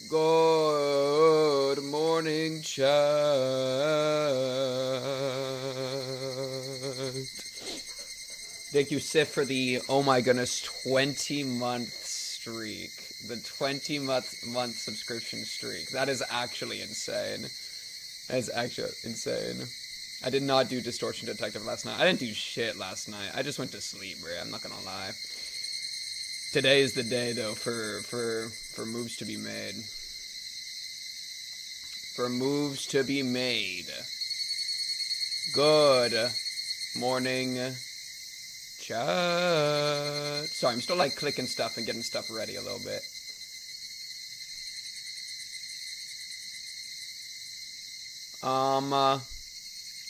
Good morning, chat. Thank you, Sif, for the, oh my goodness, 20-month streak. The 20-month subscription streak. That is actually insane. That is actually insane. I did not do Distortion Detective last night. I didn't do shit last night. I just went to sleep, bro. I'm not gonna lie. Today is the day, though, for moves to be made. For moves to be made. Good morning, chat. Sorry, I'm still, like, clicking stuff and getting stuff ready a little bit.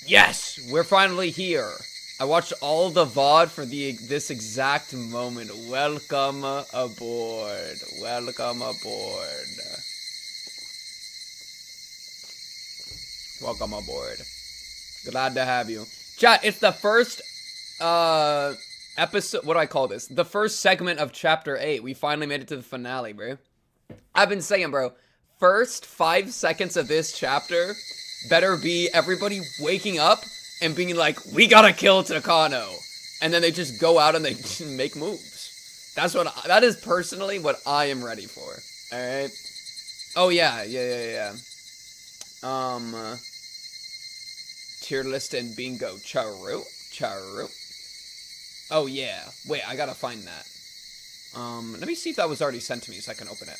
Yes! We're finally here. I watched all the VOD for this exact moment. Welcome aboard. Welcome aboard. Welcome aboard. Glad to have you. Chat, it's the first episode. What do I call this? The first segment of Chapter 8. We finally made it to the finale, bro. I've been saying, bro, first 5 seconds of this chapter better be everybody waking up and being like, we gotta kill Takano. And then they just go out and they make moves. That is personally what I am ready for. Alright? Oh, yeah. Tier list and bingo. Charu. Oh, yeah. Wait, I gotta find that. Let me see if that was already sent to me so I can open it.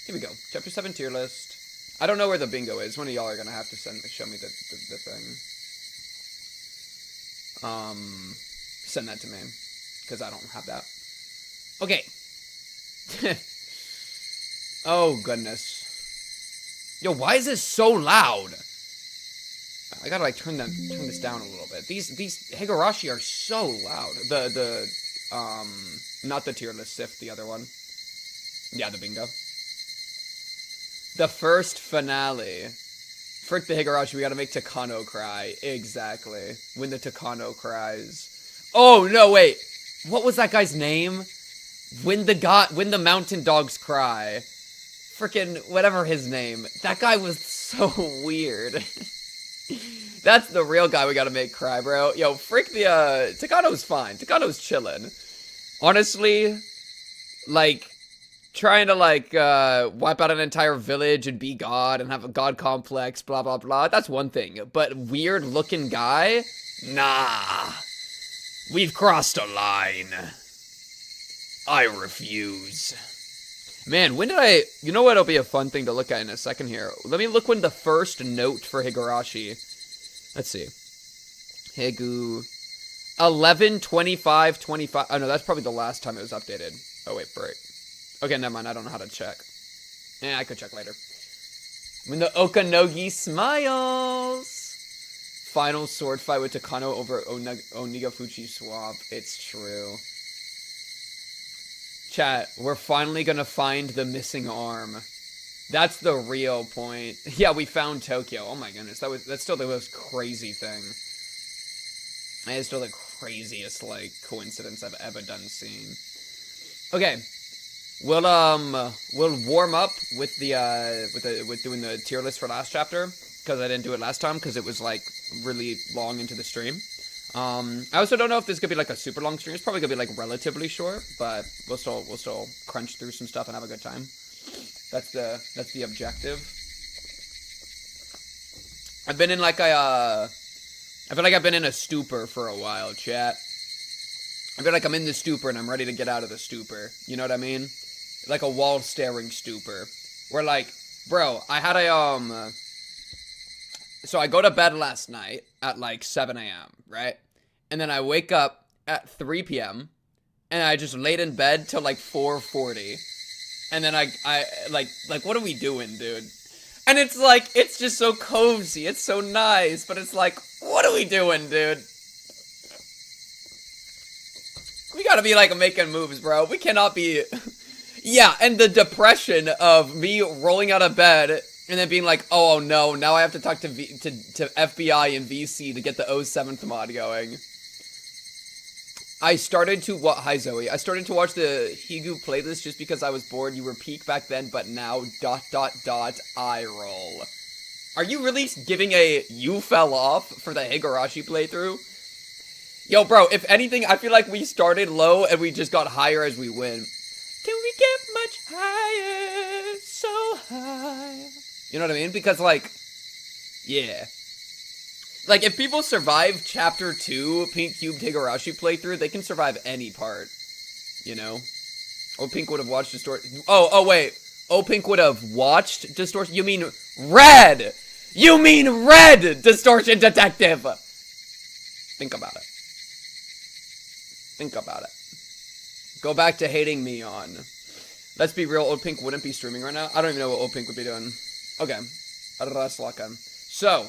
Here we go. Chapter 7 tier list. I don't know where the bingo is. One of y'all are gonna have to show me the thing. Send that to me. Because I don't have that. Okay. Oh, goodness. Yo, why is this so loud? I gotta, like, turn this down a little bit. These Higurashi are so loud. Not the tier list Sif, the other one. Yeah, the bingo. The first finale. Frick the Higurashi, we gotta make Takano cry. Exactly. When the Takano cries. Oh, no, wait. What was that guy's name? When the mountain dogs cry. Frickin' whatever his name. That guy was so weird. That's the real guy we gotta make cry, bro. Yo, frick the, Takano's fine. Takano's chillin'. Honestly, like, trying to, like, wipe out an entire village and be God and have a God complex, blah, blah, blah. That's one thing. But weird-looking guy? Nah. We've crossed a line. I refuse. Man, when did I... You know what? It'll be a fun thing to look at in a second here. Let me look when the first note for Higurashi. Let's see. Higu... 11/25/25. Oh, no, that's probably the last time it was updated. Oh, wait, break. Okay, never mind. I don't know how to check. I could check later. When the Okanogi smiles. Final sword fight with Takano over Onigafuchi Swamp. It's true. Chat, we're finally gonna find the missing arm. That's the real point. Yeah, we found Tokyo. Oh my goodness, that's still the most crazy thing. That is still the craziest, like, coincidence I've ever done seen. Okay. We'll warm up with doing the tier list for last chapter, because I didn't do it last time, because it was, like, really long into the stream. I also don't know if this could be, like, a super long stream. It's probably gonna be, like, relatively short, but we'll still crunch through some stuff and have a good time. That's the objective. I've been in, like, I feel like I've been in a stupor for a while, chat. I feel like I'm in the stupor and I'm ready to get out of the stupor. You know what I mean? Like a wall-staring stupor. Where, like, bro, I had a, so I go to bed last night at, like, 7 a.m., right? And then I wake up at 3 p.m., and I just laid in bed till, like, 4:40. And then I like, what are we doing, dude? And it's like, it's just so cozy, it's so nice, but it's like, what are we doing, dude? We gotta be, like, making moves, bro. We cannot be... Yeah, and the depression of me rolling out of bed and then being like, oh no, now I have to talk to FBI and VC to get the 07th mod going. I started to what? Hi Zoe. I started to watch the Higu playlist just because I was bored. You were peak back then, but now ... eye roll. Are you really giving a you fell off for the Higurashi playthrough? Yo, bro. If anything, I feel like we started low and we just got higher as we went. Can we get much higher? So high. You know what I mean? Because like, yeah. Like, if people survive Chapter 2, Pink Cubed Higurashi playthrough, they can survive any part. You know? Oh, Pink would have watched Distortion. Oh, wait. Oh, Pink would have watched Distortion? You mean Red! You mean Red, Distortion Detective! Think about it. Think about it. Go back to hating me on. Let's be real, Old Pink wouldn't be streaming right now. I don't even know what Old Pink would be doing. Okay. So,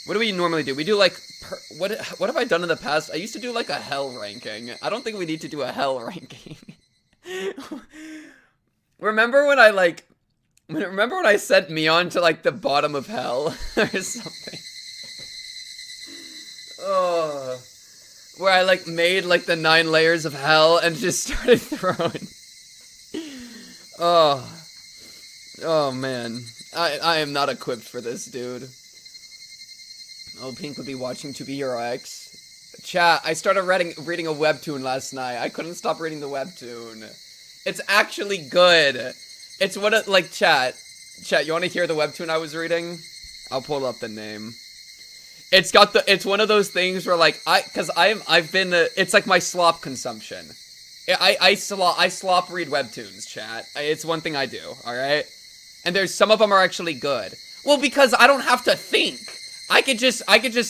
what do we normally do? We do like, what have I done in the past? I used to do like a hell ranking. I don't think we need to do a hell ranking. Remember when I sent Mion to like the bottom of hell or something? Oh, where I like made like the 9 layers of hell and just started throwing. Oh man, I am not equipped for this, dude. Oh, Pink would be watching To Be Hero X. Chat, I started reading a webtoon last night. I couldn't stop reading the webtoon. It's actually good. It's what it, like, chat, you want to hear the webtoon I was reading? I'll pull up the name. It's one of those things where, like, it's like my slop consumption. I slop read webtoons, chat. It's one thing I do, alright? And there's some of them are actually good. Well, because I don't have to think. I could just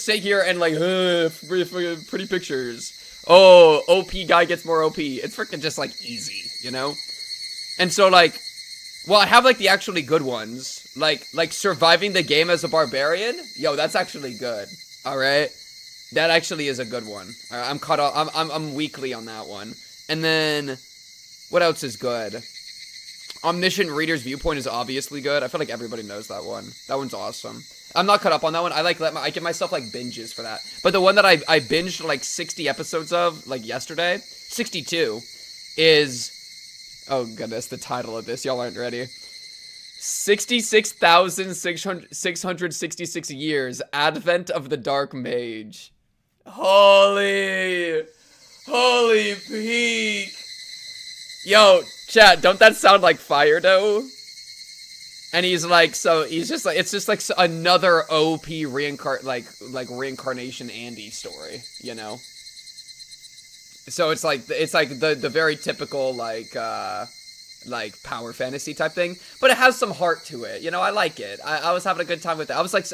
sit here and like, pretty pictures. Oh, OP guy gets more OP. It's freaking just like easy, you know? And so like, well, I have like the actually good ones. Like surviving the game as a barbarian. Yo, that's actually good. All right. That actually is a good one. All right, I'm caught up. I'm weekly on that one. And then what else is good? Omniscient Reader's Viewpoint is obviously good. I feel like everybody knows that one. That one's awesome. I'm not caught up on that one. I give myself like binges for that. But the one that I binged like 60 episodes of like yesterday, 62, is, oh goodness, the title of this, y'all aren't ready. 66,666 years, Advent of the Dark Mage. Holy peak. Yo, chat, don't that sound like fire dough? And he's like, so he's just like, it's just like another OP reincarnation Andy story, you know? So it's like the very typical like power fantasy type thing, but it has some heart to it, you know? I like it. I was having a good time with it. I was like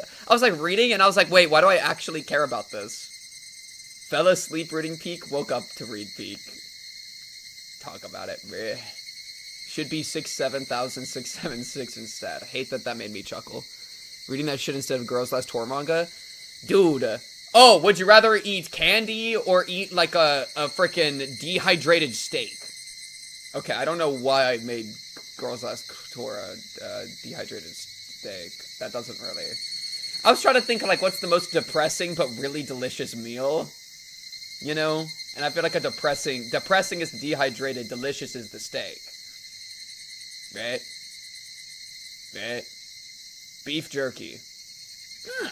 reading and I was like, wait, why do I actually care about this? Fell asleep reading Peak, woke up to read Peak. Talk about it. Should be 7,676 instead. I hate that made me chuckle. Reading that shit instead of Girls Last Tour manga? Dude. Oh, would you rather eat candy or eat like a freaking dehydrated steak? Okay, I don't know why I made Girls Last Tour a dehydrated steak. That doesn't really... I was trying to think like what's the most depressing but really delicious meal? You know? And I feel like depressing is dehydrated, delicious is the steak. Right? Right? Beef jerky. Oh.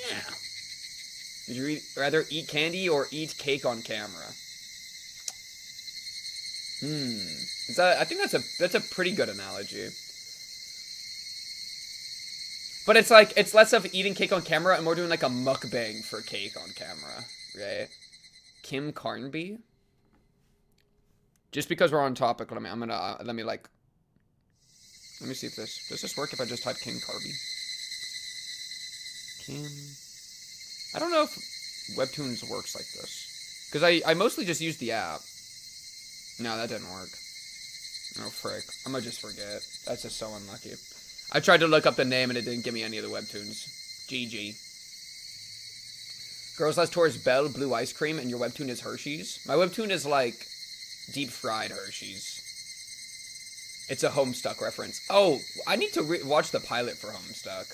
Yeah. Would you rather eat candy or eat cake on camera? I think that's a pretty good analogy. But it's like, it's less of eating cake on camera and more doing like a mukbang for cake on camera. Right? Kim Carnby? Just because we're on topic, let me see if does this work if I just type Kim Carby? I don't know if Webtoons works like this. Because I mostly just use the app. No, that didn't work. Oh, frick. I might just forget. That's just so unlucky. I tried to look up the name and it didn't give me any of the Webtoons. GG. Girls Last Tour is Belle Blue Ice Cream and your Webtoon is Hershey's. My Webtoon is like deep fried Hershey's. It's a Homestuck reference. Oh, I need to watch the pilot for Homestuck.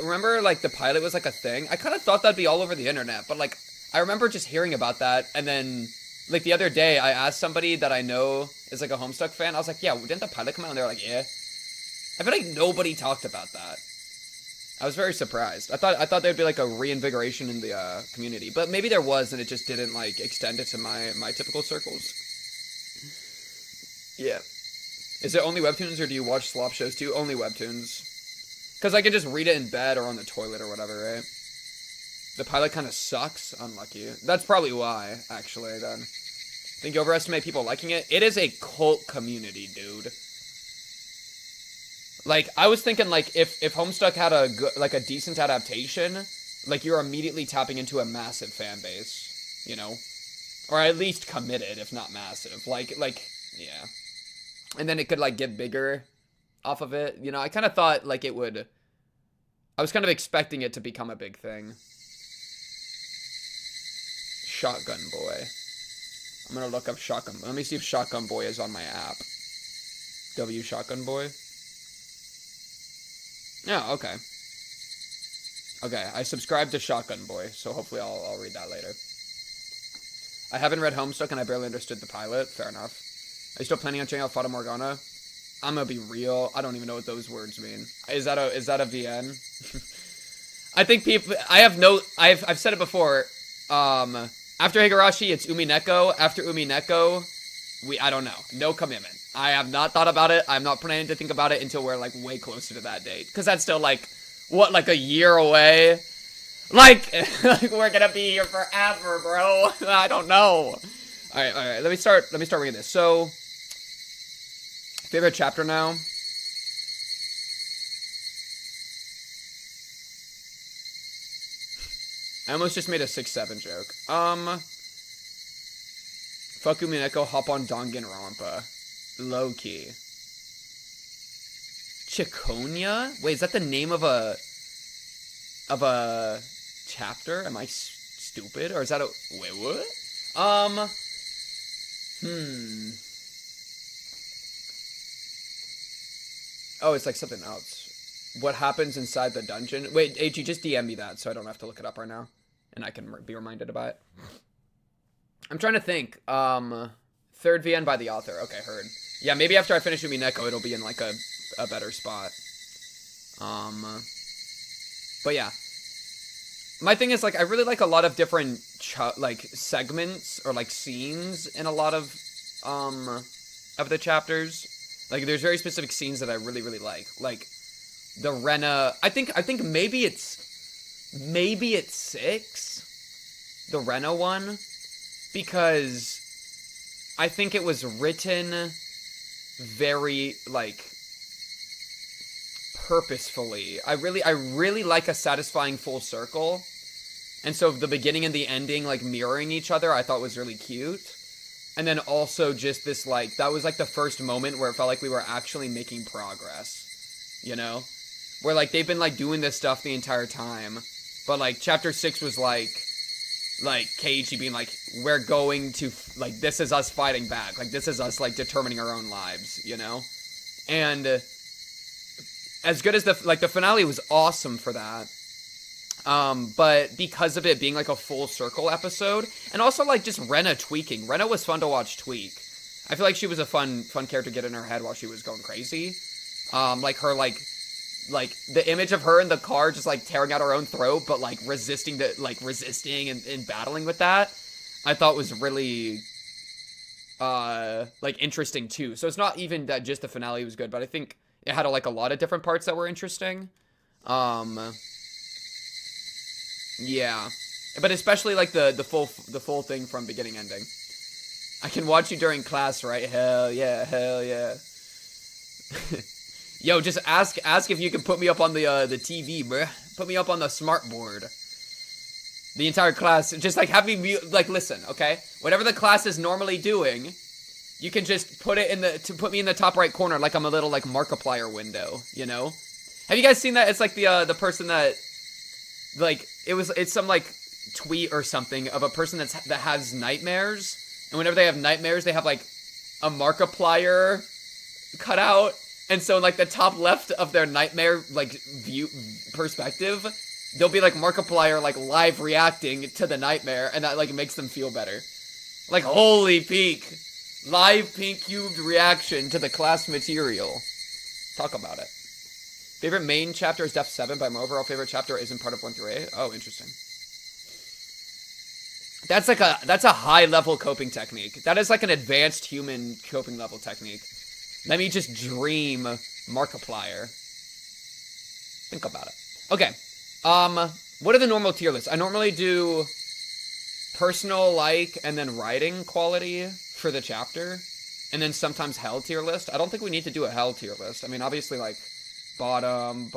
Remember, like, the pilot was, like, a thing? I kind of thought that'd be all over the internet, but, like, I remember just hearing about that, and then, like, the other day, I asked somebody that I know is, like, a Homestuck fan. I was like, yeah, didn't the pilot come out? And they were like, yeah. I feel like nobody talked about that. I was very surprised. I thought there'd be, like, a reinvigoration in the community. But maybe there was, and it just didn't, like, extend it to my typical circles. Yeah. Is it only webtoons, or do you watch slop shows too? Only webtoons. Because I can just read it in bed or on the toilet or whatever, right? The pilot kind of sucks. Unlucky. That's probably why, actually, then. Think you overestimate people liking it? It is a cult community, dude. Like, I was thinking, like, if Homestuck had a decent adaptation, like, you're immediately tapping into a massive fan base, you know? Or at least committed, if not massive. Like, yeah. And then it could, like, get bigger off of it. You know, I kind of thought, like, it would... I was kind of expecting it to become a big thing. Shotgun Boy. I'm gonna look up Shotgun... Let me see if Shotgun Boy is on my app. W Shotgun Boy. Oh, okay. Okay, I subscribed to Shotgun Boy, so hopefully I'll read that later. I haven't read Homestuck and I barely understood the pilot. Fair enough. Are you still planning on checking out Fata Morgana? I'm gonna be real. I don't even know what those words mean. Is that a VN? I think people... I've said it before. After Higurashi, it's Umineko. After Umineko, I don't know. No commitment. I have not thought about it. I'm not planning to think about it until we're, like, way closer to that date. Because that's still, like, what, like a year away? Like, we're gonna be here forever, bro. I don't know. Alright. Let me start reading this. So, favorite chapter now? I almost just made a 6-7 joke. Fuck Umineko, hop on Danganronpa. Low-key. Chiconia? Wait, is that the name of a chapter? Am I stupid? Or is that a... Wait, what? Oh, it's like something else. What happens inside the dungeon? Wait, HG, just DM me that so I don't have to look it up right now. And I can be reminded about it. I'm trying to think. Third VN by the author. Okay, heard. Yeah, maybe after I finish Umineko, it'll be in, like, a better spot. But yeah. My thing is, like, I really like a lot of different, like, segments or, like, scenes in a lot of the chapters. Like, there's very specific scenes that I really, really like. Like, the Rena... I think maybe it's 6. The Rena one. Because I think it was written very, like, purposefully. I really like a satisfying full circle. And so the beginning and the ending, like, mirroring each other, I thought was really cute. And then also just this, like, that was, like, the first moment where it felt like we were actually making progress. You know? Where, like, they've been, like, doing this stuff the entire time. But, like, chapter 6 was, like, Keiichi being like, we're going to, like, this is us fighting back. Like, this is us, like, determining our own lives, you know? And as good as the finale was awesome for that. But because of it being, like, a full circle episode, and also, like, just Rena tweaking. Rena was fun to watch tweak. I feel like she was a fun character to get in her head while she was going crazy. Like, her, like, the image of her in the car just, like, tearing out her own throat, but, like, resisting and battling with that, I thought was really, like, interesting, too. So it's not even that just the finale was good, but I think it had, like, a lot of different parts that were interesting. Yeah. But especially, like, the full thing from beginning ending. I can watch you during class, right? Hell yeah, hell yeah. Yo, just ask if you can put me up on the TV, bruh. Put me up on the smart board. The entire class, just, like, have me, like, listen, okay? Whatever the class is normally doing, you can just put it put me in the top right corner, like I'm a little, like, Markiplier window, you know? Have you guys seen that? It's, like, the person that, like, it's some, like, tweet or something of a person that has nightmares, and whenever they have nightmares, they have, like, a Markiplier cut out. And so, like, the top left of their nightmare, like, view perspective, There'll be like Markiplier like live reacting to the nightmare, and that like makes them feel better. Like, holy peak. Live pink cubed reaction to the class material. Talk about it. Favorite main chapter is Def 7, but my overall favorite chapter isn't part of 1 through 8. Oh, interesting. That's a high level coping technique. That is like an advanced human coping level technique. Let me just dream Markiplier. Think about it. Okay. What are the normal tier lists? I normally do personal, like, and then writing quality for the chapter. And then sometimes hell tier list. I don't think we need to do a hell tier list. I mean, obviously, like, bottom,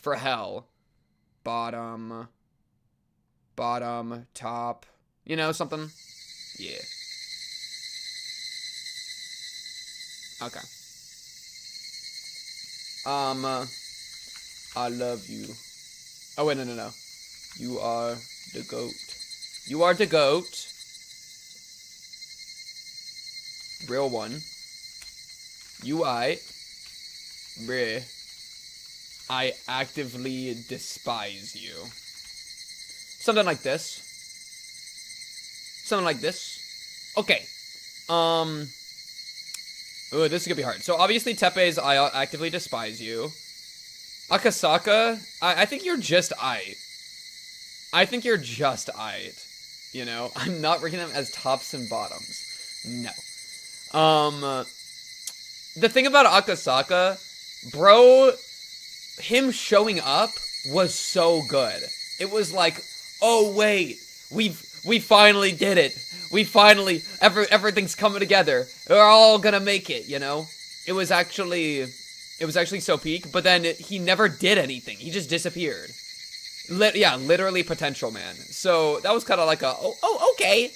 for hell. Bottom, top. You know, something? Yeah. Okay. I love you. Oh, wait, no. You are the goat. You are the goat. Real one. Bruh. I actively despise you. Something like this. Okay. Oh, this is gonna be hard. So obviously Tepe's I actively despise you. Akasaka, I think you're just aight. You know, I'm not ranking them as tops and bottoms. No. The thing about Akasaka, bro, him showing up was so good. It was like, oh wait, we finally did it. Everything's coming together. We're all gonna make it, you know? It was actually so peak, but then he never did anything. He just disappeared. Literally potential man. So that was kind of like a, okay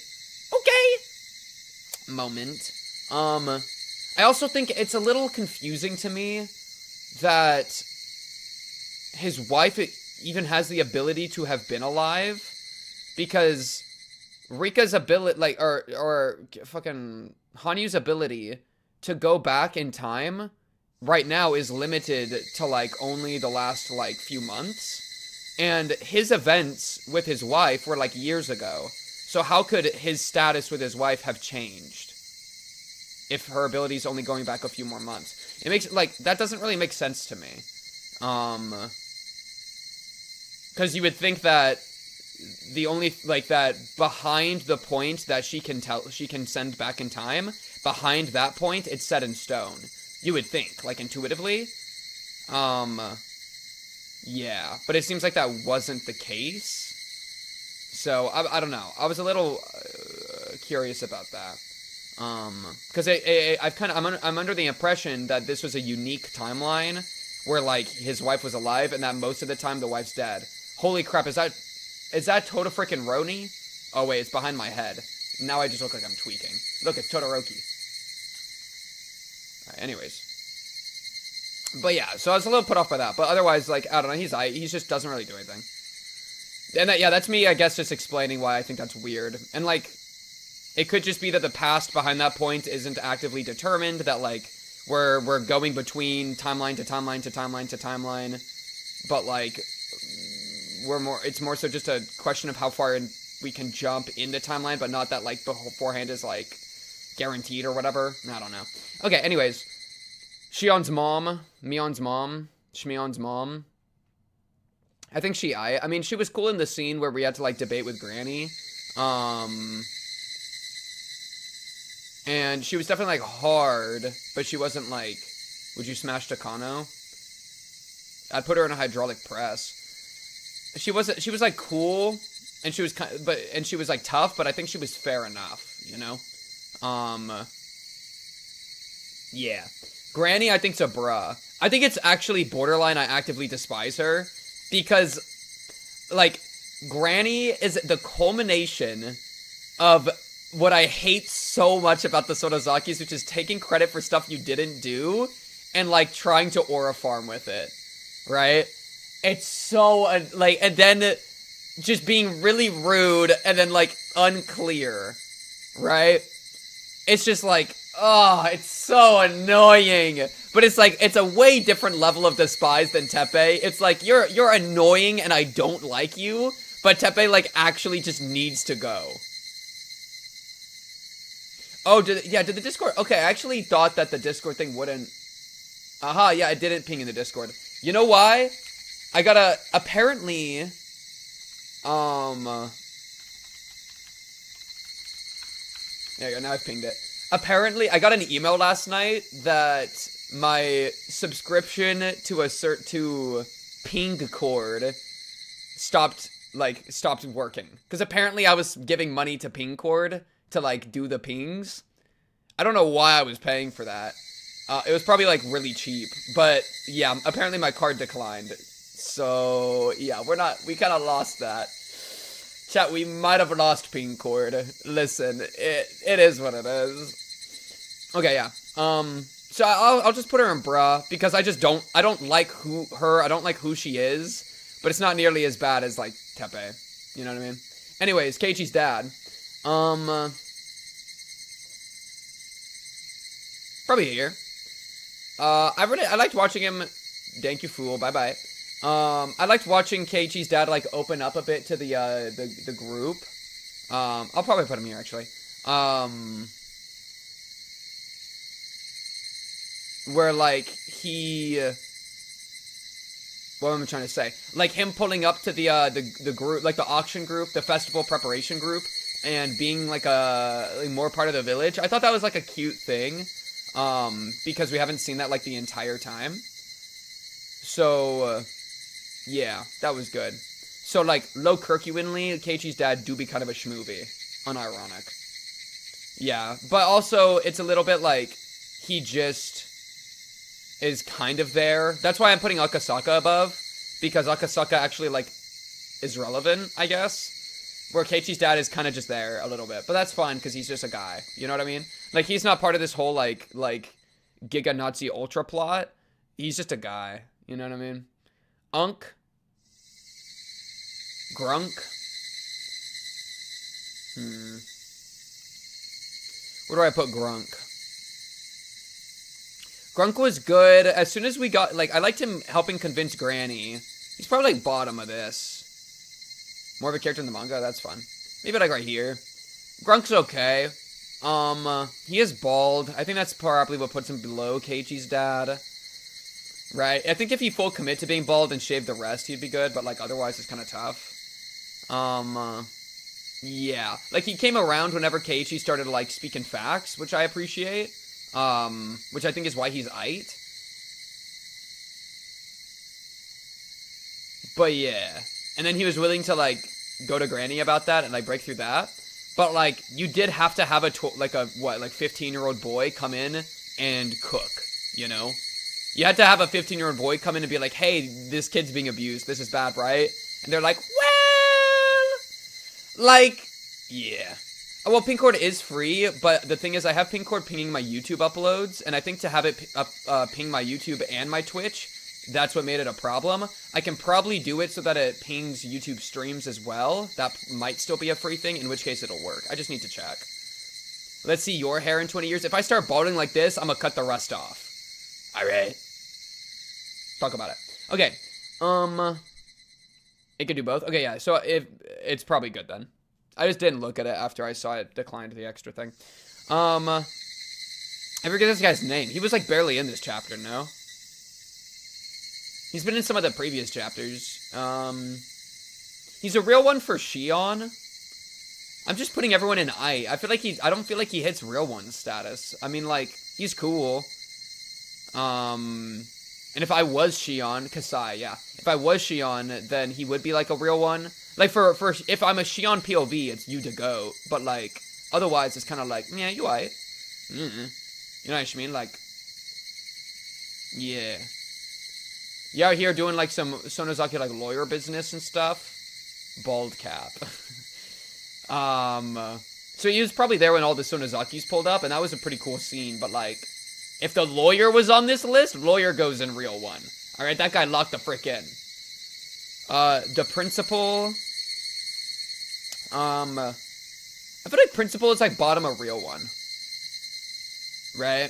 moment. I also think it's a little confusing to me that his wife even has the ability to have been alive, because Rika's ability, like, or fucking Hanyu's ability to go back in time right now is limited to, like, only the last, like, few months. And his events with his wife were, like, years ago. So how could his status with his wife have changed if her ability is only going back a few more months? It makes, like, that doesn't really make sense to me. Because you would think that the only, like, that behind the point that she can send back in time, behind that point, it's set in stone. You would think, like, intuitively. Yeah, but it seems like that wasn't the case. So, I don't know. I was a little curious about that. Because I'm under the impression that this was a unique timeline where, like, his wife was alive and that most of the time the wife's dead. Holy crap, is that Tota frickin' Roni? Oh wait, it's behind my head. Now I just look like I'm tweaking. Look, it's Todoroki. Alright, anyways. But yeah, so I was a little put off by that. But otherwise, like, I don't know, he just doesn't really do anything. And that's me, I guess, just explaining why I think that's weird. And, like, it could just be that the past behind that point isn't actively determined, that, like, we're going between timeline to timeline to timeline to timeline. But, like, it's more so just a question of how far we can jump in the timeline, but not that, like, beforehand is, like, guaranteed or whatever. I don't know. Okay, anyways. Shion's mom. Shmion's mom. I think I mean, she was cool in the scene where we had to, like, debate with Granny. And she was definitely, like, hard, but she wasn't, like, would you smash Takano? I'd put her in a hydraulic press. She was, like, cool, and she was she was, like, tough, but I think she was fair enough, you know? Yeah. Granny, I think's a bruh. I think it's actually borderline I actively despise her, because, like, Granny is the culmination of what I hate so much about the Sonozakis, which is taking credit for stuff you didn't do, and, like, trying to aura farm with it, right? It's so, like, and then just being really rude, and then, like, unclear, right? It's just, like, Oh, it's so annoying. But it's like, it's a way different level of despise than Tepe. It's like, you're annoying and I don't like you, but Tepe, like, actually just needs to go. Oh, did the Discord... Okay, I actually thought that the Discord thing wouldn't... Aha, yeah, it didn't ping in the Discord. You know why? I gotta... Apparently... There you go, now I've pinged it. Apparently, I got an email last night that my subscription to ping cord stopped working. Because apparently I was giving money to ping cord to, like, do the pings. I don't know why I was paying for that. It was probably, like, really cheap. But, yeah, apparently my card declined. So, yeah, we kind of lost that. Chat, we might have lost ping cord. Listen, it is what it is. Okay, yeah. So I'll just put her in bruh, because I don't like I don't like who she is, but it's not nearly as bad as, like, Tepe. You know what I mean? Anyways, Keiichi's dad. Probably here. I liked watching him. Thank you, fool. Bye-bye. I liked watching Keiichi's dad, like, open up a bit to the group. I'll probably put him here, actually. Where, like, what am I trying to say? Like, him pulling up to the group, like, the auction group, the festival preparation group, and being, like, more part of the village. I thought that was, like, a cute thing, because we haven't seen that, like, the entire time. So, yeah, that was good. So, like, low Kirkuinly, Keiichi's dad do be kind of a schmovie. Unironic. Yeah, but also, it's a little bit, like, he just is kind of there. That's why I'm putting Akasaka above, because Akasaka actually, like, is relevant, I guess. Where Keiichi's dad is kind of just there a little bit. But that's fine, because he's just a guy. You know what I mean? Like, he's not part of this whole, like Giga Nazi Ultra plot. He's just a guy. You know what I mean? Unk. Grunk. Where do I put Grunk? Grunk was good. As soon as we got, like, I liked him helping convince Granny. He's probably, like, bottom of this. More of a character in the manga? That's fun. Maybe, like, right here. Grunk's okay. He is bald. I think that's probably what puts him below Keiichi's dad. Right? I think if he full commit to being bald and shave the rest, he'd be good, but, like, otherwise it's kind of tough. Yeah. Like, he came around whenever Keiichi started, like, speaking facts, which I appreciate. Which I think is why he's aight. But yeah. And then he was willing to, like, go to Granny about that and, like, break through that. But, like, you did have to have a 15-year-old boy come in and cook, you know? You had to have a 15-year-old boy come in and be like, hey, this kid's being abused. This is bad, right? And they're like, well, like, yeah. Well, Pingcord is free, but the thing is I have Pingcord pinging my YouTube uploads, and I think to have it ping my YouTube and my Twitch, that's what made it a problem. I can probably do it so that it pings YouTube streams as well. That might still be a free thing, in which case it'll work. I just need to check. Let's see your hair in 20 years. If I start balding like this, I'm gonna cut the rest off. Alright. Talk about it. Okay. It could do both. Okay, yeah. So it's probably good then. I just didn't look at it after I saw it declined the extra thing. I forget this guy's name. He was, like, barely in this chapter, no? He's been in some of the previous chapters. He's a real one for Shion. I'm just putting everyone in I. I don't feel like he hits real one status. I mean, like, he's cool. And if I was Shion, Kasai, yeah. If I was Shion, then he would be, like, a real one. Like, for if I'm a Shion POV, it's you to go. But, like, otherwise, it's kind of like, yeah, you aight. You know what I mean? Like, yeah. You out here doing, like, some Sonozaki, like, lawyer business and stuff. Bald cap. So he was probably there when all the Sonozakis pulled up, and that was a pretty cool scene. But, like, if the lawyer was on this list, lawyer goes in real one. Alright, that guy locked the frick in. The principal. I feel like principal is, like, bottom of real one. right?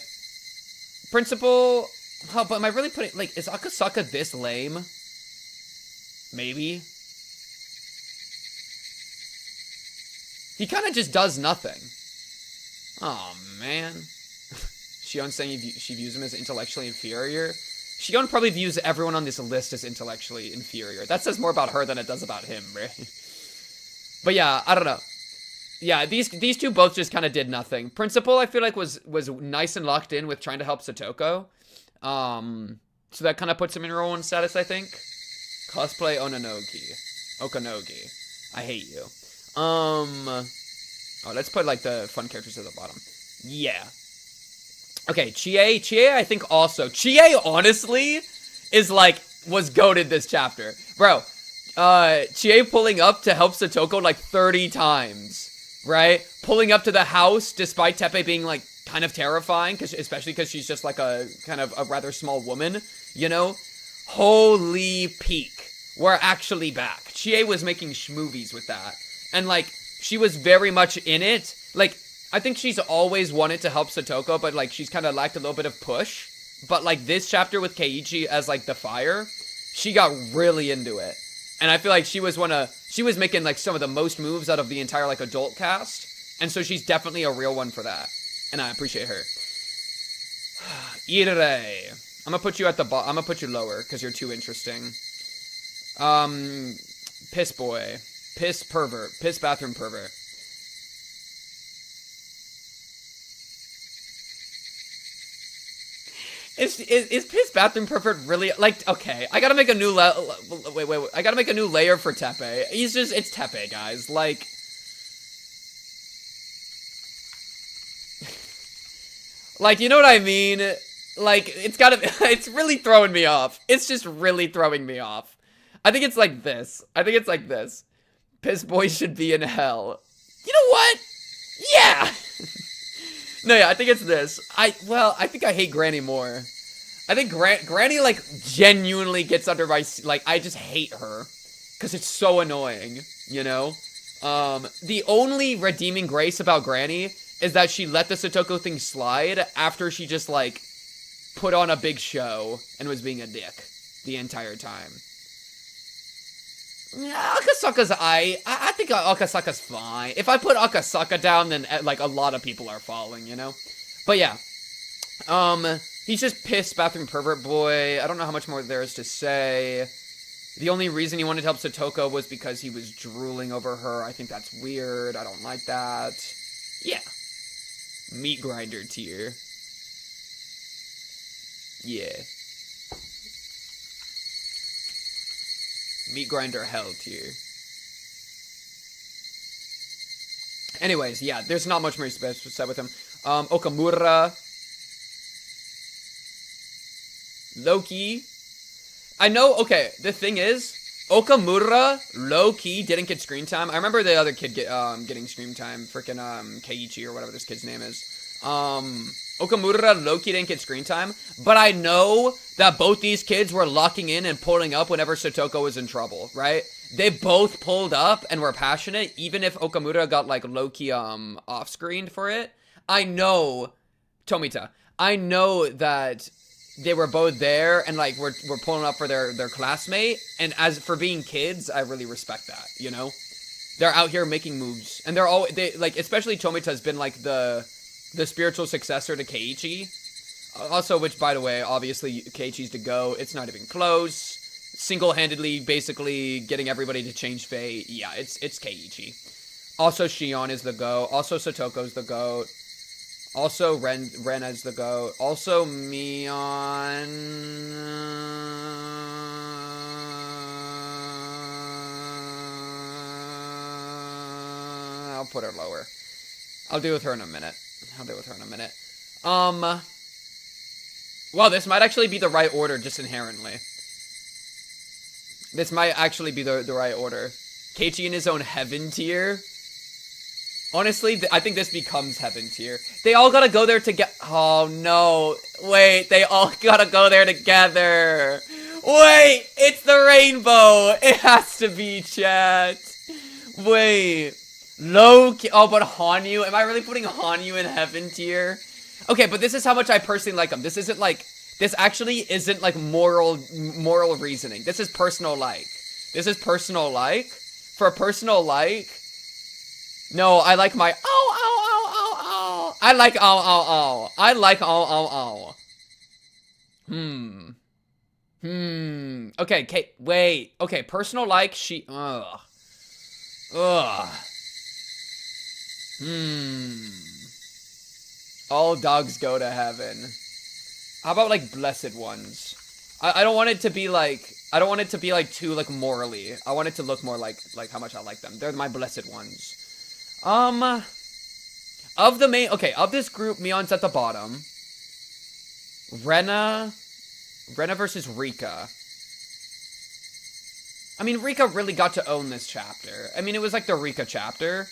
Principal... Oh, but am I really putting... Like, is Akasaka this lame? Maybe. He kind of just does nothing. Oh, man. Shion saying she views him as intellectually inferior. Shion probably views everyone on this list as intellectually inferior. That says more about her than it does about him, right? But yeah, I don't know. Yeah, these two both just kind of did nothing. Principal, I feel like, was nice and locked in with trying to help Satoko. So that kind of puts him in role 1 status, I think. Cosplay Okanogi. I hate you. Oh, let's put, like, the fun characters at the bottom. Yeah. Okay, Ch8, I think also. Ch8, honestly, is, like, was goated this chapter. Bro, Ch8 pulling up to help Satoko, like, 30 times, right? Pulling up to the house, despite Teppei being, like, kind of terrifying, especially because she's just, like, a kind of a rather small woman, you know? Holy peak. We're actually back. Ch8 was making schmovies with that. And, like, she was very much in it. Like, I think she's always wanted to help Satoko, but, like, she's kind of lacked a little bit of push. But, like, this chapter with Keiichi as, like, the fire, she got really into it. And I feel like she was making, like, some of the most moves out of the entire, like, adult cast. And so she's definitely a real one for that. And I appreciate her. Irei. I'm gonna put you at the bottom. I'm gonna put you lower, because you're too interesting. Piss boy. Piss pervert. Piss bathroom pervert. Is piss bathroom pervert really, like, okay, I gotta make a new wait, I gotta make a new layer for Teppei. It's Teppei, guys, like... Like, you know what I mean? Like, it's really throwing me off. It's just really throwing me off. I think it's like this. Piss boy should be in hell. You know what? Yeah! No, yeah, I think it's this. I think I hate Granny more. I think Granny, like, genuinely gets under my... Like, I just hate her. Because it's so annoying, you know? The only redeeming grace about Granny is that she let the Satoko thing slide after she just, like, put on a big show and was being a dick the entire time. Yeah, Akasaka's I think Akasaka's fine. If I put Akasaka down, then, like, a lot of people are falling, you know? But yeah. He's just pissed bathroom pervert boy. I don't know how much more there is to say. The only reason he wanted to help Satoko was because he was drooling over her. I think that's weird. I don't like that. Yeah. Meat grinder tier. Yeah. Meat grinder hell tier. Anyways, yeah, there's not much more said with him. Okamura. Loki. I know, okay, the thing is, Okamura, low-key, didn't get screen time. I remember the other kid getting screen time. Freaking, Keiichi or whatever this kid's name is. Okamura, low-key didn't get screen time. But I know that both these kids were locking in and pulling up whenever Satoko was in trouble, right? They both pulled up and were passionate, even if Okamura got, like, low-key, off-screened for it. I know, Tomita, I know that they were both there and, like, were pulling up for their classmate. And as for being kids, I really respect that, you know? They're out here making moves. And like, especially Tomita's been, like, the spiritual successor to Keiichi. Also, which, by the way, obviously, Keiichi's to go. It's not even close. Single-handedly, basically, getting everybody to change fate. Yeah, it's Keiichi. Also, Shion is the GOAT. Also, Satoko's the GOAT. Also, Ren as the GOAT. Also, Mion. I'll put her lower. I'll deal with her in a minute. Well, this might actually be the right order, just inherently. This might actually be the right order. Keiichi in his own heaven tier. Honestly, I think this becomes heaven tier. They all gotta go there together. Oh, no. Wait, they all gotta go there together. Wait, it's the rainbow. It has to be, chat. Wait. Oh, but Hanyu. Am I really putting Hanyu in heaven tier? Okay, but this is how much I personally like them. This isn't like, this actually isn't like moral reasoning. This is personal like. This is personal like. For a personal like, no, I like my ow. I like ow. I like ow. Okay, Kate, wait. Okay, personal like, she, ugh. All dogs go to heaven. How about, like, blessed ones? I don't want it to be, like, I don't want it to be, like, too, like, morally. I want it to look more like how much I like them. They're my blessed ones. Of the main, okay, of this group, Mion's at the bottom. Rena versus Rika. I mean, Rika really got to own this chapter. I mean, it was like the Rika chapter.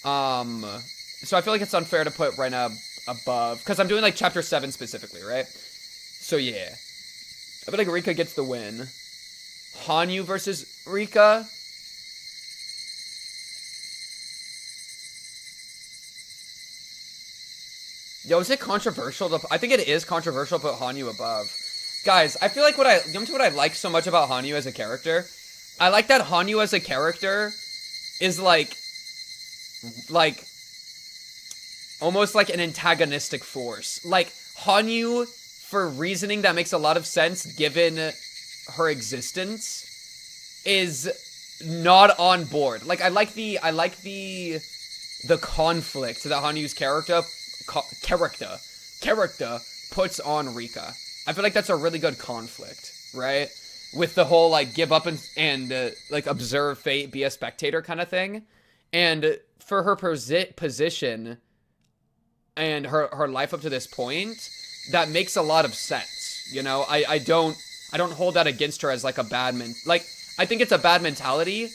So I feel like it's unfair to put Rena above, because I'm doing like chapter 7 specifically, right? So yeah. I feel like Rika gets the win. Hanyu versus Rika. Yo, is it controversial to... I think it is controversial to put Hanyu above. Guys, I feel like what I like so much about Hanyu as a character? I like that Hanyu as a character is like almost like an antagonistic force. Like, Hanyu, for reasoning that makes a lot of sense given her existence, is not on board. Like, I like the conflict that Hanyu's character puts on Rika. I feel like that's a really good conflict, right? With the whole, like, give up and like, observe fate, be a spectator kind of thing. And for her position and her life up to this point, that makes a lot of sense, you know? I don't hold that against her as, like, a bad like, I think it's a bad mentality,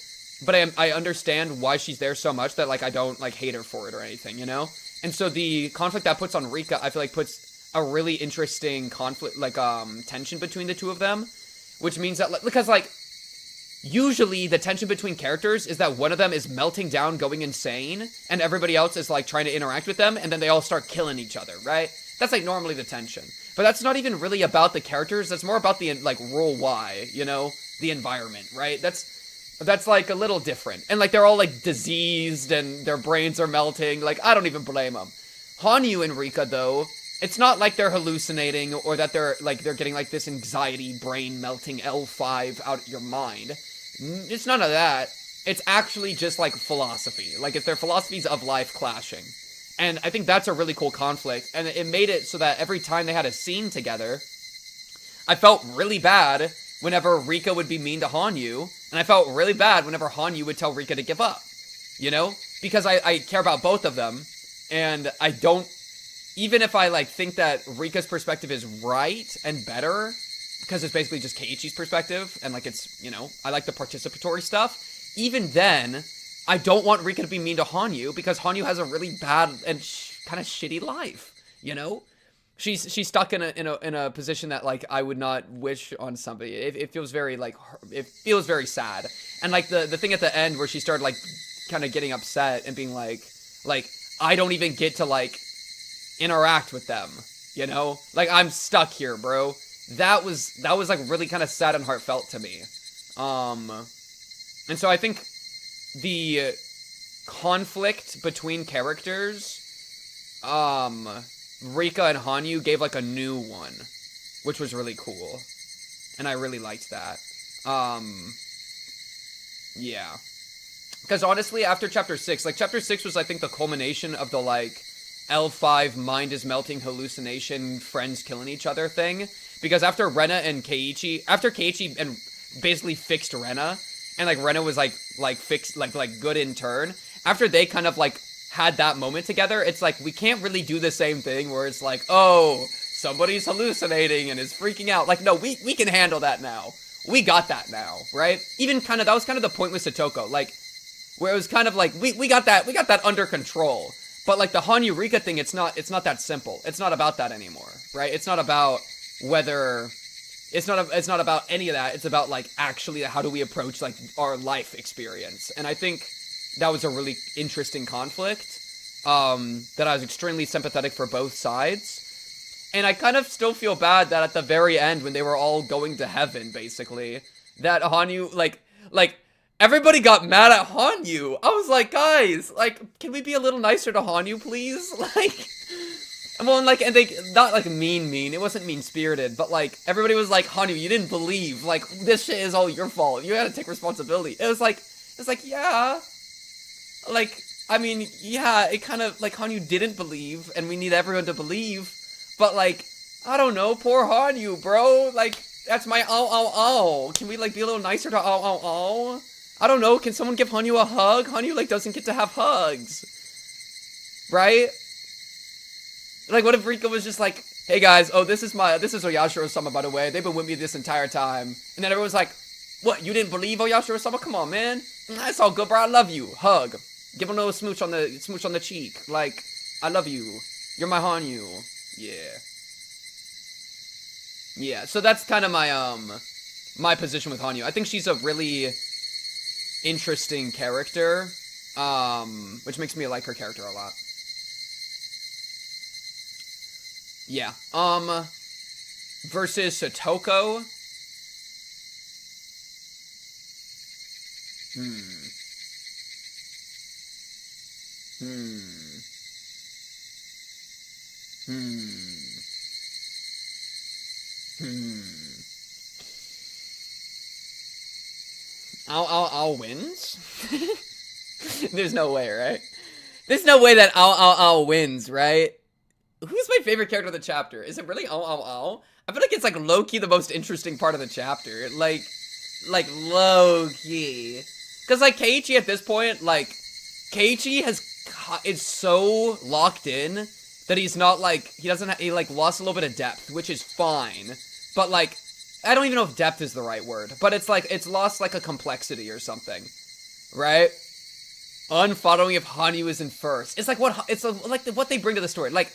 but I understand why she's there so much that, like, I don't, like, hate her for it or anything, you know? And so the conflict that puts on Rika, I feel like puts a really interesting conflict, like, tension between the two of them, which means that, because, like, usually the tension between characters is that one of them is melting down, going insane, and everybody else is, like, trying to interact with them, and then they all start killing each other, right? That's, like, normally the tension. But that's not even really about the characters, that's more about the, like, rule Y, you know? The environment, right? That's, like, a little different. And, like, they're all, like, diseased, and their brains are melting. Like, I don't even blame them. Hanyu and Rika, though, it's not like they're hallucinating, or that they're getting, like, this anxiety, brain-melting L5 out of your mind. It's none of that. It's actually just, like, philosophy. Like, it's their philosophies of life clashing. And I think that's a really cool conflict. And it made it so that every time they had a scene together, I felt really bad whenever Rika would be mean to Hanyu, and I felt really bad whenever Hanyu would tell Rika to give up, you know? Because I care about both of them, and I don't, even if I, like, think that Rika's perspective is right and better, because it's basically just Keiichi's perspective, and, like, it's, you know, I like the participatory stuff, even then, I don't want Rika to be mean to Hanyu, because Hanyu has a really bad and kind of shitty life, you know? She's stuck in a position that, like, I would not wish on somebody. It feels very, like, it feels very sad. And, like, the thing at the end where she started, like, kind of getting upset and being like, I don't even get to, like, interact with them, you know? Like, I'm stuck here, bro. That was like, really kind of sad and heartfelt to me. And so I think the conflict between characters, Rika and Hanyu gave, like, a new one, which was really cool, and I really liked that. Yeah, because honestly, after chapter 6, like, chapter 6 was, I think, the culmination of the, like, L5 mind is melting hallucination, friends killing each other thing, because after Rena and Keiichi, after Keiichi and basically fixed Rena, and, like, Rena was, like fixed, like good in turn, after they kind of, like, had that moment together, it's like, we can't really do the same thing where it's like, oh, somebody's hallucinating and is freaking out. Like, no, we can handle that now. We got that now, right? Even kind of, that was kind of the point with Satoko, like, where it was kind of like, we got that under control. But, like, the Hanyu Rika thing, it's not that simple. It's not about that anymore, right? It's not about whether, it's not about any of that. It's about, like, actually how do we approach, like, our life experience. And I think that was a really interesting conflict. that I was extremely sympathetic for both sides. And I kind of still feel bad that at the very end, when they were all going to heaven, basically, that Hanyu, like, everybody got mad at Hanyu. I was like, guys, like, can we be a little nicer to Hanyu, please? Like, well, and, like, and they, not, like, mean, it wasn't mean-spirited, but, like, everybody was like, Hanyu, you didn't believe, like, this shit is all your fault, you gotta take responsibility. It was like, yeah, like, I mean, yeah, it kind of, like, Hanyu didn't believe, and we need everyone to believe, but, like, I don't know, poor Hanyu, bro, like, that's my ow. Can we, like, be a little nicer to ow? I don't know, can someone give Hanyu a hug? Hanyu, like, doesn't get to have hugs. Right? Like, what if Rika was just like, hey guys, oh, this is Oyashiro-sama, by the way, they've been with me this entire time. And then everyone's like, what, you didn't believe Oyashiro-sama? Come on, man. That's all good, bro, I love you. Hug. Give him a little smooch on the cheek. Like, I love you. You're my Hanyu. Yeah, so that's kind of my position with Hanyu. I think she's a really interesting character, which makes me like her character a lot. Yeah, versus Satoko. I'll wins? There's no way, right? There's no way that I'll wins, right? Who's my favorite character of the chapter? Is it really Ow? I feel like it's, like, low-key the most interesting part of the chapter. Like, low-key. Because, like, Ch8 at this point, like, Ch8 is so locked in that he's not, like, he like, lost a little bit of depth, which is fine. But, like, I don't even know if depth is the right word, but it's, like, it's lost, like, a complexity or something. Right? Unfollowing if Hanyu is in first. It's like what they bring to the story. Like,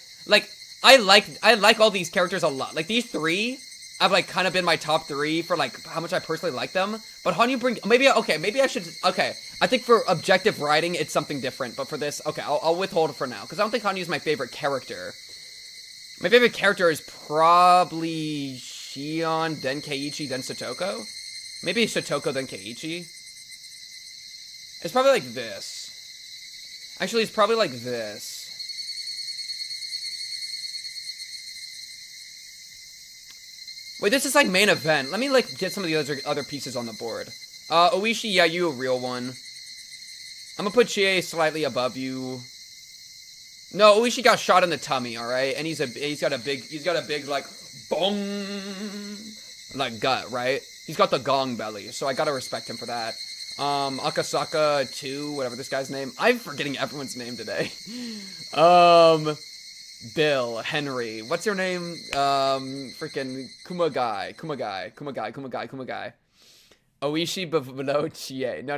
I like all these characters a lot. Like, these three have, like, kind of been my top three for, like, how much I personally like them. But Hanyu maybe I think for objective writing, it's something different. But for this, okay, I'll withhold for now. Because I don't think Hanyu's my favorite character. My favorite character is probably Shion, then Keiichi, then Satoko. Maybe Satoko, then Keiichi. It's probably like this. Actually, it's probably like this. Wait, this is like main event. Let me, like, get some of the other pieces on the board. Oishi, yeah, you a real one. I'm gonna put Chie slightly above you. No, Oishi got shot in the tummy, alright? And he's got a big, like, bong, like, gut, right? He's got the gong belly, so I gotta respect him for that. Akasaka 2, whatever this guy's name. I'm forgetting everyone's name today. Bill, Henry, what's your name? Freaking Kumagai. Oishi below Chie. No.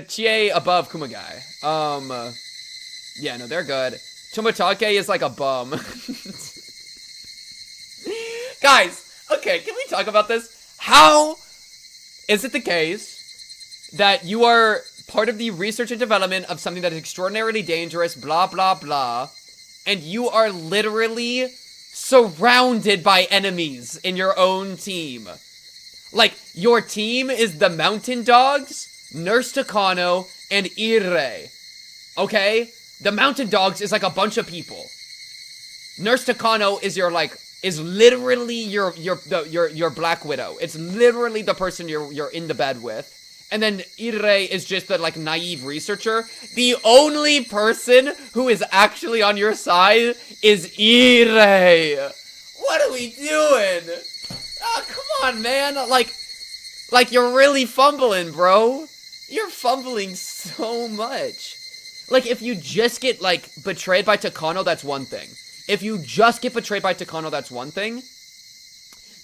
Chie above Kumagai. Yeah, no, they're good. Tomotage is like a bum. Guys, okay, can we talk about this? How is it the case that you are part of the research and development of something that is extraordinarily dangerous, blah, blah, blah, and you are literally surrounded by enemies in your own team? Like, your team is the Mountain Dogs, Nurse Takano, and Ire. Okay? The Mountain Dogs is like a bunch of people. Nurse Takano is is literally your Black Widow. It's literally the person you're in the bed with. And then Ire is just the, like, naive researcher. The only person who is actually on your side is Ire. What are we doing? Oh, come on, man. Like, you're really fumbling, bro. You're fumbling so much. Like, if you just get, like, betrayed by Takano, that's one thing. If you just get betrayed by Takano, that's one thing.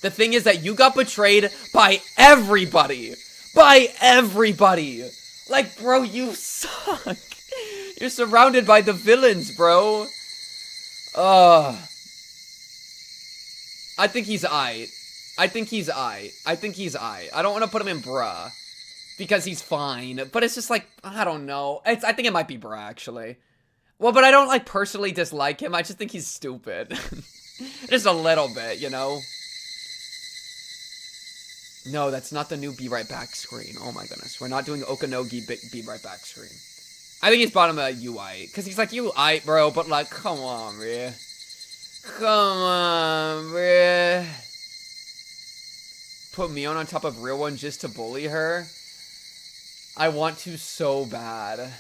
The thing is that you got betrayed by everybody. By everybody. Like, bro, you suck. You're surrounded by the villains, bro. I think he's aight. I don't want to put him in bruh. because he's fine. But it's just like, I don't know. I think it might be Bra, actually. Well, but I don't, like, personally dislike him. I just think he's stupid. Just a little bit, you know? No, that's not the new Be Right Back screen. Oh my goodness. We're not doing Okanogi Be Right Back screen. I think he's bottom of UI. Because he's like, you aight, bro. But, like, come on, bruh. Come on, bruh. Put Mion on top of Real One just to bully her. I want to so bad.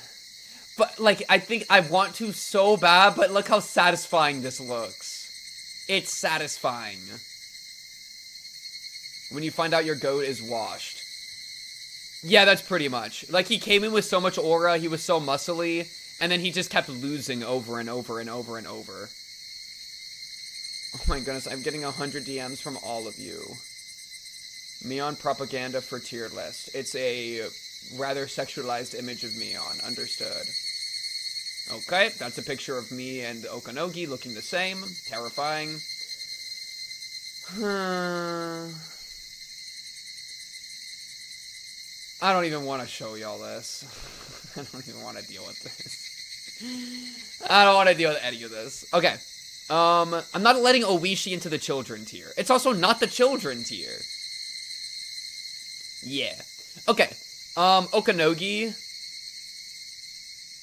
But, like, I think I want to so bad, but look how satisfying this looks. It's satisfying. When you find out your goat is washed. Yeah, that's pretty much. Like, he came in with so much aura, he was so muscly, and then he just kept losing over and over and over and over. Oh my goodness, I'm getting 100 DMs from all of you. Mion propaganda for tier list. It's a rather sexualized image of Mion. Understood. Okay, that's a picture of me and Okanogi looking the same. Terrifying. I don't even want to show y'all this. I don't even want to deal with this. I don't want to deal with any of this. Okay. I'm not letting Oishi into the children tier. It's also not the children tier. Yeah. Okay. Okanogi.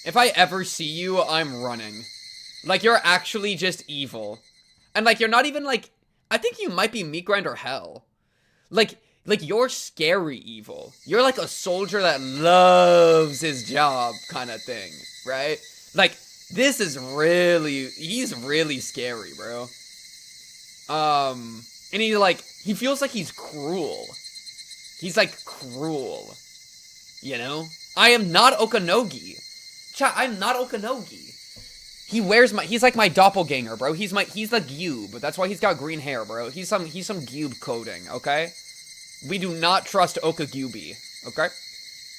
If I ever see you, I'm running. Like, you're actually just evil. And, like, you're not even, like... I think you might be meat grinder hell. Like, you're scary evil. You're like a soldier that loves his job kind of thing, right? Like, this is really... He's really scary, bro. And he feels like he's cruel. He's, like, cruel. You know? I am not Okanogi. Chat, I'm not Okanogi. He wears he's like my doppelganger, bro. He's the Gyub. That's why he's got green hair, bro. He's some Gyub coding, okay? We do not trust Okagyubi, okay?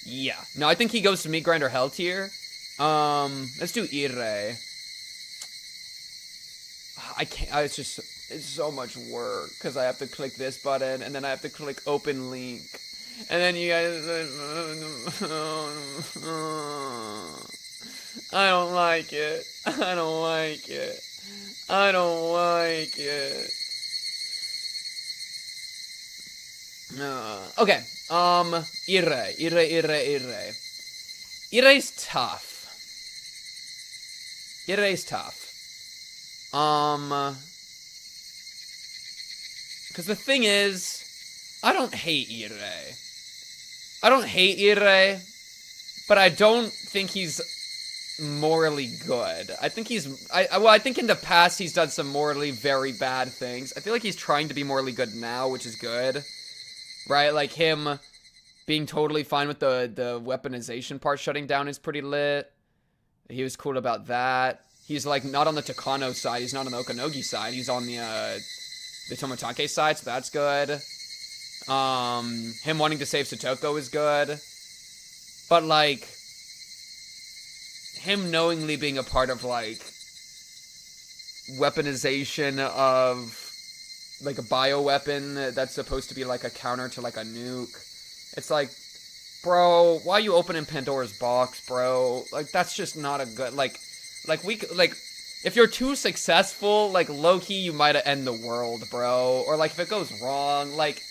Yeah. No, I think he goes to meat grinder hell tier. Let's do Ire. I can't, it's so much work, because I have to click this button, and then I have to click open link. And then you guys... I don't like it. I don't like it. I don't like it. Okay. Ire. Ire's tough. Ire's tough. Because the thing is, I don't hate Ire. I don't hate Ire, but I don't think he's morally good. I think I think in the past he's done some morally very bad things. I feel like he's trying to be morally good now, which is good. Right? Like him being totally fine with the weaponization part shutting down is pretty lit. He was cool about that. He's like not on the Takano side, he's not on the Okanogi side, he's on the Tomotage side, so that's good. Him wanting to save Satoko is good. But like him knowingly being a part of, like, weaponization of, like, a bioweapon that's supposed to be, like, a counter to, like, a nuke. It's like, bro, why are you opening Pandora's box, bro? Like, that's just not a good, if you're too successful, like, low-key, you might end the world, bro. Or, like, if it goes wrong, like,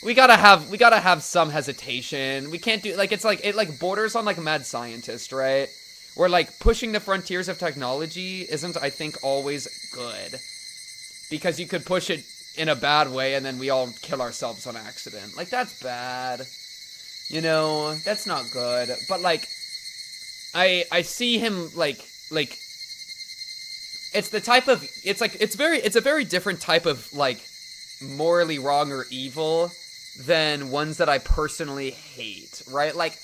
we gotta have some hesitation. We can't do, like, it borders on, like, mad scientist, right? Where, like, pushing the frontiers of technology isn't, I think, always good. Because you could push it in a bad way and then we all kill ourselves on accident. Like, that's bad. You know, that's not good. But, like, I see him, like, it's the type of, it's a very different type of, like, morally wrong or evil than ones that I personally hate, right? Like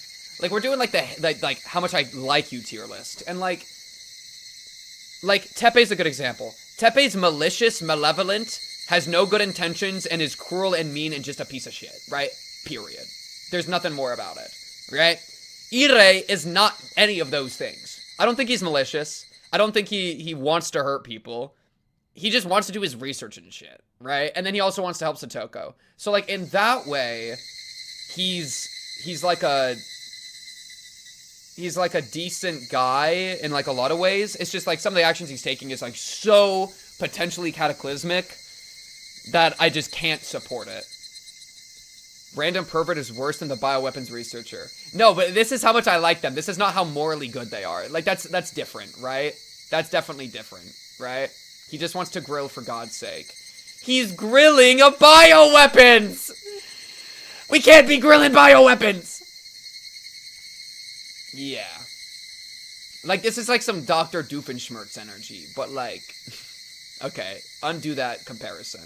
we're doing like like how much I like you tier list, and like Teppei's a good example. Teppei's malicious, malevolent, has no good intentions, and is cruel and mean and just a piece of shit, right? Period. There's nothing more about it, right? Ire is not any of those things. I don't think he's malicious. I don't think he wants to hurt people. He just wants to do his research and shit, right? And then he also wants to help Satoko. So like in that way, he's he's like a decent guy in like a lot of ways. It's just like some of the actions he's taking is like so potentially cataclysmic that I just can't support it. Random pervert is worse than the bioweapons researcher. No, but this is how much I like them. This is not how morally good they are. Like, that's different, right? That's definitely different, right? He just wants to grill for God's sake. He's grilling a bioweapons! We can't be grilling bioweapons! Yeah. Like, this is like some Dr. Doofenshmirtz energy, but like... Okay, undo that comparison.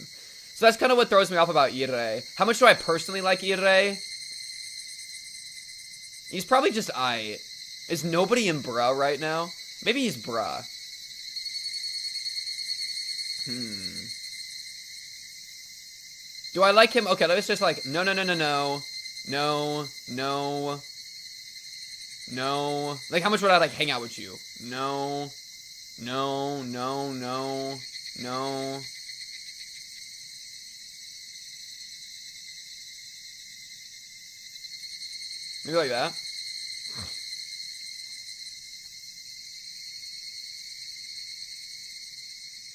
So that's kind of what throws me off about Irei. How much do I personally like Irei? He's probably just aight. Is nobody in bruh right now? Maybe he's bruh. Do I like him? Okay, let's just like, no. Like, how much would I like hang out with you? No. Maybe like that.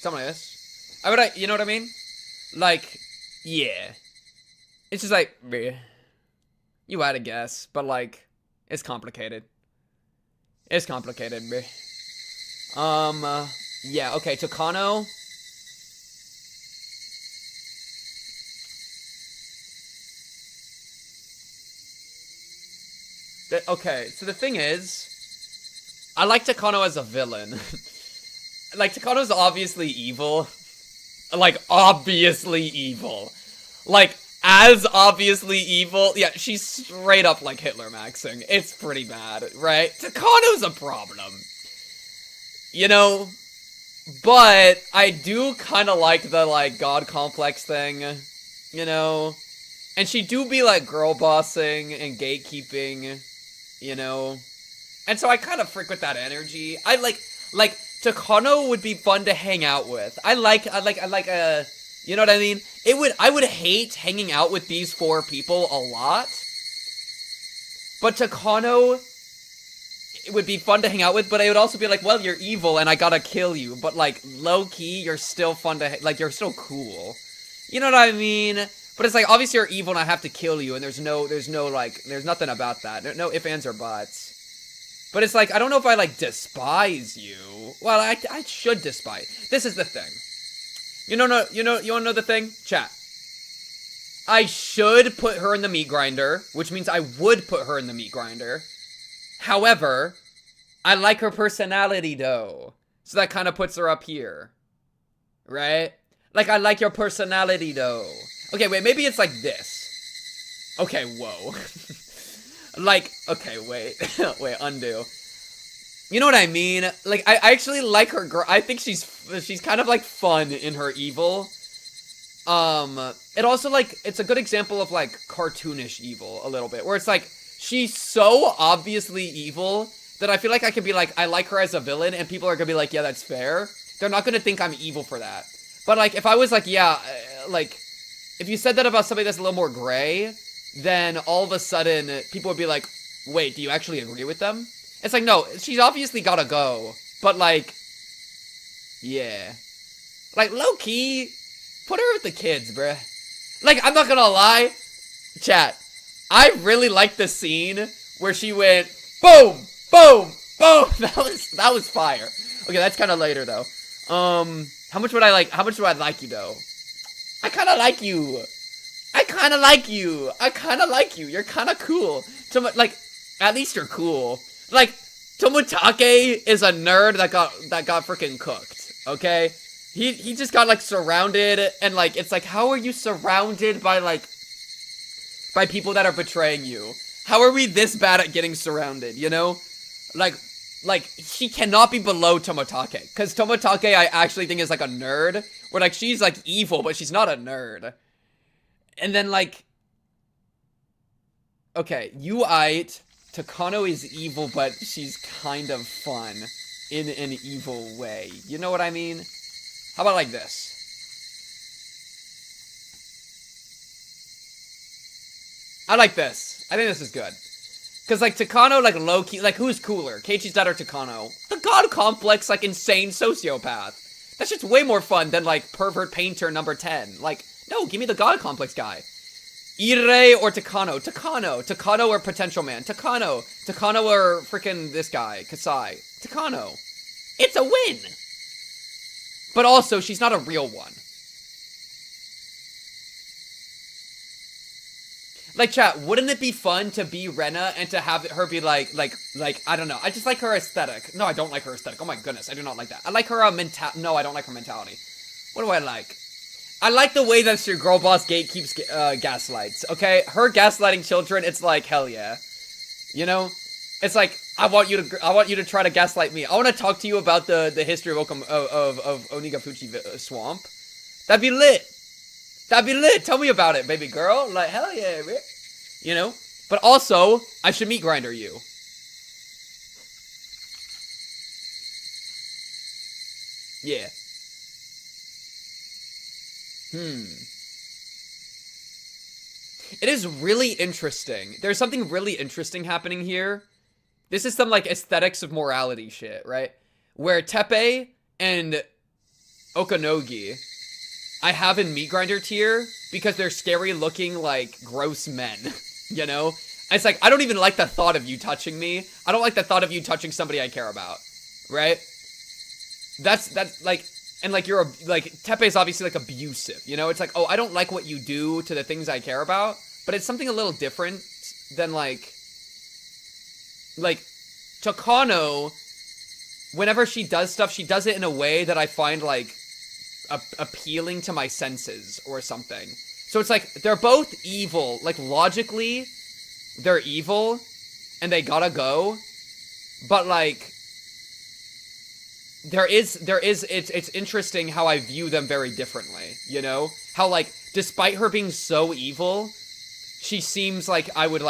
Something like this. You know what I mean? Like, yeah. It's just like, bleh. You had a guess, but like, it's complicated. It's complicated, bleh. Yeah, okay, Takano. Okay, so the thing is, I like Takano as a villain. Like, Takano's obviously evil. Like, obviously evil. Like, as obviously evil. Yeah, she's straight up like Hitler maxing. It's pretty bad, right? Takano's a problem. You know? But I do kind of like the, like, God complex thing. You know? And she do be, like, girl bossing and gatekeeping. You know? And so I kind of freak with that energy. I like, Takano would be fun to hang out with. I like, you know what I mean? I would hate hanging out with these four people a lot. But Takano, it would be fun to hang out with, but I would also be like, well, you're evil and I gotta kill you. But, like, low-key, you're still fun to, like, you're still cool. You know what I mean? But it's like, obviously you're evil and I have to kill you, and there's nothing about that. No ifs, ands, or buts. But it's like, I don't know if I, like, despise you. Well, I should despise. This is the thing. You wanna know the thing? Chat. I should put her in the meat grinder, which means I would put her in the meat grinder. However, I like her personality, though. So that kind of puts her up here. Right? Like, I like your personality, though. Okay, wait, maybe it's like this. Okay, whoa. Like, okay, wait. Wait, undo. You know what I mean? Like, I actually like her girl. I think she's kind of, like, fun in her evil. It also, like, it's a good example of, like, cartoonish evil, a little bit. Where it's, like, she's so obviously evil that I feel like I could be like, I like her as a villain, and people are gonna be like, yeah, that's fair. They're not gonna think I'm evil for that. But, like, if I was like, yeah, like, if you said that about somebody that's a little more gray, then all of a sudden, people would be like, wait, do you actually agree with them? It's like, no, she's obviously gotta go. But, like, yeah. Like, low-key, put her with the kids, bruh. Like, I'm not gonna lie. Chat, I really like the scene where she went, boom, boom, boom. That was fire. Okay, that's kind of later, though. How much do I like you, though? I kind of like you. I kind of like you. I kind of like you. You're kind of cool. Like, at least you're cool. Like, Tomotake is a nerd that got freaking cooked. Okay, he just got like surrounded, and like it's like, how are you surrounded by people that are betraying you? How are we this bad at getting surrounded? You know, like she cannot be below Tomotake, because Tomotake I actually think is like a nerd, where like she's like evil, but she's not a nerd. And then like, okay, you aight. Takano is evil, but she's kind of fun in an evil way. You know what I mean? How about like this? I like this. I think this is good. Because, like, Takano, like, low-key, like, who's cooler? Keiichi's dad or Takano? The God Complex, like, insane sociopath. That's just way more fun than, like, pervert painter number 10. Like, no, give me the God Complex guy. Ire or Takano? Takano. Takano or Potential Man? Takano. Takano or freaking this guy, Kasai? Takano. It's a win! But also, she's not a real one. Like, chat, wouldn't it be fun to be Rena and to have her be like, I don't know. I just like her aesthetic. No, I don't like her aesthetic. Oh my goodness, I do not like that. I like her no, I don't like her mentality. What do I like? I like the way that your girl boss gatekeeps gaslights, okay? Her gaslighting children, it's like, hell yeah. You know? It's like, I want you to try to gaslight me. I want to talk to you about the history of Onigafuchi Swamp. That'd be lit. That'd be lit. Tell me about it, baby girl. Like, hell yeah, man. You know? But also, I should meat grinder you. Yeah. It is really interesting. There's something really interesting happening here. This is some, like, aesthetics of morality shit, right? Where Teppei and Okanogi I have in meat grinder tier because they're scary looking, like, gross men, you know? It's like, I don't even like the thought of you touching me. I don't like the thought of you touching somebody I care about, right? That's, like, and, like, Teppei's obviously, like, abusive, you know? It's like, oh, I don't like what you do to the things I care about, but it's something a little different than, like, Takano, whenever she does stuff, she does it in a way that I find, like, appealing to my senses or something. So it's like, they're both evil. Like, logically, they're evil, and they gotta go, but, like, it's interesting how I view them very differently, you know? How, like, despite her being so evil, she seems like I would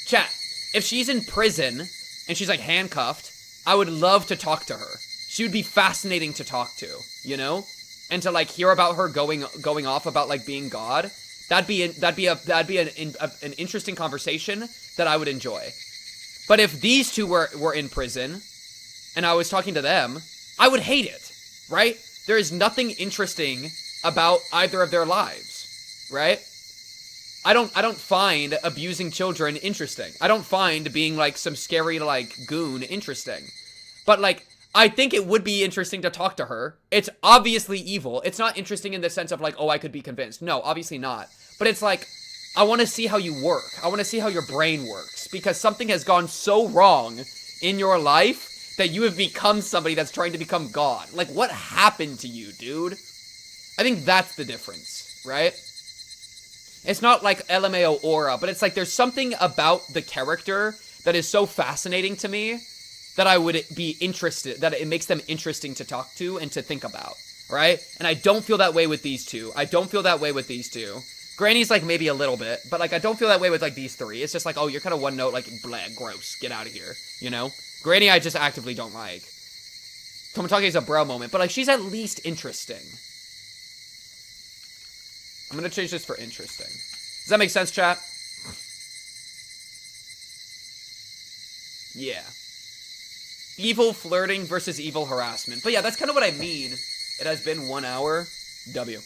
chat, if she's in prison, and she's, like, handcuffed, I would love to talk to her. She would be fascinating to talk to, you know? And to, like, hear about her going off about, like, being God. That'd be an interesting conversation that I would enjoy. But if these two were in prison, and I was talking to them, I would hate it, right? There is nothing interesting about either of their lives, right? I don't find abusing children interesting. I don't find being, like, some scary, like, goon interesting. But, like, I think it would be interesting to talk to her. It's obviously evil. It's not interesting in the sense of, like, oh, I could be convinced. No, obviously not. But it's like, I want to see how you work. I want to see how your brain works. Because something has gone so wrong in your life that you have become somebody that's trying to become God. Like, what happened to you, dude? I think that's the difference, right? It's not like LMAO aura, but it's like there's something about the character that is so fascinating to me that I would be interested, that it makes them interesting to talk to and to think about, right? And I don't feel that way with these two. Granny's, like, maybe a little bit, but, like, I don't feel that way with, like, these three. It's just like, oh, you're kind of one note, like, blah, gross, get out of here, you know? Granny I just actively don't like. Tomotage is a bro moment, but, like, she's at least interesting. I'm gonna change this for interesting. Does that make sense, chat? Yeah. Evil flirting versus evil harassment. But yeah, that's kind of what I mean. It has been 1 hour. W.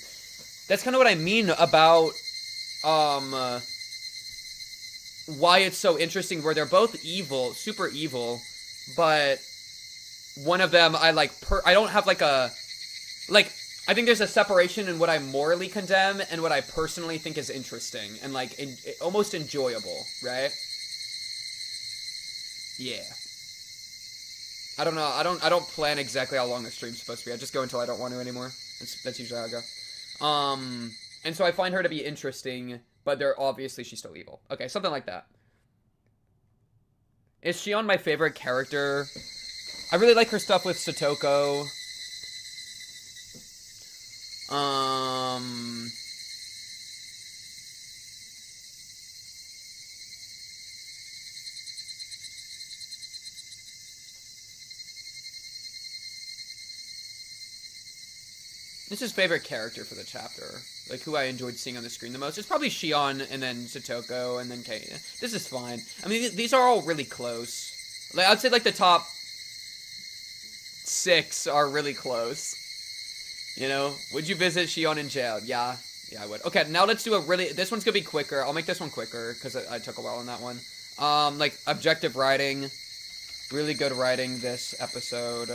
That's kind of what I mean about, why it's so interesting, where they're both evil, super evil, but one of them I don't have, like, I think there's a separation in what I morally condemn and what I personally think is interesting and, like, almost enjoyable, right? Yeah. I don't know. I don't plan exactly how long the stream's supposed to be. I just go until I don't want to anymore. That's usually how I go. And so I find her to be interesting, but she's still evil. Okay, something like that. Is Shion my favorite character? I really like her stuff with Satoko. This is favorite character for the chapter. Like, who I enjoyed seeing on the screen the most. It's probably Shion, and then Satoko, and then Kei. This is fine. I mean, these are all really close. Like, I'd say, like, the top 6 are really close. You know? Would you visit Shion in jail? Yeah. Yeah, I would. Okay, now let's do a really... This one's gonna be quicker. I'll make this one quicker, because I took a while on that one. Like, objective writing. Really good writing this episode.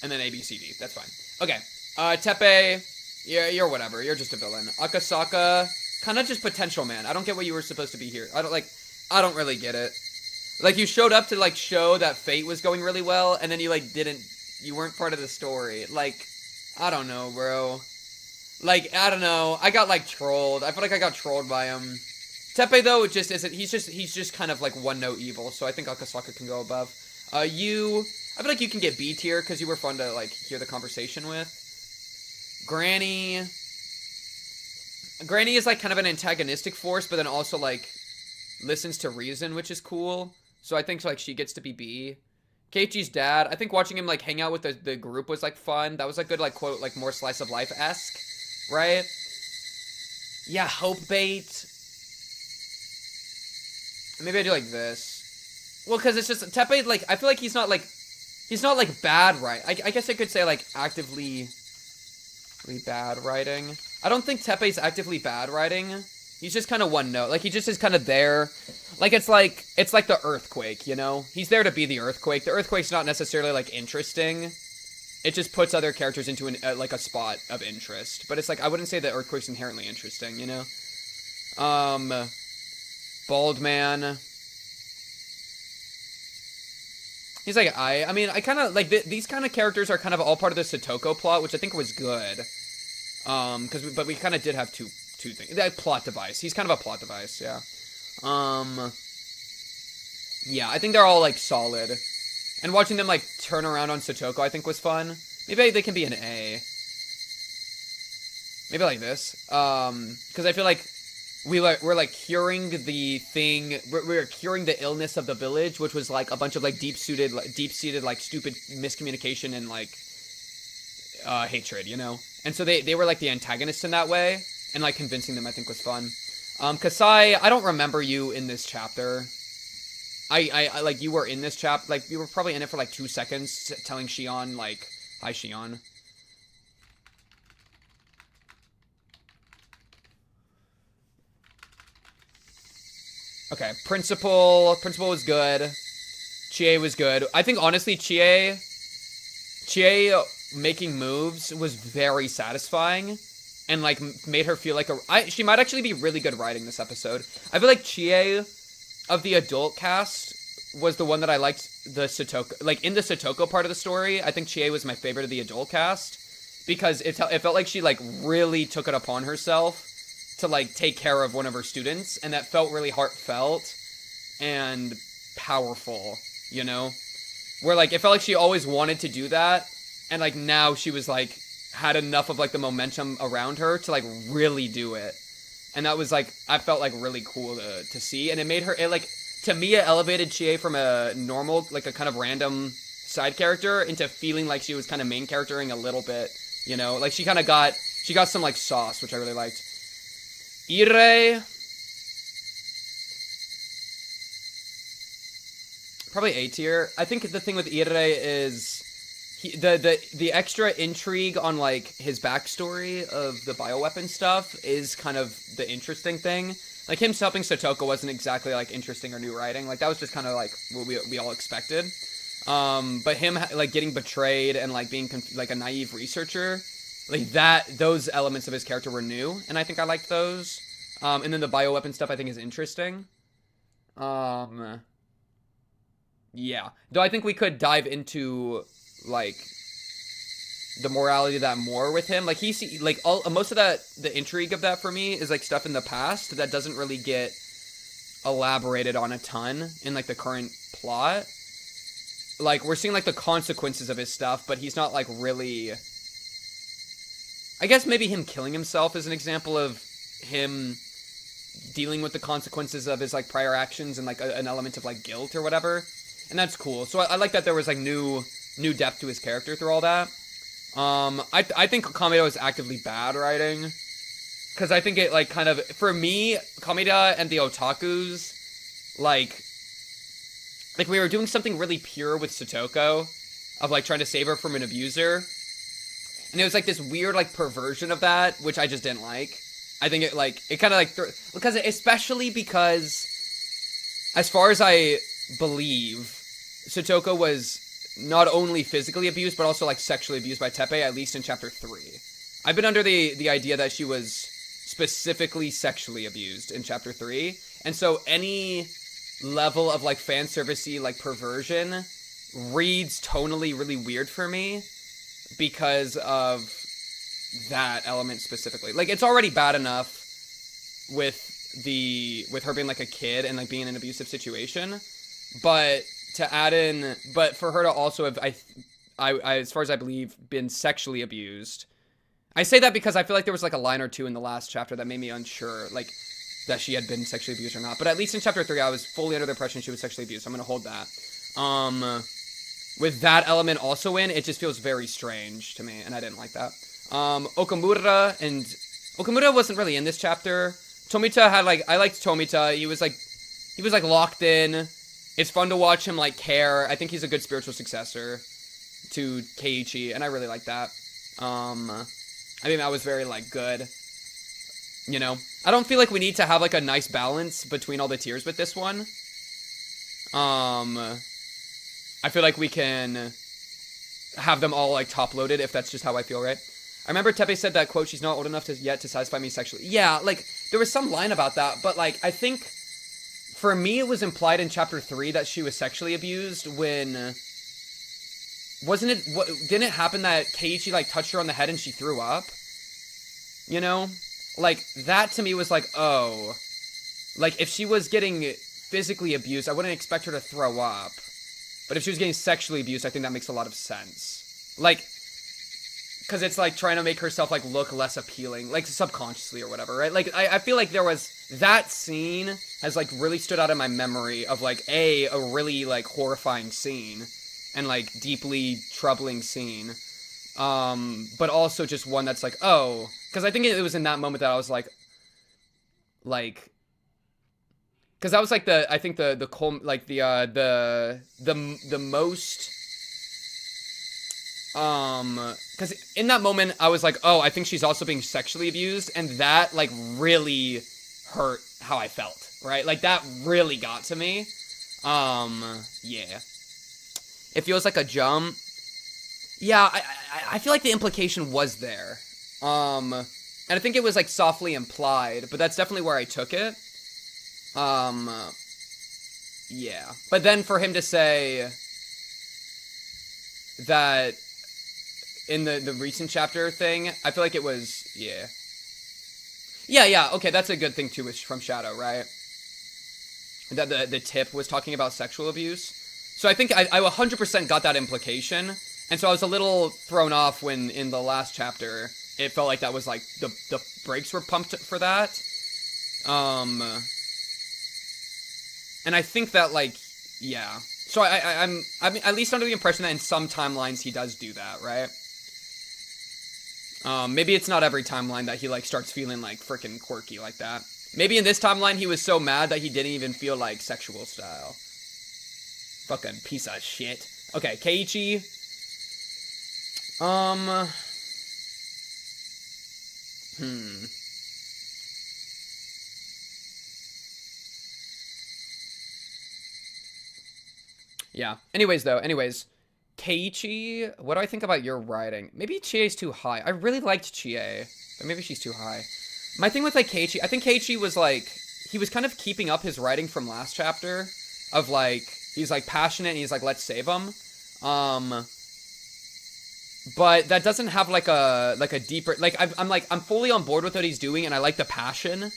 And then ABCD. That's fine. Okay. Teppei, you're whatever. You're just a villain. Akasaka, kind of just potential, man. I don't get what you were supposed to be here. I don't really get it. Like, you showed up to, like, show that Fate was going really well, and then you, like, you weren't part of the story. Like, I don't know, bro. Like, I don't know. I got, like, trolled. I feel like I got trolled by him. Teppei, though, just isn't. He's just kind of, like, one-note evil, so I think Akasaka can go above. I feel like you can get B tier, because you were fun to, like, hear the conversation with. Granny is, like, kind of an antagonistic force, but then also, like, listens to reason, which is cool. So I think, like, she gets to be B. Keiichi's dad, I think watching him, like, hang out with the group was, like, fun. That was a good, like, quote, like, more slice of life-esque, right? Yeah, hope bait. Maybe I do, like, this. Well, because it's just, Teppei, like, I feel like he's not, like, bad, right? I guess I could say, like, actively bad writing. I don't think Teppei's actively bad writing. He's just kind of one note. Like, he just is kind of there. Like, it's like the earthquake, you know? He's there to be the earthquake. The earthquake's not necessarily, like, interesting. It just puts other characters into, like, a spot of interest. But it's like, I wouldn't say the earthquake's inherently interesting, you know? Bald man. He's like, I mean, I kind of, like, these kind of characters are kind of all part of the Satoko plot, which I think was good. But we kind of did have two things. That plot device. He's kind of a plot device, yeah. Yeah, I think they're all, like, solid. And watching them, like, turn around on Satoko, I think was fun. Maybe they can be an A. Maybe like this. Because I feel like we're like curing the thing. We're curing the illness of the village, which was like a bunch of like deep-seated like stupid miscommunication and like hatred, you know. And so they were like the antagonists in that way, and like convincing them I think was fun. Kasai, I don't remember you in this chapter. I like you were in this chapter, like you were probably in it for like 2 seconds, telling Shion like, "Hi, Shion." Okay, Principal was good. Ch8 was good. I think, honestly, Ch8 making moves was very satisfying. And, like, made her feel like she might actually be really good writing this episode. I feel like Ch8, of the adult cast, was the one that I liked the Satoko. Like, in the Satoko part of the story, I think Ch8 was my favorite of the adult cast. Because it felt like she, like, really took it upon herself to, like, take care of one of her students, and that felt really heartfelt and powerful, you know? Where, like, it felt like she always wanted to do that, and, like, now she was, like, had enough of, like, the momentum around her to, like, really do it. And that was, like, I felt, like, really cool to see, and it made her, to me, it elevated Ch8 from a normal, like, a kind of random side character into feeling like she was kind of main charactering a little bit, you know? Like, she got some, like, sauce, which I really liked. Ire, probably A tier. I think the thing with Ire is the extra intrigue on like his backstory of the bioweapon stuff is kind of the interesting thing. Like him helping Satoko wasn't exactly like interesting or new writing. Like that was just kind of like what we all expected. But him like getting betrayed and like being like a naive researcher. Like those elements of his character were new, and I think I liked those. And then the bioweapon stuff I think is interesting. Yeah. Though I think we could dive into, like, the morality of that more with him. Like, most of that, the intrigue of that for me is, like, stuff in the past that doesn't really get elaborated on a ton in, like, the current plot. Like, we're seeing, like, the consequences of his stuff, but he's not, like, really... I guess maybe him killing himself is an example of him dealing with the consequences of his, like, prior actions and, like, an element of, like, guilt or whatever. And that's cool. So I like that there was, like, new depth to his character through all that. I think Kameda is actively bad writing. Because I think it, like, kind of... For me, Kameda and the otakus, like, we were doing something really pure with Satoko. Of, like, trying to save her from an abuser. And it was, like, this weird, like, perversion of that, which I just didn't like. I think it, like... It kind of, like... because, especially because... As far as I believe, Satoko was not only physically abused, but also, like, sexually abused by Teppei, at least in Chapter 3. I've been under the idea that she was specifically sexually abused in Chapter 3, and so any level of, like, fan servicey, like, perversion reads tonally really weird for me because of that element specifically. Like, it's already bad enough with her being, like, a kid and, like, being in an abusive situation, but to add in, but for her to also have, I as far as I believe, been sexually abused. I say that because I feel like there was, like, a line or two in the last chapter that made me unsure, like, that she had been sexually abused or not. But at least in Chapter 3, I was fully under the impression she was sexually abused, so I'm gonna hold that. With that element also in, it just feels very strange to me, and I didn't like that. Okamura wasn't really in this chapter. Tomita had, like, I liked Tomita. He was, like, locked in. It's fun to watch him, like, care. I think he's a good spiritual successor to Keiichi, and I really like that. I think that was very, like, good. You know? I don't feel like we need to have, like, a nice balance between all the tiers with this one. I feel like we can have them all, like, top-loaded, if that's just how I feel, right? I remember Teppei said that, quote, she's not old enough yet to satisfy me sexually. Yeah, like, there was some line about that, but, like, I think, for me, it was implied in Chapter 3 that she was sexually abused when... didn't it happen that Keiichi, like, touched her on the head and she threw up? You know? Like, that to me was like, oh. Like, if she was getting physically abused, I wouldn't expect her to throw up. But if she was getting sexually abused, I think that makes a lot of sense. Like, because it's, like, trying to make herself, like, look less appealing. Like, subconsciously or whatever, right? Like, I feel like there was... That scene has, like, really stood out in my memory of, like, a really, like, horrifying scene. And, like, deeply troubling scene. But also just one that's like, oh... Because I think it was in that moment that I was like... Because that was, like, the most... Because in that moment, I was like, oh, I think she's also being sexually abused. And that, like, really hurt how I felt, right? Like, that really got to me. Yeah. It feels like a jump. Yeah, I feel like the implication was there. And I think it was, like, softly implied, but that's definitely where I took it. Yeah. But then for him to say that in the recent chapter thing, I feel like it was, yeah. Yeah, okay, that's a good thing, too, from Shadow, right? That the tip was talking about sexual abuse. So I think I 100% got that implication, and so I was a little thrown off when, in the last chapter, it felt like that was, like, the brakes were pumped for that. And I think that, like, yeah. So I'm at least under the impression that in some timelines he does do that, right? Maybe it's not every timeline that he, like, starts feeling, like, freaking quirky like that. Maybe in this timeline he was so mad that he didn't even feel, like, sexual style. Fucking piece of shit. Okay, Keiichi. Yeah. Anyways, Keiichi, what do I think about your writing? Maybe Ch8's too high. I really liked Ch8, but maybe she's too high. My thing with, like, Keiichi, I think Keiichi was, like, he was kind of keeping up his writing from last chapter of, like, he's, like, passionate and he's like, let's save him. But that doesn't have, like a deeper, like, I'm fully on board with what he's doing and I like the passion,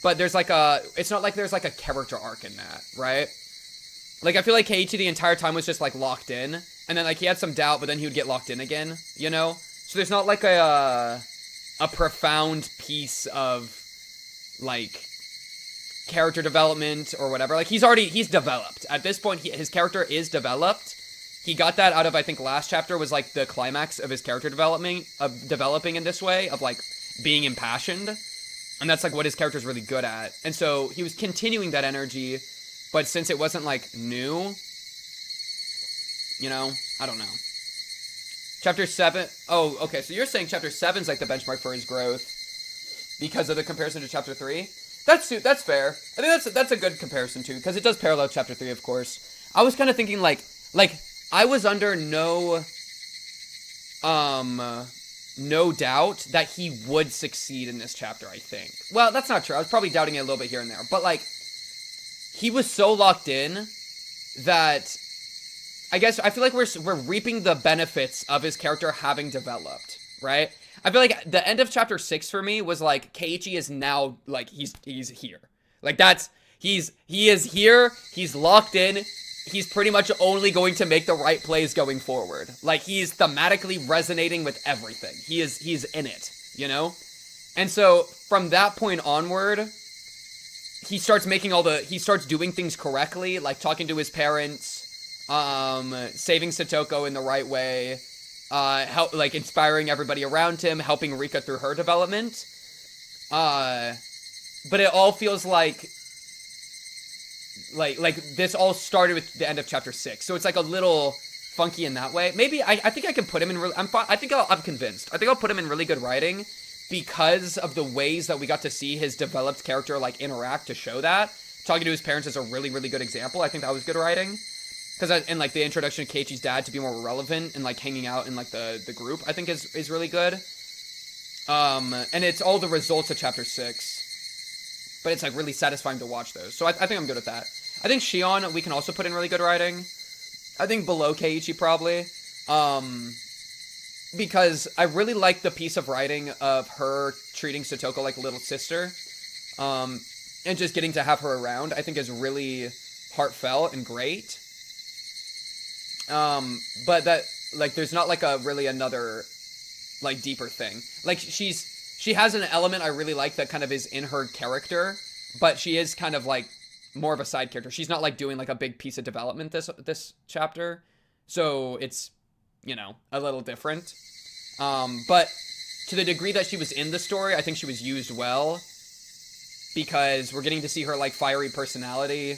but there's, like, it's not like there's, like, a character arc in that, right? Like, I feel like Keiichi the entire time was just, like, locked in, and then, like, he had some doubt, but then he would get locked in again, you know? So there's not, like, a profound piece of, like, character development or whatever. Like, he's developed. At this point, his character is developed. he got that out of, I think, last chapter was, like, the climax of his character development, of developing in this way, of, like, being impassioned. And that's, like, what his character's really good at. And so he was continuing that energy, but since it wasn't, like, new, you know, I don't know. Chapter 7, oh, okay, so you're saying Chapter 7's, like, the benchmark for his growth because of the comparison to Chapter 3? That's fair. I think that's a good comparison, too, because it does parallel Chapter 3, of course. I was kind of thinking, like, I was under no doubt that he would succeed in this chapter, I think. Well, that's not true. I was probably doubting it a little bit here and there. But, like, he was so locked in that I feel like we're reaping the benefits of his character having developed, right? I feel like the end of Chapter 6 for me was, like, Keiichi is now, like, he's here. Like, he is here, he's locked in, he's pretty much only going to make the right plays going forward. Like, he's thematically resonating with everything. He's in it, you know? And so, from that point onward, he starts doing things correctly, like talking to his parents, saving Satoko in the right way, inspiring everybody around him, helping Rika through her development. But it all feels like this all started with the end of Chapter 6, so it's like a little funky in that way. Maybe I think I can put him in. I'm convinced. I think I'll put him in really good writing because of the ways that we got to see his developed character like interact to show that. Talking to his parents is a really, really good example. I think that was good writing because in like the introduction of Keiichi's dad to be more relevant and like hanging out in like the group, I think is really good. And it's all the results of Chapter 6. But it's, like, really satisfying to watch those. So I think I'm good at that. I think Shion, we can also put in really good writing. I think below Keiichi, probably. Because I really like the piece of writing of her treating Satoko like a little sister. And just getting to have her around, I think is really heartfelt and great. But that, like, there's not, like, another, like, deeper thing. Like, she has an element I really like that kind of is in her character, but she is kind of like more of a side character. She's not like doing like a big piece of development this chapter, so it's, you know, a little different. But to the degree that she was in the story, I think she was used well because we're getting to see her like fiery personality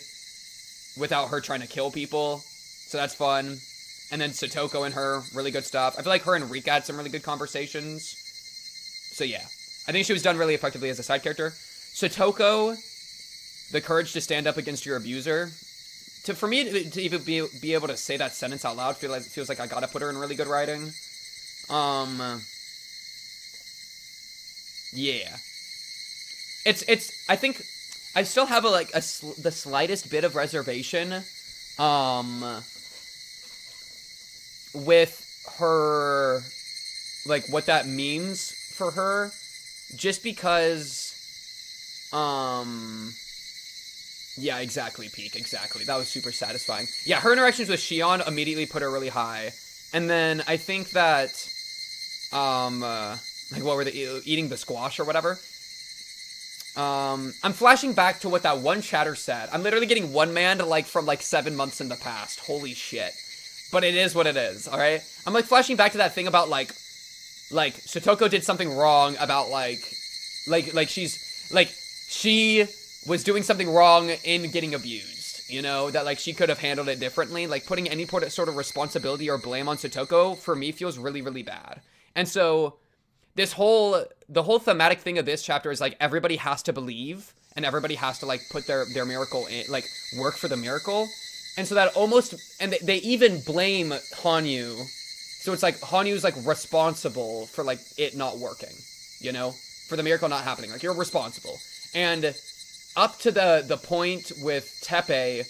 without her trying to kill people, so that's fun. And then Satoko and her, really good stuff. I feel like her and Rika had some really good conversations. So yeah, I think she was done really effectively as a side character. Satoko, the courage to stand up against your abuser. For me to even be able to say that sentence out loud feels like I gotta put her in really good writing. Yeah. It's I think I still have the slightest bit of reservation with her, like what that means for her, just because yeah, exactly, Peak, exactly. That was super satisfying. Yeah, her interactions with Shion immediately put her really high. And then I think that like what were they eating the squash or whatever? I'm flashing back to what that one chatter said. I'm literally getting one-manned like from like 7 months in the past. Holy shit. But it is what it is, alright? I'm like flashing back to that thing about like Satoko did something wrong about she was doing something wrong in getting abused, you know, that like she could have handled it differently. Like putting any sort of responsibility or blame on Satoko for me feels really, really bad. And so the whole thematic thing of this chapter is like everybody has to believe and everybody has to like put their miracle in, like work for the miracle. And so that almost, and they even blame Hanyu. So it's like Hanyu's like responsible for like it not working, you know, for the miracle not happening. Like you're responsible. And up to the point with Teppei,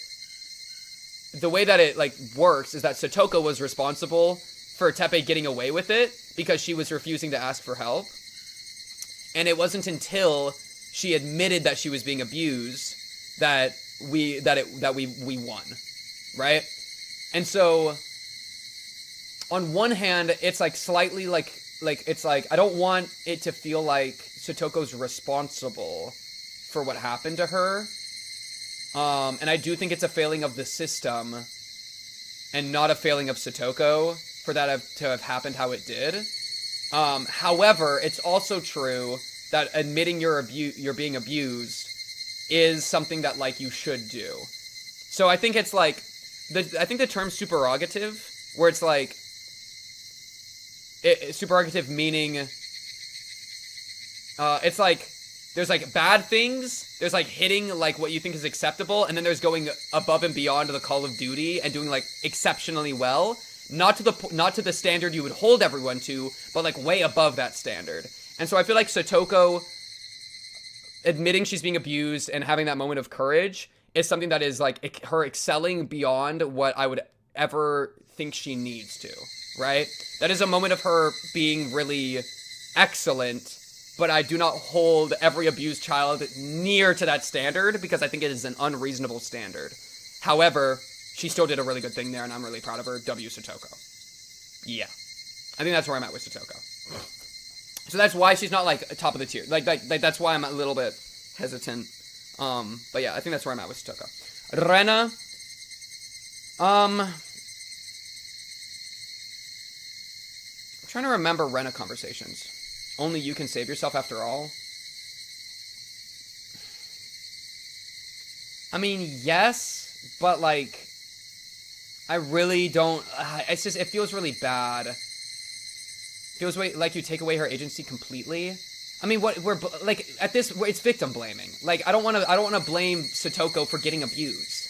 the way that it like works is that Satoko was responsible for Teppei getting away with it because she was refusing to ask for help. And it wasn't until she admitted that she was being abused that we won, right? And so on one hand, it's like slightly like it's like I don't want it to feel like Satoko's responsible for what happened to her. And I do think it's a failing of the system and not a failing of Satoko for that to have happened how it did. However, it's also true that admitting you're being abused is something that, like, you should do. So I think it's like, I think the term superrogative, where it's like, superrogative meaning, it's like, there's like bad things, there's like hitting like what you think is acceptable, and then there's going above and beyond the call of duty and doing like exceptionally well. Not to the standard you would hold everyone to, but like way above that standard. And so I feel like Satoko admitting she's being abused and having that moment of courage is something that is like her excelling beyond what I would ever think she needs to, right? That is a moment of her being really excellent, but I do not hold every abused child near to that standard because I think it is an unreasonable standard. However, she still did a really good thing there, and I'm really proud of her. W Satoko. Yeah. I think that's where I'm at with Satoko. So that's why she's not, like, top of the tier. Like that's why I'm a little bit hesitant. But yeah, I think that's where I'm at with Satoko. Rena. I'm trying to remember Rena conversations. Only you can save yourself after all. I mean, yes, but, like, I really don't, it's just, it feels really bad. Feels like you take away her agency completely. I mean, like, at this, it's victim blaming. Like, I don't want to blame Satoko for getting abused,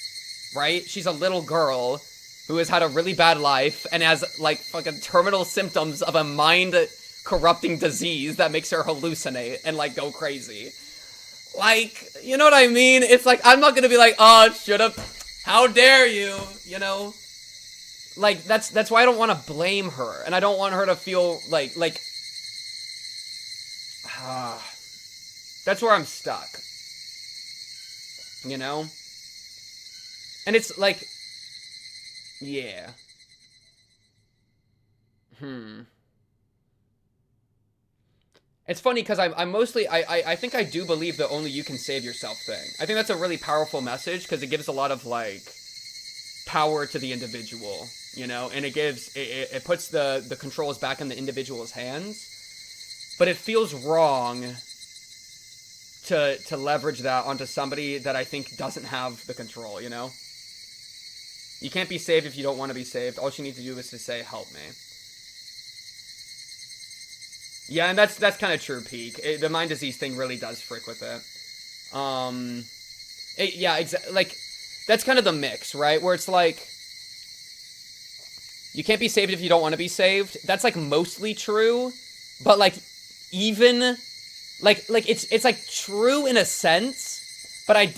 right? She's a little girl who has had a really bad life and has, like, fucking terminal symptoms of a mind-corrupting disease that makes her hallucinate and, like, go crazy. Like, you know what I mean? It's like, I'm not gonna be like, oh, should've, how dare you, you know? Like, that's why I don't want to blame her, and I don't want her to feel like, that's where I'm stuck. You know? And it's like, yeah. It's funny, because I'm mostly, I think I do believe the only you can save yourself thing. I think that's a really powerful message, because it gives a lot of, like, power to the individual, you know? And it puts the controls back in the individual's hands. But it feels wrong to leverage that onto somebody that I think doesn't have the control, you know? You can't be saved if you don't want to be saved. All you need to do is to say, help me. Yeah, and that's kind of true, Peak. The mind disease thing really does frick with it. Like, that's kind of the mix, right? Where it's like, you can't be saved if you don't want to be saved. That's, like, mostly true. But, like, even, like, it's, like, true in a sense. But I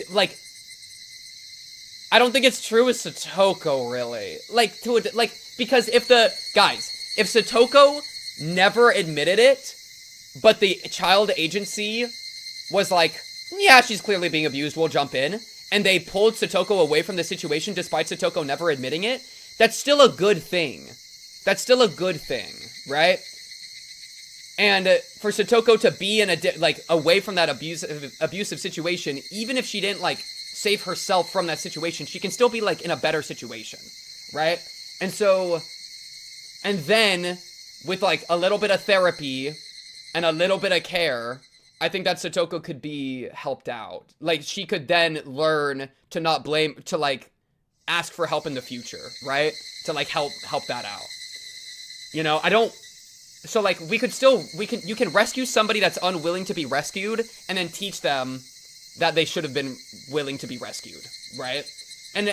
don't think it's true with Satoko, really. Like, because if Satoko never admitted it, but the child agency was like, yeah, she's clearly being abused, we'll jump in, and they pulled Satoko away from the situation despite Satoko never admitting it, that's still a good thing. That's still a good thing, right? And for Satoko to be in away from that abusive situation, even if she didn't, like, save herself from that situation, she can still be, like, in a better situation, right? And then, with, like, a little bit of therapy and a little bit of care, I think that Satoko could be helped out. Like, she could then learn to not blame, to, like, ask for help in the future, right? To, like, help that out. You know, so, like, you can rescue somebody that's unwilling to be rescued, and then teach them that they should have been willing to be rescued, right? And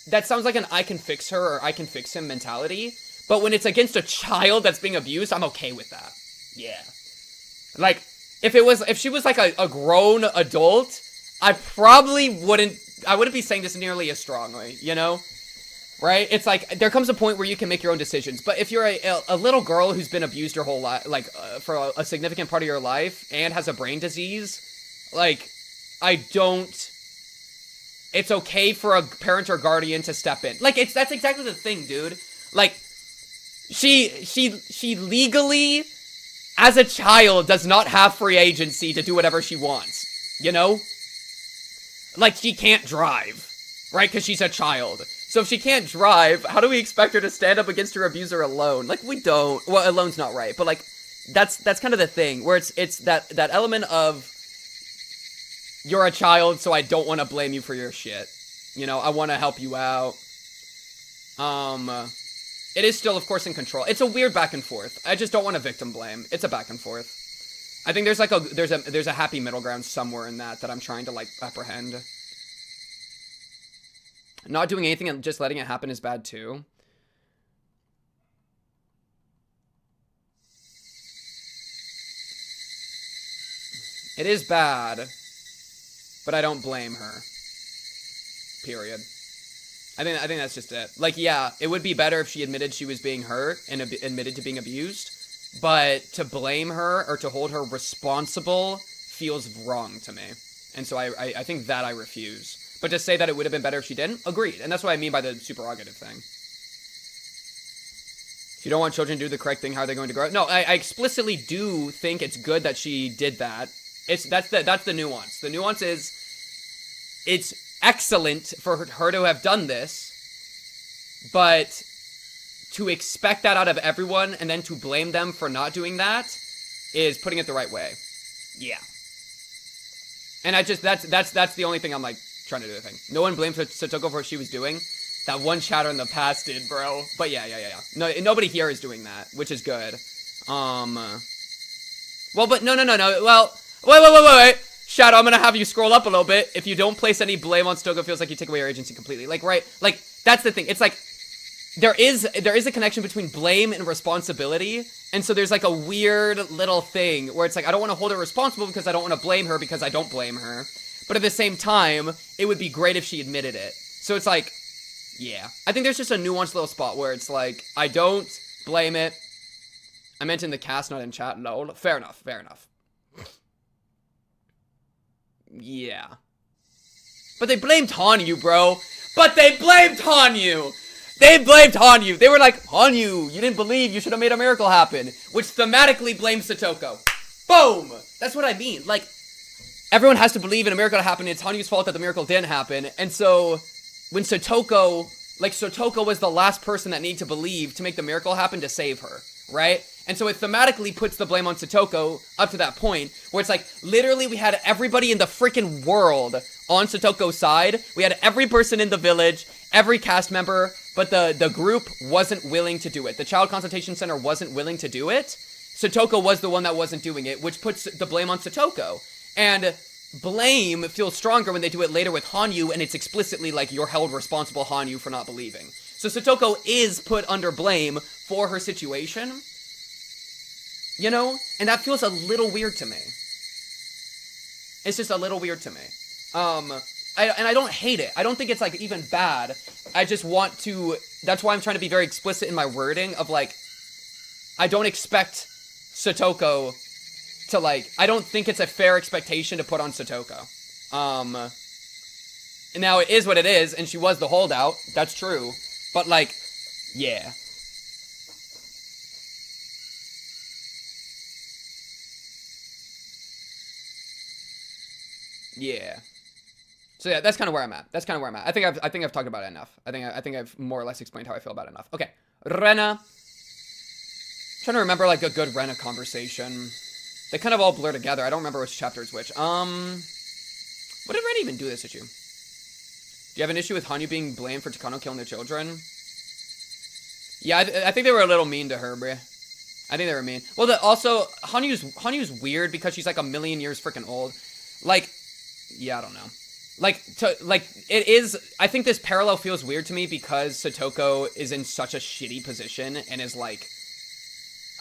that sounds like an I can fix her or I can fix him mentality, but when it's against a child that's being abused, I'm okay with that. Yeah. Like, if she was like a grown adult, I wouldn't be saying this nearly as strongly, you know? Right? It's like, there comes a point where you can make your own decisions, but if you're a little girl who's been abused your whole life, like, for a significant part of your life, and has a brain disease, like, it's okay for a parent or guardian to step in. Like, that's exactly the thing, dude. Like, she legally, as a child, does not have free agency to do whatever she wants, you know? Like, she can't drive, right? Because she's a child. So if she can't drive, how do we expect her to stand up against her abuser alone? Like, we don't. Well, alone's not right, but like, that's kind of the thing, where it's that element of, you're a child, so I don't want to blame you for your shit. You know, I want to help you out. It is still, of course, in control. It's a weird back and forth. I just don't want to victim blame. It's a back and forth. I think there's like there's a happy middle ground somewhere in that I'm trying to like apprehend. Not doing anything and just letting it happen is bad too. It is bad, but I don't blame her. Period. I think that's just it. Like, yeah, it would be better if she admitted she was being hurt and admitted to being abused, but to blame her or to hold her responsible feels wrong to me. And so I think that I refuse. But to say that it would have been better if she didn't, agreed. And that's what I mean by the supererogative thing. If you don't want children to do the correct thing, how are they going to grow? No, I explicitly do think it's good that she did that. That's the nuance. The nuance is, it's excellent for her to have done this, but to expect that out of everyone and then to blame them for not doing that is putting it the right way. Yeah. And that's the only thing I'm like trying to do the thing. No one blamed Satoko for what she was doing. That one chatter in the past did, bro. But yeah. No, nobody here is doing that, which is good. Well, but no. Well, wait. Shadow, I'm gonna have you scroll up a little bit. If you don't place any blame on Stogo, it feels like you take away your agency completely. Like, right? Like, that's the thing. It's like, there is a connection between blame and responsibility. And so there's like a weird little thing where it's like, I don't want to hold her responsible because I don't want to blame her because I don't blame her. But at the same time, it would be great if she admitted it. So it's like, yeah. I think there's just a nuanced little spot where it's like, I don't blame it. I meant in the cast, not in chat. Lol. Fair enough. Yeah. But they blamed Hanyu, bro. They blamed Hanyu. They were like, Hanyu, you didn't believe, you should have made a miracle happen. Which thematically blames Satoko. Boom! That's what I mean. Like, everyone has to believe in a miracle to happen. It's Hanyu's fault that the miracle didn't happen. And so, when Satoko was the last person that needed to believe to make the miracle happen to save her. Right? And so it thematically puts the blame on Satoko up to that point, where it's like, literally we had everybody in the freaking world on Satoko's side. We had every person in the village, every cast member, but the group wasn't willing to do it. The Child Consultation Center wasn't willing to do it. Satoko was the one that wasn't doing it, which puts the blame on Satoko. And blame feels stronger when they do it later with Hanyu, and it's explicitly like, you're held responsible, Hanyu, for not believing. So Satoko is put under blame for her situation. You know? And that feels a little weird to me. It's just a little weird to me. I don't hate it. I don't think it's, like, even bad. I just want to... That's why I'm trying to be very explicit in my wording of, like... I don't expect Satoko to, like... I don't think it's a fair expectation to put on Satoko. Now, it is what it is, and she was the holdout. That's true. But, like, yeah. Yeah. So yeah, that's kind of where I'm at. I think I've talked about it enough. I think I've more or less explained how I feel about it enough. Okay. Rena. I'm trying to remember like a good Rena conversation. They kind of all blur together. I don't remember which chapter is which. What did Rena even do this issue? Do you have an issue with Hanyu being blamed for Takano killing their children? Yeah, I think they were a little mean to her, bruh. I think they were mean. Well, also, Hanyu's weird because she's like a million years freaking old. Like, yeah, I don't know. It is, I think this parallel feels weird to me because Satoko is in such a shitty position and is, like,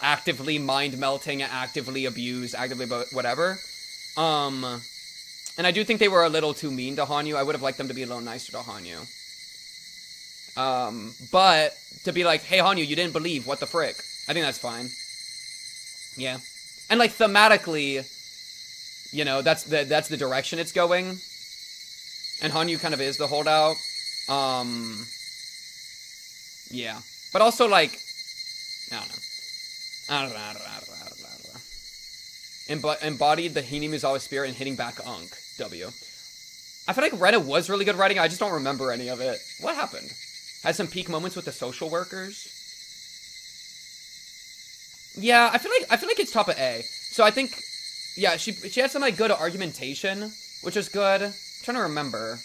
actively mind-melting, actively abused, actively whatever. And I do think they were a little too mean to Hanyu. I would have liked them to be a little nicer to Hanyu. But to be like, hey, Hanyu, you didn't believe, what the frick? I think that's fine. Yeah. And, like, thematically, you know, that's the direction it's going. And Hanyu kind of is the holdout. Yeah. But also, like, I don't know. Embodied the Hinamizawa spirit and hitting back W. I feel like Rena was really good writing. I just don't remember any of it. What happened? Has some peak moments with the social workers. Yeah, I feel like it's top of A. So I think, yeah, she had some like good argumentation, which is good. I'm trying to remember.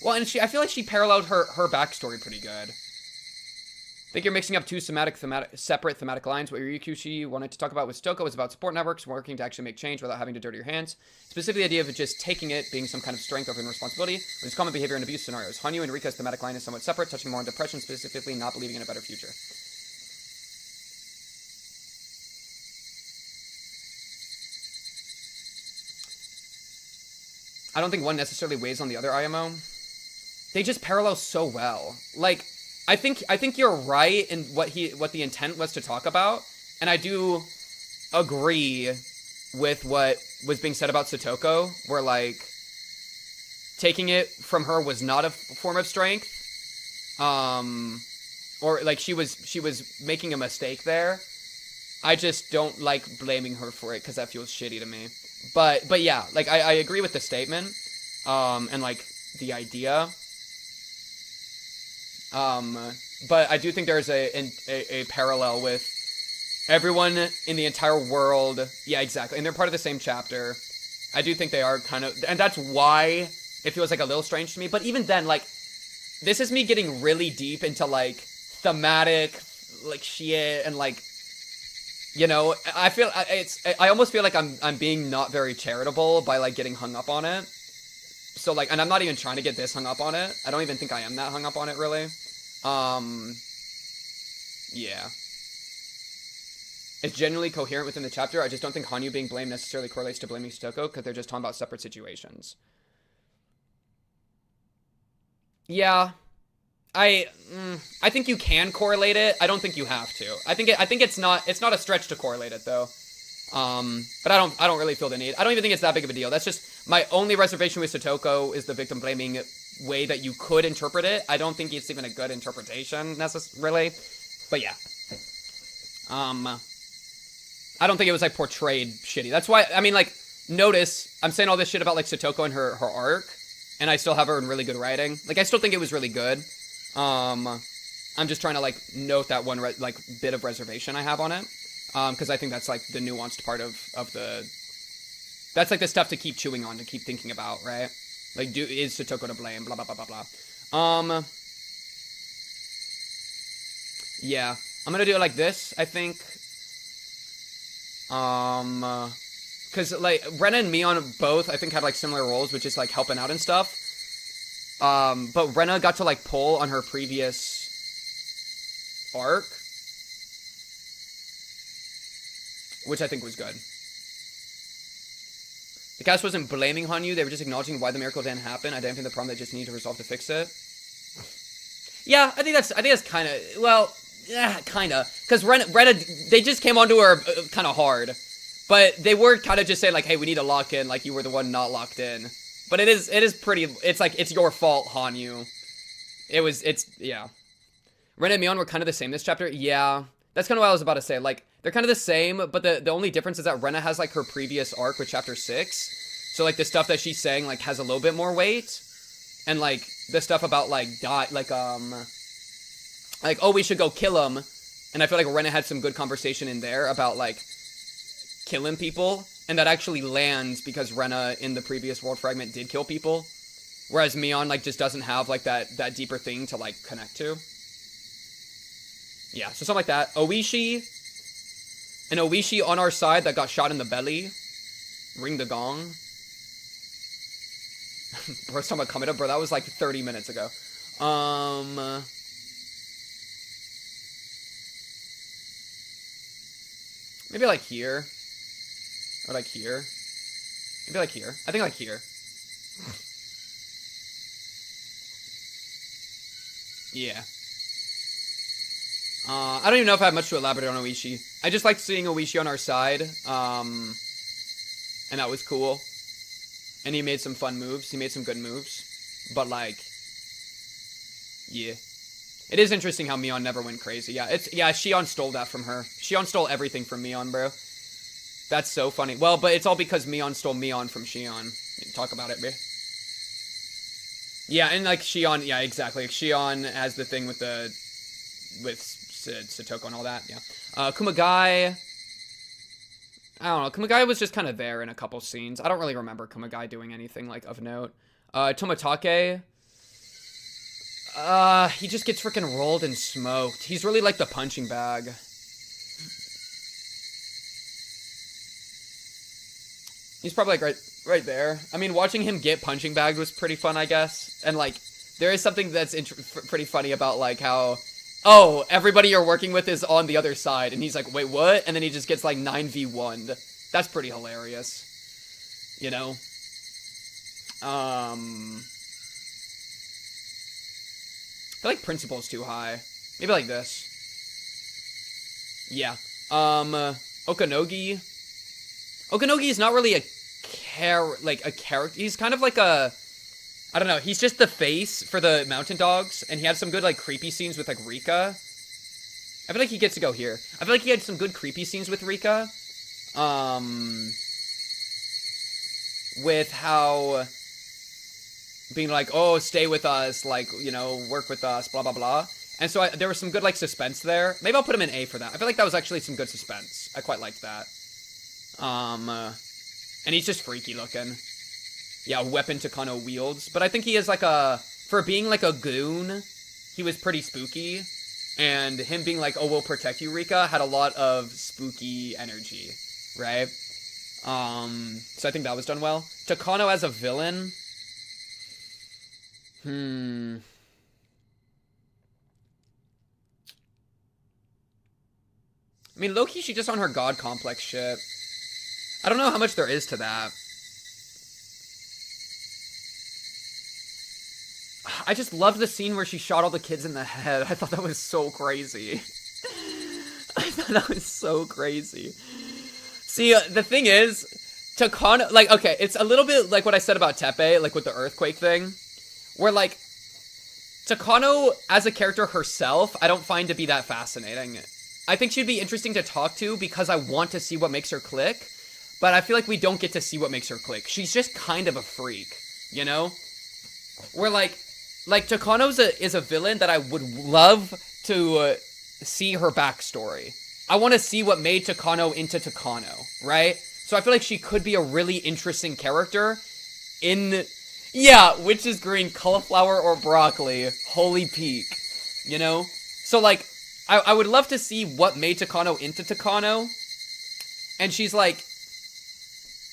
Well, and I feel like she paralleled her backstory pretty good. I think you're mixing up two separate thematic lines. What Higurashi wanted to talk about with Stoko was about support networks working to actually make change without having to dirty your hands. Specifically, the idea of just taking it being some kind of strength over responsibility, which is common behavior in abuse scenarios. Hanyu and Rika's thematic line is somewhat separate, touching more on depression, specifically not believing in a better future. I don't think one necessarily weighs on the other, IMO. They just parallel so well. Like, I think you're right in what the intent was to talk about, and I do agree with what was being said about Satoko, where like taking it from her was not a form of strength, or like she was making a mistake there. I just don't like blaming her for it because that feels shitty to me. But yeah, like I agree with the statement, and like the idea. But I do think there's a parallel with everyone in the entire world. Yeah, exactly. And they're part of the same chapter. I do think they are kind of, and that's why it feels like a little strange to me. But even then, like, this is me getting really deep into like thematic, like shit, and like, you know, I almost feel like I'm being not very charitable by like getting hung up on it. So like, and I'm not even trying to get this hung up on it. I don't even think I am that hung up on it really. Yeah. It's genuinely coherent within the chapter. I just don't think Hanyu being blamed necessarily correlates to blaming Stoko because they're just talking about separate situations. Yeah. I think you can correlate it. I don't think you have to. I think it's not a stretch to correlate it though. But I don't really feel the need. I don't even think it's that big of a deal. That's just my only reservation with Satoko is the victim blaming way that you could interpret it. I don't think it's even a good interpretation necessarily. But yeah. I don't think it was like portrayed shitty. That's why, I mean, like, notice I'm saying all this shit about like Satoko and her arc, and I still have her in really good writing. Like, I still think it was really good. I'm just trying to like note that one like bit of reservation I have on it. Because I think that's like the nuanced part of the, that's like the stuff to keep chewing on, to keep thinking about, right? Like, is Satoko to blame? Blah, blah, blah, blah, blah. Yeah. I'm gonna do it like this, I think. Because, like, Rena and Mion both, I think, had, like, similar roles, which is, like, helping out and stuff. But Rena got to, like, pull on her previous arc, which I think was good. The cast wasn't blaming Hanyu, they were just acknowledging why the miracle didn't happen, identifying the problem they just need to resolve to fix it. Yeah, I think that's kind of, well, yeah, kind of. Because Rena, they just came onto her kind of hard. But they were kind of just saying, like, hey, we need to lock in, like, you were the one not locked in. But it is pretty, it's like, it's your fault, Hanyu. Yeah. Rena and Mion were kind of the same this chapter. Yeah, that's kind of what I was about to say. Like, they're kind of the same, but the only difference is that Rena has, like, her previous arc with chapter 6. So, like, the stuff that she's saying, like, has a little bit more weight. And, like, the stuff about, like, oh, we should go kill him. And I feel like Rena had some good conversation in there about, like, killing people. And that actually lands because Rena in the previous world fragment did kill people. Whereas Mion, like, just doesn't have, like, that deeper thing to, like, connect to. Yeah, so something like that. An Oishi on our side that got shot in the belly. Ring the gong. First time I commented, bro, that was like 30 minutes ago. Maybe like here. Or like here. Maybe like here. I think like here. Yeah. I don't even know if I have much to elaborate on Oishi. I just liked seeing Oishi on our side. And that was cool. And he made some fun moves. He made some good moves. But, like, yeah. It is interesting how Mion never went crazy. Yeah, Shion stole that from her. Shion stole everything from Mion, bro. That's so funny. Well, but it's all because Mion stole Mion from Shion. Talk about it, bro. Yeah, and like Shion, yeah, exactly. Like, Shion has the thing with Satoko and all that. Yeah. Kumagai. I don't know. Kumagai was just kind of there in a couple scenes. I don't really remember Kumagai doing anything like of note. Tomatake. He just gets freaking rolled and smoked. He's really like the punching bag. He's probably like right there. I mean, watching him get punching bagged was pretty fun, I guess. And like, there is something that's pretty funny about like how, oh, everybody you're working with is on the other side, and he's like, wait, what? And then he just gets like 9v1'd. That's pretty hilarious. You know? I feel like principle's too high. Maybe like this. Yeah. Okanogi. Okanogi is not really a character. He's kind of like a, I don't know. He's just the face for the Mountain Dogs, and he had some good like creepy scenes with like Rika. I feel like he gets to go here. I feel like he had some good creepy scenes with Rika. With how being like, oh, stay with us, like, you know, work with us, blah blah blah. And so there was some good like suspense there. Maybe I'll put him in A for that. I feel like that was actually some good suspense. I quite liked that. And he's just freaky looking. Yeah, weapon Takano wields. But I think he is like for being like a goon, he was pretty spooky. And him being like, oh, we'll protect you, Rika, had a lot of spooky energy, right? So I think that was done well. Takano as a villain. I mean, low-key, she just on her god complex shit. I don't know how much there is to that. I just loved the scene where she shot all the kids in the head. I thought that was so crazy. I thought that was so crazy. See, the thing is, Takano, like, okay, it's a little bit like what I said about Teppei, like with the earthquake thing, where, like, Takano, as a character herself, I don't find to be that fascinating. I think she'd be interesting to talk to because I want to see what makes her click, but I feel like we don't get to see what makes her click. She's just kind of a freak, you know? Where, like Takano is a villain that I would love to see her backstory. I want to see what made Takano into Takano, right? So I feel like she could be a really interesting character in... Yeah, which is green, cauliflower or broccoli. Holy peak. You know? So, like, I would love to see what made Takano into Takano. And she's, like,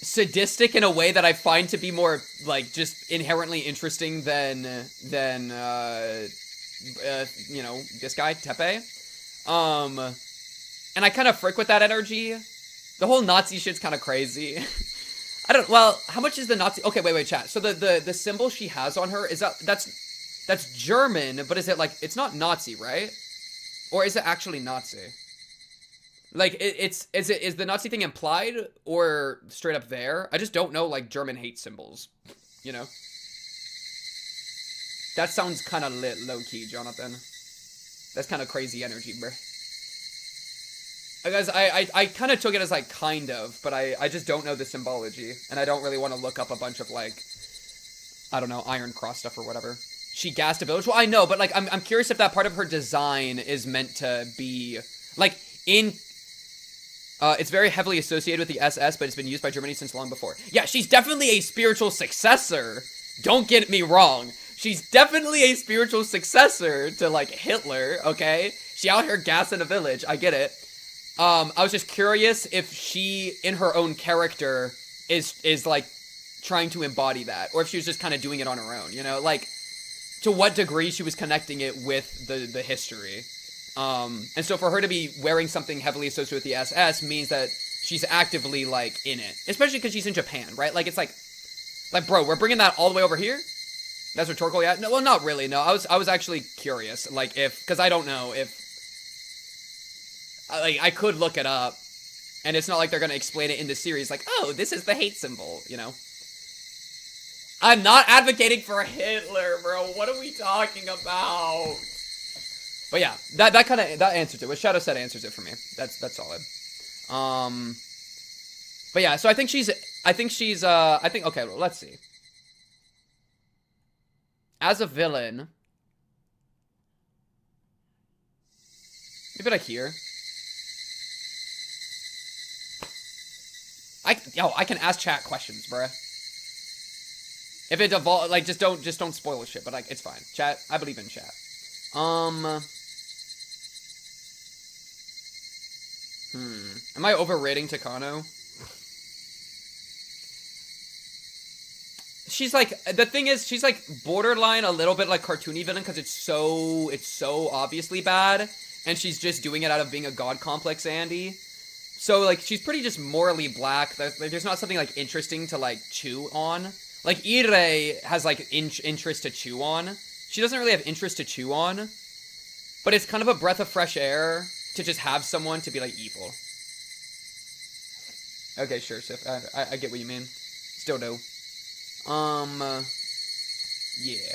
sadistic in a way that I find to be more, like, just inherently interesting than you know, this guy, Teppei. And I kind of frick with that energy. The whole Nazi shit's kind of crazy. Well, how much is the Nazi? Okay, wait, chat. So the symbol she has on her, is that's German, but is it like, it's not Nazi, right? Or is it actually Nazi? Like, is the Nazi thing implied or straight up there? I just don't know, like, German hate symbols, you know? That sounds kind of lit, low-key, Jonathan. That's kind of crazy energy, bruh. Guys, I kind of took it as, like, kind of, but I just don't know the symbology, and I don't really want to look up a bunch of, like, I don't know, Iron Cross stuff or whatever. She gassed a village? Well, I know, but, like, I'm curious if that part of her design is meant to be, like, it's very heavily associated with the SS, but it's been used by Germany since long before. Yeah, she's definitely a spiritual successor. Don't get me wrong. She's definitely a spiritual successor to, like, Hitler, okay? She out here gassing a village. I get it. I was just curious if she, in her own character, is like, trying to embody that. Or if she was just kind of doing it on her own, you know? Like, to what degree she was connecting it with the history. And so for her to be wearing something heavily associated with the SS means that she's actively, like, in it. Especially because she's in Japan, right? Like, it's like, bro, we're bringing that all the way over here? That's rhetorical, yeah? No, well, not really, no. I was actually curious, like, because I don't know if, like, I could look it up, and it's not like they're gonna explain it in the series, like, oh, this is the hate symbol, you know? I'm not advocating for Hitler, bro. What are we talking about? But yeah, that answers it. What Shadow said answers it for me. That's solid. But yeah, so I think, okay, well, let's see. as a villain, maybe like here. I can ask chat questions, bruh. If it evolves, like, just don't spoil shit. But like, it's fine. Chat, I believe in chat. Am I overrating Takano? She's like, the thing is, she's like borderline a little bit like cartoony villain because it's so obviously bad, and she's just doing it out of being a god complex Andy. So like, she's pretty just morally black. There's not something like interesting to like chew on. Like Ire has like interest to chew on. She doesn't really have interest to chew on, but it's kind of a breath of fresh air to just have someone to be like evil. Okay, sure, Sif. I get what you mean. Still do. Yeah.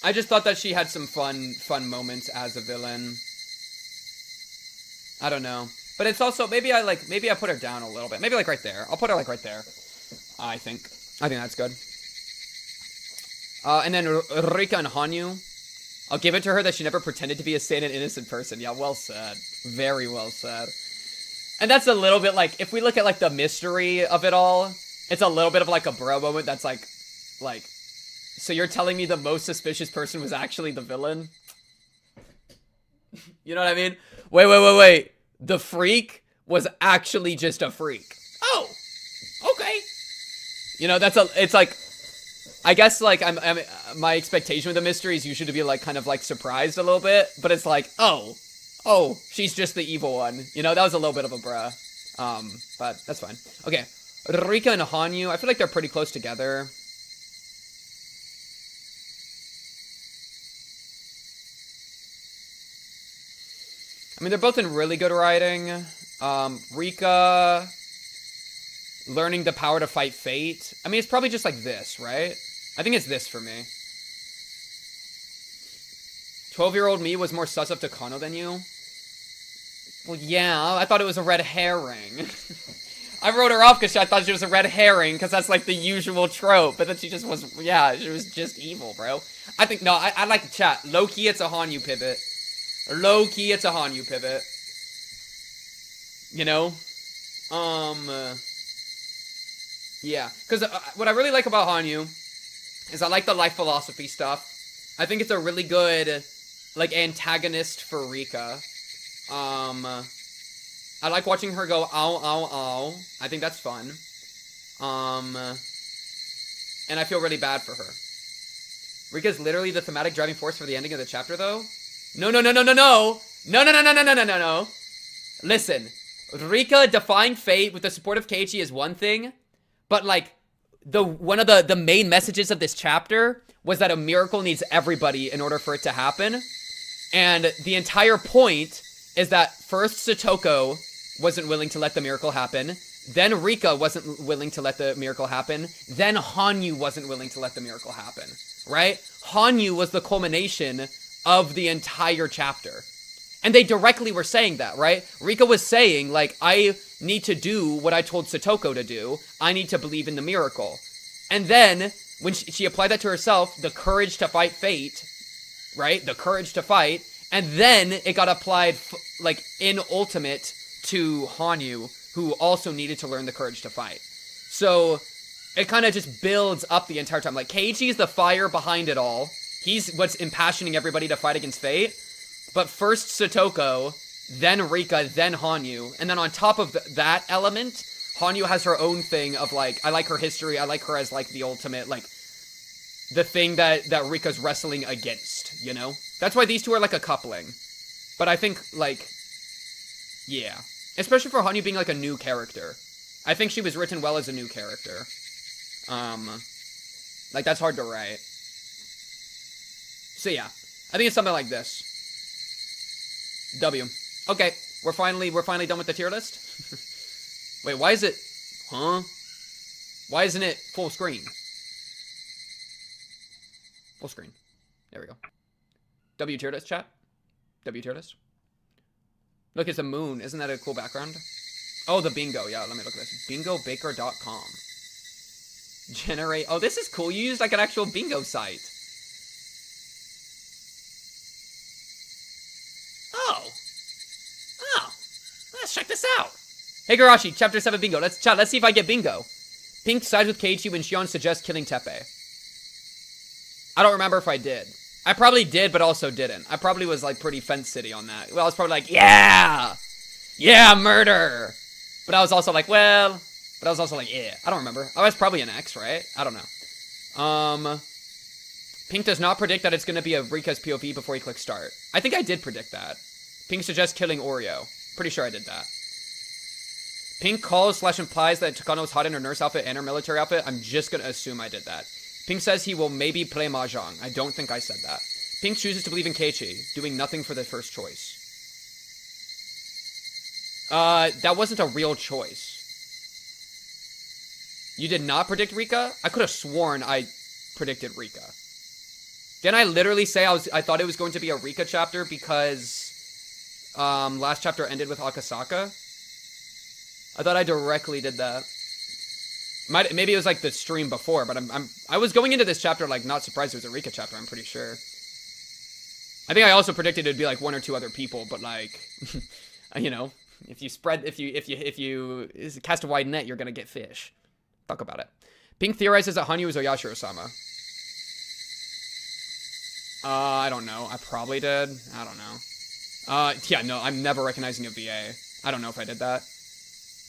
I just thought that she had some fun moments as a villain. I don't know. But it's also, maybe I put her down a little bit. Maybe like right there. I'll put her like right there. I think that's good. And then Rika and Hanyu. I'll give it to her that she never pretended to be a sane and innocent person. Yeah, well said. Very well said. And that's a little bit like, if we look at like the mystery of it all, it's a little bit of like a bro moment that's like, so you're telling me the most suspicious person was actually the villain? You know what I mean? Wait. The freak was actually just a freak. Oh, okay. You know, it's like, I guess like my expectation with the mystery is usually to be like kind of like surprised a little bit, but it's like, oh, she's just the evil one. You know, that was a little bit of a bruh. But that's fine. Okay, Rika and Hanyu, I feel like they're pretty close together. I mean, they're both in really good writing. Rika learning the power to fight fate. I mean, it's probably just like this, right? I think it's this for me. 12-year-old me was more sus of Takano than you. Well, yeah, I thought it was a red herring. I wrote her off because I thought she was a red herring, because that's like the usual trope. But then she just was, yeah, she was just evil, bro. I think, no, I like the chat. Low-key, it's a Hanyu pivot. Low-key, it's a Hanyu pivot. You know? Yeah. Because what I really like about Hanyu is I like the life philosophy stuff. I think it's a really good, like, antagonist for Rika. I like watching her go, ow, ow, ow. I think that's fun. And I feel really bad for her. Rika's literally the thematic driving force for the ending of the chapter, though. No. Listen, Rika defying fate with the support of Ch8 is one thing, but like, one of the main messages of this chapter was that a miracle needs everybody in order for it to happen. And the entire point is that first Satoko wasn't willing to let the miracle happen, then Rika wasn't willing to let the miracle happen, then Hanyu wasn't willing to let the miracle happen, right? Hanyu was the culmination of the entire chapter. And they directly were saying that, right? Rika was saying, like, I need to do what I told Satoko to do. I need to believe in the miracle. And then, when she applied that to herself, the courage to fight fate, right? The courage to fight. And then it got applied, like, in ultimate to Hanyu, who also needed to learn the courage to fight. So, it kind of just builds up the entire time. Like, Keiichi's the fire behind it all. He's what's impassioning everybody to fight against fate. But first Satoko, then Rika, then Hanyu. And then on top of that element, Hanyu has her own thing of, like, I like her history. I like her as, like, the ultimate, like, the thing that Rika's wrestling against, you know? That's why these two are, like, a coupling. But I think, like, yeah. Especially for Hanyu being, like, a new character. I think she was written well as a new character. Like, that's hard to write. So, yeah. I think it's something like this. W. Okay, we're finally done with the tier list. Wait, why is it? Huh? Why isn't it full screen? Full screen. There we go. W tier list, chat. W tier list. Look, it's a moon. Isn't that a cool background? Oh, the bingo. Yeah, let me look at this. Bingobaker.com. Generate. Oh, this is cool. You used like an actual bingo site. Oh. Oh. Let's check this out. Higurashi, Chapter 7 bingo. Let's see if I get bingo. Pink sides with Keiichi when Shion suggests killing Teppei. I don't remember if I did. I probably did, but also didn't. I probably was like pretty fence city on that. Well, I was probably like, yeah! Yeah, murder! But I was also like, well... But I was also like, yeah. I don't remember. I was probably an X, right? I don't know. Pink does not predict that it's going to be a Rika's POV before he clicks start. I think I did predict that. Pink suggests killing Oreo. Pretty sure I did that. Pink calls / implies that Takano's hot in her nurse outfit and her military outfit. I'm just going to assume I did that. Pink says he will maybe play Mahjong. I don't think I said that. Pink chooses to believe in Keiichi, doing nothing for the first choice. That wasn't a real choice. You did not predict Rika? I could have sworn I predicted Rika. Didn't I literally say I thought it was going to be a Rika chapter because last chapter ended with Akasaka? I thought I directly did that. Maybe it was like the stream before, but I was going into this chapter like not surprised it was a Rika chapter, I'm pretty sure. I think I also predicted it'd be like 1 or 2 other people, but like you know, if you cast a wide net, you're gonna get fish. Talk about it. Pink theorizes that Hanyu is Oyashiro-sama. I don't know. I probably did. I don't know. Yeah, no, I'm never recognizing a VA. I don't know if I did that.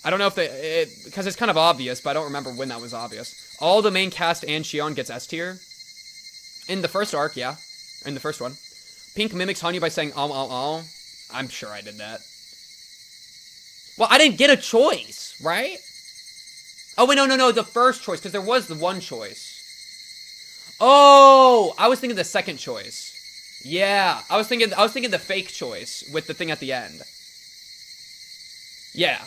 I don't know if because it's kind of obvious, but I don't remember when that was obvious. All the main cast and Shion gets S tier. In the first arc, yeah. In the first one. Pink mimics Hanyu by saying, I'm sure I did that. Well, I didn't get a choice, right? Oh, wait, no, the first choice, because there was the one choice. Oh, I was thinking the second choice. Yeah, I was thinking the fake choice with the thing at the end. Yeah.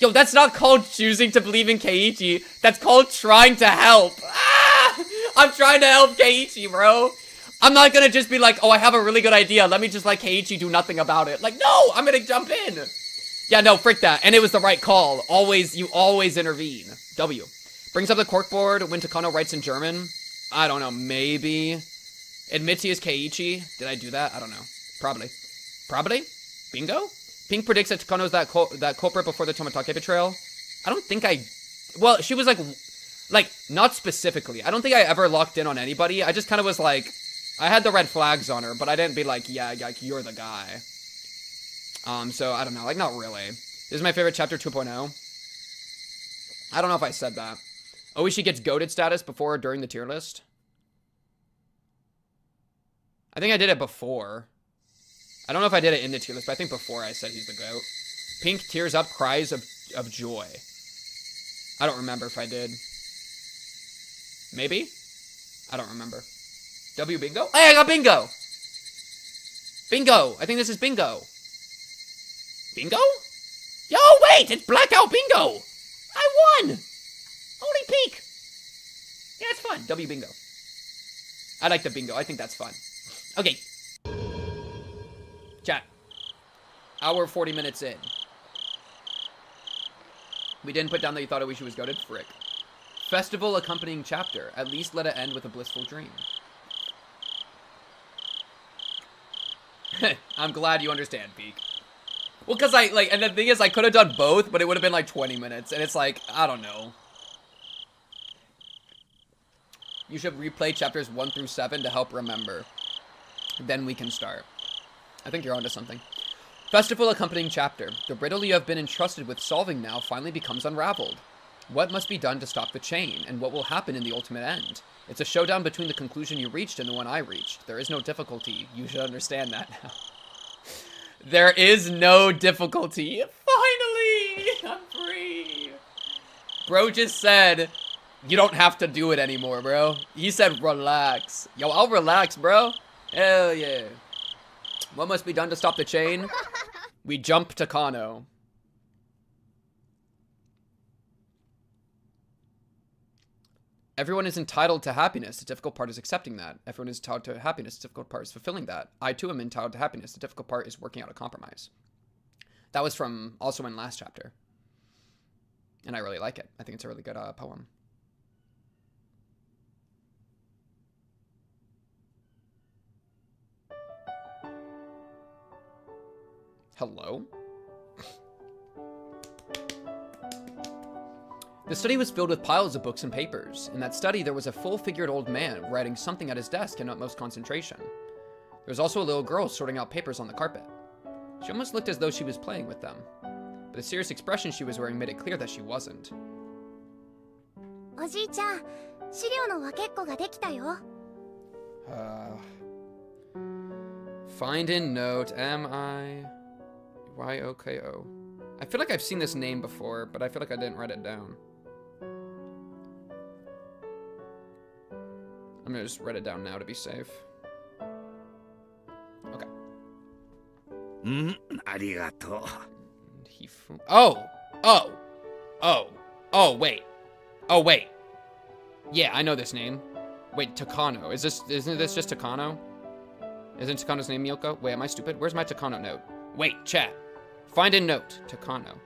Yo, that's not called choosing to believe in Keiichi. That's called trying to help. Ah! I'm trying to help Keiichi, bro. I'm not gonna just be like, oh, I have a really good idea. Let me just let Keiichi do nothing about it. Like, no, I'm gonna jump in. Yeah, no, frick that. And it was the right call. You always intervene. W. Brings up the corkboard when Takano writes in German. I don't know, maybe. Admits he is Keiichi. Did I do that? I don't know. Probably. Bingo? Pink predicts that Takano's that culprit before the Tomatake betrayal. I don't think well, she was like, not specifically. I don't think I ever locked in on anybody. I just kind of was like, I had the red flags on her, but I didn't be like, yeah, like, you're the guy. So, I don't know, like, not really. This is my favorite chapter 2.0. I don't know if I said that. Oishi gets goated status before or during the tier list. I think I did it before. I don't know if I did it in the tier list, but I think before I said he's the GOAT. Pink tears up, cries of joy. I don't remember if I did. Maybe? I don't remember. W bingo? Hey, I got bingo! Bingo! I think this is bingo. Bingo? Yo, wait! It's blackout bingo! I won! Holy peak! Yeah, it's fun. W bingo. I like the bingo. I think that's fun. Okay. Chat. Hour 40 minutes in. We didn't put down that you thought Oishi was goated? Frick. Festival accompanying chapter. At least let it end with a blissful dream. I'm glad you understand, Peak. Well, because and the thing is, I could have done both, but it would have been like 20 minutes, and it's like, I don't know. You should replay chapters 1 through 7 to help remember. Then we can start. I think you're onto something. Festival accompanying chapter. The riddle you have been entrusted with solving now finally becomes unraveled. What must be done to stop the chain, and what will happen in the ultimate end? It's a showdown between the conclusion you reached and the one I reached. There is no difficulty. You should understand that now. There is no difficulty. Finally! I'm free! Bro just said, you don't have to do it anymore, bro. He said, relax. Yo, I'll relax, bro. Hell yeah. What must be done to stop the chain? We jump to Kano. Everyone is entitled to happiness. The difficult part is accepting that. Everyone is entitled to happiness. The difficult part is fulfilling that. I, too, am entitled to happiness. The difficult part is working out a compromise. That was from also in last chapter. And I really like it. I think it's a really good poem. Hello? The study was filled with piles of books and papers. In that study, there was a full-figured old man writing something at his desk in utmost concentration. There was also a little girl sorting out papers on the carpet. She almost looked as though she was playing with them, but the serious expression she was wearing made it clear that she wasn't. Find in note, M-I-Y-O-K-O. I feel like I've seen this name before, but I feel like I didn't write it down. I'm gonna just write it down now to be safe. Okay. Arigato. Oh, wait. Yeah, I know this name. Wait, Takano. Isn't this just Takano? Isn't Takano's name Miyoko? Wait, am I stupid? Where's my Takano note? Wait, chat. Find a note. Takano.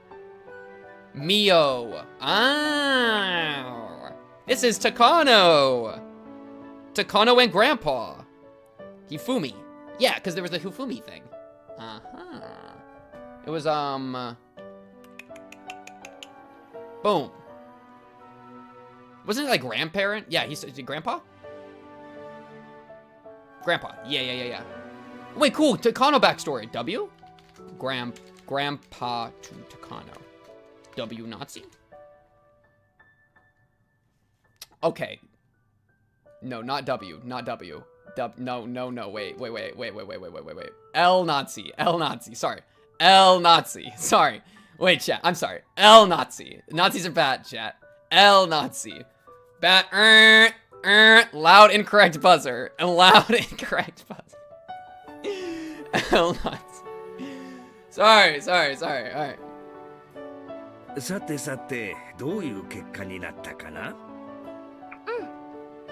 Mio. Ah. This is Takano. Takano and Grandpa. Hifumi. Yeah, because there was the Hifumi thing. Uh-huh. It was, boom. Wasn't it like grandparent? Yeah, he said Grandpa? Grandpa. Yeah. Wait, cool. Takano backstory. W? Grandpa to Takano. W Nazi? Okay. No, not W. Not W. No. Wait. L Nazi. Sorry. L Nazi. Sorry. Wait, chat. I'm sorry. L Nazi. Nazis are bad, chat. L Nazi. Bat. Loud incorrect buzzer. Loud incorrect buzzer. L Nazi. Sorry. Alright. さてさて、どういう結果になったかな？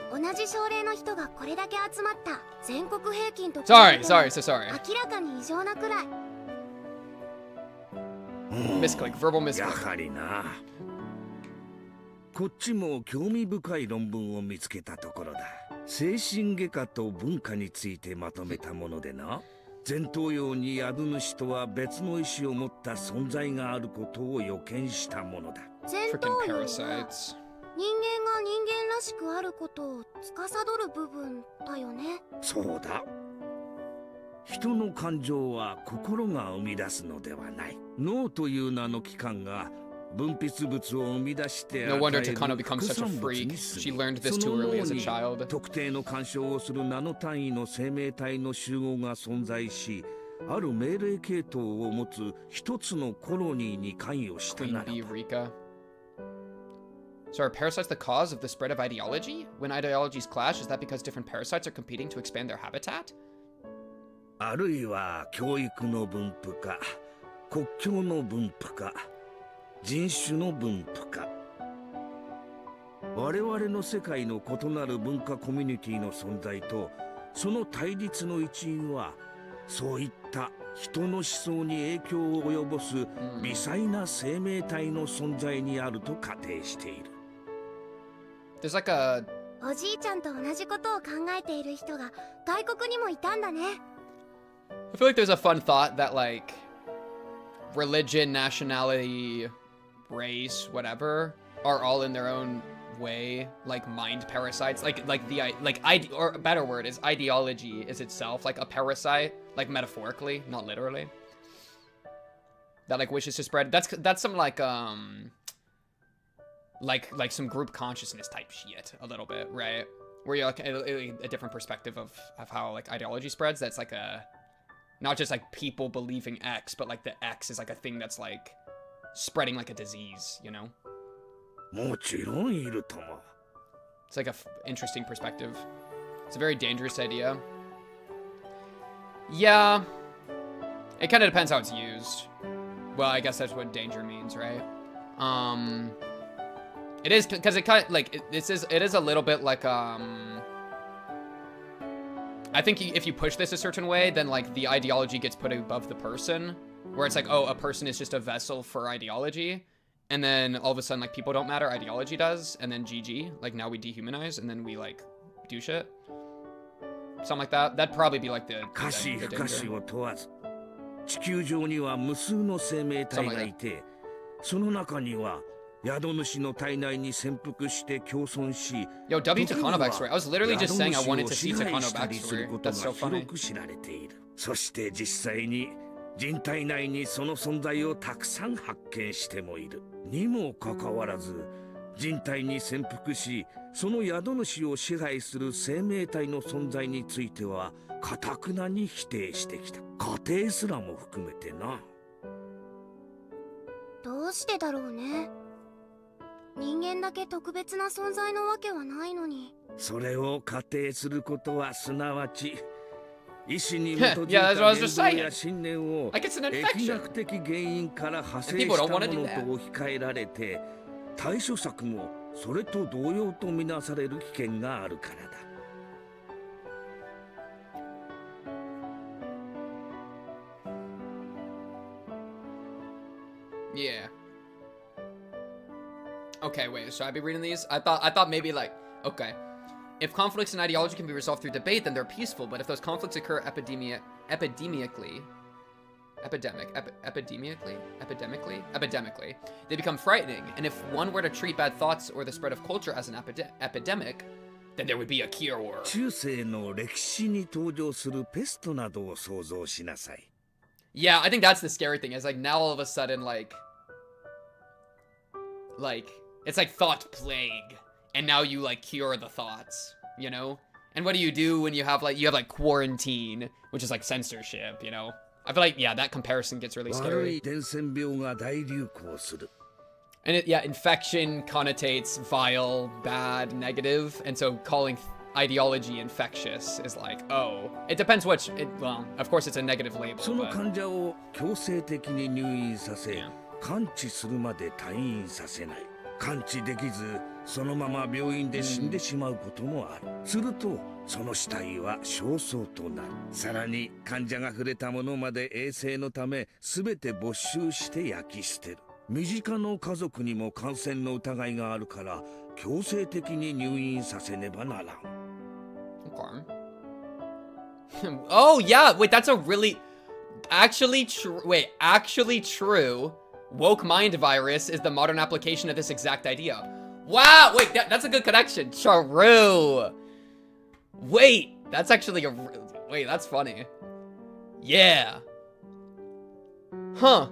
同じ症例の人がこれだけ集まった全国平均と Sorry. 明らかに異常なくらい。Misclick, verbal や misclick. はりな。こっちも興味深い論文を見つけたところだ。精神外科と文化についてまとめたものでな。前頭葉に宿主とは別の意志を持った存在があることを予見したものだ。前頭 Freaking 葉は parasites. 人間が人間らしくあることを司る部分だよね。そうだ。人の感情は心が生み出すのではない。脳という名の器官が分泌物を生み出して与え No る wonder Takano 副 becomes such a 産物 freak. に She 過 learned ぎ this そ too の early 脳 as a に child. 特定の干渉をするナノ単位の生命体の集合が存在し、ある命令系統を持つ一つのコロニーに関与した Queen なら Bee Rika. So are parasites the cause of the spread of ideology? When ideologies clash, is that because different parasites are competing to expand their habitat? あるいは教育の分布か、国境の分布か、人種の分布か。我々の世界の異なる文化コミュニティの存在と、その対立の一因は、そういった人の思想に影響を及ぼす微細な生命体の存在にあると仮定している。There's like a... おじいちゃんと同じことを考えている人が外国にもいたんだね。I feel like there's a fun thought that like religion, nationality, race, whatever are all in their own way like mind parasites. Or a better word is ideology is itself like a parasite, like metaphorically, not literally. That like wishes to spread. That's some like some group consciousness type shit a little bit, right? Where you're like a different perspective of how like ideology spreads. That's like a not just like people believing X, but like the X is like a thing that's like spreading like a disease, you know? もちろんいるとも。It's like a interesting perspective. It's a very dangerous idea. Yeah. It kind of depends how it's used. Well, I guess that's what danger means, right? It is because it kind of like it is a little bit like I think if you push this a certain way, then like the ideology gets put above the person, where it's like, oh, a person is just a vessel for ideology, and then all of a sudden like people don't matter, ideology does, and then GG, like now we dehumanize, and then we like do shit, something like that. That'd probably be like the 可視不可視 danger. を問わず、地球上には無数の生命体がいて、その中には宿主の体内に潜伏して共存し、 Yo, W Takano backstory. I was literally just saying I wanted to see Takano 宿主を支配したりする backstory. こと That's が so funny. 広く知られている。そして実際に人体内にその存在をたくさん発見してもいる。にもかかわらず、人体に潜伏し、その宿主を支配する生命体の存在については頑くなに否定してきた。家庭すらも含めてな。どうしてだろうね。人間だけ特別な存在のわけはないのに。それを仮定することはすなわち、意志に基づい Yeah, た that's what I was 言 just 動 saying. や信念を Like it's an 疫 infection. 学的原因から派生 And し people た don't も wanna の do と that. 置き換えられて、対処策もそれと同様とみなされる危険があるからだ。Yeah. Okay, wait, should I be reading these? I thought maybe like, okay. If conflicts in ideology can be resolved through debate, then they're peaceful, but if those conflicts occur epidemically, they become frightening, and if one were to treat bad thoughts or the spread of culture as an epidemic, then there would be a cure. 中世の歴史に登場するペストなどを想像しなさい。 Yeah, I think that's the scary thing, is like now all of a sudden like it's like thought plague, and now you like cure the thoughts, you know? And what do you do when you have like quarantine, which is like censorship, you know? I feel like, yeah, that comparison gets really 悪 scary. い伝染病が大流行する。 And yeah, infection connotates vile, bad, negative, and so calling ideology infectious is like, oh, it depends well, of course it's a negative label, その but 患者を強制的に入院させ、 Yeah. 完治するまで退院させない。完治できず、そのまま病院で死んでしまうこともある。すると、その死体は焦燥となる。さらに、患者が触れたものまで衛生のため、すべて没収して焼き捨てる。身近の家族にも感染の疑いがあるから、強制的に入院させねばならん。Okay. Oh yeah, wait, that's a really actually true. Woke mind virus is the modern application of this exact idea. Wow, wait, that's a good connection. True. Wait, that's actually wait, that's funny. Yeah. Huh.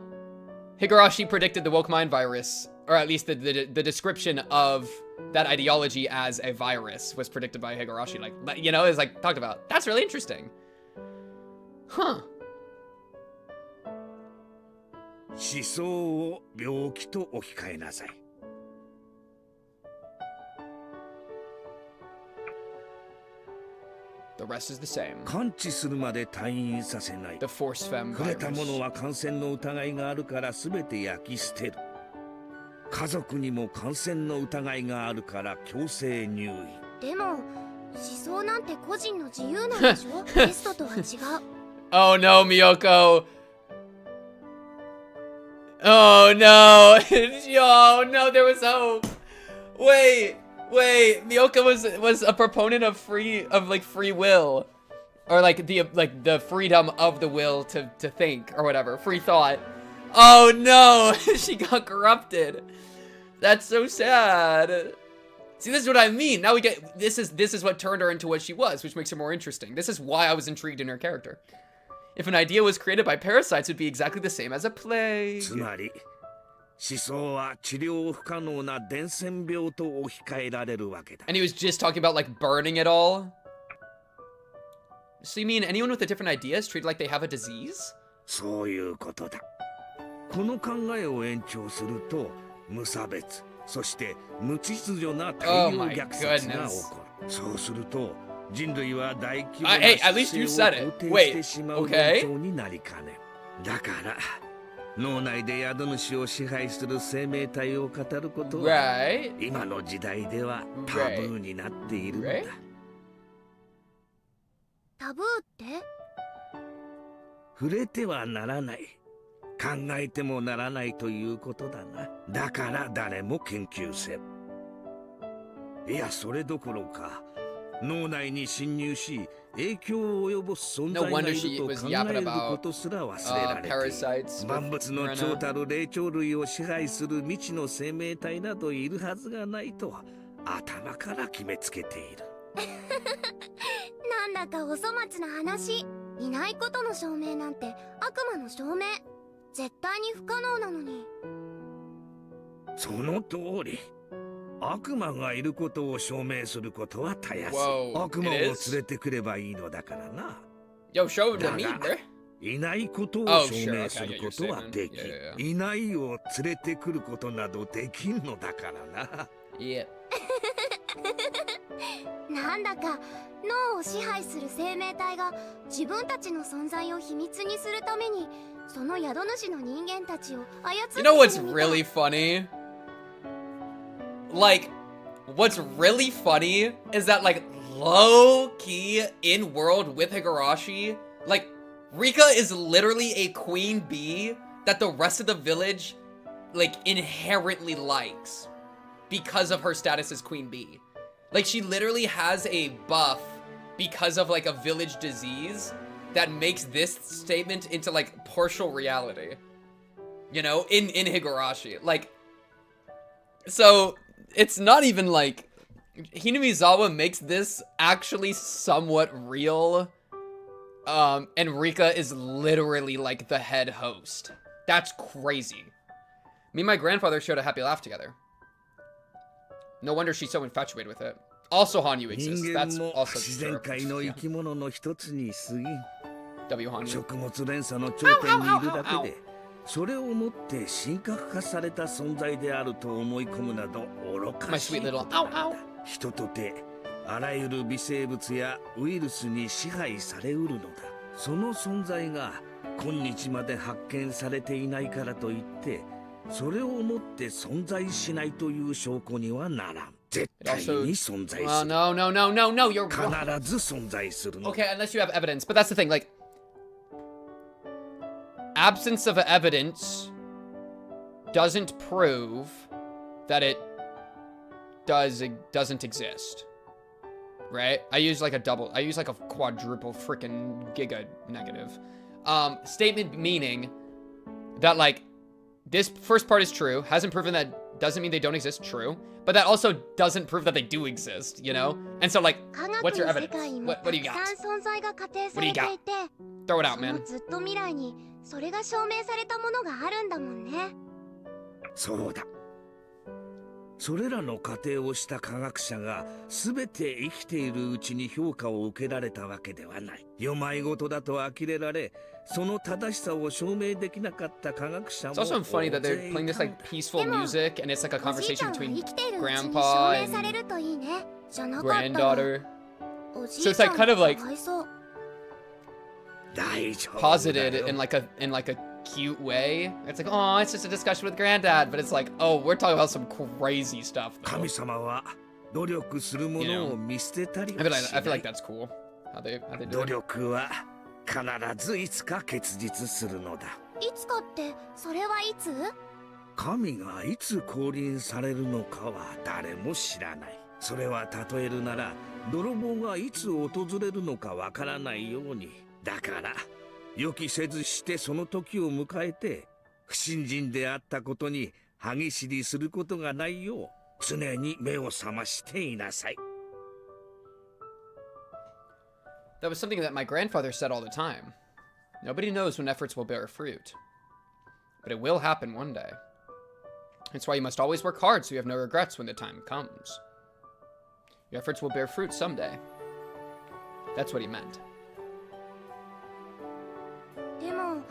Higurashi predicted the woke mind virus, or at least the description of that ideology as a virus was predicted by Higurashi. Like, you know, it's like talked about. That's really interesting. Huh. 思想を病気と置き換えなさい。The rest is the same. 完治するまで退院させない。 The force femme 触れたも virus. のは感染の疑いがあるから全て焼き捨てる。家族にも感染の疑いがあるから強制入院。でも思想なんて個人の自由なんでしょ。テストとは違う。 Oh no, Miyoko. Oh no. Oh no, there was hope. Wait, Miyoko was a proponent of free will. Or like the freedom of the will to think or whatever, free thought. Oh no, she got corrupted. That's so sad. See, this is what I mean. Now we get this is what turned her into what she was, which makes her more interesting. This is why I was intrigued in her character. If an idea was created by parasites, it would be exactly the same as a plague. つまり思想は治療不可能な伝染病と置き換えられるわけだ。 And he was just talking about like burning it all. So you mean anyone with a different idea is treated like they have a disease? そういうことだ。この考えを延長すると無差別、そして無秩序な大量虐殺が起こる。そうすると人類は大規模な Hey, at least you 死生 said を it. 肯定 Wait, してしまう okay? 現象になりかねん。だから脳内で宿主を支配する生命体を語ることは Right. 今の時代ではタブーになっているのだ。 Right. タブーって？触れてはならない、考えてもならないということだな。だから誰も研究せん。いや、それどころか脳内に侵入し影響を及ぼす存在がいると考えることすら忘れられている。parasites 万物の長たる霊長類を支配する未知の生命体などいるはずがないと頭から決めつけている。なんだかお粗末な話。いないことの証明なんて悪魔の証明。絶対に不可能なのに。その通り。悪魔がいることを証明することはたやすい。悪魔を連れてくればいいのだからな。Yo, show it to me, だが bro. いないことを Oh, 証 sure. 明 Okay, す I る get こ your とは statement. でき、 Yeah, yeah. いないを連れてくることなどできんのだからな。Yeah. なんだか脳を支配する生命体が自分たちの存在を秘密にするためにその宿主の人間たちを操ってい You る know what's みたい。 really funny? Like, what's really funny is that, like, low-key in-world with Higurashi, like, Rika is literally a queen bee that the rest of the village, like, inherently likes because of her status as queen bee. Like, she literally has a buff because of, like, a village disease that makes this statement into, like, partial reality. You know, in Higurashi. Like, so, it's not even, like, Hinamizawa makes this actually somewhat real. And Rika is literally, like, the head host. That's crazy. Me and my grandfather shared a happy laugh together. No wonder she's so infatuated with it. Also, Hanyu 人 exists. 間 That's も also 自然 true. 界の生き物の一つに過ぎ、 W Hanyu. 食物連鎖の頂点にいるだけで、それをもって神格化された存在であると思い込むなど愚か My しい sweet こ little と ow なん ow. だ。人とてあらゆる微生物やウイルスに支配されうるのだ。その存在が今日まで発見されていないからといってそれをもって存在しないという証拠にはならん。絶対に存在する。 No, no, no, no, no, you're wrong. 必ず存在するのだ。 Okay, unless you have evidence. But that's the thing, like, absence of evidence doesn't prove that it doesn't exist. Right? I use like a quadruple freaking giga negative. Statement meaning that, like, this first part is true, hasn't proven that, doesn't mean they don't exist, true. But that also doesn't prove that they do exist, you know? And so, like, what's your evidence? What do you got? What do you got? Throw it out, man. ずっと未来にそれが証明されたものがあるんだもんね。そうだ。それらの過程をした科学者が全て生きているうちに評価を受けられたわけではない。世まいごとだと呆れられ、その正しさを証明できなかった科学者も It's also funny that they're playing this, like, peaceful music, and it's like a おじいちゃ conversation んが between 生きているうちに証 grandpa 明され and るといいね。じゃなかったら granddaughter. おじ So い it's ちゃ like ん kind が of like かわいそう。大丈夫だ posited よ。 in like a cute way. It's like, oh, it's just a discussion with granddad, but it's like, oh, we're talking about some crazy stuff. Though. 神様は努力するものを見捨てたり I は feel し like ない。 that's cool. How they do 努 it. 力は必ずいつか結実するのだ。いつかってそれはいつ？神がいつ降臨されるのかは誰も知らない。それは例えるなら泥棒がいつ訪れるのかわからないように。だから予期せずしてその時を迎えて不信心であったことに歯ぎしりすることがないよう常に目を覚ましていなさい。 That was something that my grandfather said all the time. Nobody knows when efforts will bear fruit, but it will happen one day. That's why you must always work hard so you have no regrets when the time comes. Your efforts will bear fruit someday. That's what he meant. でも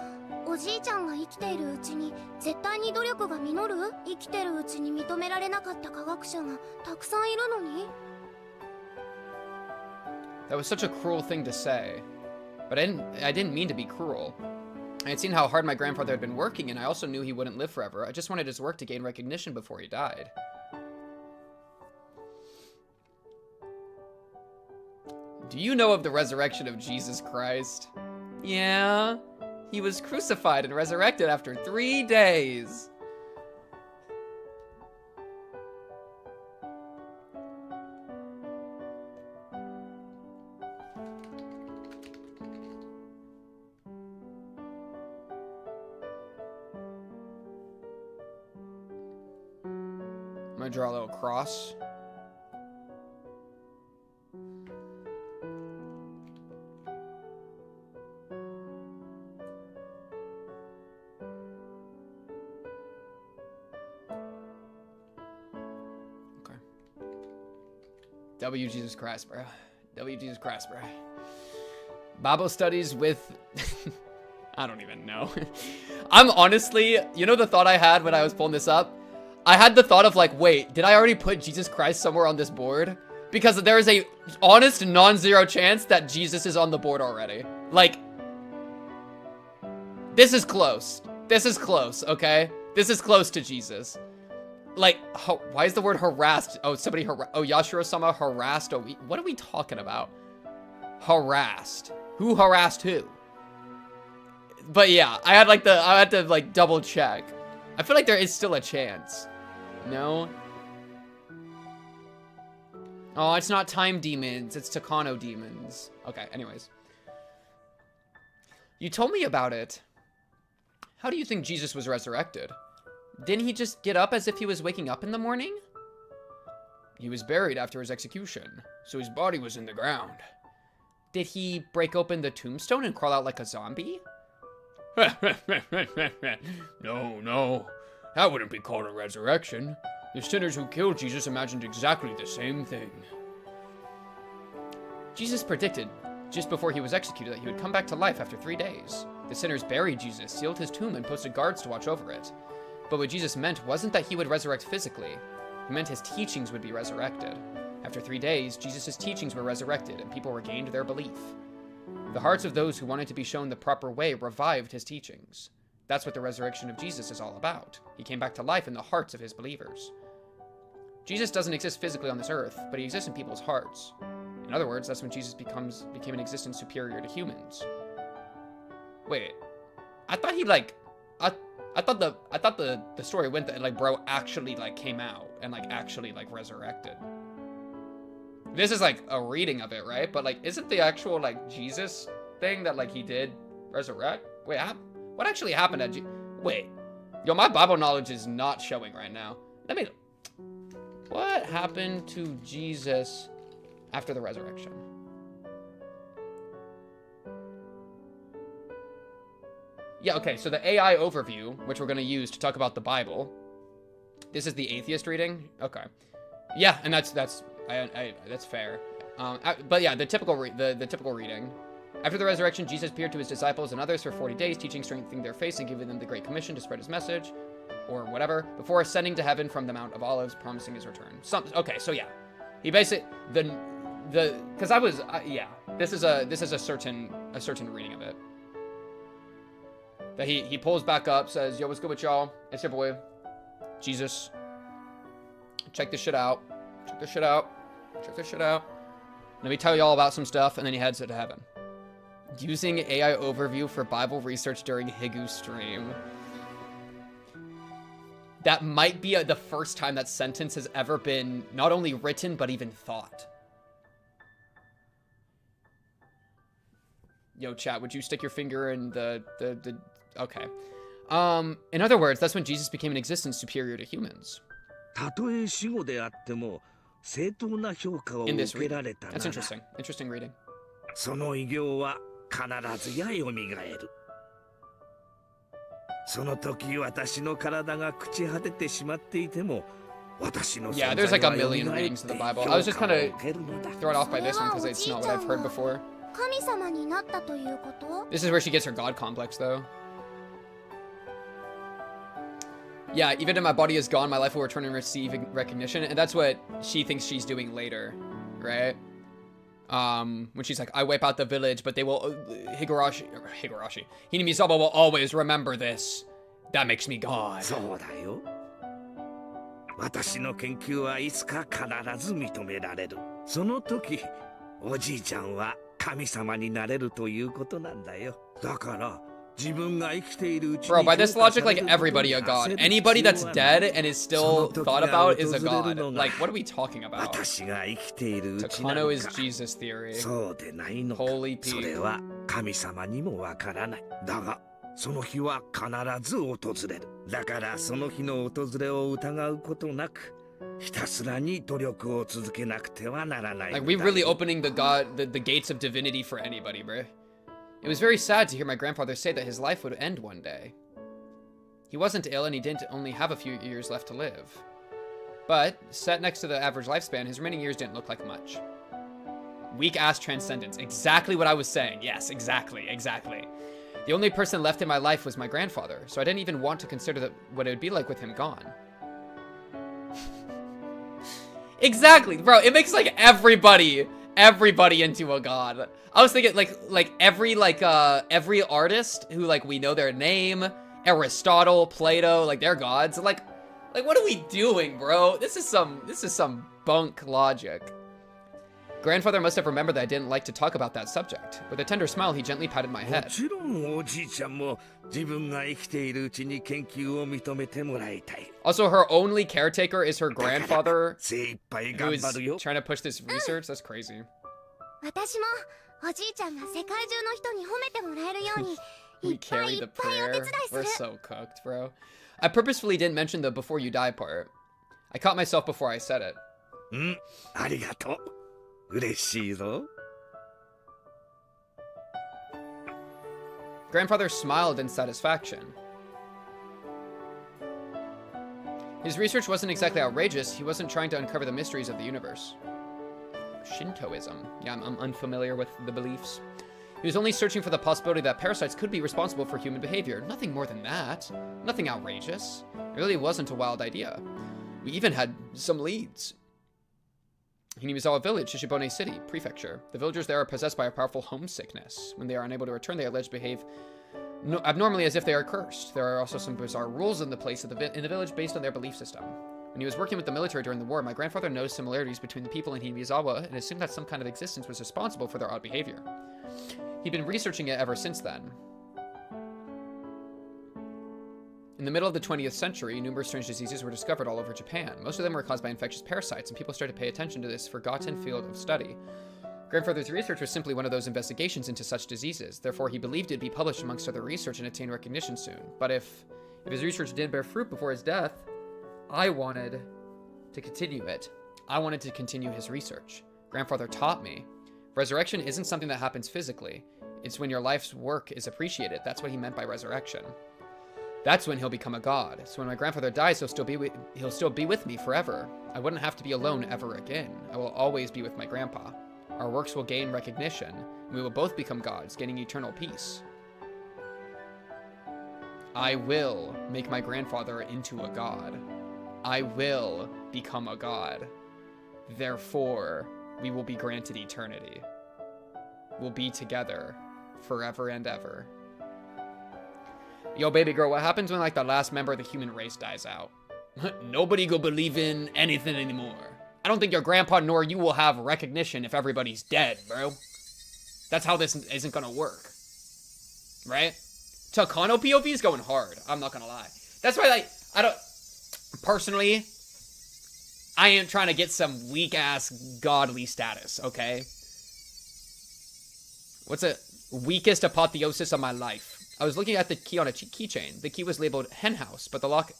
おじいちゃんが生きているうちに絶対に努力が実る？生きてるうちに認められなかった科学者がたくさんいるのに？ That was such a cruel thing to say, but I didn't mean to be cruel. I had seen how hard my grandfather had been working, and I also knew he wouldn't live forever. I just wanted his work to gain recognition before he died. Do you know of the resurrection of Jesus Christ? Yeah, he was crucified and resurrected after 3 days. gonna draw a little cross. Okay. W Jesus Christ, bro. W Jesus Christ, bro. Bible studies with... I don't even know. I'm honestly... You know the thought I had when I was pulling this up? I had the thought of like, wait, did I already put Jesus Christ somewhere on this board? Because there is a honest non-zero chance that Jesus is on the board already. Like... This is close. This is close, okay? This is close to Jesus. Like, why is the word harassed? Oh, somebody oh, Yashiro-sama harassed. Oh, what are we talking about? Harassed. Who harassed who? But yeah, I had to like double check. I feel like there is still a chance. No? Oh, it's not time demons. It's Takano demons. Okay, anyways. You told me about it. How do you think Jesus was resurrected? Didn't he just get up as if he was waking up in the morning? He was buried after his execution, so his body was in the ground. Did he break open the tombstone and crawl out like a zombie? No. That wouldn't be called a resurrection. The sinners who killed Jesus imagined exactly the same thing. Jesus predicted, just before he was executed, that he would come back to life after 3 days. The sinners buried Jesus, sealed his tomb, and posted guards to watch over it. But what Jesus meant wasn't that he would resurrect physically. He meant his teachings would be resurrected. After 3 days, Jesus' teachings were resurrected, and people regained their belief. The hearts of those who wanted to be shown the proper way revived his teachings. That's what the resurrection of Jesus is all about. He came back to life in the hearts of his believers. Jesus doesn't exist physically on this earth, but he exists in people's hearts. In other words, that's when Jesus became an existence superior to humans. Wait, I thought he like, I thought the story went that like bro actually like came out and like actually like resurrected. This is like a reading of it, right? But like, isn't the actual like Jesus thing that like he did resurrect? Wait, what actually happened at wait, yo, my Bible knowledge is not showing right now. What happened to Jesus after the resurrection? Yeah, okay, so the AI overview, which we're going to use to talk about the Bible. This is the atheist reading? Okay. Yeah, and that's fair. But yeah, the typical reading. After the resurrection, Jesus appeared to his disciples and others for 40 days, teaching, strengthening their faith, and giving them the Great Commission to spread his message, or whatever, before ascending to heaven from the Mount of Olives, promising his return. Okay, so yeah. He basically, because yeah, this is a certain reading of it. That he pulls back up, says, yo, what's good with y'all? It's your boy, Jesus. Check this shit out. Check this shit out. Check this shit out. Let me tell you all about some stuff, and then he heads to heaven. Using AI overview for Bible research during Higu stream. That might be the first time that sentence has ever been not only written, but even thought. Yo, chat, would you stick your finger in the okay. In other words, that's when Jesus became an existence superior to humans. In this reading. That's interesting. Interesting reading. Yeah, there's like a million readings of the Bible. I was just kind of thrown off by this one because it's not what I've heard before. This is where she gets her god complex, though. Yeah, even if my body is gone, my life will return and receive recognition. And that's what she thinks she's doing later, right? When she's like, I wipe out the village, but they will... Higurashi... Hinamisawa will always remember this. That makes me God. Bro, by this logic, like, everybody a god. Anybody that's dead and is still thought about is a god. Like, what are we talking about? Takano is Jesus theory. Holy Pete. その日は必ず訪れる。だからその日の訪れを疑うことなく、ひたすらに努力を続けなくてはならない。 Like, we really opening the gates of divinity for anybody, bro. It was very sad to hear my grandfather say that his life would end one day. He wasn't ill and he didn't only have a few years left to live. But, set next to the average lifespan, his remaining years didn't look like much. Weak-ass transcendence. Exactly what I was saying. Yes, exactly. The only person left in my life was my grandfather, so I didn't even want to consider what it would be like with him gone. Exactly, bro. It makes, like, everybody into a god. I was thinking, every artist who, like, we know their name, Aristotle, Plato, like, they're gods. Like, what are we doing, bro? This is some bunk logic. Grandfather must have remembered that I didn't like to talk about that subject. With a tender smile, he gently patted my も head. ちろんおじいちゃんも自分が生きているうちに研究を認めてもらいたい。 Also, her only caretaker is her grandfather, 精一杯頑 who's 張るよ。 trying to push this research. That's crazy. 私もおじいちゃんが世界中の人に褒めてもらえるように We いっぱい carry い the っぱいお手 prayer. 伝い We're する so cooked, bro. I purposefully didn't mention the before you die part. I caught myself before I said it. ありがとう。嬉しいぞ。 Grandfather smiled in satisfaction. His research wasn't exactly outrageous. He wasn't trying to uncover the mysteries of the universe. Shintoism. Yeah, I'm unfamiliar with the beliefs. He was only searching for the possibility that parasites could be responsible for human behavior. Nothing more than that. Nothing outrageous. It really wasn't a wild idea. We even had some leads. Hinibizawa Village, Shishibone City, Prefecture. The villagers there are possessed by a powerful homesickness. When they are unable to return, they are alleged to behave abnormally as if they are cursed. There are also some bizarre rules in the village based on their belief system. When he was working with the military during the war, my grandfather noticed similarities between the people in Hinibizawa and assumed that some kind of existence was responsible for their odd behavior. He'd been researching it ever since then. In the middle of the 20th century, numerous strange diseases were discovered all over Japan. Most of them were caused by infectious parasites, and people started to pay attention to this forgotten field of study. Grandfather's research was simply one of those investigations into such diseases. Therefore, he believed it'd be published amongst other research and attain recognition soon. But if his research didn't bear fruit before his death, I wanted to continue it. I wanted to continue his research. Grandfather taught me. Resurrection isn't something that happens physically. It's when your life's work is appreciated. That's what he meant by resurrection. That's when he'll become a god. So when my grandfather dies, he'll still be with me forever. I wouldn't have to be alone ever again. I will always be with my grandpa. Our works will gain recognition, and we will both become gods, gaining eternal peace. I will make my grandfather into a god. I will become a god. Therefore, we will be granted eternity. We'll be together forever and ever. Yo, baby girl, what happens when, like, the last member of the human race dies out? Nobody go believe in anything anymore. I don't think your grandpa nor you will have recognition if everybody's dead, bro. That's how this isn't gonna work. Right? Takano POV is going hard. I'm not gonna lie. That's why, like, personally, I ain't trying to get some weak-ass godly status, okay? What's the weakest apotheosis of my life? I was looking at the key on a keychain. The key was labeled henhouse, but the lock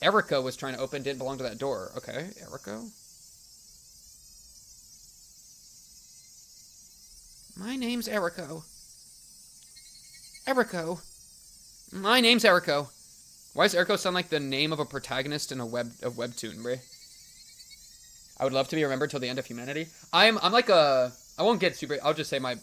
Eriko was trying to open didn't belong to that door. Okay, Eriko? My name's Eriko. Eriko. My name's Eriko. Why does Eriko sound like the name of a protagonist in a webtoon, bro? I would love to be remembered till the end of humanity. I'm like a... I won't get super... I'll just say my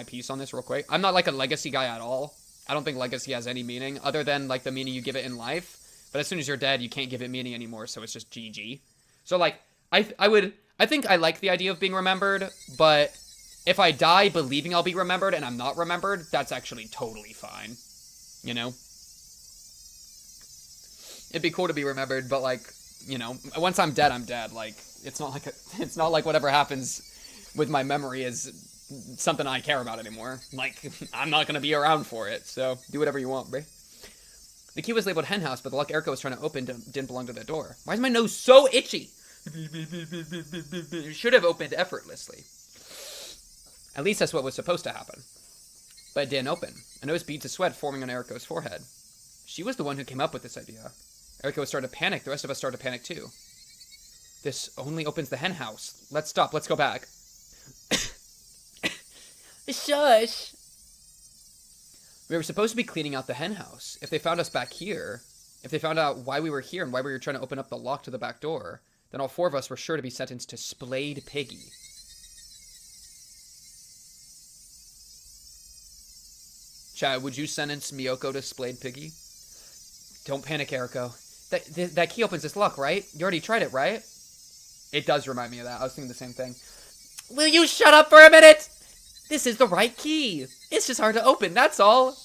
piece on this real quick. I'm not like a legacy guy at all. I don't think legacy has any meaning other than like the meaning you give it in life. But as soon as you're dead, you can't give it meaning anymore, so it's just GG. So like, I think I like the idea of being remembered, but if I die believing I'll be remembered and I'm not remembered, that's actually totally fine. You know? It'd be cool to be remembered, but like, you know, once I'm dead, I'm dead. Like, it's not like whatever happens with my memory is something I care about anymore. Like, I'm not gonna be around for it, so do whatever you want, bro. The key was labeled henhouse, but the lock Eriko was trying to open didn't belong to the door. Why is my nose so itchy? It should have opened effortlessly. At least that's what was supposed to happen. But it didn't open. I noticed beads of sweat forming on Eriko's forehead. She was the one who came up with this idea. Eriko started to panic. The rest of us started to panic too. This only opens the hen house. Let's stop. Let's go back. Shush! We were supposed to be cleaning out the hen house. If they found us back here, if they found out why we were here and why we were trying to open up the lock to the back door, then all 4 of us were sure to be sentenced to Splayed Piggy. Chad, would you sentence Miyoko to Splayed Piggy? Don't panic, Eriko. That key opens this lock, right? You already tried it, right? It does remind me of that. I was thinking the same thing. Will you shut up for a minute? This is the right key. It's just hard to open, that's all.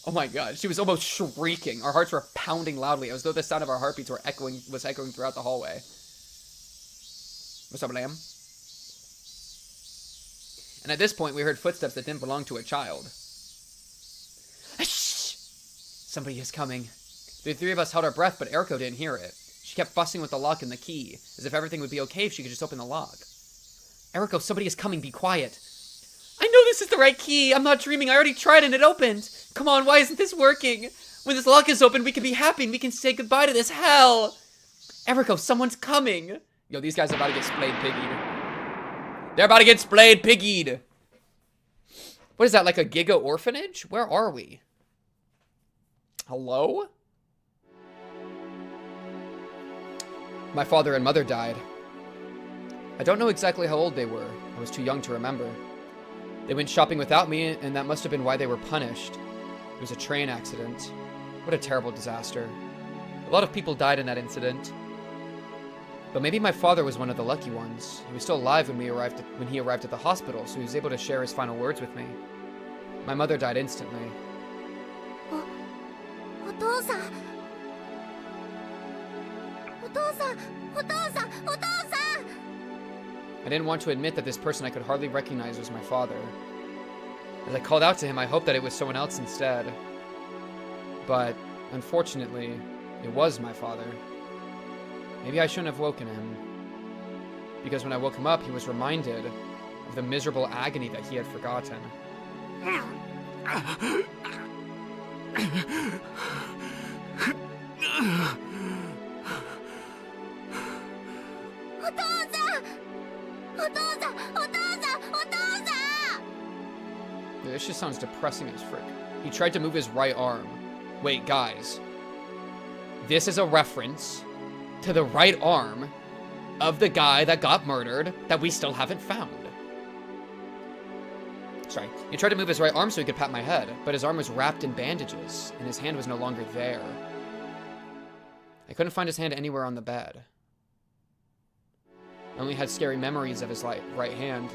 Oh my god, she was almost shrieking. Our hearts were pounding loudly, as though the sound of our heartbeats was echoing throughout the hallway. What's up, Lamb? And at this point, we heard footsteps that didn't belong to a child. Shh! Somebody is coming. The 3 of us held our breath, but Eriko didn't hear it. She kept fussing with the lock and the key, as if everything would be okay if she could just open the lock. Eriko, somebody is coming, be quiet. I know this is the right key. I'm not dreaming. I already tried and it opened. Come on, why isn't this working? When this lock is open, we can be happy and we can say goodbye to this hell. Eriko, someone's coming. Yo, these guys are about to get splayed piggied. They're about to get splayed piggied. What is that, like a Giga orphanage? Where are we? Hello? My father and mother died. I don't know exactly how old they were. I was too young to remember. They went shopping without me, and that must have been why they were punished. It was a train accident. What a terrible disaster. A lot of people died in that incident. But maybe my father was one of the lucky ones. He was still alive when he arrived at the hospital, so he was able to share his final words with me. My mother died instantly. I didn't want to admit that this person I could hardly recognize was my father. As I called out to him, I hoped that it was someone else instead. But, unfortunately, it was my father. Maybe I shouldn't have woken him. Because when I woke him up, he was reminded of the miserable agony that he had forgotten. This just sounds depressing as frick. He tried to move his right arm. Wait, guys. This is a reference to the right arm of the guy that got murdered that we still haven't found. Sorry. He tried to move his right arm so he could pat my head, but his arm was wrapped in bandages, and his hand was no longer there. I couldn't find his hand anywhere on the bed. I only had scary memories of his right hand.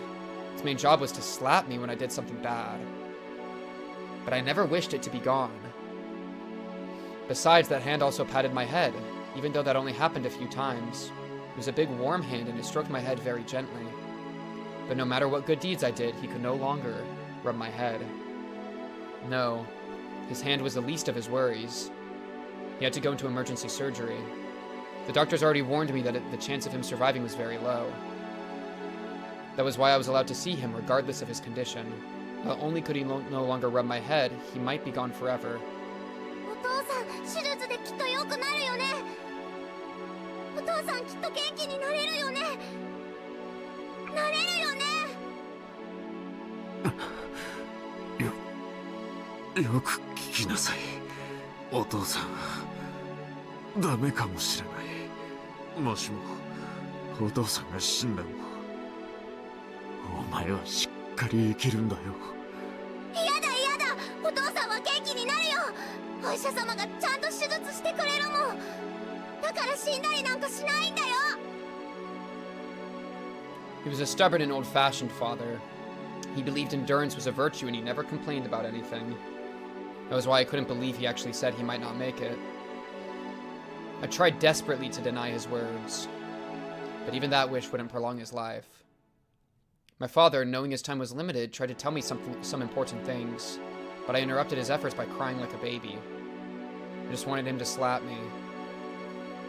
Its main job was to slap me when I did something bad. But I never wished it to be gone. Besides, that hand also patted my head, even though that only happened a few times. It was a big warm hand and it stroked my head very gently. But no matter what good deeds I did, he could no longer rub my head. No, his hand was the least of his worries. He had to go into emergency surgery. The doctors already warned me that the chance of him surviving was very low. That was why I was allowed to see him regardless of his condition. Not only could he no longer rub my head, he might be gone forever. Yoく聞きなさい。お父さん、ダメかもしれない。もしもお父さんが死んでも、お前はしっかり生きるんだよ。嫌だ嫌だ、お父さんは元気になるよ。お医者様がちゃんと手術してくれるもん。だから死んだりなんかしないんだよ。He was a stubborn and old-fashioned father. He believed endurance was a virtue and he never complained about anything. That was why I couldn't believe he actually said he might not make it. I tried desperately to deny his words, but even that wish wouldn't prolong his life. My father, knowing his time was limited, tried to tell me some important things, but I interrupted his efforts by crying like a baby. I just wanted him to slap me,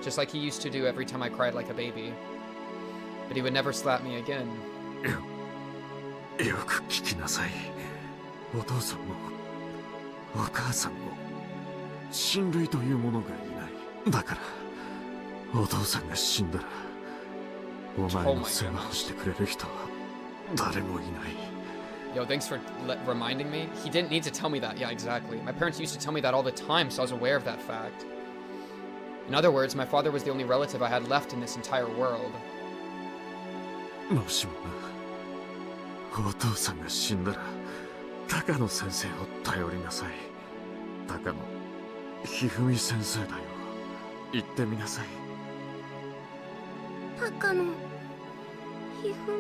just like he used to do every time I cried like a baby. But he would never slap me again. よく聞きなさい。お父さんもお母さんも親類というものがいない。だからお父さんが死んだらお前 Oh の my 世話をしてくれる人は誰もいない。 Yo, thanks for reminding me. He didn't need to tell me that. Yeah, exactly. My parents used to tell me that all the time, so I was aware of that fact. In other words, my father was the only relative I had left in this entire world. もしもな、お父さんが死んだら高野先生を頼りなさい。高野ひふみ先生だよ。言ってみなさい。高野ひふみ。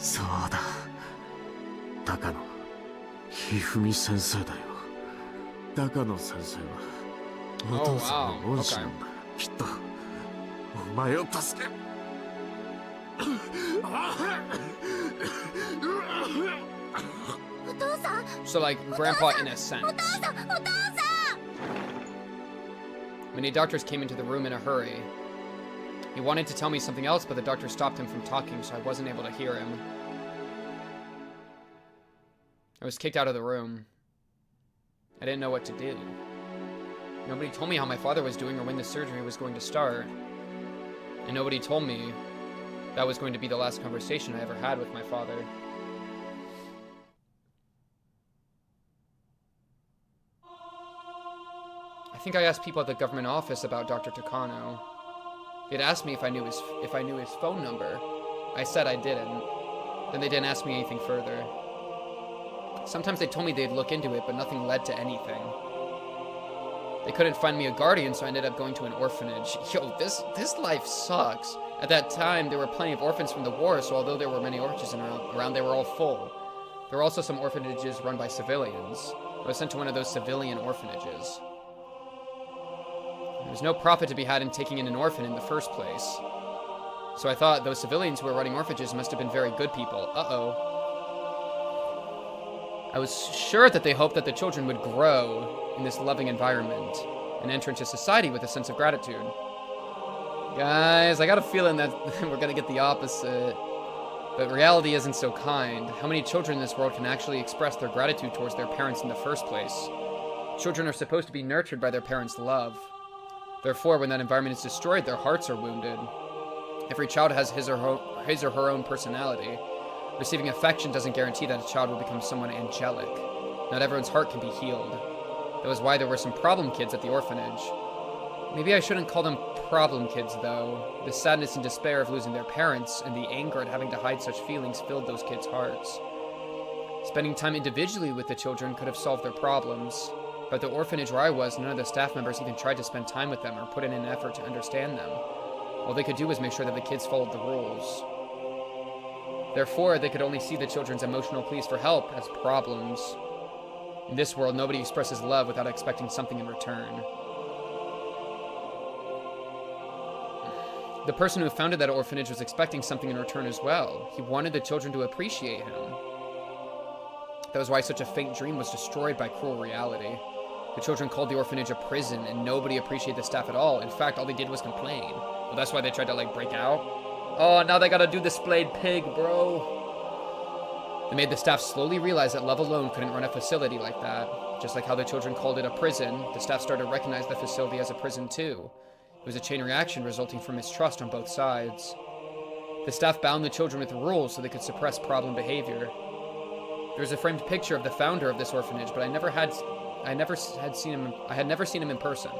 そうだ、高野ひふみ先生だよ。高野先生はお父さんの恩師なんだ。きっとお前を助け。お父さん。 So, like, Grandpa in a sense. お父さん。 Many doctors came into the room in a hurry. He wanted to tell me something else, but the doctor stopped him from talking, so I wasn't able to hear him. I was kicked out of the room. I didn't know what to do. Nobody told me how my father was doing or when the surgery was going to start. And nobody told me that was going to be the last conversation I ever had with my father. I think I asked people at the government office about Dr. Takano. They'd asked me if I knew his phone number. I said I didn't. Then they didn't ask me anything further. Sometimes they told me they'd look into it, but nothing led to anything. They couldn't find me a guardian, so I ended up going to an orphanage. Yo, this life sucks. At that time, there were plenty of orphans from the war, so although there were many orphanages around, they were all full. There were also some orphanages run by civilians. I was sent to one of those civilian orphanages. There was no profit to be had in taking in an orphan in the first place. So I thought those civilians who were running orphanages must have been very good people. Uh-oh. I was sure that they hoped that the children would grow in this loving environment and enter into society with a sense of gratitude. Guys, I got a feeling that we're gonna get the opposite. But reality isn't so kind. How many children in this world can actually express their gratitude towards their parents in the first place? Children are supposed to be nurtured by their parents' love. Therefore, when that environment is destroyed, their hearts are wounded. Every child has his or her own personality. Receiving affection doesn't guarantee that a child will become someone angelic. Not everyone's heart can be healed. That was why there were some problem kids at the orphanage. Maybe I shouldn't call them problem kids, though. The sadness and despair of losing their parents and the anger at having to hide such feelings filled those kids' hearts. Spending time individually with the children could have solved their problems. But at the orphanage where I was, none of the staff members even tried to spend time with them or put in an effort to understand them. All they could do was make sure that the kids followed the rules. Therefore, they could only see the children's emotional pleas for help as problems. In this world, nobody expresses love without expecting something in return. The person who founded that orphanage was expecting something in return as well. He wanted the children to appreciate him. That was why such a faint dream was destroyed by cruel reality. The children called the orphanage a prison, and nobody appreciated the staff at all. In fact, all they did was complain. Well, that's why they tried to, like, break out. Oh, now they gotta do the splayed pig, bro. They made the staff slowly realize that love alone couldn't run a facility like that. Just like how the children called it a prison, the staff started to recognize the facility as a prison too. It was a chain reaction resulting from mistrust on both sides. The staff bound the children with rules so they could suppress problem behavior. There was a framed picture of the founder of this orphanage, but I had never seen him in person.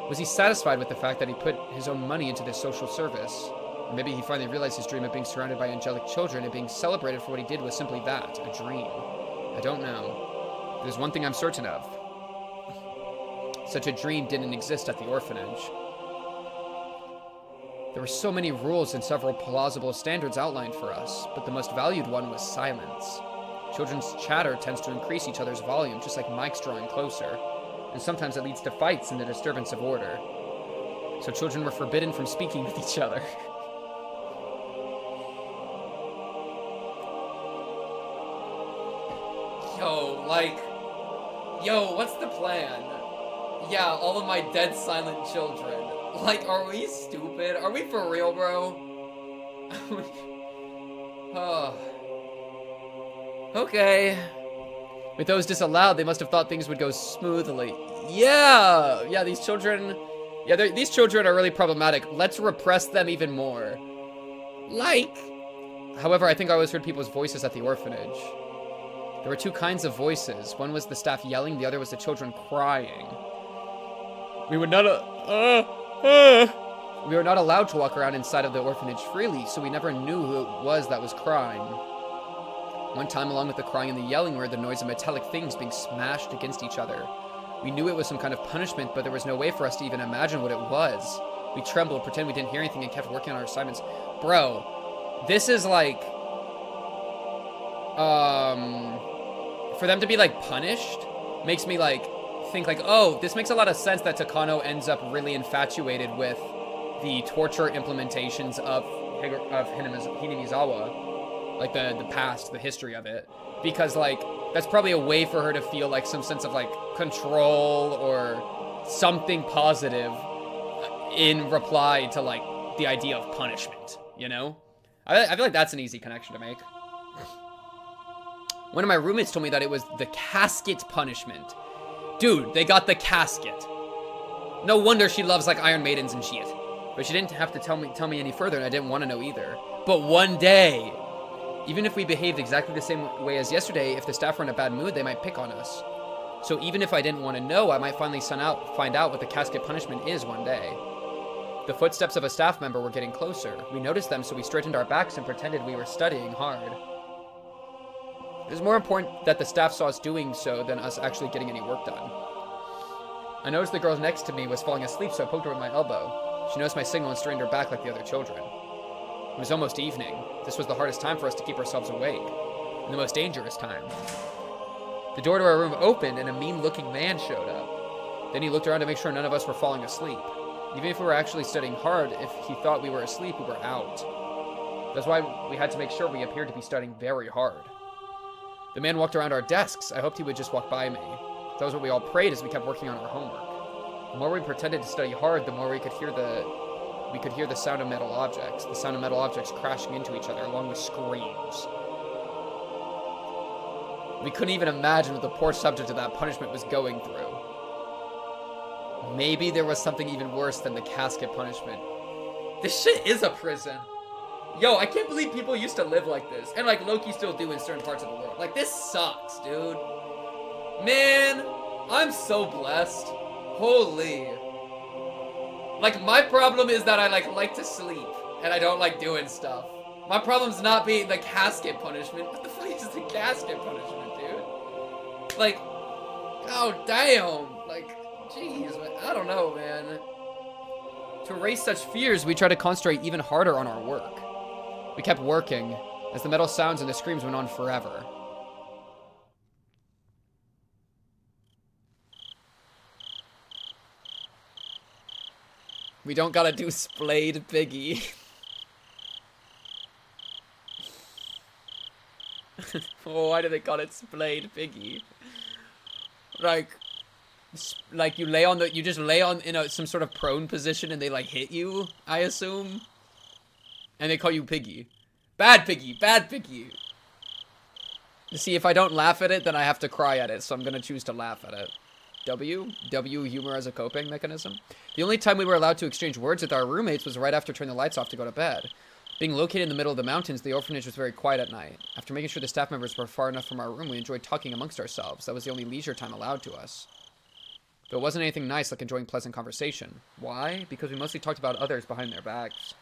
Was he satisfied with the fact that he put his own money into this social service? Or maybe he finally realized his dream of being surrounded by angelic children and being celebrated for what he did was simply that, a dream. I don't know. There's one thing I'm certain of. Such a dream didn't exist at the orphanage. There were so many rules and several plausible standards outlined for us, but the most valued one was silence. Children's chatter tends to increase each other's volume, just like mics drawing closer, and sometimes it leads to fights and the disturbance of order. So children were forbidden from speaking with each other. Yo, what's the plan? Yeah, all of my dead silent children. Like, are we stupid? Are we for real, bro? Okay. With those disallowed, they must have thought things would go smoothly. Yeah, these children Yeah, these children are really problematic. Let's repress them even more. Like... However, I think I always heard people's voices at the orphanage. There were two kinds of voices. One was the staff yelling, the other was the children crying. We were not allowed to walk around inside of the orphanage freely, so we never knew who it was that was crying. One time, along with the crying and the yelling, we heard the noise of metallic things being smashed against each other. We knew it was some kind of punishment, but there was no way for us to even imagine what it was. We trembled, pretended we didn't hear anything, and kept working on our assignments. Bro, this is like... For them to be, like, punished makes me, like, think, like, oh, this makes a lot of sense that Takano ends up really infatuated with the torture implementations of Hinamizawa, like the past, the history of it, because like that's probably a way for her to feel like some sense of like control or something positive in reply to like the idea of punishment, you know? I feel like that's an easy connection to make. One of my roommates told me that it was the casket punishment. Dude, they got the casket. No wonder she loves like Iron Maidens and shit. But she didn't have to tell me any further, and I didn't want to know either. But one day, even if we behaved exactly the same way as yesterday, if the staff were in a bad mood, they might pick on us. So even if I didn't want to know, I might finally find out what the casket punishment is one day. The footsteps of a staff member were getting closer. We noticed them, so we straightened our backs and pretended we were studying hard. It was more important that the staff saw us doing so than us actually getting any work done. I noticed the girl next to me was falling asleep, so I poked her with my elbow. She noticed my signal and straightened her back like the other children. It was almost evening. This was the hardest time for us to keep ourselves awake, and the most dangerous time. The door to our room opened, and a mean-looking man showed up. Then he looked around to make sure none of us were falling asleep. Even if we were actually studying hard, if he thought we were asleep, we were out. That's why we had to make sure we appeared to be studying very hard. The man walked around our desks. I hoped he would just walk by me. That was what we all prayed as we kept working on our homework. The more we pretended to study hard, the more we could hear the sound of metal objects. The sound of metal objects crashing into each other, along with screams. We couldn't even imagine what the poor subject of that punishment was going through. Maybe there was something even worse than the casket punishment. This shit is a prison. Yo, I can't believe people used to live like this. And like Loki still do in certain parts of the world. Like, this sucks, dude. Man, I'm so blessed. Holy. Like, my problem is that I like to sleep. And I don't like doing stuff. My problem's not being the casket punishment. What the fuck is the casket punishment, dude? Like, oh damn. Like, jeez, I don't know, man. To erase such fears, we try to concentrate even harder on our work. We kept working, as the metal sounds and the screams went on forever. We don't gotta do splayed piggy. Oh, why do they call it splayed piggy? Like you lay on you just lay on in some sort of prone position and they like hit you, I assume. And they call you piggy. Bad piggy, bad piggy. You see, if I don't laugh at it, then I have to cry at it, so I'm gonna choose to laugh at it. W, humor as a coping mechanism. The only time we were allowed to exchange words with our roommates was right after turning the lights off to go to bed. Being located in the middle of the mountains, the orphanage was very quiet at night. After making sure the staff members were far enough from our room, we enjoyed talking amongst ourselves. That was the only leisure time allowed to us. Though it wasn't anything nice like enjoying pleasant conversation. Why? Because we mostly talked about others behind their backs.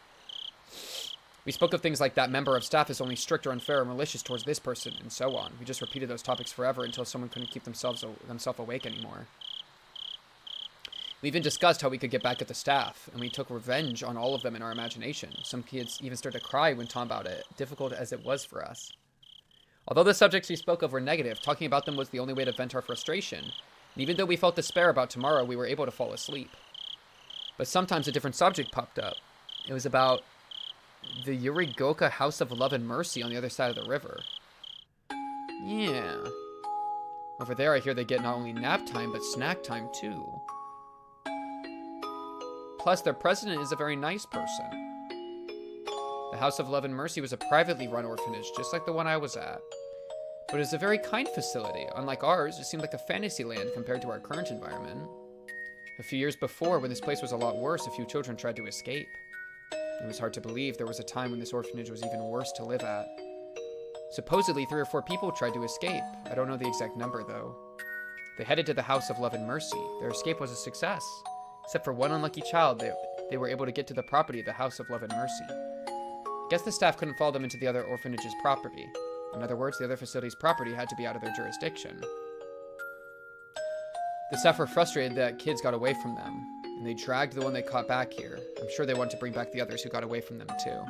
We spoke of things like that member of staff is only strict or unfair or malicious towards this person, and so on. We just repeated those topics forever until someone couldn't keep themselves awake anymore. We even discussed how we could get back at the staff, and we took revenge on all of them in our imagination. Some kids even started to cry when talking about it, difficult as it was for us. Although the subjects we spoke of were negative, talking about them was the only way to vent our frustration. And even though we felt despair about tomorrow, we were able to fall asleep. But sometimes a different subject popped up. It was about the Yurigoka House of Love and Mercy on the other side of the river. Yeah. Over there I hear they get not only nap time, but snack time too. Plus, their president is a very nice person. The House of Love and Mercy was a privately run orphanage, just like the one I was at. But it was a very kind facility. Unlike ours, it seemed like a fantasy land compared to our current environment. A few years before, when this place was a lot worse, a few children tried to escape. It was hard to believe there was a time when this orphanage was even worse to live at. Supposedly, 3 or 4 people tried to escape. I don't know the exact number, though. They headed to the House of Love and Mercy. Their escape was a success. Except for one unlucky child, they were able to get to the property of the House of Love and Mercy. I guess the staff couldn't follow them into the other orphanage's property. In other words, the other facility's property had to be out of their jurisdiction. The staff were frustrated that kids got away from them, and they dragged the one they caught back here. I'm sure they wanted to bring back the others who got away from them, too.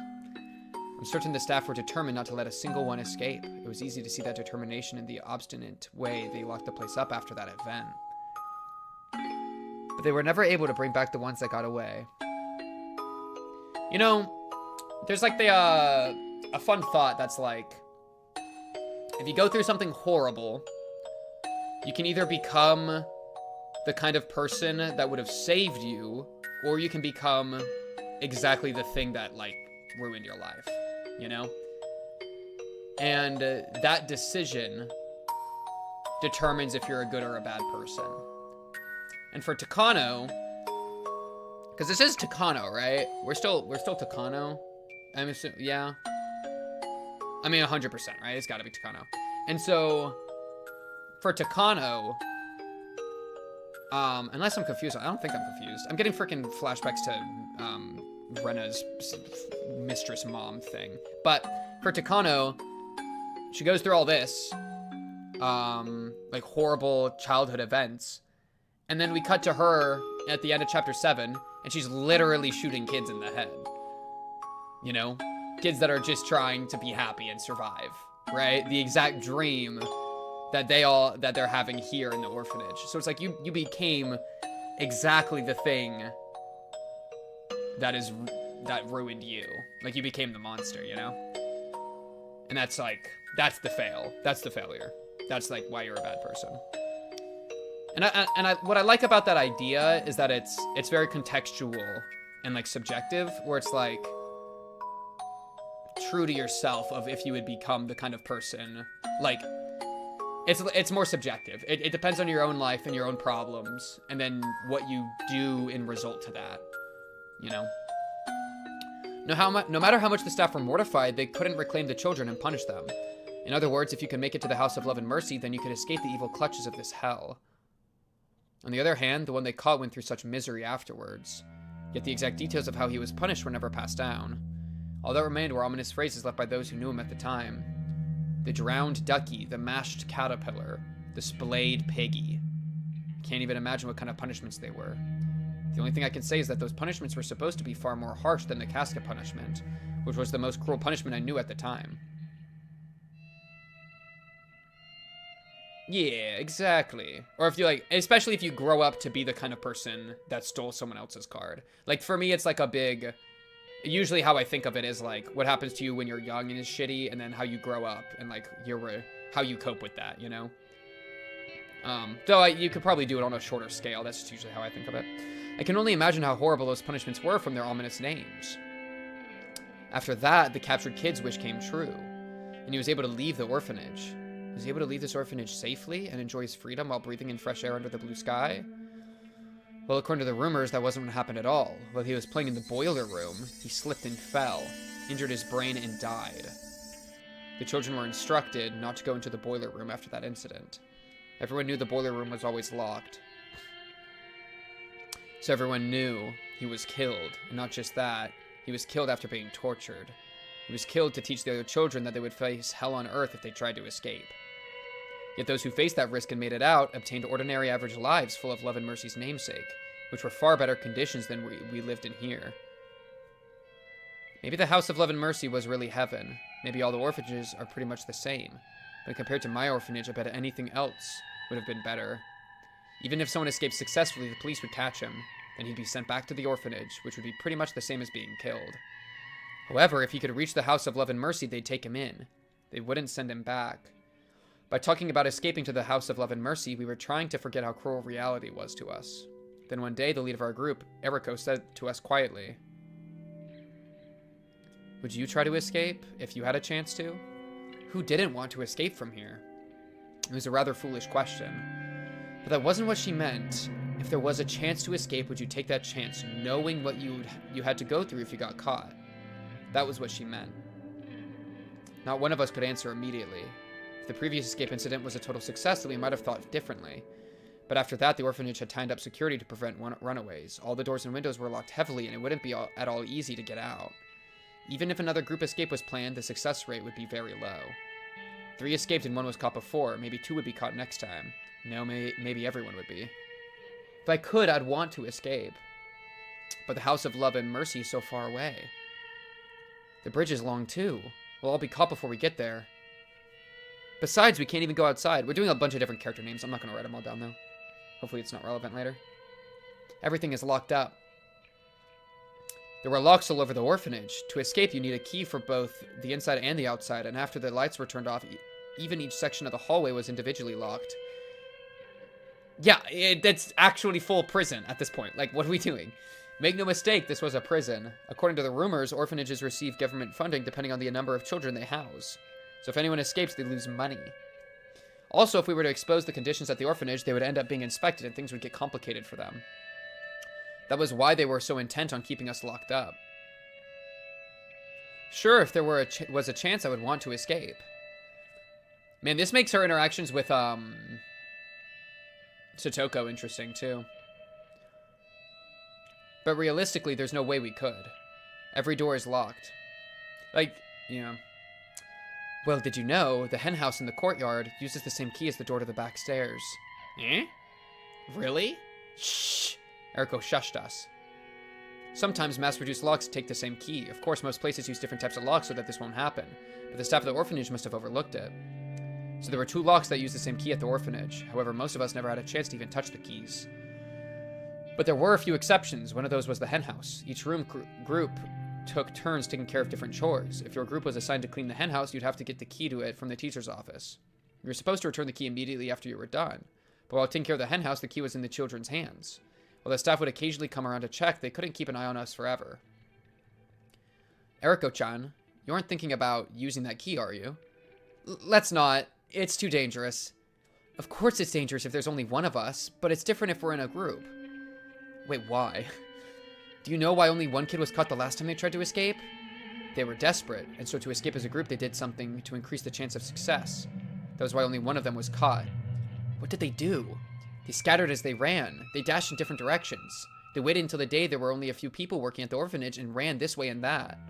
I'm certain the staff were determined not to let a single one escape. It was easy to see that determination in the obstinate way they locked the place up after that event. But they were never able to bring back the ones that got away. You know, there's like a fun thought that's like, if you go through something horrible, you can either become the kind of person that would have saved you, or you can become exactly the thing that, like, ruined your life, you know? And that decision determines if you're a good or a bad person. And for Takano, because this is Takano, right? We're still Takano. I'm assuming, yeah. I mean, 100%, right? It's got to be Takano. And so, for Takano, unless I'm confused, I don't think I'm confused. I'm getting freaking flashbacks to Rena's mistress mom thing. But for Takano, she goes through all this, like horrible childhood events, and then we cut to her at the end of chapter 7, and she's literally shooting kids in the head. You know? Kids that are just trying to be happy and survive, right? The exact dream that they're having here in the orphanage. So it's like you became exactly the thing that ruined you. Like, you became the monster, you know? And that's like, that's the fail. That's the failure. That's like why you're a bad person. And what I like about that idea is that it's very contextual and like subjective, where it's like true to yourself of if you would become the kind of person, like, it's more subjective. It depends on your own life and your own problems, and then what you do in result to that, you know? No matter how much the staff were mortified, they couldn't reclaim the children and punish them. In other words, if you could make it to the House of Love and Mercy, then you could escape the evil clutches of this hell. On the other hand, the one they caught went through such misery afterwards. Yet the exact details of how he was punished were never passed down. All that remained were ominous phrases left by those who knew him at the time. The drowned ducky, the mashed caterpillar, the splayed piggy. I can't even imagine what kind of punishments they were. The only thing I can say is that those punishments were supposed to be far more harsh than the casket punishment, which was the most cruel punishment I knew at the time. Yeah, exactly. Or if you like, especially if you grow up to be the kind of person that stole someone else's card. Like, for me, it's like a big, usually how I think of it is like what happens to you when you're young and is shitty, and then how you grow up and like how you cope with that, you know? Though you could probably do it on a shorter scale. That's just usually how I think of it. I can only imagine how horrible those punishments were from their ominous names. After that, the captured kid's wish came true, and he was able to leave the orphanage. Was he able to leave this orphanage safely and enjoy his freedom while breathing in fresh air under the blue sky? Well, according to the rumors, that wasn't what happened at all. While he was playing in the boiler room, he slipped and fell, injured his brain, and died. The children were instructed not to go into the boiler room after that incident. Everyone knew the boiler room was always locked. So everyone knew he was killed, and not just that, he was killed after being tortured. He was killed to teach the other children that they would face hell on earth if they tried to escape. Yet those who faced that risk and made it out obtained ordinary average lives full of Love and Mercy's namesake, which were far better conditions than we lived in here. Maybe the House of Love and Mercy was really heaven. Maybe all the orphanages are pretty much the same. But compared to my orphanage, I bet anything else would have been better. Even if someone escaped successfully, the police would catch him. Then he'd be sent back to the orphanage, which would be pretty much the same as being killed. However, if he could reach the House of Love and Mercy, they'd take him in. They wouldn't send him back. By talking about escaping to the House of Love and Mercy, we were trying to forget how cruel reality was to us. Then one day, the leader of our group, Eriko, said to us quietly, "Would you try to escape if you had a chance to?" Who didn't want to escape from here? It was a rather foolish question. But that wasn't what she meant. If there was a chance to escape, would you take that chance, knowing what you had to go through if you got caught? That was what she meant. Not one of us could answer immediately. If the previous escape incident was a total success, then we might have thought differently. But after that, the orphanage had tightened up security to prevent runaways. All the doors and windows were locked heavily, and it wouldn't be at all easy to get out. Even if another group escape was planned, the success rate would be very low. 3 escaped and 1 was caught before. Maybe 2 would be caught next time. No, maybe everyone would be. If I could, I'd want to escape. But the House of Love and Mercy is so far away. The bridge is long too. We'll all be caught before we get there. Besides, we can't even go outside. We're doing a bunch of different character names. I'm not going to write them all down, though. Hopefully it's not relevant later. Everything is locked up. There were locks all over the orphanage. To escape, you need a key for both the inside and the outside, and after the lights were turned off, even each section of the hallway was individually locked. Yeah, that's actually full prison at this point. Like, what are we doing? Make no mistake, this was a prison. According to the rumors, orphanages receive government funding depending on the number of children they house. So if anyone escapes, they lose money. Also, if we were to expose the conditions at the orphanage, they would end up being inspected and things would get complicated for them. That was why they were so intent on keeping us locked up. Sure, if there was a chance, I would want to escape. Man, this makes her interactions with, Satoko interesting, too. But realistically, there's no way we could. Every door is locked. Like, you know. Well, did you know, the hen house in the courtyard uses the same key as the door to the back stairs. Eh? Really? Shh! Eriko shushed us. Sometimes mass-produced locks take the same key. Of course, most places use different types of locks so that this won't happen. But the staff of the orphanage must have overlooked it. So there were 2 locks that used the same key at the orphanage. However, most of us never had a chance to even touch the keys. But there were a few exceptions. One of those was the hen house. Each room group took turns taking care of different chores. If your group was assigned to clean the hen house, you'd have to get the key to it from the teacher's office. You were supposed to return the key immediately after you were done. But while taking care of the hen house, the key was in the children's hands. While the staff would occasionally come around to check, they couldn't keep an eye on us forever. Eriko-chan, you aren't thinking about using that key, are you? Let's not. It's too dangerous. Of course it's dangerous if there's only one of us, but it's different if we're in a group. Wait, why? Do you know why only 1 kid was caught the last time they tried to escape? They were desperate, and so to escape as a group, they did something to increase the chance of success. That was why only 1 of them was caught. What did they do? They scattered as they ran. They dashed in different directions. They waited until the day there were only a few people working at the orphanage and ran this way and that.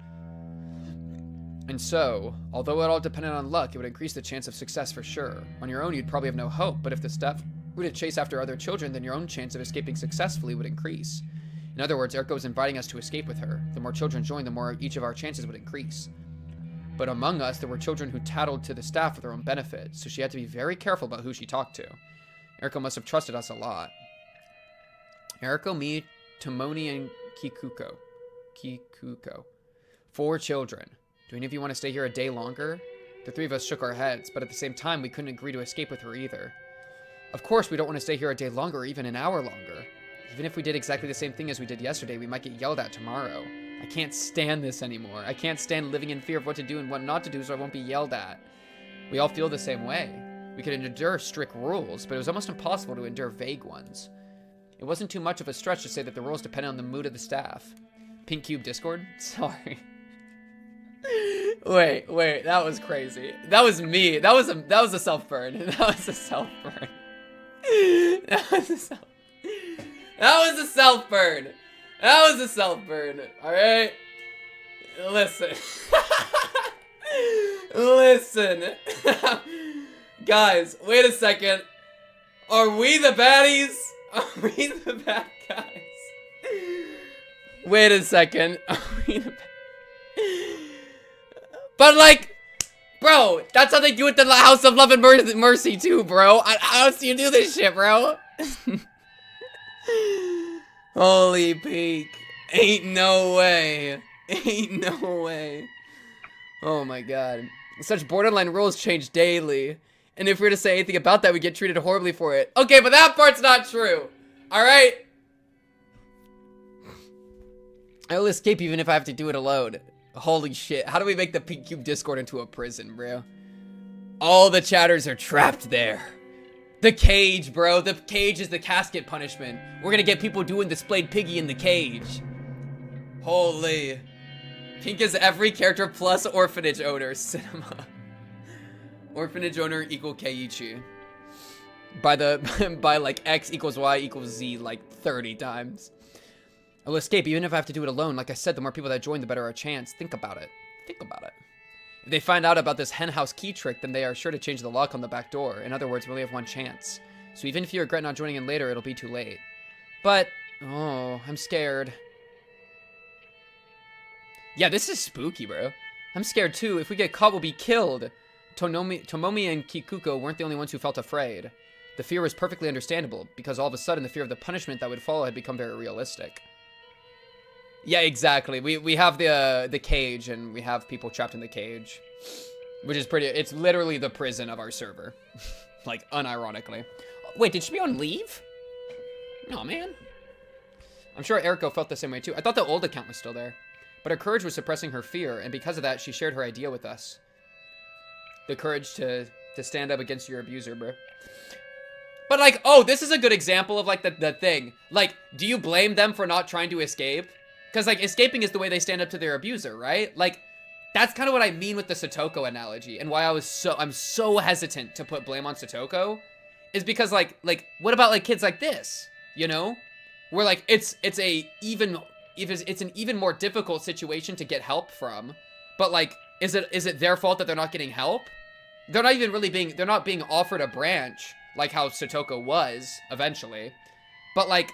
And so, although it all depended on luck, it would increase the chance of success for sure. On your own, you'd probably have no hope, but if the staff were to chase after other children, then your own chance of escaping successfully would increase. In other words, Eriko was inviting us to escape with her. The more children joined, the more each of our chances would increase. But among us, there were children who tattled to the staff for their own benefit, so she had to be very careful about who she talked to. Eriko must have trusted us a lot. Eriko, me, Tomoni, and Kikuko. 4 children. Do any of you want to stay here a day longer? The 3 of us shook our heads, but at the same time, we couldn't agree to escape with her either. Of course, we don't want to stay here a day longer or even an hour longer. Even if we did exactly the same thing as we did yesterday, we might get yelled at tomorrow. I can't stand this anymore. I can't stand living in fear of what to do and what not to do so I won't be yelled at. We all feel the same way. We could endure strict rules, but it was almost impossible to endure vague ones. It wasn't too much of a stretch to say that the rules depended on the mood of the staff. Pink Cube Discord? Sorry. Wait, that was crazy. That was me. That was a self-burn. That was a self-burn. Alright? Listen. Listen. Guys, wait a second. Are we the baddies? Are we the bad guys? Wait a second. Are we the bad... But like, bro, that's how they do it in the House of Love and Mercy too, bro. How else do you do this shit, bro? Holy peak. Ain't no way. Ain't no way. Oh my god. Such borderline rules change daily. And if we were to say anything about that, we get treated horribly for it. Okay, but that part's not true. Alright? I will escape even if I have to do it alone. Holy shit. How do we make the Pink Cube Discord into a prison, bro? All the chatters are trapped there. The cage, bro. The cage is the casket punishment. We're gonna get people doing the splayed piggy in the cage. Holy. Pink is every character plus orphanage owner. Cinema. Orphanage owner equal Keiichi. By like X equals Y equals Z like 30 times. I will escape even if I have to do it alone. Like I said, the more people that join, the better our chance. Think about it. Think about it. If they find out about this henhouse key trick, then they are sure to change the lock on the back door. In other words, we only have one chance. So even if you regret not joining in later, it'll be too late. But, oh, I'm scared. Yeah, this is spooky, bro. I'm scared too. If we get caught, we'll be killed. Tomomi and Kikuko weren't the only ones who felt afraid. The fear was perfectly understandable, because all of a sudden the fear of the punishment that would follow had become very realistic. Yeah, exactly. We have the cage, and we have people trapped in the cage. Which is pretty... It's literally the prison of our server. Like, unironically. Wait, did Shmion leave? No, man. I'm sure Eriko felt the same way, too. I thought the old account was still there. But her courage was suppressing her fear, and because of that, she shared her idea with us. The courage to stand up against your abuser, bro. But, like, oh, this is a good example of, like, the thing. Like, do you blame them for not trying to escape? Because, like, escaping is the way they stand up to their abuser, right? Like, that's kind of what I mean with the Satoko analogy, and why I'm so hesitant to put blame on Satoko, is because, like, what about, like, kids like this, you know? Where, like, it's an even more difficult situation to get help from, but, like, is it their fault that they're not getting help? They're not being offered a branch, like how Satoko was, eventually, but, like,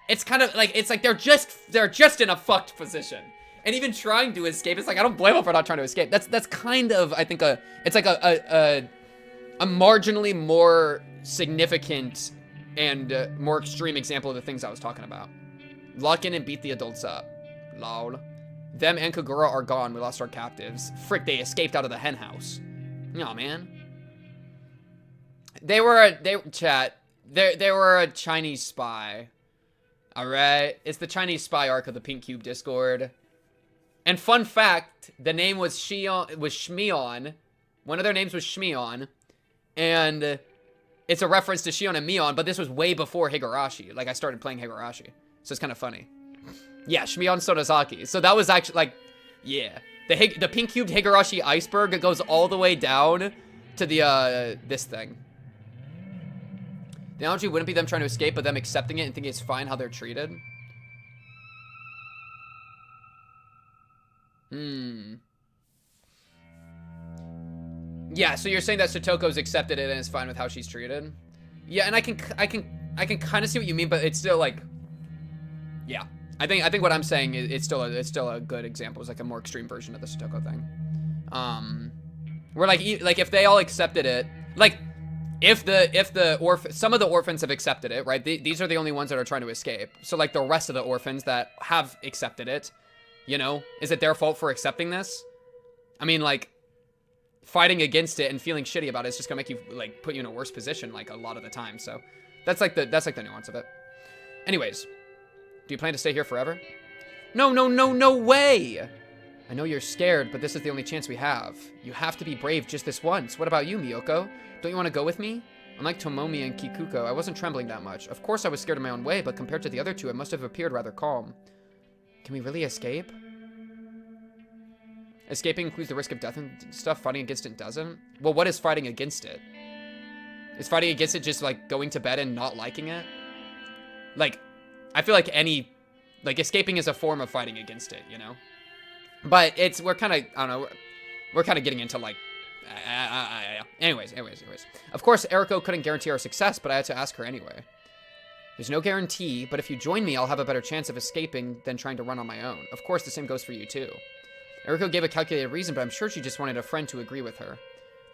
it's kind of, like, it's like they're just in a fucked position. And even trying to escape, it's like, I don't blame them for not trying to escape. That's kind of, I think, it's like a marginally more significant and more extreme example of the things I was talking about. Lock in and beat the adults up. Lol. Them and Kagura are gone. We lost our captives. Frick, they escaped out of the hen house. Aw, man. They were a Chinese spy. Alright? It's the Chinese spy arc of the Pink Cube Discord. And fun fact, the name was Shmion. One of their names was Shmion. And it's a reference to Shion and Mion, but this was way before Higurashi. Like, I started playing Higurashi. So it's kind of funny. Yeah, Shmion Sodazaki. So that was actually, like, yeah. The pink cubed Higurashi iceberg, it goes all the way down to the, this thing. The analogy wouldn't be them trying to escape, but them accepting it and thinking it's fine how they're treated. Yeah, so you're saying that Satoko's accepted it and is fine with how she's treated? Yeah, and I can kind of see what you mean, but it's still like, yeah. I think what I'm saying is it's still a good example. It's like a more extreme version of the Satoko thing. Where like if they all accepted it, like if some of the orphans have accepted it, right? These are the only ones that are trying to escape. So like the rest of the orphans that have accepted it, you know, is it their fault for accepting this? I mean, like, fighting against it and feeling shitty about it is just gonna make you, like, put you in a worse position, like, a lot of the time. So that's like the nuance of it. Anyways, do you plan to stay here forever? No way! I know you're scared, but this is the only chance we have. You have to be brave just this once. What about you, Miyoko? Don't you want to go with me? Unlike Tomomi and Kikuko, I wasn't trembling that much. Of course I was scared in my own way, but compared to the other two, I must have appeared rather calm. Can we really escape? Escaping includes the risk of death and stuff. Fighting against it doesn't? Well, what is fighting against it? Is fighting against it just, like, going to bed and not liking it? Like, I feel like escaping is a form of fighting against it, you know? But we're kind of, I don't know, we're kind of getting into, like, anyways. Of course, Eriko couldn't guarantee our success, but I had to ask her anyway. There's no guarantee, but if you join me, I'll have a better chance of escaping than trying to run on my own. Of course, the same goes for you, too. Eriko gave a calculated reason, but I'm sure she just wanted a friend to agree with her.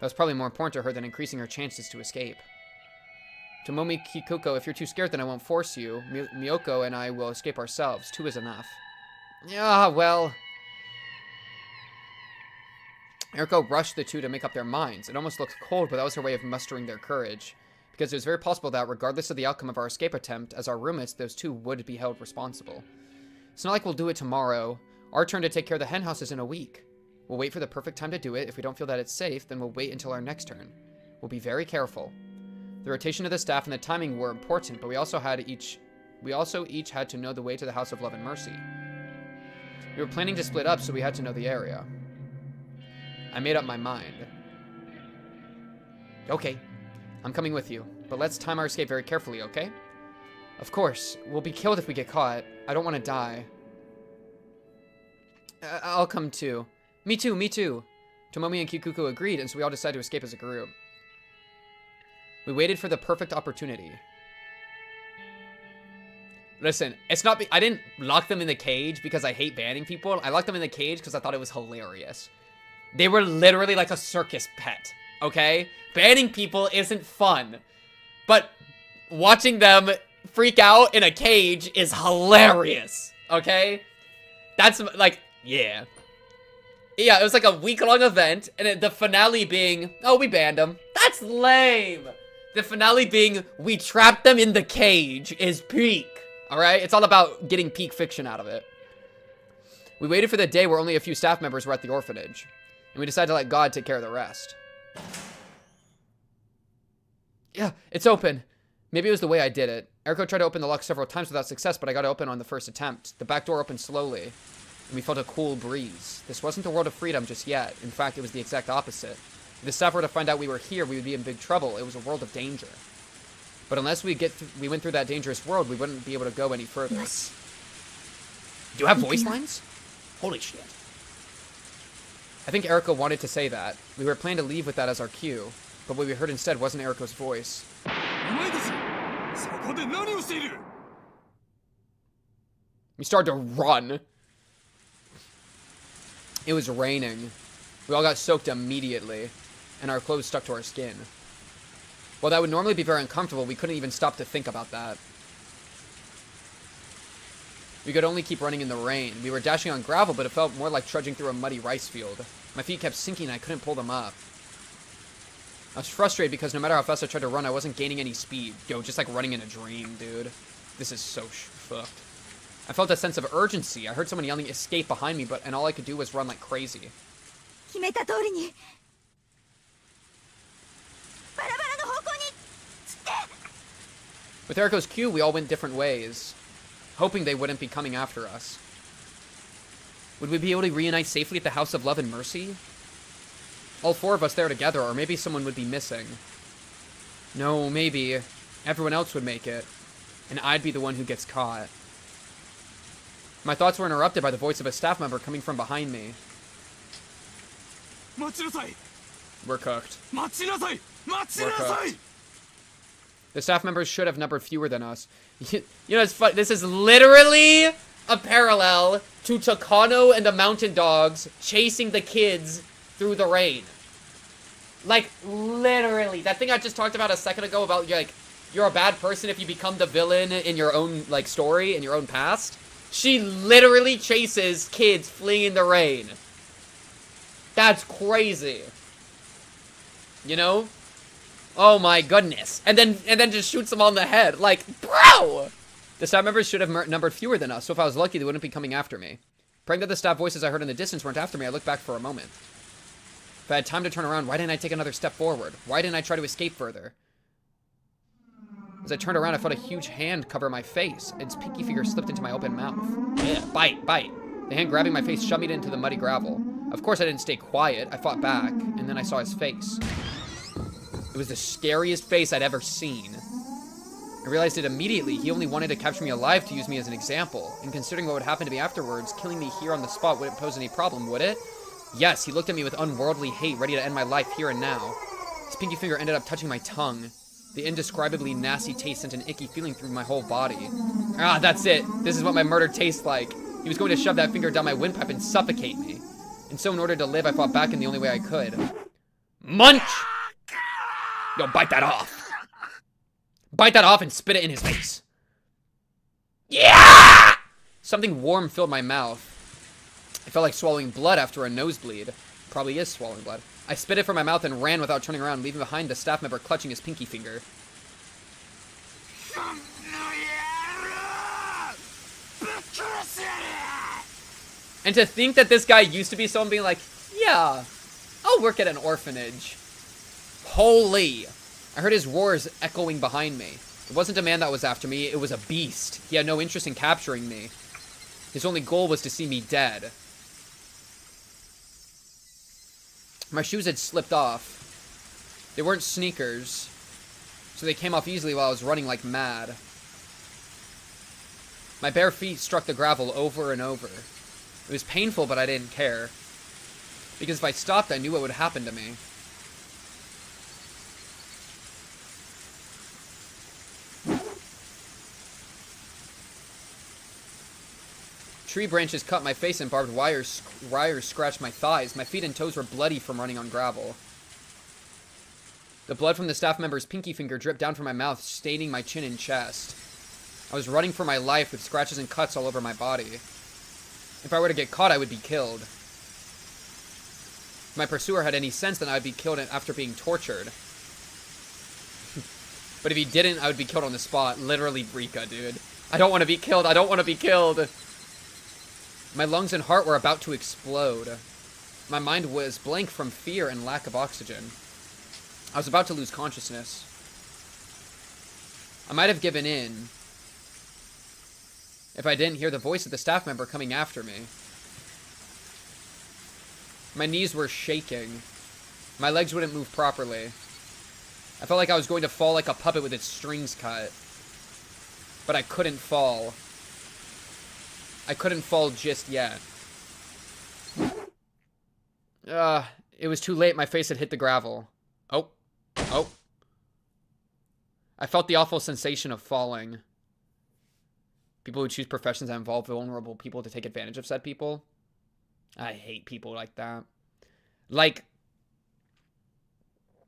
That was probably more important to her than increasing her chances to escape. Tomomi Kikuko, if you're too scared, then I won't force you. Miyoko and I will escape ourselves. 2 is enough. Yeah, well... Eriko rushed the two to make up their minds. It almost looked cold, but that was her way of mustering their courage. Because it was very possible that, regardless of the outcome of our escape attempt, as our roommates, those two would be held responsible. It's not like we'll do it tomorrow. Our turn to take care of the hen house is in a week. We'll wait for the perfect time to do it. If we don't feel that it's safe, then we'll wait until our next turn. We'll be very careful. The rotation of the staff and the timing were important, but we also each had to know the way to the House of Love and Mercy. We were planning to split up, so we had to know the area. I made up my mind. Okay, I'm coming with you, but let's time our escape very carefully, okay? Of course, we'll be killed if we get caught. I don't want to die. I'll come too. Me too, me too. Tomomi and Kikuko agreed, and so we all decided to escape as a group. We waited for the perfect opportunity. Listen, it's not... I didn't lock them in the cage because I hate banning people. I locked them in the cage because I thought it was hilarious. They were literally like a circus pet, okay? Banning people isn't fun. But watching them freak out in a cage is hilarious, okay? That's, like, yeah. Yeah, it was like a week-long event, and the finale being, oh, we banned them. That's lame. The finale being, we trapped them in the cage is peak. Alright? It's all about getting peak fiction out of it. We waited for the day where only a few staff members were at the orphanage. And we decided to let God take care of the rest. Yeah, it's open. Maybe it was the way I did it. Eriko tried to open the lock several times without success, but I got it open on the first attempt. The back door opened slowly, and we felt a cool breeze. This wasn't the world of freedom just yet. In fact, it was the exact opposite. If the staff were to find out we were here, we would be in big trouble. It was a world of danger. But unless we went through that dangerous world, we wouldn't be able to go any further. Yes. Do you have voice lines? Holy shit. I think Eriko wanted to say that. We were planning to leave with that as our cue, but what we heard instead wasn't Eriko's voice. We started to run. It was raining. We all got soaked immediately, and our clothes stuck to our skin. While that would normally be very uncomfortable, we couldn't even stop to think about that. We could only keep running in the rain. We were dashing on gravel, but it felt more like trudging through a muddy rice field. My feet kept sinking and I couldn't pull them up. I was frustrated because no matter how fast I tried to run, I wasn't gaining any speed. Yo, just like running in a dream, dude. This is so fucked. I felt a sense of urgency. I heard someone yelling escape behind me, and all I could do was run like crazy. With Eriko's cue, we all went different ways, hoping they wouldn't be coming after us. Would we be able to reunite safely at the House of Love and Mercy? All four of us there together, or maybe someone would be missing. No, maybe everyone else would make it, and I'd be the one who gets caught. My thoughts were interrupted by the voice of a staff member coming from behind me. We're cooked. We're cooked. The staff members should have numbered fewer than us. You know, it's fun. This is literally a parallel to Takano and the Mountain Dogs chasing the kids through the rain. Like, literally. That thing I just talked about a second ago about, like, you're a bad person if you become the villain in your own, like, story, in your own past. She literally chases kids fleeing in the rain. That's crazy. You know? Oh my goodness. And then just shoots them on the head. Like, bro! The staff members should have numbered fewer than us, so if I was lucky, they wouldn't be coming after me. Praying that the staff voices I heard in the distance weren't after me, I looked back for a moment. If I had time to turn around, why didn't I take another step forward? Why didn't I try to escape further? As I turned around, I felt a huge hand cover my face. Its pinky finger slipped into my open mouth. Yeah, bite, bite. The hand grabbing my face shoved me into the muddy gravel. Of course, I didn't stay quiet. I fought back, and then I saw his face. It was the scariest face I'd ever seen. I realized it immediately. He only wanted to capture me alive to use me as an example. And considering what would happen to me afterwards, killing me here on the spot wouldn't pose any problem, would it? Yes, he looked at me with unworldly hate, ready to end my life here and now. His pinky finger ended up touching my tongue. The indescribably nasty taste sent an icky feeling through my whole body. Ah, that's it. This is what my murder tastes like. He was going to shove that finger down my windpipe and suffocate me. And so in order to live, I fought back in the only way I could. Munch! Yo, bite that off. Bite that off and spit it in his face. Yeah! Something warm filled my mouth. It felt like swallowing blood after a nosebleed. Probably is swallowing blood. I spit it from my mouth and ran without turning around, leaving behind the staff member clutching his pinky finger. And to think that this guy used to be someone being like, yeah, I'll work at an orphanage. Holy. I heard his roars echoing behind me. It wasn't a man that was after me, it was a beast. He had no interest in capturing me. His only goal was to see me dead. My shoes had slipped off. They weren't sneakers, so they came off easily while I was running like mad. My bare feet struck the gravel over and over. It was painful, but I didn't care. Because if I stopped, I knew what would happen to me. Tree branches cut my face and barbed wires scratched my thighs. My feet and toes were bloody from running on gravel. The blood from the staff member's pinky finger dripped down from my mouth, staining my chin and chest. I was running for my life with scratches and cuts all over my body. If I were to get caught, I would be killed. If my pursuer had any sense, then I would be killed after being tortured. But if he didn't, I would be killed on the spot. Literally, Rika, dude. I don't want to be killed. I don't want to be killed. My lungs and heart were about to explode. My mind was blank from fear and lack of oxygen. I was about to lose consciousness. I might have given in if I didn't hear the voice of the staff member coming after me. My knees were shaking. My legs wouldn't move properly. I felt like I was going to fall like a puppet with its strings cut. But I couldn't fall. I couldn't fall just yet. It was too late. My face had hit the gravel. Oh. I felt the awful sensation of falling. People who choose professions that involve vulnerable people to take advantage of said people. I hate people like that. Like,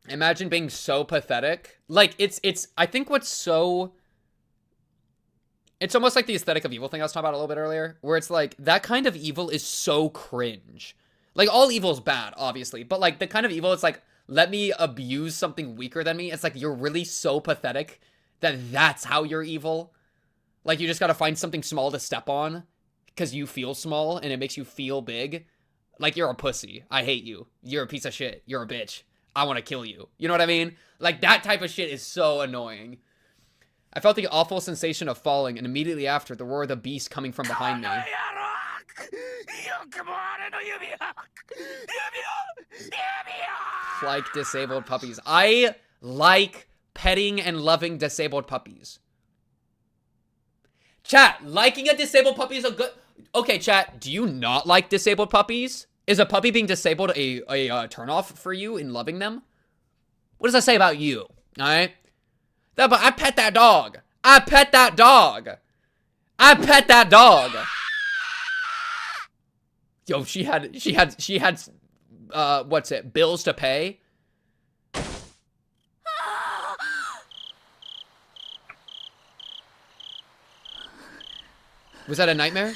imagine being so pathetic. Like, I think what's so... It's almost like the aesthetic of evil thing I was talking about a little bit earlier, where it's like, that kind of evil is so cringe. Like, all evil is bad, obviously, but like, the kind of evil, it's like, let me abuse something weaker than me. It's like, you're really so pathetic that that's how you're evil. Like, you just gotta find something small to step on, because you feel small, and it makes you feel big. Like, you're a pussy. I hate you. You're a piece of shit. You're a bitch. I want to kill you. You know what I mean? Like, that type of shit is so annoying. I felt the awful sensation of falling, and immediately after, the roar of the beast coming from behind me. Like disabled puppies. I like petting and loving disabled puppies. Chat, liking a disabled puppy is a good... Okay, chat, do you not like disabled puppies? Is a puppy being disabled a turnoff for you in loving them? What does that say about you? Alright? But I pet that dog. I pet that dog. I pet that dog. Yo, she had, what's it, bills to pay? Was that a nightmare?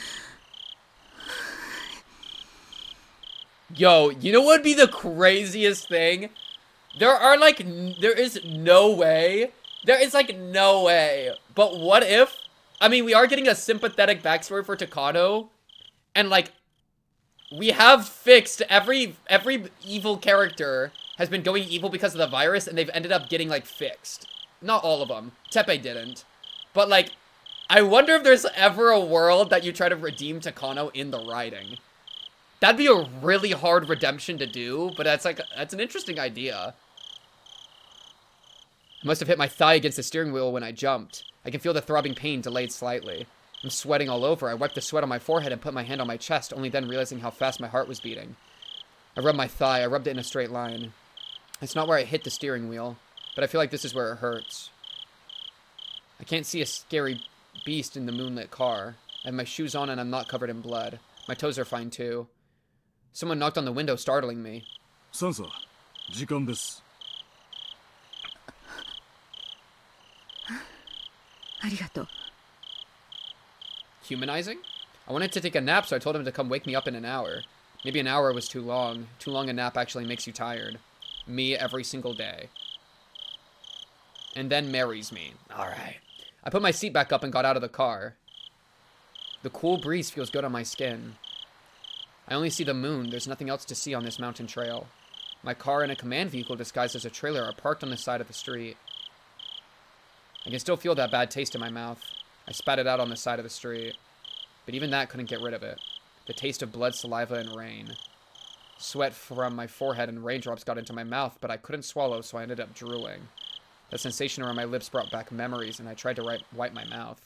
Yo, you know what would be the craziest thing? There is no way. There is, like, no way. But what if... I mean, we are getting a sympathetic backstory for Takano. And, like, we have fixed every evil character has been going evil because of the virus, and they've ended up getting, like, fixed. Not all of them. Teppei didn't. But, like, I wonder if there's ever a world that you try to redeem Takano in the writing. That'd be a really hard redemption to do, but that's an interesting idea. I must have hit my thigh against the steering wheel when I jumped. I can feel the throbbing pain delayed slightly. I'm sweating all over. I wiped the sweat on my forehead and put my hand on my chest, only then realizing how fast my heart was beating. I rubbed my thigh. I rubbed it in a straight line. It's not where I hit the steering wheel, but I feel like this is where it hurts. I can't see a scary beast in the moonlit car. I have my shoes on and I'm not covered in blood. My toes are fine too. Someone knocked on the window, startling me. Sansa, 時間です。ありがとう。 Humanizing? I wanted to take a nap, so I told him to come wake me up in an hour. Maybe an hour was too long. Too long a nap actually makes you tired. Me every single day. And then marries me. Alright. I put my seat back up and got out of the car. The cool breeze feels good on my skin. I only see the moon. There's nothing else to see on this mountain trail. My car and a command vehicle disguised as a trailer are parked on the side of the street. I can still feel that bad taste in my mouth. I spat it out on the side of the street. But even that couldn't get rid of it. The taste of blood, saliva, and rain. Sweat from my forehead and raindrops got into my mouth, but I couldn't swallow, so I ended up drooling. The sensation around my lips brought back memories, and I tried to wipe my mouth.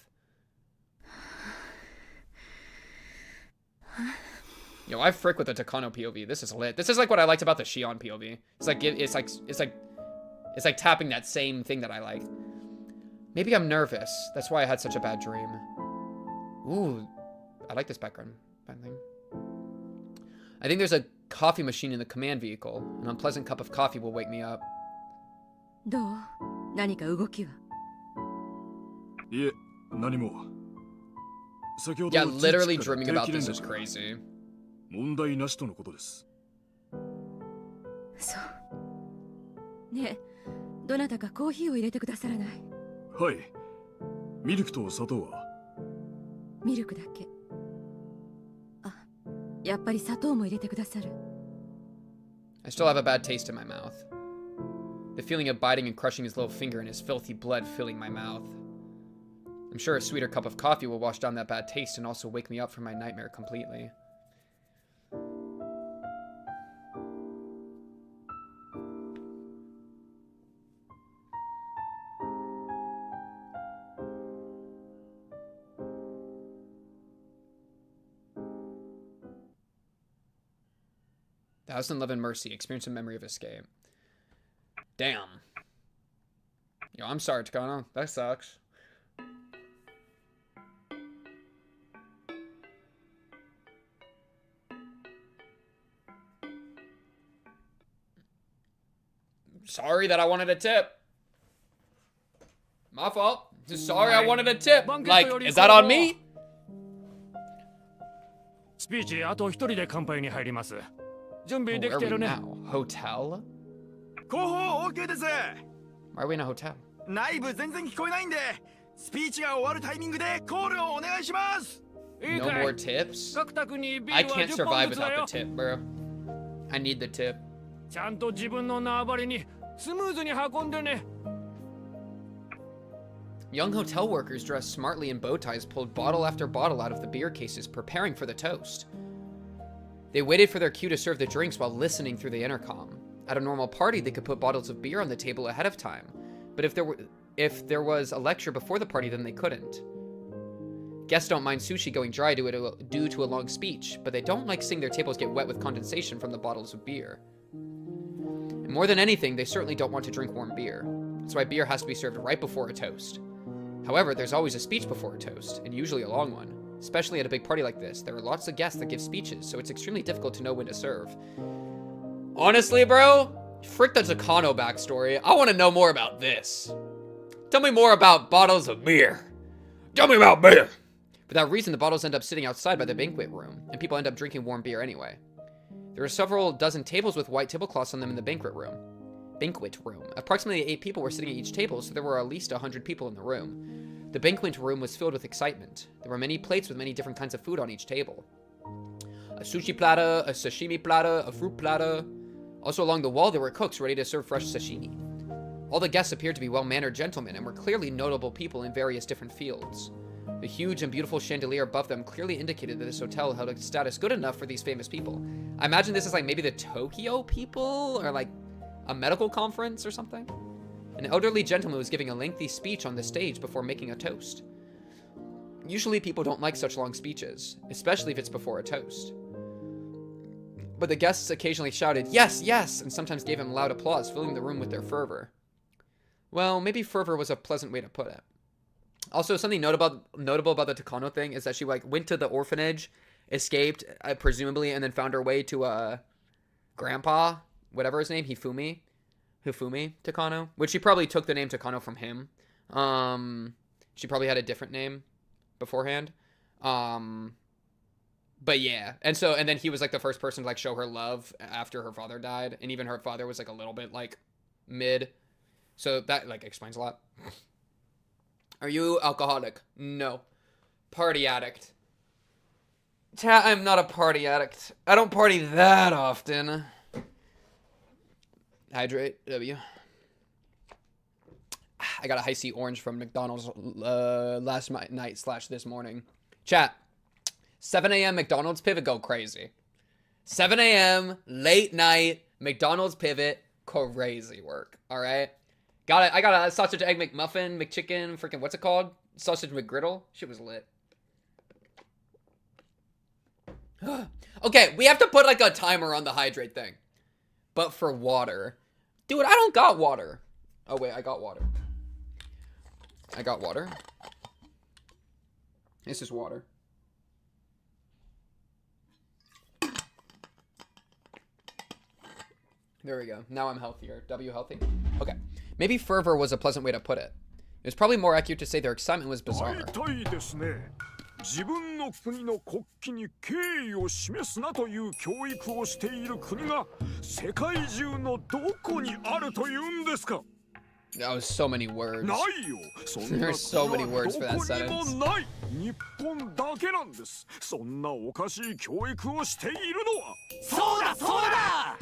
Yo, I frick with the Takano POV. This is lit. This is like what I liked about the Shion POV. It's like tapping that same thing that I like. Maybe I'm nervous. That's why I had such a bad dream. Ooh, I like this background thing. I think there's a coffee machine in the command vehicle. An unpleasant cup of coffee will wake me up. どう？何か動きは？いえ、何も。先ほど Yeah, literally dreaming about this is crazy. 問題なしとのことです。そう。ねえ、どなたかコーヒーを入れてくださらない？はい。ミルクと砂糖は？ミルクだけ。あ、やっぱり砂糖も入れてくださる。I still have a bad taste in my mouth. The feeling of biting and crushing his little finger and his filthy blood filling my mouth. I'm sure a sweeter cup of coffee will wash down that bad taste and also wake me up from my nightmare completely. Thousand Love and Mercy, experience a memory of escape. Damn. Yo, I'm sorry, Takano. That sucks. Sorry that I wanted a tip. My fault. Just sorry I wanted a tip. Like, is that on me? スピーチあと一人で乾杯に入ります。準 Oh, 備で where き are て we るね。 now? Hotel? 候補 OK です。 Why are we in a hotel? 内部全然聞こえないんで、スピーチが終わるタイミングでコールをお願いします。いい No か more い。 tips? 各宅にビ I ールは can't 10本 survive ずつだ without よ the。tip, bro. I need the tip. ちゃんと自分の縄張りにスムーズに運んでね。Young hotel workers dressed smartly in bow ties pulled bottle after bottle out of the beer cases, preparing for the toast. They waited for their cue to serve the drinks while listening through the intercom. At a normal party, they could put bottles of beer on the table ahead of time. But if there was a lecture before the party, then they couldn't. Guests don't mind sushi going dry due to a long speech, but they don't like seeing their tables get wet with condensation from the bottles of beer. And more than anything, they certainly don't want to drink warm beer. That's why beer has to be served right before a toast. However, there's always a speech before a toast, and usually a long one. Especially at a big party like this, there are lots of guests that give speeches, so it's extremely difficult to know when to serve. Honestly, bro, frick the Takano backstory. I want to know more about this. Tell me more about bottles of beer. Tell me about beer. For that reason, the bottles end up sitting outside by the banquet room, and people end up drinking warm beer anyway. There are several dozen tables with white tablecloths on them in the banquet room. Approximately 8 people were sitting at each table, so there were at least 100 people in the room. The banquet room was filled with excitement. There were many plates with many different kinds of food on each table. A sushi platter, a sashimi platter, a fruit platter. Also along the wall there were cooks ready to serve fresh sashimi. All the guests appeared to be well-mannered gentlemen and were clearly notable people in various different fields. The huge and beautiful chandelier above them clearly indicated that this hotel held a status good enough for these famous people. I imagine this is like maybe the Tokyo people, or like a medical conference or something. An elderly gentleman was giving a lengthy speech on the stage before making a toast. Usually people don't like such long speeches, especially if it's before a toast. But the guests occasionally shouted, "Yes, yes," and sometimes gave him loud applause, filling the room with their fervor. Well, maybe fervor was a pleasant way to put it. Also, something notable about the Takano thing is that she like went to the orphanage, escaped, presumably, and then found her way to Grandpa, whatever his name, Hifumi Takano, which she probably took the name Takano from him. She probably had a different name beforehand. But yeah, and then he was like the first person to like show her love after her father died, and even her father was like a little bit like mid. So that like explains a lot. Are you alcoholic? No. Party addict. I'm not a party addict. I don't party that often. Hydrate. W. I got a high C orange from McDonald's last night / this morning. Chat. 7 a.m. McDonald's pivot go crazy. 7 a.m. late night McDonald's pivot crazy work. All right. Got it. I got a sausage egg McMuffin, McChicken, freaking what's it called? Sausage McGriddle. Shit was lit. Okay, we have to put like a timer on the hydrate thing. But for water. Dude, I don't got water. Oh wait, I got water. I got water. This is water. There we go. Now I'm healthier. W healthy. Okay. Maybe fervor was a pleasant way to put it. It was probably more accurate to say their excitement was bizarre. 自分の国の国旗に敬意を示すなという教育をしている国が世界中のどこにあるというんですか? That was so many words. ないよ。そんな There's so many words for that どこに sentence. もない。日本だけなんです。そんなおかしい教育をしているのは。そうだそうだ。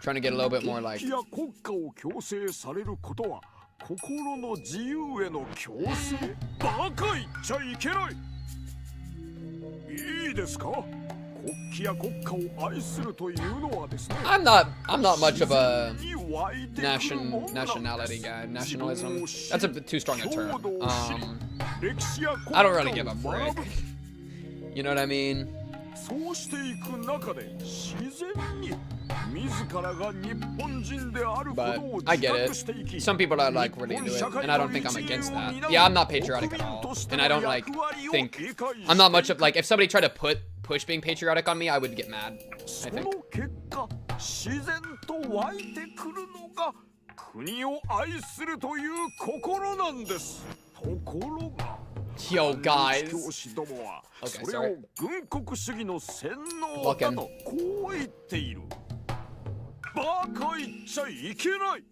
Trying to get a little bit more like. 国旗や国家を強制されることは。心の自由への強制バカ言っちゃいけないいいですか国旗や国家を愛するというのはですね I'm not much of a nationality guy. Nationalism. That's too strong a term. I don't really give a frick. You know what I mean? そうしていく中で自然に But I get it. Some people are like really into it, and I don't think I'm against that. Yeah, I'm not patriotic at all, and I don't like think I'm not much of like if somebody tried to push being patriotic on me, I would get mad. I think. Yo, guys. Okay, sorry. Looking. バカ言っちゃいけない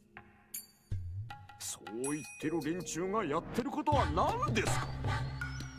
そう言ってる連中がやってることは何ですか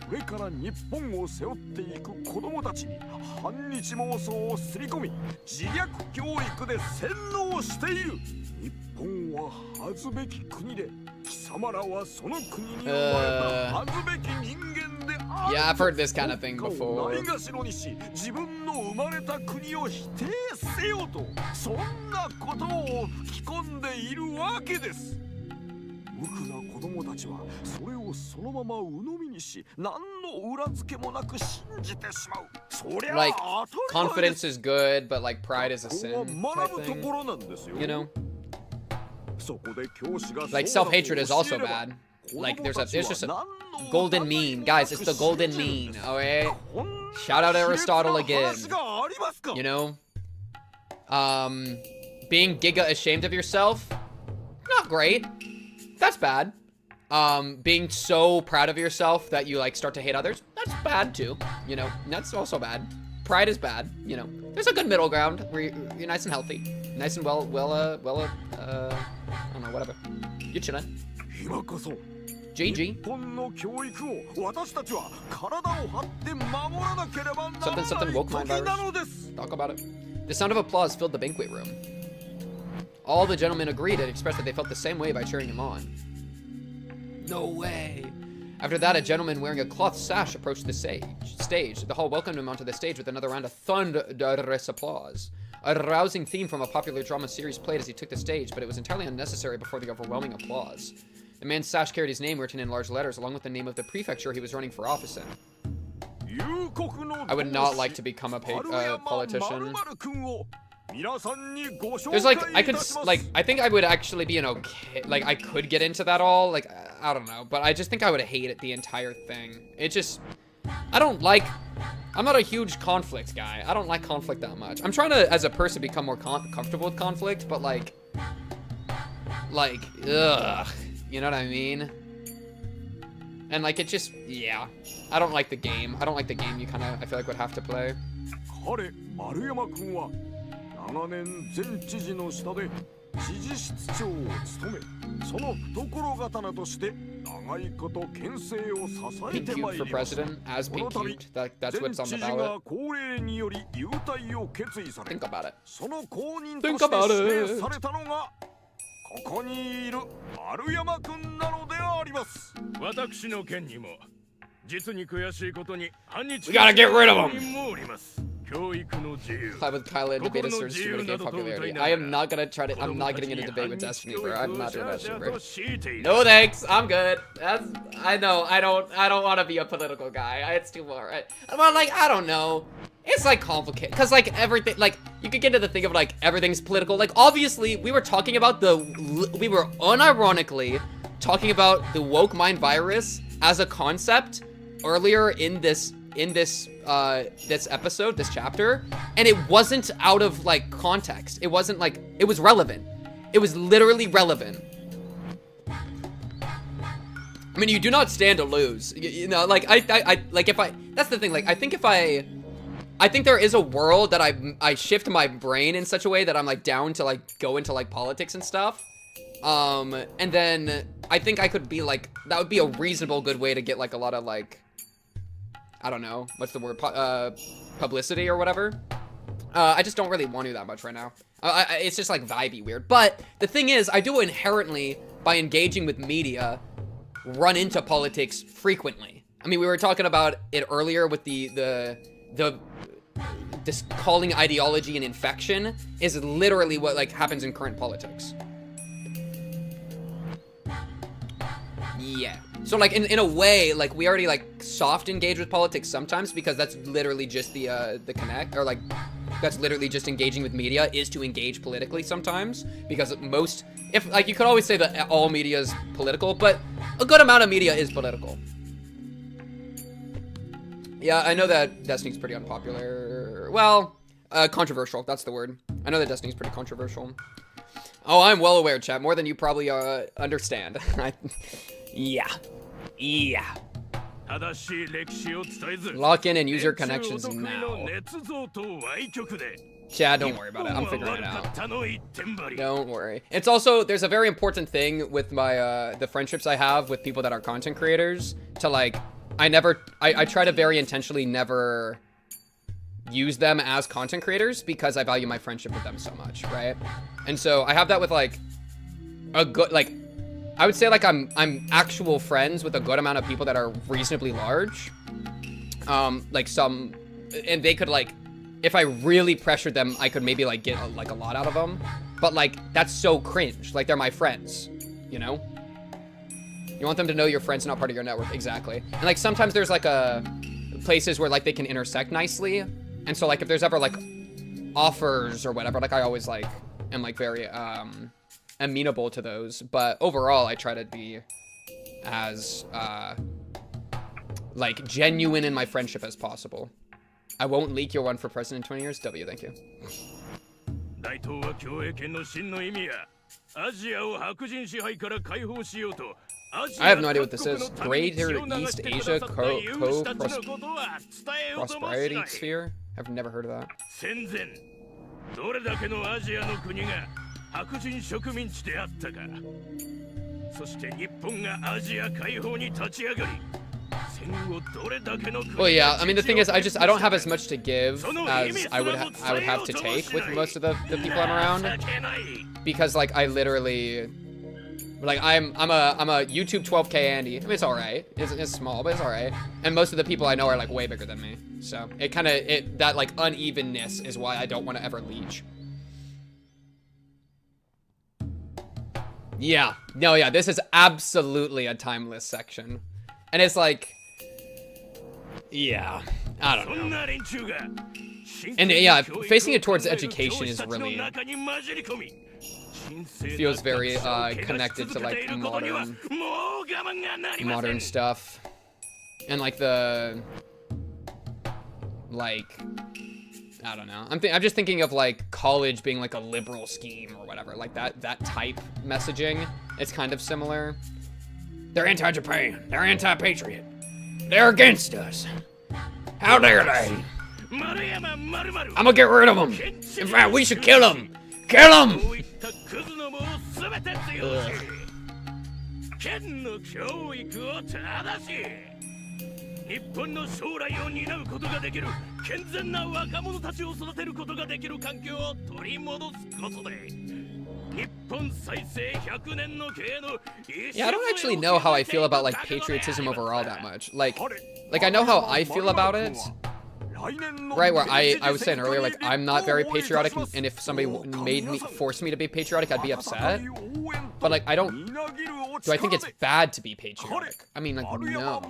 これから日本を背負っていく子供たちに反日妄想をすり込み自虐教育で洗脳している日本は恥ずべき国で貴様らはその国に生まれた恥ずべき人間である Yeah, I've heard this kind of thing before. ないがしろにし自分の生まれた国を否定せよとそんなことを吹き込んでいるわけです無垢な子供たちはそれをそのまま鵜呑みにし何の裏付けもなく信じてしまうそりゃ Like confidence is good, but like pride is a sin 学 type ぶと thing. ころなんですよ You know? そこで教師が Like self-hatred is also bad. Like there's just a golden mean. Guys, it's the golden mean, okay? Shout out Aristotle again. You know? Being giga ashamed of yourself? Not great. That's bad. Being so proud of yourself that you like start to hate others? That's bad too. You know? That's also bad. Pride is bad, you know. There's a good middle ground where you're nice and healthy. Nice and well, I don't know, whatever. You're chilling. GG. Something woke my virus. Talk about it. The sound of applause filled the banquet room. All the gentlemen agreed and expressed that they felt the same way by cheering him on. No way. After that, a gentleman wearing a cloth sash approached the stage. The hall welcomed him onto the stage with another round of thunderous applause. A rousing theme from a popular drama series played as he took the stage, but it was entirely unnecessary before the overwhelming applause. The man's sash carried his name written in large letters, along with the name of the prefecture he was running for office in. I would not like to become a politician. There's like, I think I would actually be an okay, like, I could get into that all, like, I don't know, but I just think I would hate it, the entire thing. It just, I'm not a huge conflict guy. I don't like conflict that much. I'm trying to, as a person, become more comfortable with conflict, but like, ugh, you know what I mean? And like, it just, yeah, I don't like the game. I don't like the game you kind of, I feel like would have to play. 長年前知事の下で知事室長を務め、その懐刀として長いこと県政を支え Pink てま cute い for ります。 president as こ pink の度 cute. That's 前 what's 知 on the 事 ballot. が高齢により優待を決意され、 Think about it. その後任と Think して about 指 it. 名されたのがここにいる丸山くんなのであります。私の件にも実に悔しいことに反日 We gotta get rid of him. もおります。教育の自由 Play with Kyla and debate a certain stupid game popularity. I am not gonna try to. I'm not getting into debate with Destiny, bro. I'm not doing that shit, bro. No thanks. I'm good. I know. I don't want to be a political guy. It's too alright. Well, like I don't know. It's like complicated because like everything, like you could get into the thing of like everything's political. Like obviously we were talking about we were unironically talking about the woke mind virus as a concept earlier in this episode, this chapter, and it wasn't out of like context. It wasn't like, it was relevant. It was literally relevant. I mean, you do not stand to lose. You know, like I like if I, that's the thing. Like I think there is a world that I shift my brain in such a way that I'm like down to like go into like politics and stuff. And then I think I could be like, that would be a reasonable good way to get like a lot of like, I don't know, what's the word, publicity or whatever. I just don't really want to that much right now. It's just like vibey weird. But the thing is, I do inherently, by engaging with media, run into politics frequently. I mean, we were talking about it earlier with this calling ideology an infection is literally what like happens in current politics. Yeah. So like in a way, like we already like soft engage with politics sometimes because that's literally just the connect, or like that's literally just engaging with media is to engage politically sometimes, because most, if like you could always say that all media is political, but a good amount of media is political. Yeah, I know that Destiny's pretty unpopular. Well, controversial, that's the word. I know that Destiny's pretty controversial. Oh, I'm well aware, chat, more than you probably understand. Yeah. Lock in and use your connections now. Chad, don't worry about it. I'm figuring it out. Don't worry. It's also, there's a very important thing with my, the friendships I have with people that are content creators to like, I try to very intentionally never use them as content creators because I value my friendship with them so much, right? And so I have that with like a good, like, I would say like I'm actual friends with a good amount of people that are reasonably large. Like some, and they could like, if I really pressured them, I could maybe like get like a lot out of them. But like, that's so cringe. Like they're my friends, you know? You want them to know your friends, not part of your network. Exactly. And like sometimes there's like places where like they can intersect nicely. And so like if there's ever like offers or whatever, like I always like am like very amenable to those. But overall, I try to be as like genuine in my friendship as possible. I won't leak your one for president in 20 years. W, thank you. I have no idea what this is. Greater East Asia Prosperity Sphere? I've never heard of that. Well, yeah, I mean, the thing is, I don't have as much to give as I would have to take with most of the people I'm around. Because, like, I literally, like, I'm a YouTube 12K Andy. I mean, it's alright. It's small, but it's alright. And most of the people I know are, like, way bigger than me. So, that, like, unevenness is why I don't want to ever leech. Yeah. No, yeah, this is absolutely a timeless section. And it's like, yeah, I don't know. And yeah, facing it towards education is really, feels very connected to like modern stuff. And like the, like, I don't know. I'm just thinking of like college being like a liberal scheme or whatever, like that type messaging. It's kind of similar. They're anti-Japan. They're anti-patriot. They're against us. How dare they? I'm gonna get rid of them. In fact, we should kill them. Kill them! ったクズのものすべて強し県の教育を正し日本の将来を担うことができる健全な若者たちを育てることができる環境を取り戻すことで日本再生100年の経の Yeah, I don't actually know how I feel about like patriotism overall that much. Like I know how I feel about it. Right, where I was saying earlier, like, I'm not very patriotic, and if somebody forced me to be patriotic, I'd be upset. But, like, do I think it's bad to be patriotic? I mean, like, no.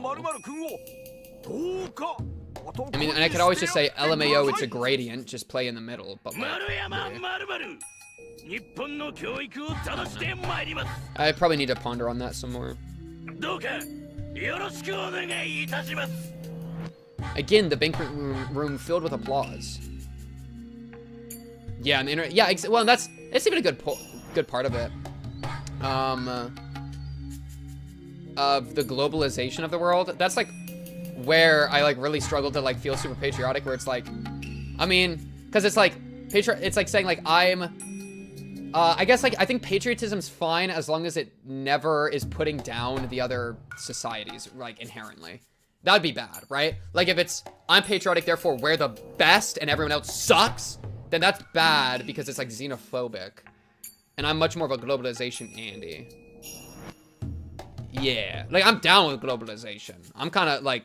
I mean, and I could always just say, LMAO, it's a gradient, just play in the middle, but, like, I probably need to ponder on that some more. Again, the banquet room filled with applause. Yeah, and the internet. Yeah, well, that's even a good part of it. Of the globalization of the world. That's like where I like really struggle to like feel super patriotic. Where it's like, I mean, because it's like it's like saying like I'm. I guess like I think patriotism's fine as long as it never is putting down the other societies like inherently. That'd be bad, right? Like if it's, I'm patriotic, therefore we're the best and everyone else sucks, then that's bad because it's like xenophobic. And I'm much more of a globalization Andy. Yeah, like I'm down with globalization. I'm kind of like,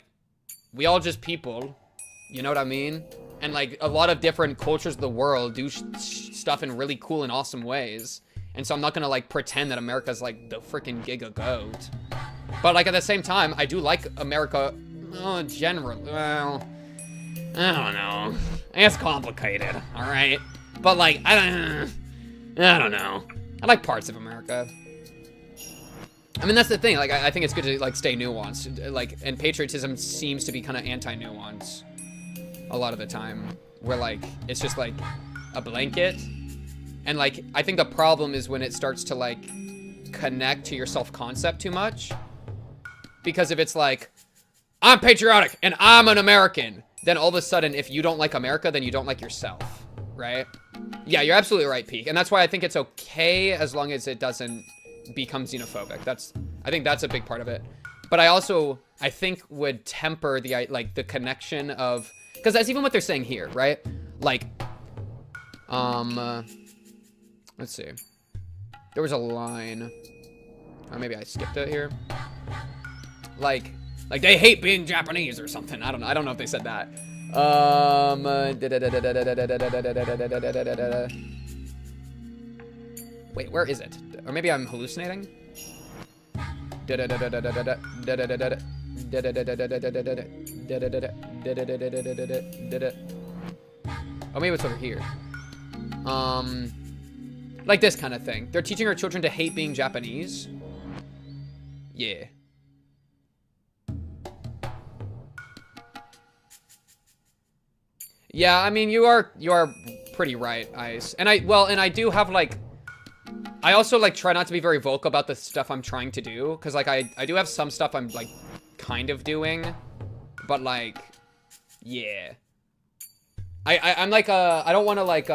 we all just people, you know what I mean? And like a lot of different cultures of the world do stuff in really cool and awesome ways. And so I'm not gonna like pretend that America's like the freaking giga goat. But like at the same time, I do like America, generally. Well, I don't know. It's complicated, all right. But like I don't know. I like parts of America. I mean that's the thing. Like I think it's good to like stay nuanced. Like and patriotism seems to be kind of anti-nuance a lot of the time. Where like it's just like a blanket. And like I think the problem is when it starts to like connect to your self-concept too much. Because if it's like, I'm patriotic and I'm an American, then all of a sudden, if you don't like America, then you don't like yourself, right? Yeah, you're absolutely right, Peak. And that's why I think it's okay as long as it doesn't become xenophobic. I think that's a big part of it. But I think would temper the, like, the connection of, because that's even what they're saying here, right? Like, let's see. There was a line, or maybe I skipped it here. Like they hate being Japanese or something. I don't know if they said that. Wait, where is it? Or maybe I'm hallucinating? Oh, maybe it's over here. Like this kind of thing. They're teaching our children to hate being Japanese. Yeah. Yeah, I mean, you are pretty right, Ice. And I do have, like, I also, like, try not to be very vocal about the stuff I'm trying to do. Because, like, I do have some stuff I'm, like, kind of doing. But, like, yeah. I'm, like, I don't want to, like,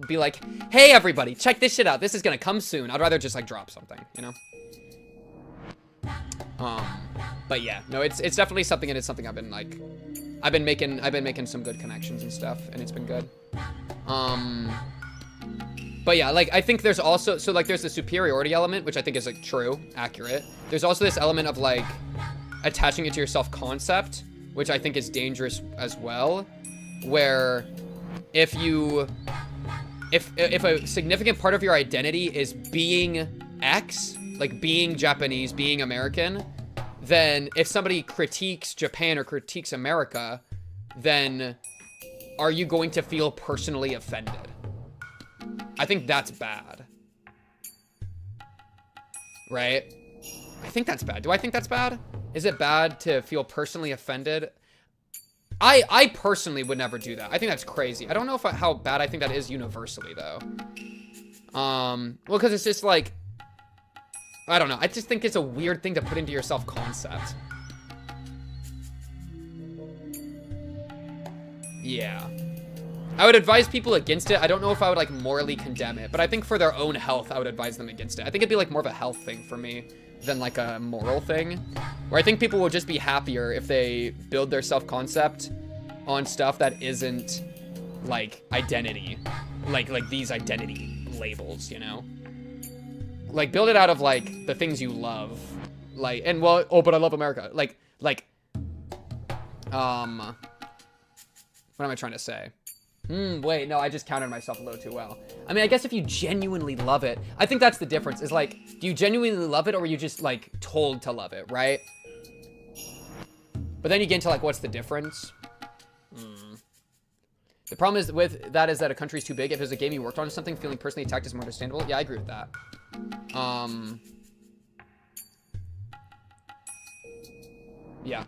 be like, hey, everybody, check this shit out. This is gonna come soon. I'd rather just, like, drop something, you know? But, yeah. No, it's definitely something, and it's something I've been, like... I've been making some good connections and stuff, and it's been good. But yeah, like, I think there's also, so like, there's the superiority element, which I think is like true, accurate. There's also this element of like attaching it to your self-concept, which I think is dangerous as well, where if a significant part of your identity is being X, like being Japanese, being American, then if somebody critiques Japan or critiques America, then are you going to feel personally offended? I think that's bad. Right? I think that's bad. Do I think that's bad? Is it bad to feel personally offended? I personally would never do that. I think that's crazy. I don't know how bad I think that is universally, though. Well, because it's just like, I don't know. I just think it's a weird thing to put into your self-concept. Yeah. I would advise people against it. I don't know if I would like morally condemn it, but I think for their own health, I would advise them against it. I think it'd be like more of a health thing for me than like a moral thing, where I think people would just be happier if they build their self-concept on stuff that isn't like identity, like these identity labels, you know? Like build it out of like the things you love, like, and well, oh, but I love America. Like, what am I trying to say? Wait, no, I just countered myself a little too well. I mean, I guess if you genuinely love it, I think that's the difference, is like, do you genuinely love it or are you just like told to love it, right? But then you get into like, what's the difference? The problem is with that is that a country's too big. If there's a game you worked on or something, feeling personally attacked is more understandable. Yeah, I agree with that. Yeah.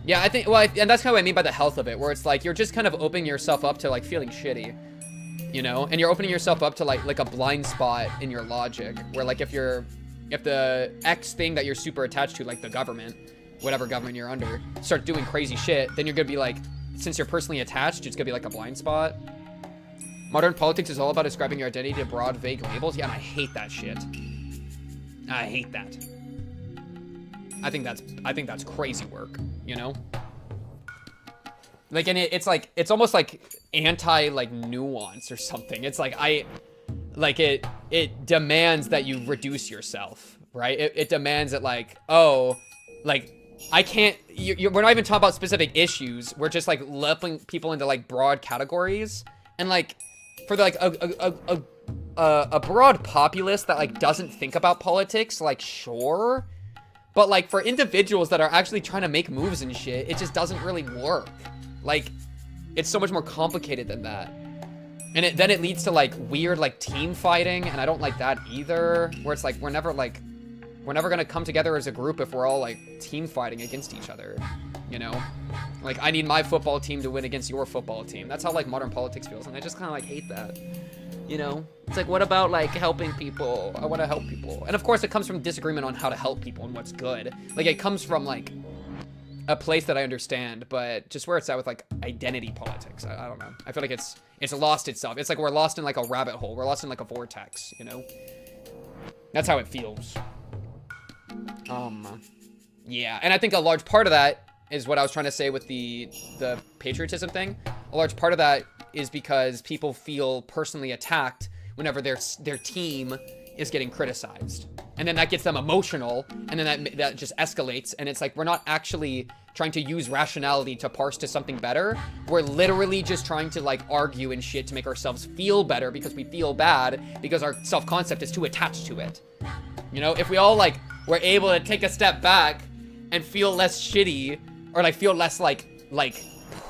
Yeah, I think, well, and that's kind of what I mean by the health of it, where it's like, you're just kind of opening yourself up to like feeling shitty, you know? And you're opening yourself up to like a blind spot in your logic, where like if the X thing that you're super attached to, like the government, whatever government you're under, start doing crazy shit, then you're gonna be like, since you're personally attached, it's gonna be like a blind spot. Modern politics is all about ascribing your identity to broad, vague labels. Yeah, and I hate that shit. I hate that. I think that's crazy work, you know? Like, and it's like, it's almost like anti, like, nuance or something. It's like, it demands that you reduce yourself, right? It demands that, like, oh, like, I can't, we're not even talking about specific issues. We're just, like, lumping people into, like, broad categories. And, like, for, like, a broad populace that, like, doesn't think about politics, like, sure. But, like, for individuals that are actually trying to make moves and shit, it just doesn't really work. Like, it's so much more complicated than that. And then it leads to, like, weird, like, team fighting, and I don't like that either. Where it's like, we're never gonna come together as a group if we're all, like, team fighting against each other, you know? Like, I need my football team to win against your football team. That's how, like, modern politics feels, and I just kind of, like, hate that. You know? It's like, what about, like, helping people? I want to help people. And, of course, it comes from disagreement on how to help people and what's good. Like, it comes from, like, a place that I understand, but just where it's at with, like, identity politics. I don't know. I feel like it's lost itself. It's like we're lost in, like, a rabbit hole. We're lost in, like, a vortex, you know? That's how it feels. Yeah. And I think a large part of that is what I was trying to say with the patriotism thing. A large part of that is because people feel personally attacked whenever their team is getting criticized. And then that gets them emotional, and then that just escalates, and it's like, we're not actually trying to use rationality to parse to something better. We're literally just trying to, like, argue and shit to make ourselves feel better because we feel bad because our self-concept is too attached to it. You know, if we all, like, were able to take a step back and feel less shitty, or, like, feel less, like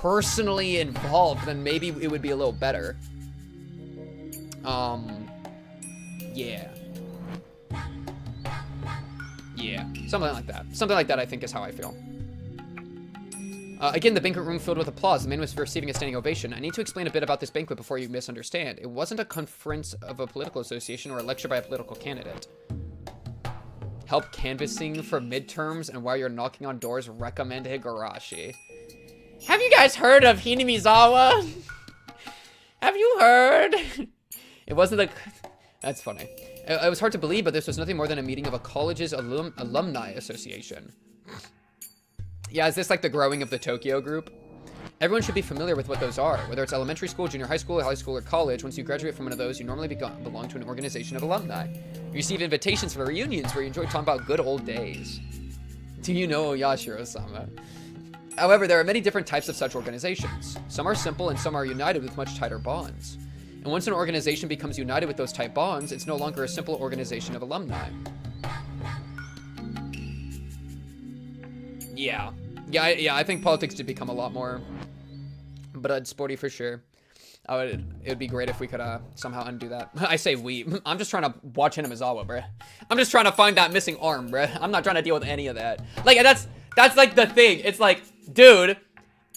personally involved, then maybe it would be a little better. Yeah. Yeah, something like that. Something like that, I think, is how I feel. Again, the banquet room filled with applause. The man was receiving a standing ovation. I need to explain a bit about this banquet before you misunderstand. It wasn't a conference of a political association or a lecture by a political candidate. Help canvassing for midterms, and while you're knocking on doors, recommend Higurashi. Have you guys heard of Hinamizawa? Have you heard? It wasn't a... That's funny. It was hard to believe, but this was nothing more than a meeting of a college's alumni association. Yeah, is this like the growing of the Tokyo group? Everyone should be familiar with what those are. Whether it's elementary school, junior high school, or college, once you graduate from one of those, you normally belong to an organization of alumni. You receive invitations for reunions where you enjoy talking about good old days. Do you know Yashiro-sama? However, there are many different types of such organizations. Some are simple and some are united with much tighter bonds. And once an organization becomes united with those type bonds, it's no longer a simple organization of alumni. Yeah, I think politics did become a lot more sporty for sure. It would be great if we could somehow undo that. I say we. I'm just trying to watch Hinamizawa, bruh. I'm just trying to find that missing arm, bruh. I'm not trying to deal with any of that. Like, that's like the thing. It's like, dude,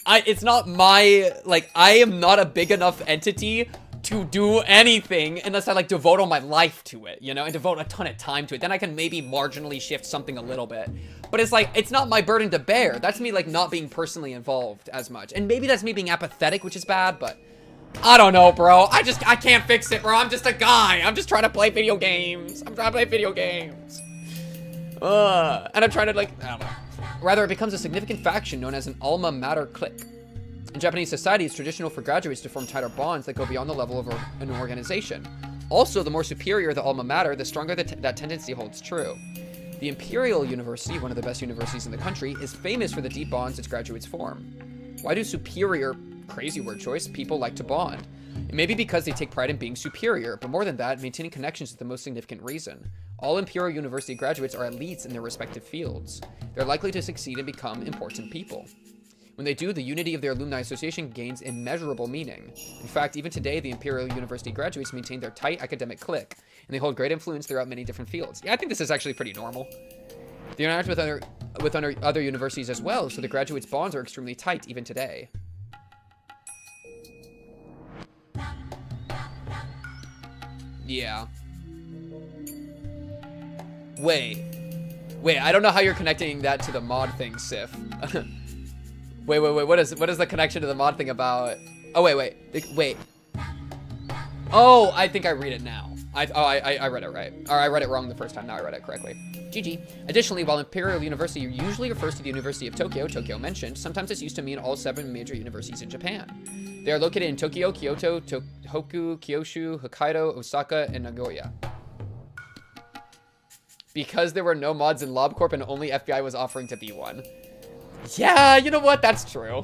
it's not my, like, I am not a big enough entity to do anything unless I, like, devote all my life to it, you know, and devote a ton of time to it. Then I can maybe marginally shift something a little bit. But it's like, it's not my burden to bear. That's me, like, not being personally involved as much. And maybe that's me being apathetic, which is bad, but I don't know, bro. I can't fix it, bro. I'm just a guy. I'm just trying to play video games. And I'm trying to, like, I don't know. Rather, it becomes a significant faction known as an alma mater clique. In Japanese society, it's traditional for graduates to form tighter bonds that go beyond the level of an organization. Also, the more superior the alma mater, the stronger that tendency holds true. The Imperial University, one of the best universities in the country, is famous for the deep bonds its graduates form. Why do superior, crazy word choice, people like to bond? It may be because they take pride in being superior, but more than that, maintaining connections is the most significant reason. All Imperial University graduates are elites in their respective fields. They're likely to succeed and become important people. When they do, the unity of their alumni association gains immeasurable meaning. In fact, even today, the Imperial University graduates maintain their tight academic clique, and they hold great influence throughout many different fields. Yeah, I think this is actually pretty normal. They interact with other universities as well, so the graduates' bonds are extremely tight even today. Yeah. Wait, I don't know how you're connecting that to the mod thing, Sif. Wait, what is the connection to the mod thing about? Oh, wait. Oh, I think I read it now. I read it right. Or I read it wrong the first time, now I read it correctly. GG. Additionally, while Imperial University usually refers to the University of Tokyo mentioned, sometimes it's used to mean all 7 major universities in Japan. They are located in Tokyo, Kyoto, Tohoku, Kyushu, Hokkaido, Osaka, and Nagoya. Because there were no mods in LobCorp and only FBI was offering to be one. Yeah, you know what? That's true.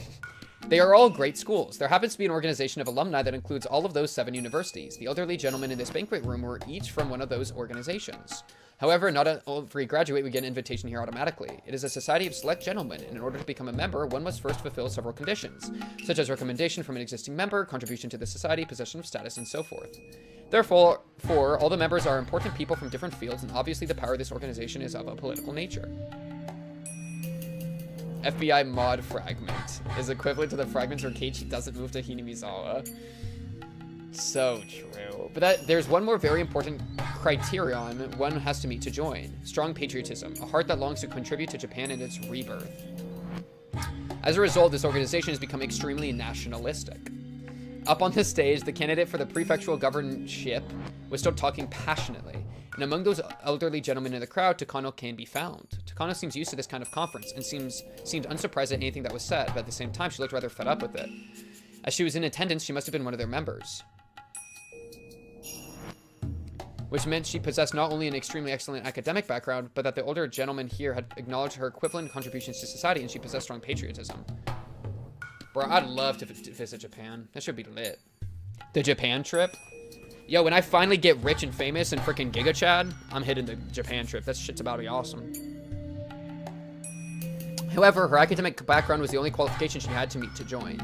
They are all great schools. There happens to be an organization of alumni that includes all of those 7 universities. The elderly gentlemen in this banquet room were each from one of those organizations. However, not every graduate would get an invitation here automatically. It is a society of select gentlemen, and in order to become a member, one must first fulfill several conditions, such as recommendation from an existing member, contribution to the society, possession of status, and so forth. Therefore, all the members are important people from different fields, and obviously the power of this organization is of a political nature. FBI mod fragment is equivalent to the fragments where Keiichi doesn't move to Hinamizawa. So true. But there's one more very important criterion one has to meet to join. Strong patriotism, a heart that longs to contribute to Japan in its rebirth. As a result, this organization has become extremely nationalistic. Up on the stage, the candidate for the prefectural governorship was still talking passionately. And among those elderly gentlemen in the crowd, Takano can be found. Takano seems used to this kind of conference and seemed unsurprised at anything that was said, but at the same time, she looked rather fed up with it. As she was in attendance, she must have been one of their members. Which meant she possessed not only an extremely excellent academic background, but that the older gentleman here had acknowledged her equivalent contributions to society, and she possessed strong patriotism. Bro, I'd love to visit Japan. That should be lit. The Japan trip? Yo, when I finally get rich and famous and freaking Giga Chad, I'm hitting the Japan trip. That shit's about to be awesome. However, her academic background was the only qualification she had to meet to join.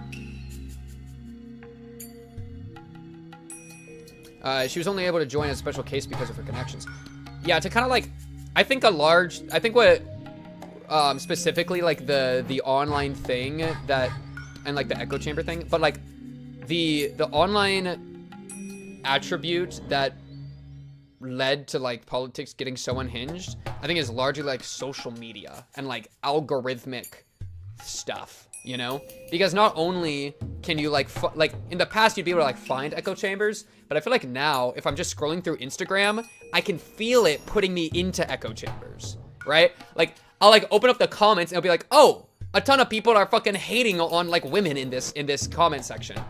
She was only able to join as a special case because of her connections. Yeah, to kind of like, I think what, specifically like the online thing that, and like the echo chamber thing, but like the online attribute that led to like politics getting so unhinged, I think is largely like social media and like algorithmic stuff. You know, because not only can you like in the past you'd be able to like find echo chambers, but I feel like now if I'm just scrolling through Instagram, I can feel it putting me into echo chambers, right? Like I'll like open up the comments and it'll be like, oh, a ton of people are fucking hating on like women in this comment section.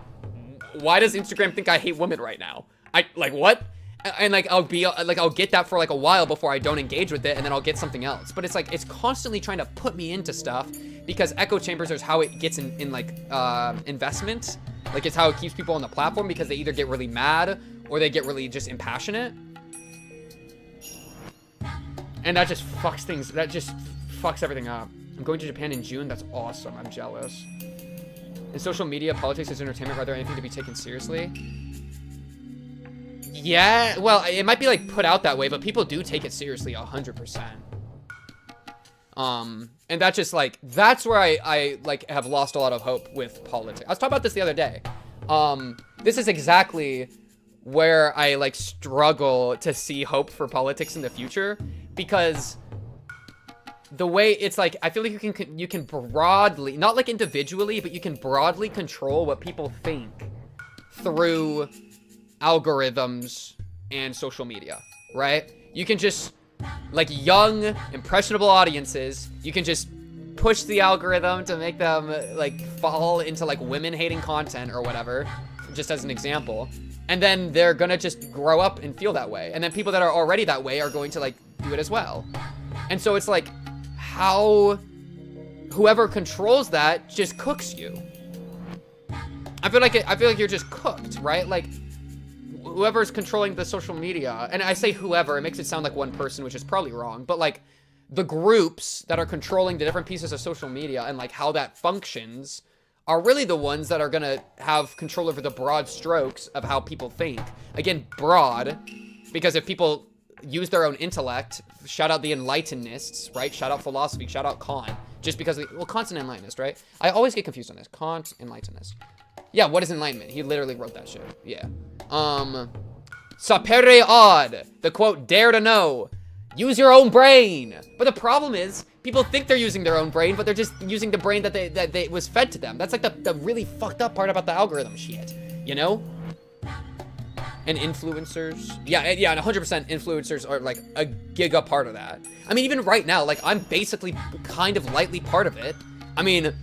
Why does Instagram think I hate women right now? I like what? And like I'll get that for like a while before I don't engage with it, and then I'll get something else. But it's like it's constantly trying to put me into stuff because echo chambers is how it gets in like investment. Like it's how it keeps people on the platform because they either get really mad or they get really just impassionate. And that just fucks things. That just fucks everything up. I'm going to Japan in June. That's awesome. I'm jealous. In social media, politics is entertainment rather than anything to be taken seriously. Yeah, well, it might be like put out that way, but people do take it seriously 100%. And that's just like, that's where I like have lost a lot of hope with politics. I was talking about this the other day. This is exactly where I like struggle to see hope for politics in the future, because the way it's like, I feel like you can broadly, not like individually, but you can broadly control what people think through algorithms and social media, right? You can just, like, young, impressionable audiences, you can just push the algorithm to make them, like, fall into, like, women-hating content or whatever, just as an example. And then they're gonna just grow up and feel that way. And then people that are already that way are going to, like, do it as well. And so it's like, how whoever controls that just cooks you. I feel like you're just cooked, right? Like, whoever's controlling the social media, and I say whoever, it makes it sound like one person, which is probably wrong, but like, the groups that are controlling the different pieces of social media and like how that functions are really the ones that are gonna have control over the broad strokes of how people think. Again, broad, because if people use their own intellect, shout out the Enlightenists, right? Shout out philosophy, shout out Kant, just because, well, Kant's an Enlightenist, right? I always get confused on this. Kant, Enlightenist. Yeah, what is enlightenment? He literally wrote that shit. Yeah. Sapere ad, the quote, dare to know. Use your own brain. But the problem is, people think they're using their own brain, but they're just using the brain that they was fed to them. That's like the really fucked up part about the algorithm shit, you know? And influencers. Yeah, and 100% influencers are like a giga part of that. I mean, even right now, like, I'm basically kind of lightly part of it. I mean,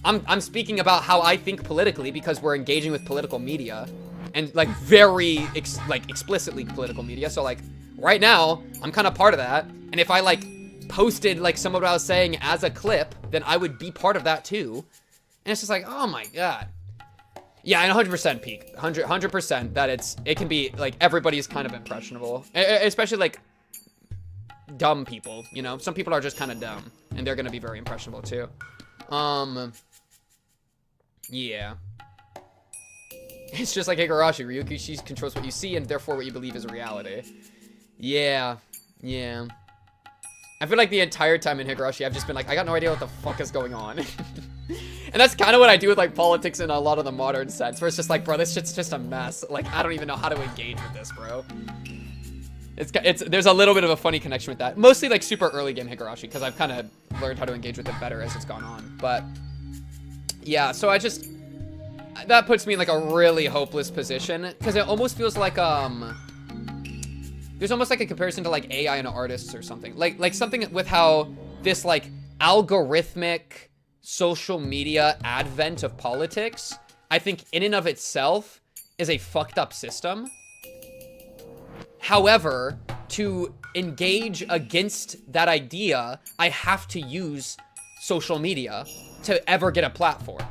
I'm speaking about how I think politically because we're engaging with political media and like very explicitly political media. So like right now I'm kind of part of that. And if I like posted like some of what I was saying as a clip, then I would be part of that too. And it's just like, oh my God. Yeah, and 100% peak, 100% that it can be like everybody's kind of impressionable, especially like dumb people, you know, some people are just kind of dumb and they're going to be very impressionable too. Yeah. It's just like Higurashi. Ryukishi controls what you see and therefore what you believe is reality. Yeah. Yeah. I feel like the entire time in Higurashi, I've just been like, I got no idea what the fuck is going on. And that's kind of what I do with like politics in a lot of the modern sense, where it's just like, bro, this shit's just a mess. Like, I don't even know how to engage with this, bro. There's a little bit of a funny connection with that. Mostly like super early game Higurashi, because I've kind of learned how to engage with it better as it's gone on. But yeah, so that puts me in like a really hopeless position, because it almost feels like there's almost like a comparison to like AI and artists or something. Like something with how this like algorithmic social media advent of politics, I think in and of itself is a fucked up system. However, to engage against that idea, I have to use social media to ever get a platform.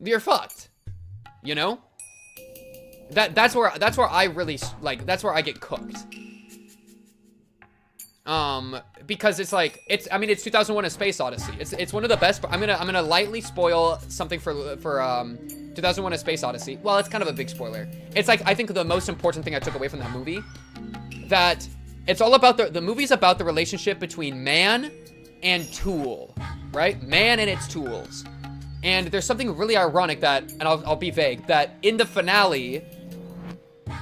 You're fucked, you know? That's where I really like, that's where I get cooked. Because it's like, I mean, it's 2001: A Space Odyssey. It's one of the best. I'm gonna lightly spoil something for 2001: A Space Odyssey. Well, it's kind of a big spoiler. It's like, I think the most important thing I took away from that movie, that it's all about the movie's about the relationship between man and tool, right? Man and its tools. And there's something really ironic that, and I'll be vague, that in the finale,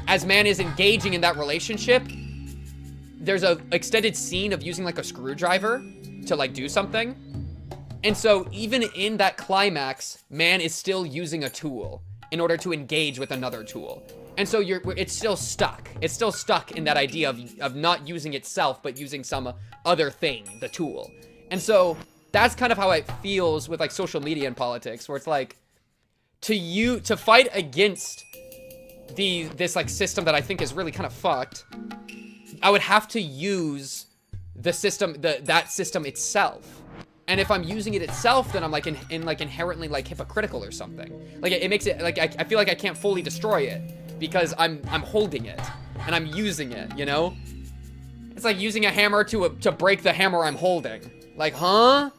as man is engaging in that relationship, there's a extended scene of using like a screwdriver to like do something. And so even in that climax, man is still using a tool in order to engage with another tool. And so it's still stuck. It's still stuck in that idea of not using itself, but using some other thing, the tool. And so that's kind of how it feels with like social media and politics, where it's like, to fight against this like system that I think is really kind of fucked, I would have to use the system, that system itself. And if I'm using it itself, then I'm like inherently like hypocritical or something. Like it makes it like, I feel like I can't fully destroy it because I'm holding it and I'm using it, you know? It's like using a hammer to break the hammer I'm holding. Like, huh?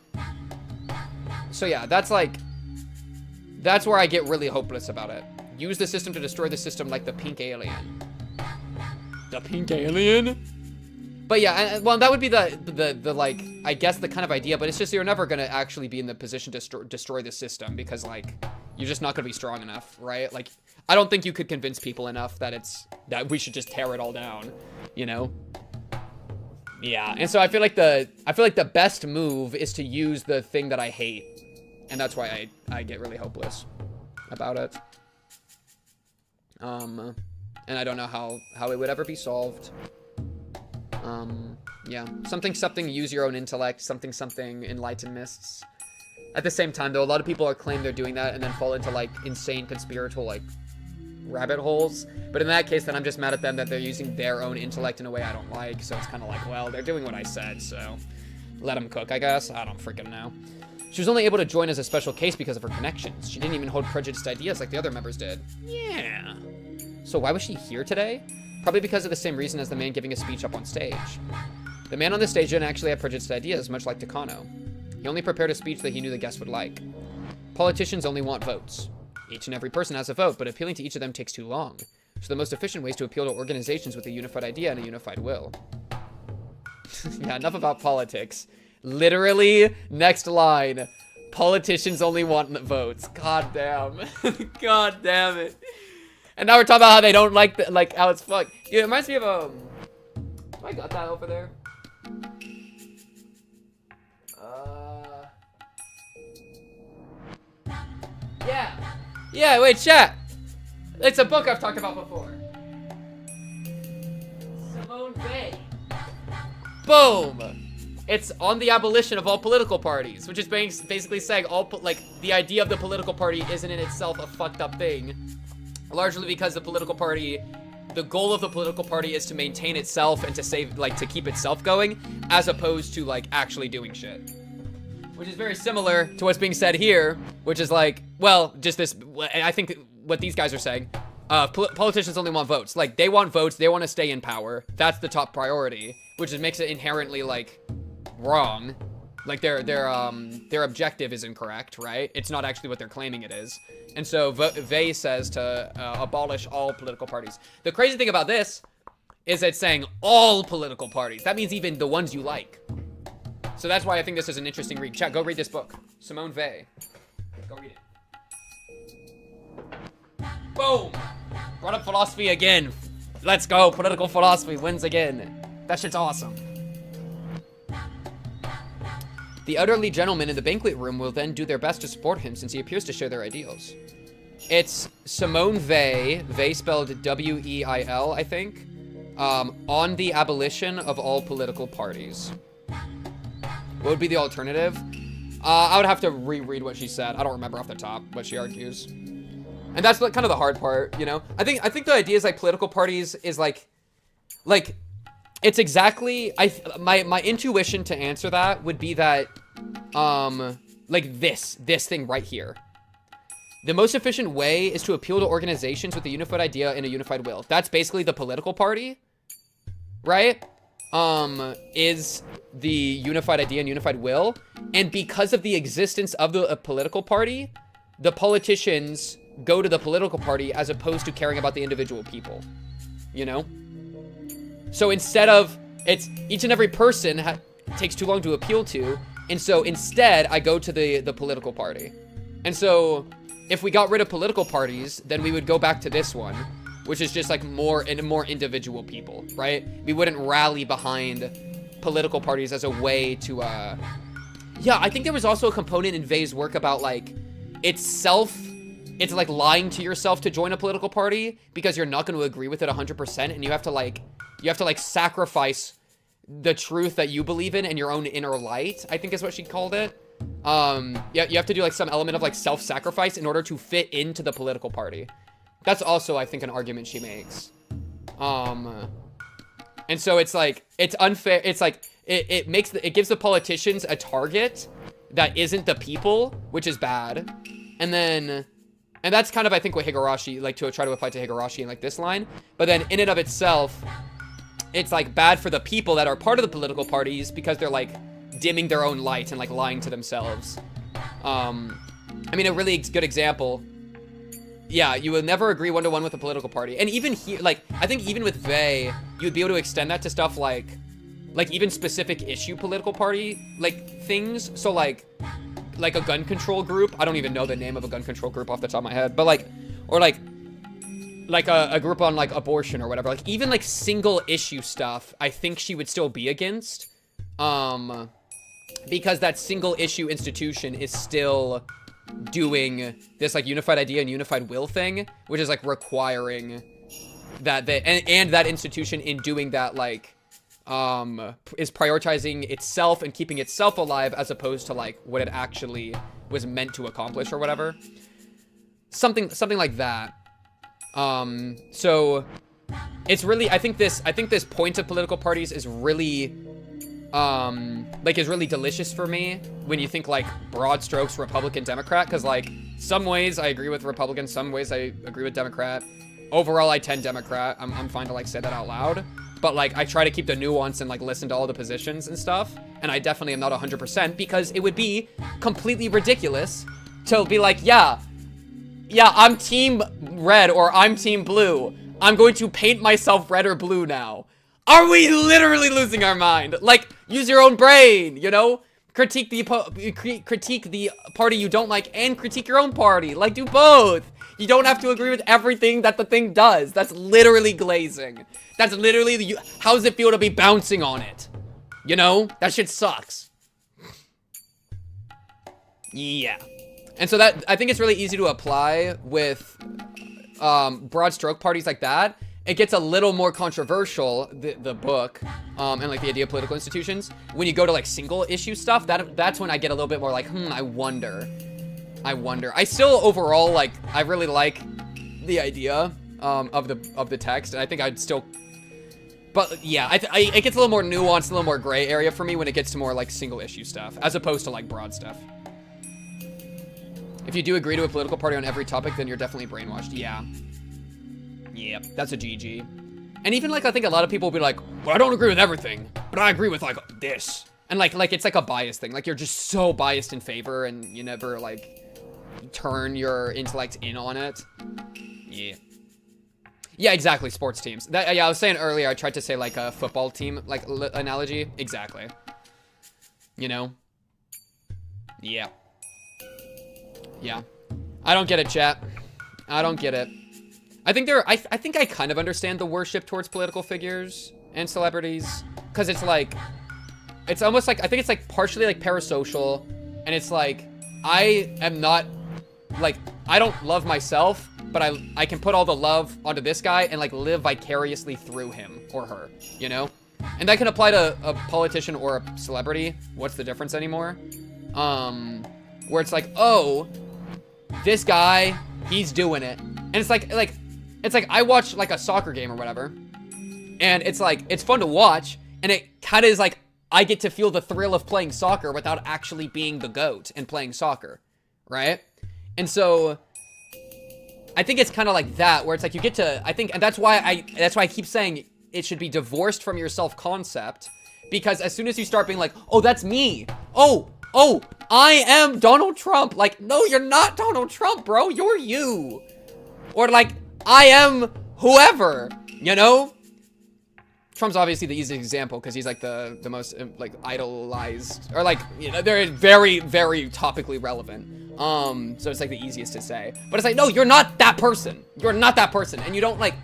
So yeah, that's where I get really hopeless about it. Use the system to destroy the system, like the pink alien. The pink alien? But yeah, well, that would be the like, I guess the kind of idea, but it's just you're never gonna actually be in the position to destroy the system because like, you're just not gonna be strong enough, right? Like, I don't think you could convince people enough that we should just tear it all down, you know? Yeah, and so I feel like the best move is to use the thing that I hate, and that's why I get really hopeless. about it. And I don't know how it would ever be solved. Yeah, something, use your own intellect, something, enlightenmists. At the same time, though, a lot of people claim they're doing that and then fall into, like, insane conspiratorial, like, rabbit holes. But in that case, then I'm just mad at them that they're using their own intellect in a way I don't like. So it's kind of like, well, they're doing what I said, so let them cook, I guess. I don't freaking know. She was only able to join as a special case because of her connections. She didn't even hold prejudiced ideas like the other members did. Yeah. So why was she here today? Probably because of the same reason as the man giving a speech up on stage. The man on the stage didn't actually have prejudiced ideas, much like Takano. He only prepared a speech that he knew the guests would like. Politicians only want votes. Each and every person has a vote, but appealing to each of them takes too long. So the most efficient way is to appeal to organizations with a unified idea and a unified will. Yeah, enough about politics. Literally, next line. Politicians only want votes. God damn. God damn it. And now we're talking about how they don't like how it's fucked. Dude, it reminds me of I got that over there. Yeah, wait, chat. It's a book I've talked about before. Simone Weil. Boom. It's on the abolition of all political parties, which is basically saying the idea of the political party isn't in itself a fucked up thing. Largely because the goal of the political party is to maintain itself and to save, to keep itself going, as opposed to, actually doing shit. Which is very similar to what's being said here, which is I think what these guys are saying, politicians only want votes. They want votes, they want to stay in power. That's the top priority, which makes it inherently, wrong. Their objective is incorrect, right? It's not actually what they're claiming it is. And so Vey says to abolish all political parties. The crazy thing about this is it's saying all political parties. That means even the ones you like. So that's why I think this is an interesting read. Chat, go read this book. Simone Weil. Go read it. Boom! Brought up philosophy again. Let's go. Political philosophy wins again. That shit's awesome. The elderly gentlemen in the banquet room will then do their best to support him since he appears to share their ideals. It's Simone Weil, Weil spelled W-E-I-L, I think, on the abolition of all political parties. What would be the alternative? I would have to reread what she said. I don't remember off the top what she argues. And that's kind of the hard part, you know? I think the idea is political parties is it's exactly, my intuition to answer that would be that, this thing right here. The most efficient way is to appeal to organizations with a unified idea and a unified will. That's basically the political party, right? Is the unified idea and unified will. And because of the existence of the political party, the politicians go to the political party as opposed to caring about the individual people, you know? So instead of, it's each and every person takes too long to appeal to, and so instead I go to the political party. And so if we got rid of political parties, then we would go back to this one, which is just more individual people, right? We wouldn't rally behind political parties as a way to, yeah, I think there was also a component in Vey's work about it's lying to yourself to join a political party because you're not going to agree with it 100%, and you have to sacrifice the truth that you believe in and your own inner light, I think is what she called it. Yeah, you have to do some element of self-sacrifice in order to fit into the political party. That's also, I think, an argument she makes. And so it's unfair. It's it gives the politicians a target that isn't the people, which is bad. And that's kind of, I think, what Higurashi, to try to apply to Higurashi in this line. But then in and of itself, it's bad for the people that are part of the political parties because they're dimming their own light and lying to themselves. I mean, a really good example. Yeah, you will never agree one-to-one with a political party. And even here, I think even with Vey, you would be able to extend that to stuff like even specific issue political party, things. So like a gun control group. I don't even know the name of a gun control group off the top of my head, but or a group on abortion or whatever. Even single issue stuff, I think she would still be against. Because that single issue institution is still doing this like unified idea and unified will thing, which is like requiring that and that institution in doing that like is prioritizing itself and keeping itself alive as opposed to like what it actually was meant to accomplish or whatever. Something like that. So it's really, I think this point of political parties is really like is really delicious for me when you think like broad strokes Republican Democrat, because like some ways I agree with Republican, some ways I agree with Democrat. Overall I tend Democrat. I'm fine to like say that out loud, but like I try to keep the nuance and like listen to all the positions and stuff, and I definitely am not 100% because it would be completely ridiculous to be like, yeah, I'm team red or I'm team blue, I'm going to paint myself red or blue now. Are we literally losing our mind? Like, use your own brain, you know? Critique the party you don't like and critique your own party. Like, do both. You don't have to agree with everything that the thing does. That's literally glazing. That's literally how does it feel to be bouncing on it? You know? That shit sucks. Yeah. And so that, I think it's really easy to apply with broad stroke parties like that. It gets a little more controversial, the book, and like the idea of political institutions. When you go to like single issue stuff, that's when I get a little bit more like, I wonder. I still overall like, I really like the idea of the text, and I think I'd still, but yeah, it gets a little more nuanced, a little more gray area for me when it gets to more like single issue stuff, as opposed to like broad stuff. If you do agree to a political party on every topic, then you're definitely brainwashed. Yeah. Yep, that's a GG. And even like, I think a lot of people will be like, well, I don't agree with everything, but I agree with like this. And like it's like a bias thing. Like you're just so biased in favor and you never like turn your intellect in on it. Yeah. Yeah, exactly, sports teams. That, yeah, I was saying earlier, I tried to say like a football team, like analogy. Exactly. You know? Yeah. Yeah. I don't get it, chat. I don't get it. I think I think I kind of understand the worship towards political figures and celebrities, because it's like, it's almost like, I think it's like partially like parasocial, and it's like, I am not, like, I don't love myself, but I can put all the love onto this guy and like live vicariously through him or her, you know? And that can apply to a politician or a celebrity. What's the difference anymore? Where it's like, oh, this guy, he's doing it. And it's like I watch like a soccer game or whatever, and it's like, it's fun to watch, and it kind of is like, I get to feel the thrill of playing soccer without actually being the GOAT and playing soccer, right? And so I think it's kind of like that, where it's like you get to, I think, and that's why I keep saying it should be divorced from your self-concept, because as soon as you start being like, oh, that's me, oh, I am Donald Trump, like, no, you're not Donald Trump, bro, you're you. Or like, I am whoever, you know? Trump's obviously the easiest example because he's like the most like idolized, or like, you know, they're very, very topically relevant. So it's like the easiest to say. But it's like, no, you're not that person. You're not that person. And you don't like,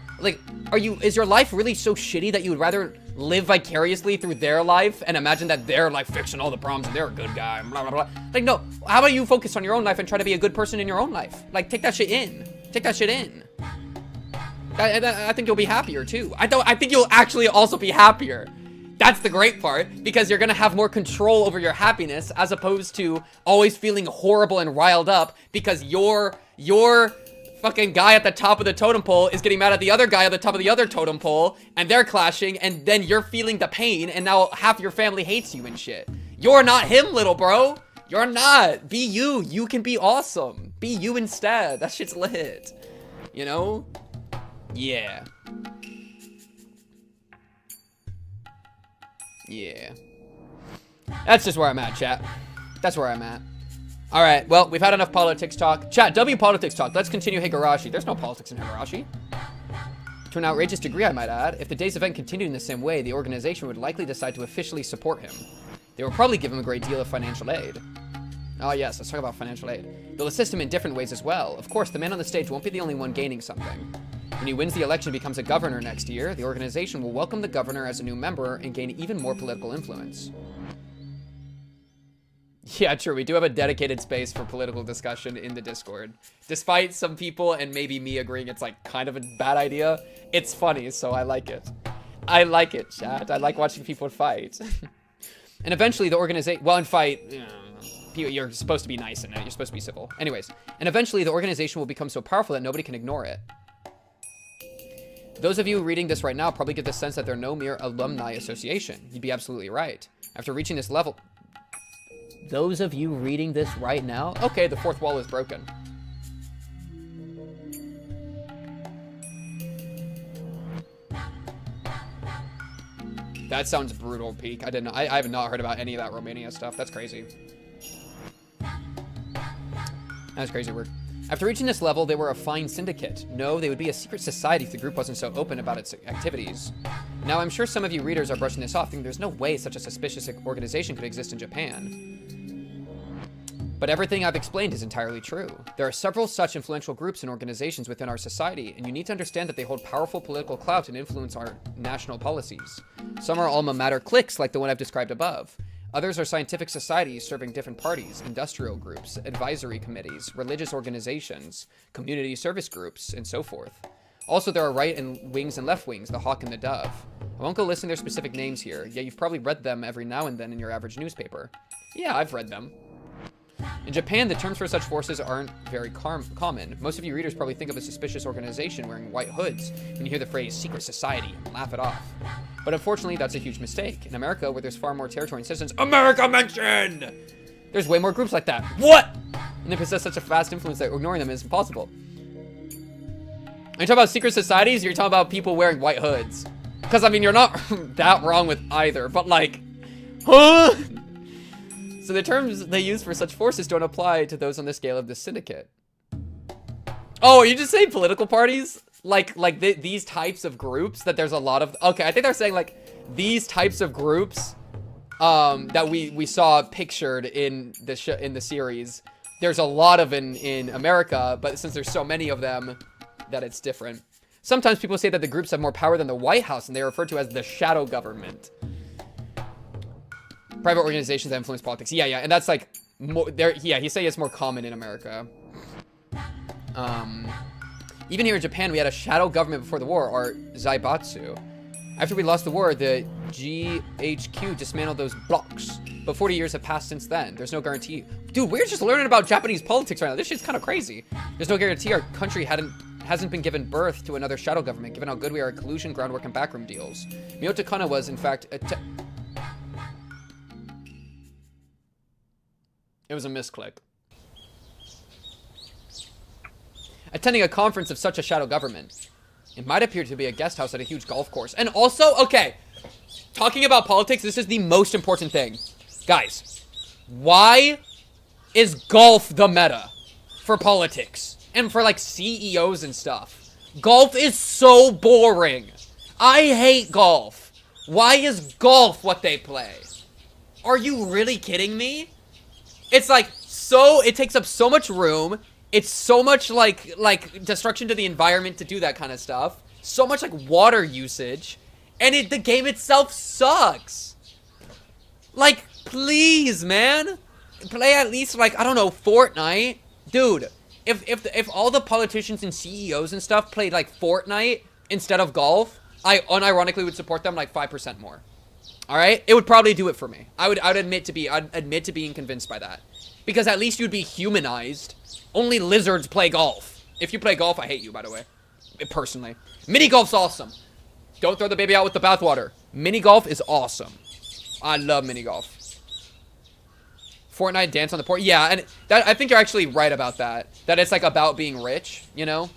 is your life really so shitty that you would rather live vicariously through their life and imagine that they're like fixing all the problems and they're a good guy, blah, blah, blah. Like, no, how about you focus on your own life and try to be a good person in your own life? Like, take that shit in. Take that shit in. I think you'll be happier too. I think you'll actually also be happier. That's the great part, because you're gonna have more control over your happiness as opposed to always feeling horrible and riled up because your fucking guy at the top of the totem pole is getting mad at the other guy at the top of the other totem pole, and they're clashing, and then you're feeling the pain, and now half your family hates you and shit. You're not him, little bro. You're not. Be you. You can be awesome. Be you instead. That shit's lit. You know? Yeah. Yeah. That's just where I'm at, chat. That's where I'm at. Alright, well, we've had enough politics talk. Chat, W politics talk. Let's continue Higurashi. There's no politics in Higurashi. To an outrageous degree, I might add. If the day's event continued in the same way, the organization would likely decide to officially support him. They will probably give him a great deal of financial aid. Oh yes, let's talk about financial aid. They'll assist him in different ways as well. Of course, the man on the stage won't be the only one gaining something. When he wins the election and becomes a governor next year, the organization will welcome the governor as a new member and gain even more political influence. Yeah, true. We do have a dedicated space for political discussion in the Discord. Despite some people and maybe me agreeing it's like kind of a bad idea, it's funny, so I like it. I like it, chat. I like watching people fight. And eventually the organization, well, in fight, you're supposed to be nice in it. You're supposed to be civil. Anyways, and eventually the organization will become so powerful that nobody can ignore it. Those of you reading this right now probably get the sense that they're no mere alumni association. You'd be absolutely right. After reaching this level... Those of you reading this right now? Okay, the fourth wall is broken. That sounds brutal, Peak. I have not heard about any of that Romania stuff. That's crazy. That's crazy work. After reaching this level, they were a fine syndicate. No, they would be a secret society if the group wasn't so open about its activities. Now, I'm sure some of you readers are brushing this off, thinking there's no way such a suspicious organization could exist in Japan. But everything I've explained is entirely true. There are several such influential groups and organizations within our society, and you need to understand that they hold powerful political clout and influence our national policies. Some are alma mater cliques, like the one I've described above. Others are scientific societies serving different parties, industrial groups, advisory committees, religious organizations, community service groups, and so forth. Also, there are right wings and left wings, the hawk and the dove. I won't go listing their specific names here, yet you've probably read them every now and then in your average newspaper. Yeah, I've read them. In Japan, the terms for such forces aren't very common. Most of you readers probably think of a suspicious organization wearing white hoods when you hear the phrase secret society and laugh it off. But unfortunately, that's a huge mistake. In America, where there's far more territory and citizens, America mentioned! There's way more groups like that. What? And they possess such a vast influence that ignoring them is impossible. Are you talking about secret societies, or you're talking about people wearing white hoods? Because, I mean, you're not that wrong with either, but like, huh? So the terms they use for such forces don't apply to those on the scale of the syndicate. Oh, are you just saying political parties? Like these types of groups that there's a lot of... Okay, I think they're saying like these types of groups that we saw pictured in the series. There's a lot of in America, but since there's so many of them, that it's different. Sometimes people say that the groups have more power than the White House, and they are referred to as the shadow government. Private organizations that influence politics. Yeah, and that's like more there. Yeah, he's saying it's more common in America. Even here in Japan, we had a shadow government before the war, or Zaibatsu. After we lost the war, the GHQ dismantled those blocks. But 40 years have passed since then. There's no guarantee. Dude, we're just learning about Japanese politics right now. This shit's kind of crazy. There's no guarantee our country hasn't been given birth to another shadow government, given how good we are at collusion, groundwork, and backroom deals. Miyota Kana was, in fact, it was a misclick. Attending a conference of such a shadow government. It might appear to be a guest house at a huge golf course. And also, okay, talking about politics, this is the most important thing. Guys, why is golf the meta for politics? And for, like, CEOs and stuff? Golf is so boring. I hate golf. Why is golf what they play? Are you really kidding me? It's like, so, it takes up so much room. It's so much, like destruction to the environment to do that kind of stuff. So much, like, water usage. And the game itself sucks. Like, please, man. Play at least, like, I don't know, Fortnite. Dude, if all the politicians and CEOs and stuff played, like, Fortnite instead of golf, I unironically would support them, like, 5% more. Alright? It would probably do it for me. I'd admit to being convinced by that. Because at least you'd be humanized. Only lizards play golf. If you play golf, I hate you, by the way. Personally. Mini golf's awesome. Don't throw the baby out with the bathwater. Mini golf is awesome. I love mini golf. Fortnite dance on the port. Yeah, and I think you're actually right about that. That it's like about being rich, you know?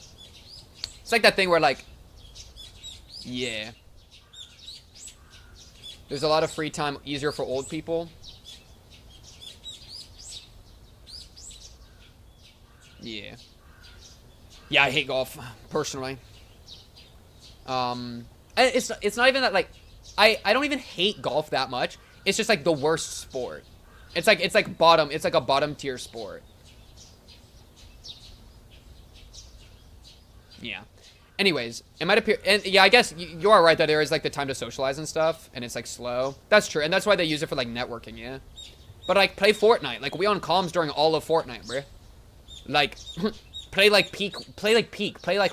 It's like that thing where like, yeah. There's a lot of free time easier for old people. Yeah. Yeah, I hate golf, personally. And it's not even that, like, I don't even hate golf that much. It's just, like, the worst sport. It's like a bottom tier sport. Yeah. Anyways, it might appear, and yeah, I guess you are right that there is, like, the time to socialize and stuff, and it's, like, slow. That's true, and that's why they use it for, like, networking, yeah. But like, play Fortnite. Like, we on comms during all of Fortnite, bruh. Like, play like peak. Play like,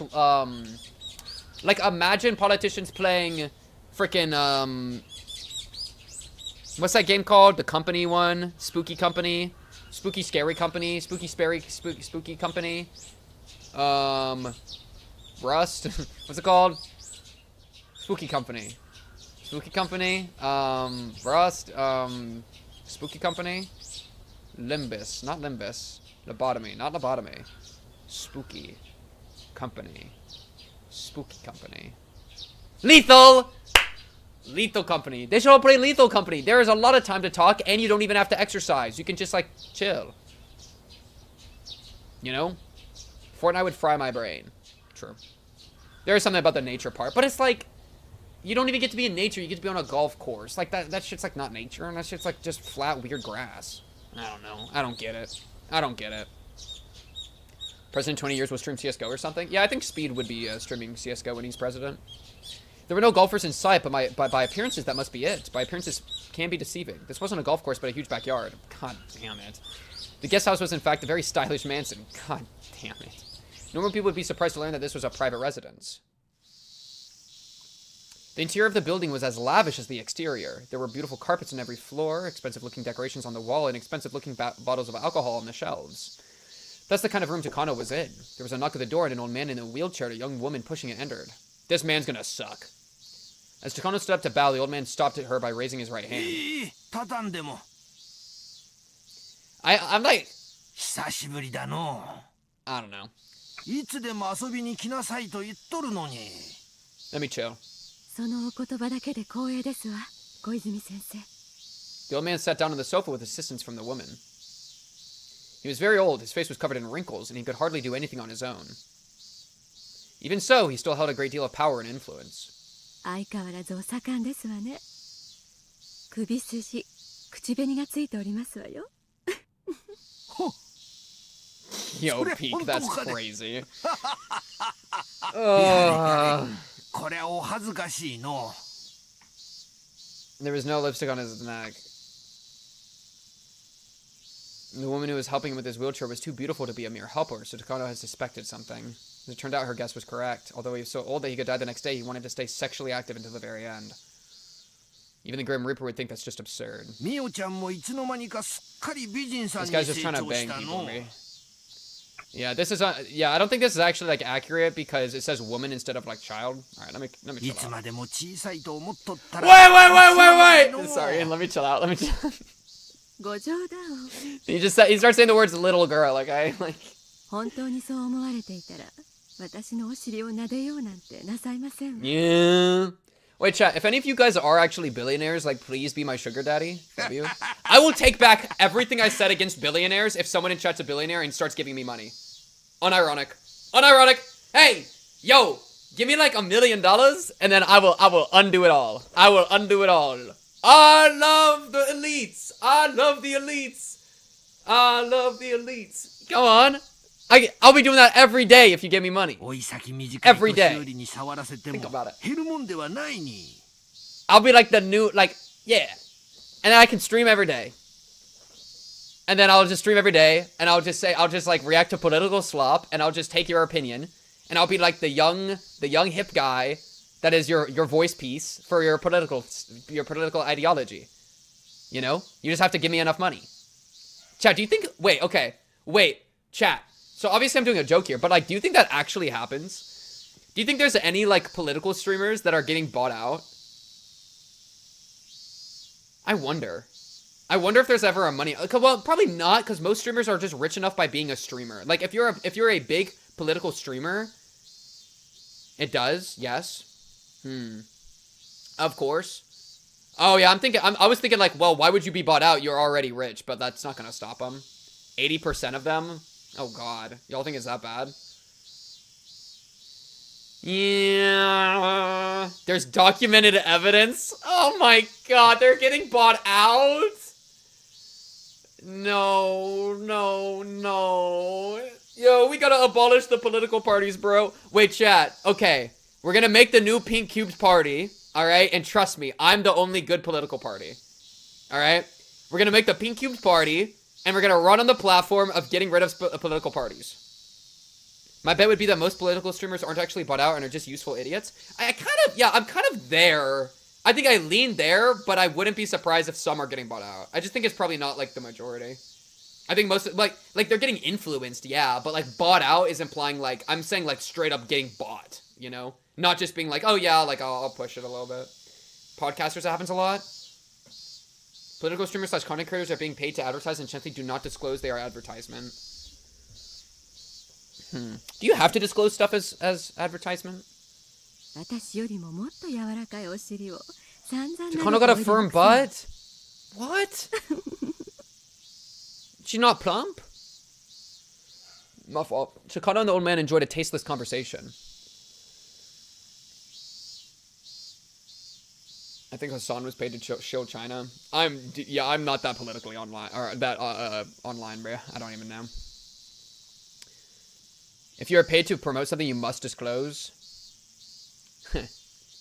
like, imagine politicians playing freaking, what's that game called? The company one? Spooky Company? Spooky Scary Company? Spooky Company? Rust? What's it called? Spooky Company. Spooky Company? Rust? Spooky Company? Limbus. Not Limbus. Lobotomy. Not lobotomy. Spooky Company. Spooky Company. Lethal! Lethal Company. They should all play Lethal Company. There is a lot of time to talk, and you don't even have to exercise. You can just, like, chill. You know? Fortnite would fry my brain. True. There is something about the nature part, but it's like, you don't even get to be in nature. You get to be on a golf course. Like, that shit's, like, not nature, and that shit's, like, just flat, weird grass. I don't know. I don't get it. I don't get it. President 20 years will stream CSGO or something? Yeah, I think Speed would be streaming CSGO when he's president. There were no golfers in sight, but by appearances, that must be it. By appearances can be deceiving. This wasn't a golf course, but a huge backyard. God damn it. The guest house was, in fact, a very stylish mansion. God damn it. Normal people would be surprised to learn that this was a private residence. The interior of the building was as lavish as the exterior. There were beautiful carpets on every floor, expensive-looking decorations on the wall, and expensive-looking bottles of alcohol on the shelves. That's the kind of room Takano was in. There was a knock at the door, and an old man in a wheelchair and a young woman pushing it entered. This man's gonna suck. As Takano stood up to bow, the old man stopped at her by raising his right hand. I'm like... I don't know. Let me chill. The old man sat down on the sofa with assistance from the woman. He was very old, his face was covered in wrinkles, and he could hardly do anything on his own. Even so, he still held a great deal of power and influence. Yo, Peak, that's crazy. There was no lipstick on his neck. The woman who was helping him with his wheelchair was too beautiful to be a mere helper, so Takano had suspected something. As it turned out, her guess was correct. Although he was so old that he could die the next day, he wanted to stay sexually active until the very end. Even the Grim Reaper would think that's just absurd. This guy's just trying to bang people, right? Yeah, this is yeah, I don't think this is actually like accurate because it says woman instead of like child. All right, let me chill out. Wait! Sorry, let me chill out. Let me chill. He starts saying the words little girl, like I like. Yeah. Wait, chat, if any of you guys are actually billionaires, like, please be my sugar daddy. Love you. I will take back everything I said against billionaires if someone in chat's a billionaire and starts giving me money. Unironic. Hey, yo, give me like $1 million, and then I will undo it all. I will undo it all. I love the elites. I love the elites. Come on. I'll be doing that every day if you give me money. Every day. Think about it. I'll be like the new, like, yeah. And then I can stream every day. And then I'll just stream every day, and I'll just like react to political slop, and I'll just take your opinion, and I'll be like the young hip guy that is your voice piece for your political ideology. You know? You just have to give me enough money. Chat, do you think, wait, chat. So obviously I'm doing a joke here, but like, do you think that actually happens? Do you think there's any like political streamers that are getting bought out? I wonder if there's ever a money. Well, probably not, because most streamers are just rich enough by being a streamer. Like if you're a big political streamer, it does. Yes. Of course. Oh yeah, I was thinking like, well, why would you be bought out? You're already rich, but that's not gonna stop them. 80% of them. Oh god, y'all think it's that bad? Yeah, there's documented evidence. Oh my god, they're getting bought out? No. Yo, we gotta abolish the political parties, bro. Wait, chat. Okay, we're gonna make the new Pink Cubes party, alright? And trust me, I'm the only good political party. Alright? We're gonna make the Pink Cubed Party, and we're gonna run on the platform of getting rid of political parties. My bet would be that most political streamers aren't actually bought out and are just useful idiots. I'm kind of there. I think I lean there, but I wouldn't be surprised if some are getting bought out. I just think it's probably not, like, the majority. I think most, like they're getting influenced, yeah, but, like, bought out is implying, like, I'm saying, like, straight up getting bought, you know? Not just being like, oh, yeah, like, I'll push it a little bit. Podcasters, that happens a lot. Political streamers / content creators are being paid to advertise and gently do not disclose they are advertisement. Do you have to disclose stuff as advertisement? Chikano got a firm butt? What? She's not plump? My fault. Chikano and the old man enjoyed a tasteless conversation. I think Hassan was paid to show China. I'm not that politically online, or that online, bro. I don't even know. If you're paid to promote something, you must disclose.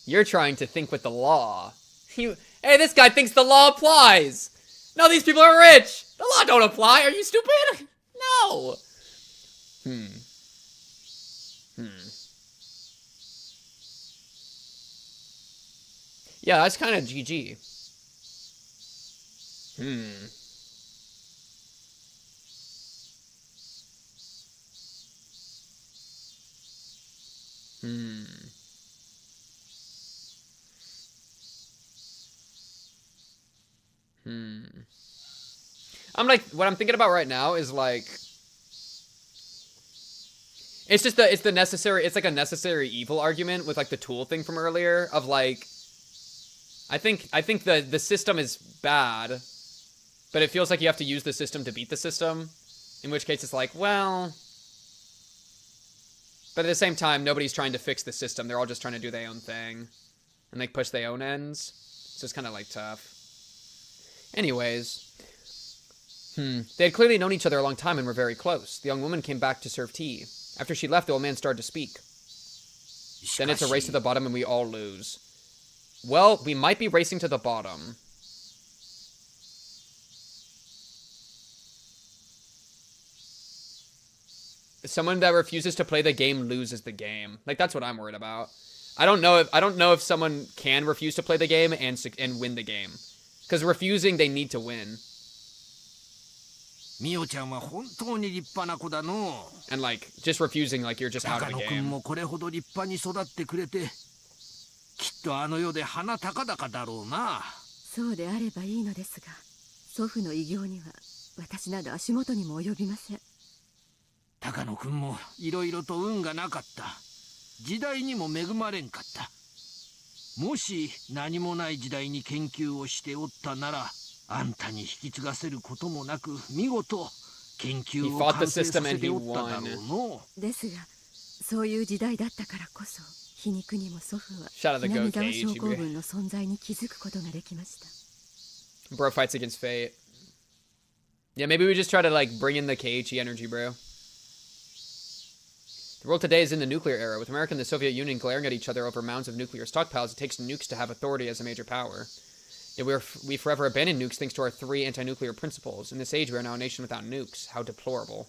You're trying to think with the law. Hey, this guy thinks the law applies. No, these people are rich. The law don't apply. Are you stupid? No. Yeah, that's kind of GG. I'm like, what I'm thinking about right now is like, it's just it's like a necessary evil argument with like the tool thing from earlier of like, I think the system is bad, but it feels like you have to use the system to beat the system, in which case it's like, well, but at the same time, nobody's trying to fix the system. They're all just trying to do their own thing and like push their own ends. So it's kind of like tough. Anyways, they had clearly known each other a long time and were very close. The young woman came back to serve tea. After she left, the old man started to speak. Then it's a race to the bottom and we all lose. Well, we might be racing to the bottom. Someone that refuses to play the game loses the game. Like, that's what I'm worried about. I don't know if someone can refuse to play the game and win the game. Because refusing, they need to win. And like, just refusing, like, you're just out of the game. He fought the system and he won. Shout out the Go Ch8, bro fights against fate. Yeah, maybe we just try to like bring in the Ch8 energy, bro. The world today is in the nuclear era, with America and the Soviet Union glaring at each other over mounds of nuclear stockpiles. It takes nukes to have authority as a major power. Yet we forever abandoned nukes thanks to our 3 anti-nuclear principles. In this age, we are now a nation without nukes. How deplorable.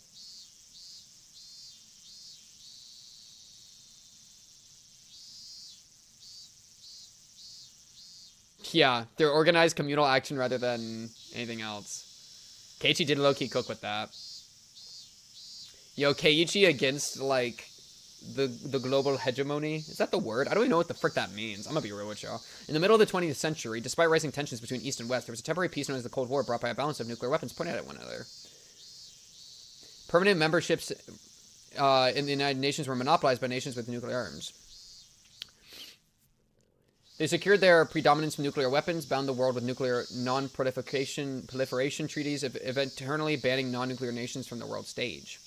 Yeah, they're organized communal action rather than anything else. Keiichi did low-key cook with that. Yo, Keiichi against, like, the global hegemony. Is that the word? I don't even know what the frick that means. I'm gonna be real with y'all. In the middle of the 20th century, despite rising tensions between East and West, there was a temporary peace known as the Cold War, brought by a balance of nuclear weapons pointed at one another. Permanent memberships in the United Nations were monopolized by nations with nuclear arms. They secured their predominance of nuclear weapons, bound the world with nuclear non-proliferation treaties, eternally banning non-nuclear nations from the world stage.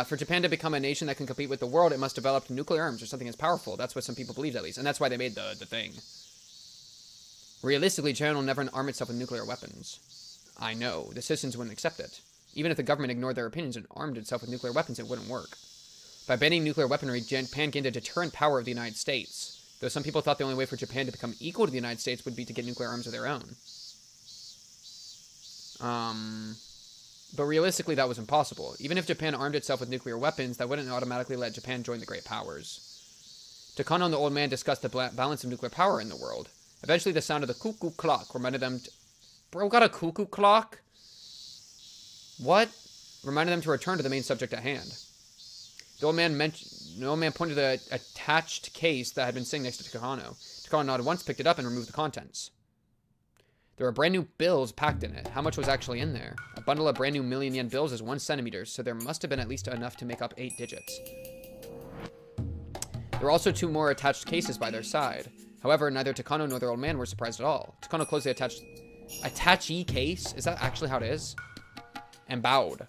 For Japan to become a nation that can compete with the world, it must develop nuclear arms or something as powerful. That's what some people believed, at least. And that's why they made the thing. Realistically, Japan will never arm itself with nuclear weapons. I know. The citizens wouldn't accept it. Even if the government ignored their opinions and armed itself with nuclear weapons, it wouldn't work. By banning nuclear weaponry, Japan gained a deterrent power of the United States. though some people thought the only way for Japan to become equal to the United States would be to get nuclear arms of their own. But realistically, that was impossible. Even if Japan armed itself with nuclear weapons, that wouldn't automatically let Japan join the great powers. Takano and the old man discussed the balance of nuclear power in the world. Eventually, the sound of the cuckoo clock reminded them... Bro, got a cuckoo clock? What? Reminded them to return to the main subject at hand. The old man pointed to the attached case that had been sitting next to Takano. Takano nodded once, picked it up, and removed the contents. There were brand new bills packed in it. How much was actually in there? A bundle of brand new million-yen bills is 1 centimeter, so there must have been at least enough to make up 8 digits. There were also 2 more attached cases by their side. However, neither Takano nor their old man were surprised at all. Takano closed the attachee case? Is that actually how it is? And bowed.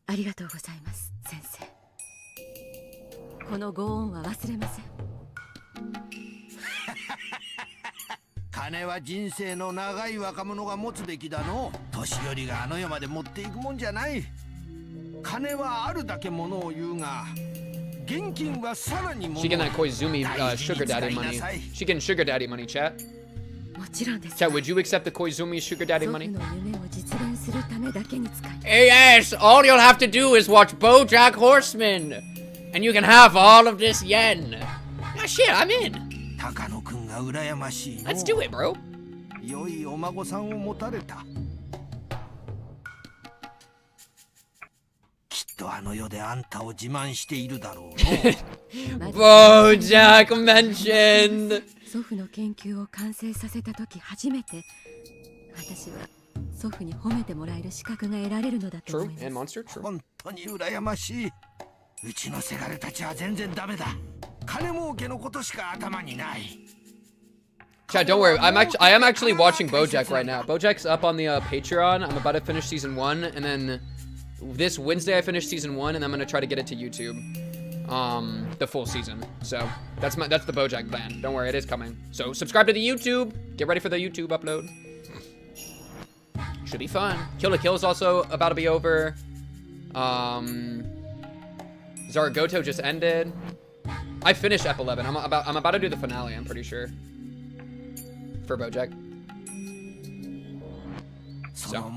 ありがとうございます、先生。このご恩は忘れません。金は人生の長い若者が持つべきだの。年寄りがあの世まで持っていくもんじゃない。金はあるだけものを言うが、現金はさらにものを。She getting that Koizumi sugar daddy money. She getting sugar daddy money, chat. もちろんです。Chat, would you accept the Koizumi sugar daddy 祖 money? 父の夢を実現するためだけに使い。Yes, all you'll have to do is watch BoJack Horseman, and you can have all of this yen. Ah, shit, I'm in. 高野くんが羨ましいの。 Let's do it, bro. 良いお孫さんを持たれた。きっとあの世であんたを自慢しているだろうの。BoJack mentioned. 祖父の研究を完成させた時初めて私は祖父に褒めてもらえる資格が得られるのだと思 True, いま and す。 monster, true. 本当に羨ましい。うちのせがれたちは全然ダメだ。金儲けのことしか頭にない。Chat, don't worry. I am actually watching BoJack right now. BoJack's up on the Patreon. I'm about to finish season 1, and then this Wednesday I finish season 1, and I'm gonna try to get it to YouTube, the full season. So that's the BoJack plan. Don't worry, it is coming. So subscribe to the YouTube. Get ready for the YouTube upload. Should be fun. Kill la Kill is also about to be over. Zaragoto just ended. I finished Ep 11. I'm about to do the finale. I'm pretty sure. For BoJack. So.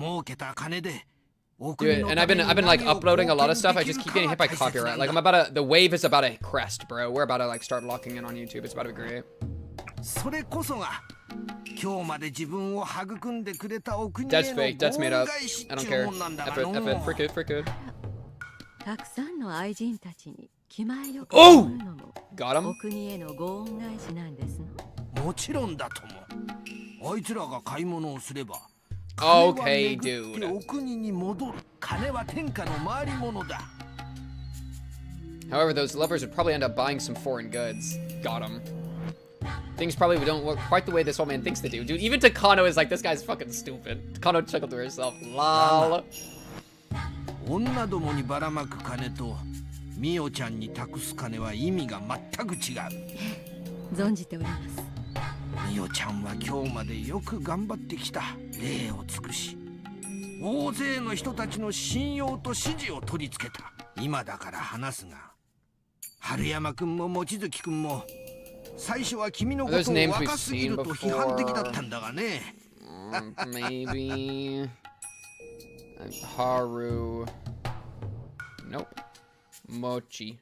Dude, and I've been like uploading a lot of stuff. I just keep getting hit by copyright. Like the wave is about to crest, bro. We're about to like start locking in on YouTube. It's about to be great. That's fake. That's made up. I don't care. F it. Frick it. たくさんの愛人たちに気前よく Oh! Got him. お国へのご恩返しなんですの。もちろんだとも。あいつらが買い物をすれば。Okay, dude. お国に戻る。金は天下の回り物だ。 However, those lovers would probably end up buying some foreign goods. Got him. Things probably don't work quite the way this old man thinks they do. Dude, even Takano is like, this guy's fucking stupid. Takano chuckled to herself. Lol. 女どもにばらまく金とミオちゃんに託す金は意味が全く違う。存じております。ミオちゃんは今日までよく頑張ってきた。礼を尽くし、大勢の人たちの信用と支持を取り付けた。今だから話すが、春山くんも望月くんも最初は君のことを若すぎると批判的だったんだがね。Maybe. Haru. Nope. Mochi.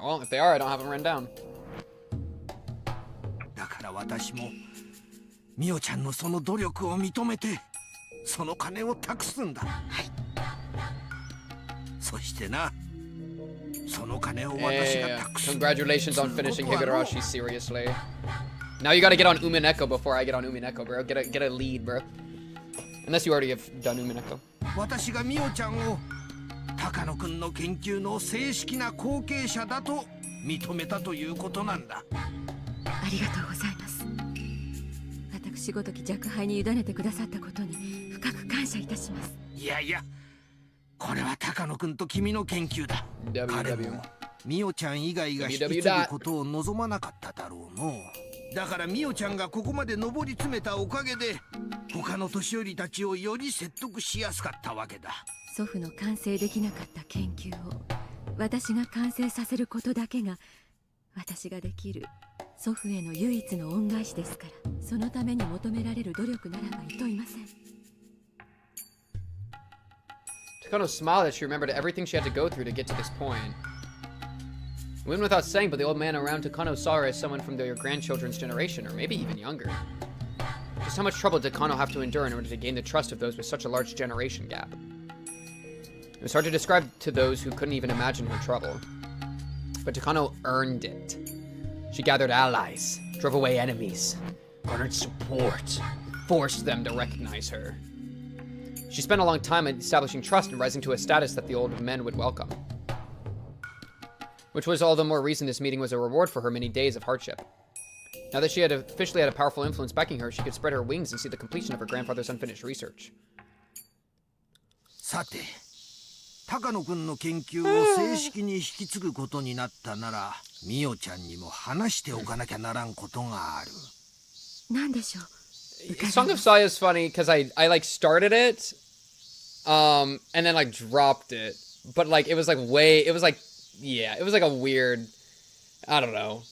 Well, if they are, I don't have them written down. だから私もミオちゃんのその努力を認めてその金を託すんだ。はい。そしてな、その金を私が託す。Congratulations on finishing Higurashi seriously. Now you gotta get on Umineko before I get on Umineko, bro. Get a lead, bro. Unless you already have done Umineko. 私がミオちゃんを高野くんの研究の正式な後継者だと認めたということなんだ。ありがとうございます。私ごとき若輩に委ねてくださったことに深く感謝いたします。いやいや、これは高野くんと君の研究だ。彼もミオちゃん以外が引き継ぐことを望まなかっただろうの。だからミオちゃんがここまで上り詰めたおかげで他の年寄りたちをより説得しやすかったわけだ。祖父の完成できなかった研究を私が完成させることだけが私ができる祖父への唯一の恩返しですから、そのために求められる努力ならばいといません。Takano smiled as she remembered everything she had to go through to get to this point. It went without saying, but the old man around Takano saw her as someone from their grandchildren's generation, or maybe even younger. Just how much trouble did Takano have to endure in order to gain the trust of those with such a large generation gap? It was hard to describe to those who couldn't even imagine her trouble. But Takano earned it. She gathered allies, drove away enemies, garnered support, forced them to recognize her. She spent a long time establishing trust and rising to a status that the old men would welcome. Which was all the more reason this meeting was a reward for her many days of hardship. Now that she had officially had a powerful influence backing her, she could spread her wings and see the completion of her grandfather's unfinished research. さて、高野くんの研究を正式に引き継ぐことになったなら、ミオちゃんにも話しておかなきゃならんことがある。なんでしょう。Song of Saya is funny because I like started it, and then like dropped it, but like it was like it was like a weird, I don't know.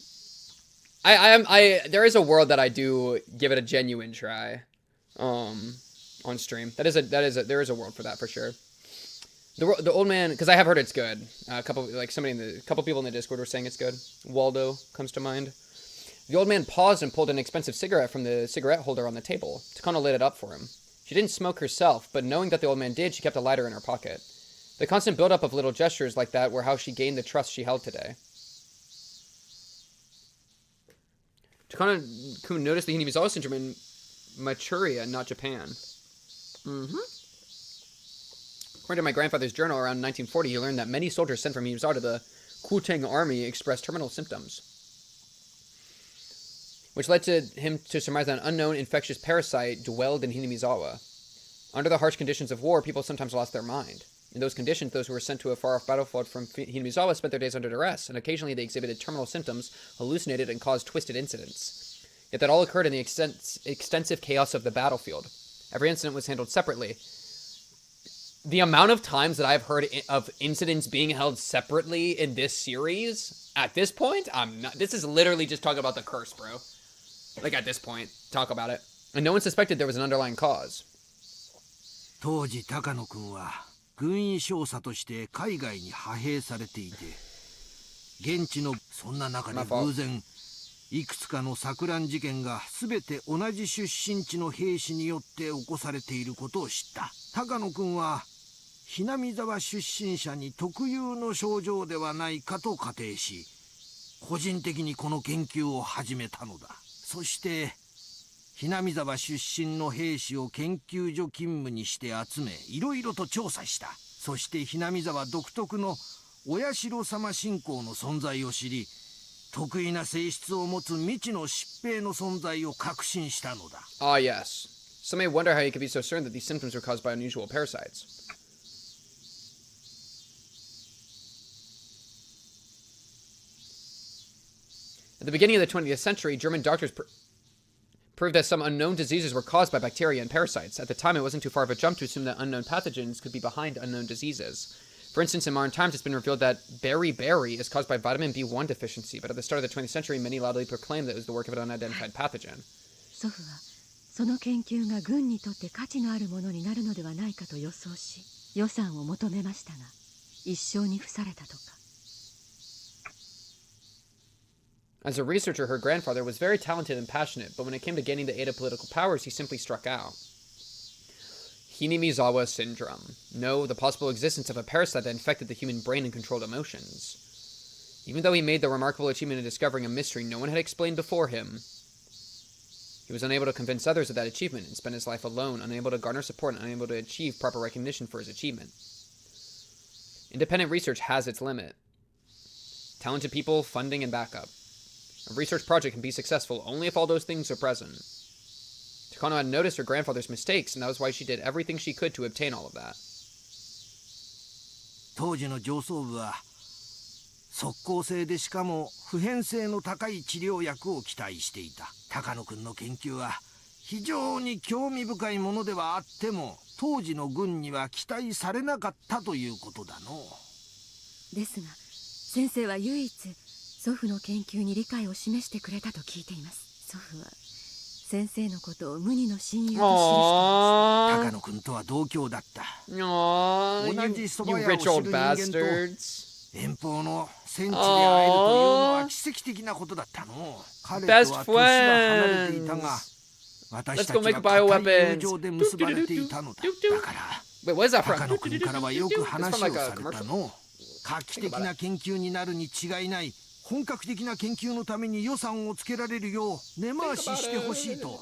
There is a world that I do give it a genuine try, on stream. There is a world for that for sure. The old man, because I have heard it's good. A couple people in the Discord were saying it's good. Waldo comes to mind. The old man paused and pulled an expensive cigarette from the cigarette holder on the table. Takano lit it up for him. She didn't smoke herself, but knowing that the old man did, she kept a lighter in her pocket. The constant buildup of little gestures like that were how she gained the trust she held today. Takano-kun noticed the Hinamizawa syndrome in Manchuria, not Japan. According to my grandfather's journal, around 1940, he learned that many soldiers sent from Hinamizawa to the Kuteng army expressed terminal symptoms, which led to him to surmise that an unknown infectious parasite dwelled in Hinamizawa. Under the harsh conditions of war, people sometimes lost their mind. In those conditions, those who were sent to a far-off battlefield from Hinamizawa spent their days under duress, and occasionally they exhibited terminal symptoms, hallucinated, and caused twisted incidents. Yet that all occurred in the extensive chaos of the battlefield. Every incident was handled separately. The amount of times that I've heard of incidents being held separately in this series, at this point, this is literally just talking about the curse, bro. Like, at this point, talk about it. And no one suspected there was an underlying cause. 当時高野くんは軍医少佐として海外に派兵されていて、現地のそんな中で偶然いくつかの錯乱事件が全て同じ出身地の兵士によって起こされていることを知った。高野くんはHinamizawa出身者に特有の症状ではないかと仮定し、個人的にこの研究を始めたのだ。そしてHinamizawa出身の兵士を研究所勤務にして集め、いろいろと調査した。そしてHinamizawa独特のお社様信仰の存在を知り、得意な性質を持つ未知の疾病の存在を確信したのだ。Ah, yes. Some may wonder how he could be so certain that these symptoms were caused by unusual parasites. At the beginning of the 20th century, German doctors proved that some unknown diseases were caused by bacteria and parasites. At the time, it wasn't too far of a jump to assume that unknown pathogens could be behind unknown diseases. For instance, in modern times, it's been revealed that beriberi is caused by vitamin B1 deficiency, but at the start of the 20th century, many loudly proclaimed that it was the work of an unidentified pathogen. 祖父はその研究が軍にとって価値のあるものになるのではないかと予想し、予算を求めましたが、一生に付されたとか。As a researcher, her grandfather was very talented and passionate, but when it came to gaining the aid of political powers, he simply struck out. Hinamizawa syndrome. No, the possible existence of a parasite that infected the human brain and controlled emotions. Even though he made the remarkable achievement in discovering a mystery no one had explained before him, he was unable to convince others of that achievement and spent his life alone, unable to garner support and unable to achieve proper recognition for his achievement. Independent research has its limit. Talented people, funding, and backup. A research project can be successful only if all those things are present. Takano had noticed her grandfather's mistakes, and that was why she did everything she could to obtain all of that. 当時の上層部は即効性でしかも普遍性の高い治療薬を期待していた。高野くんの研究は非常に興味深いものではあっても、当時の軍には期待されなかったということだの。ですが、先生は唯一祖父の研究に理解を示してくれたと聞いています。祖父は先生のことを無二の親友と記しています。 Aww. 高野君とは同郷だった。 Aww. 同じ蕎 You 麦屋を rich 知る old 人間と bastards. 遠方の戦地で会えるというのは奇跡的なことだったの。彼とは Best 年は離れていたが、 friends. 私 Let's た go ち make は bioweapons. 固い友情で結ばれていたのだ。だから Wait, what is that 高 from? 野君からはよく It's 話 from を like さ a れた commercial. の。画期的な研究になるに違いない。本格的な研究のために予算をつけられるよう根回ししてほしいと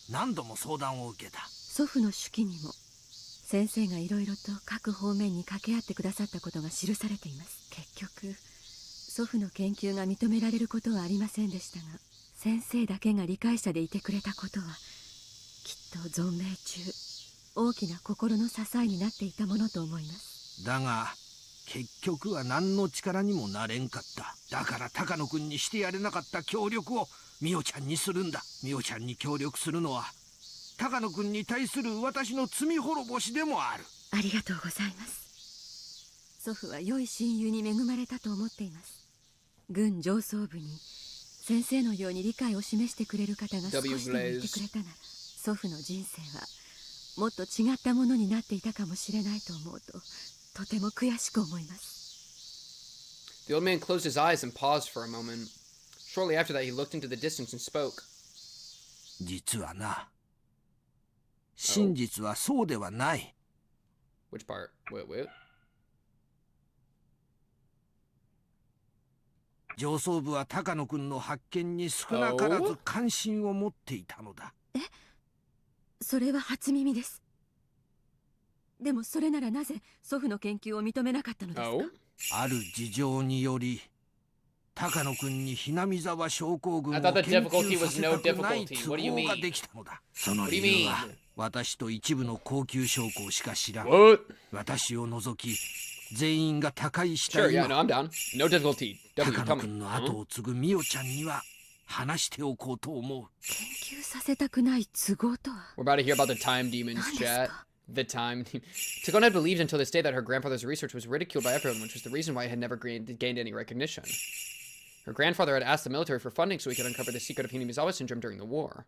何度も相談を受けた。祖父の手記にも先生がいろいろと各方面に掛け合ってくださったことが記されています。結局祖父の研究が認められることはありませんでしたが、先生だけが理解者でいてくれたことはきっと存命中大きな心の支えになっていたものと思います。だが結局は何の力にもなれんかった。だから高野君にしてやれなかった協力をみおちゃんにするんだ。みおちゃんに協力するのは高野君に対する私の罪滅ぼしでもある。ありがとうございます。祖父は良い親友に恵まれたと思っています。軍上層部に先生のように理解を示してくれる方が少しでもいてくれたなら、祖父の人生はもっと違ったものになっていたかもしれないと思うととても悔しく思います。 The old man closed his eyes and paused for a moment. Shortly after that, he looked into the distance and spoke. 実はな、真実はそうではない。 Which part? Wait. 上層部は高野君の発見に少なからず関心を持っていたのだ。それは初耳です。でもそれならなぜ祖父の研究を認めなかったのですか？ Oh? ある事情により高野君にひなみ沢症候群を I 研 thought the 究 difficulty さ was せ no たくない difficulty. 都 What do you 合 mean? ができたのだ。その What do you 理由 mean? は私と一部の高級将校しか知らん。 What? 私を除き全員が他界した Sure, yeah, 今、 no, I'm down. No difficulty. W, 高 tell 野 me. 君の後を継ぐみおちゃんには話しておこうと思う。研究させたくない都合とは？ We're about to hear about the time demons, 何です chat. か？ The time. Takona had believed until this day that her grandfather's research was ridiculed by everyone, which was the reason why it had never gained any recognition. Her grandfather had asked the military for funding so he could uncover the secret of Hinamizawa syndrome during the war.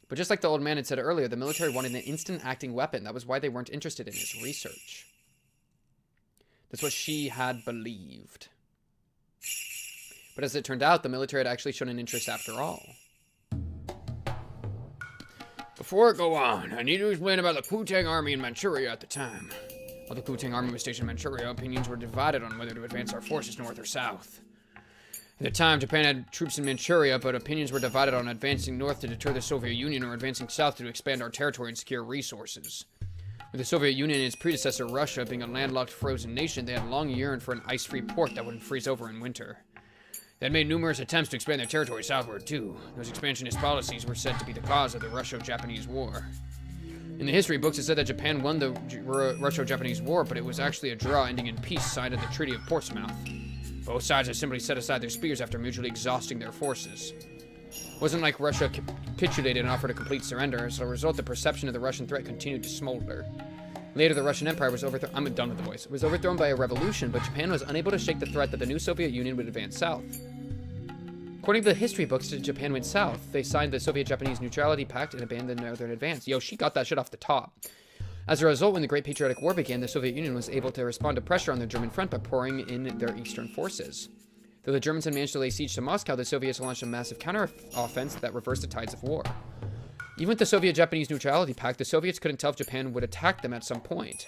But just like the old man had said earlier, the military wanted an instant-acting weapon. That was why they weren't interested in his research. That's what she had believed. But as it turned out, the military had actually shown an interest after all. Before I go on, I need to explain about the Kutang army in Manchuria at the time. While the Kutang army was stationed in Manchuria, opinions were divided on whether to advance our forces north or south. At the time, Japan had troops in Manchuria, but opinions were divided on advancing north to deter the Soviet Union or advancing south to expand our territory and secure resources. With the Soviet Union and its predecessor Russia being a landlocked frozen nation, they had long yearned for an ice-free port that wouldn't freeze over in winter. They had made numerous attempts to expand their territory southward, too. Those expansionist policies were said to be the cause of the Russo-Japanese War. In the history books, it said that Japan won the Russo-Japanese War, but it was actually a draw ending in peace signed at the Treaty of Portsmouth. Both sides had simply set aside their spears after mutually exhausting their forces. It wasn't like Russia capitulated and offered a complete surrender. As a result, the perception of the Russian threat continued to smolder. Later, the Russian Empire was overthrown. I'm done with the voice. It was overthrown by a revolution, but Japan was unable to shake the threat that the new Soviet Union would advance south. According to the history books, Japan went south. They signed the Soviet-Japanese Neutrality Pact and abandoned the northern advance. Yo, she got that shit off the top. As a result, when the Great Patriotic War began, the Soviet Union was able to respond to pressure on the German front by pouring in their eastern forces. Though the Germans had managed to lay siege to Moscow, the Soviets launched a massive counter-offense that reversed the tides of war. Even with the Soviet-Japanese Neutrality Pact, the Soviets couldn't tell if Japan would attack them at some point.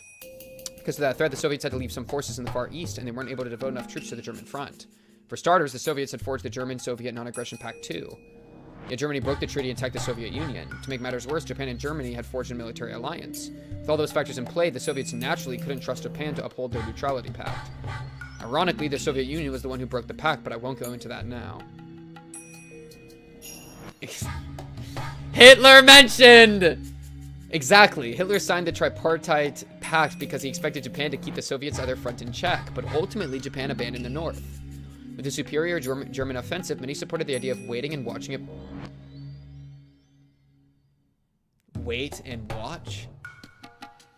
Because of that threat, the Soviets had to leave some forces in the Far East, and they weren't able to devote enough troops to the German front. For starters, the Soviets had forged the German-Soviet Non-Aggression Pact too. Yet Germany broke the treaty and attacked the Soviet Union. To make matters worse, Japan and Germany had forged a military alliance. With all those factors in play, the Soviets naturally couldn't trust Japan to uphold their neutrality pact. Ironically, the Soviet Union was the one who broke the pact, but I won't go into that now. Hitler mentioned! Exactly. Hitler signed the Tripartite Pact because he expected Japan to keep the Soviets' other front in check, but ultimately Japan abandoned the North. With the superior German offensive, many supported the idea of waiting and watching it. Wait and watch?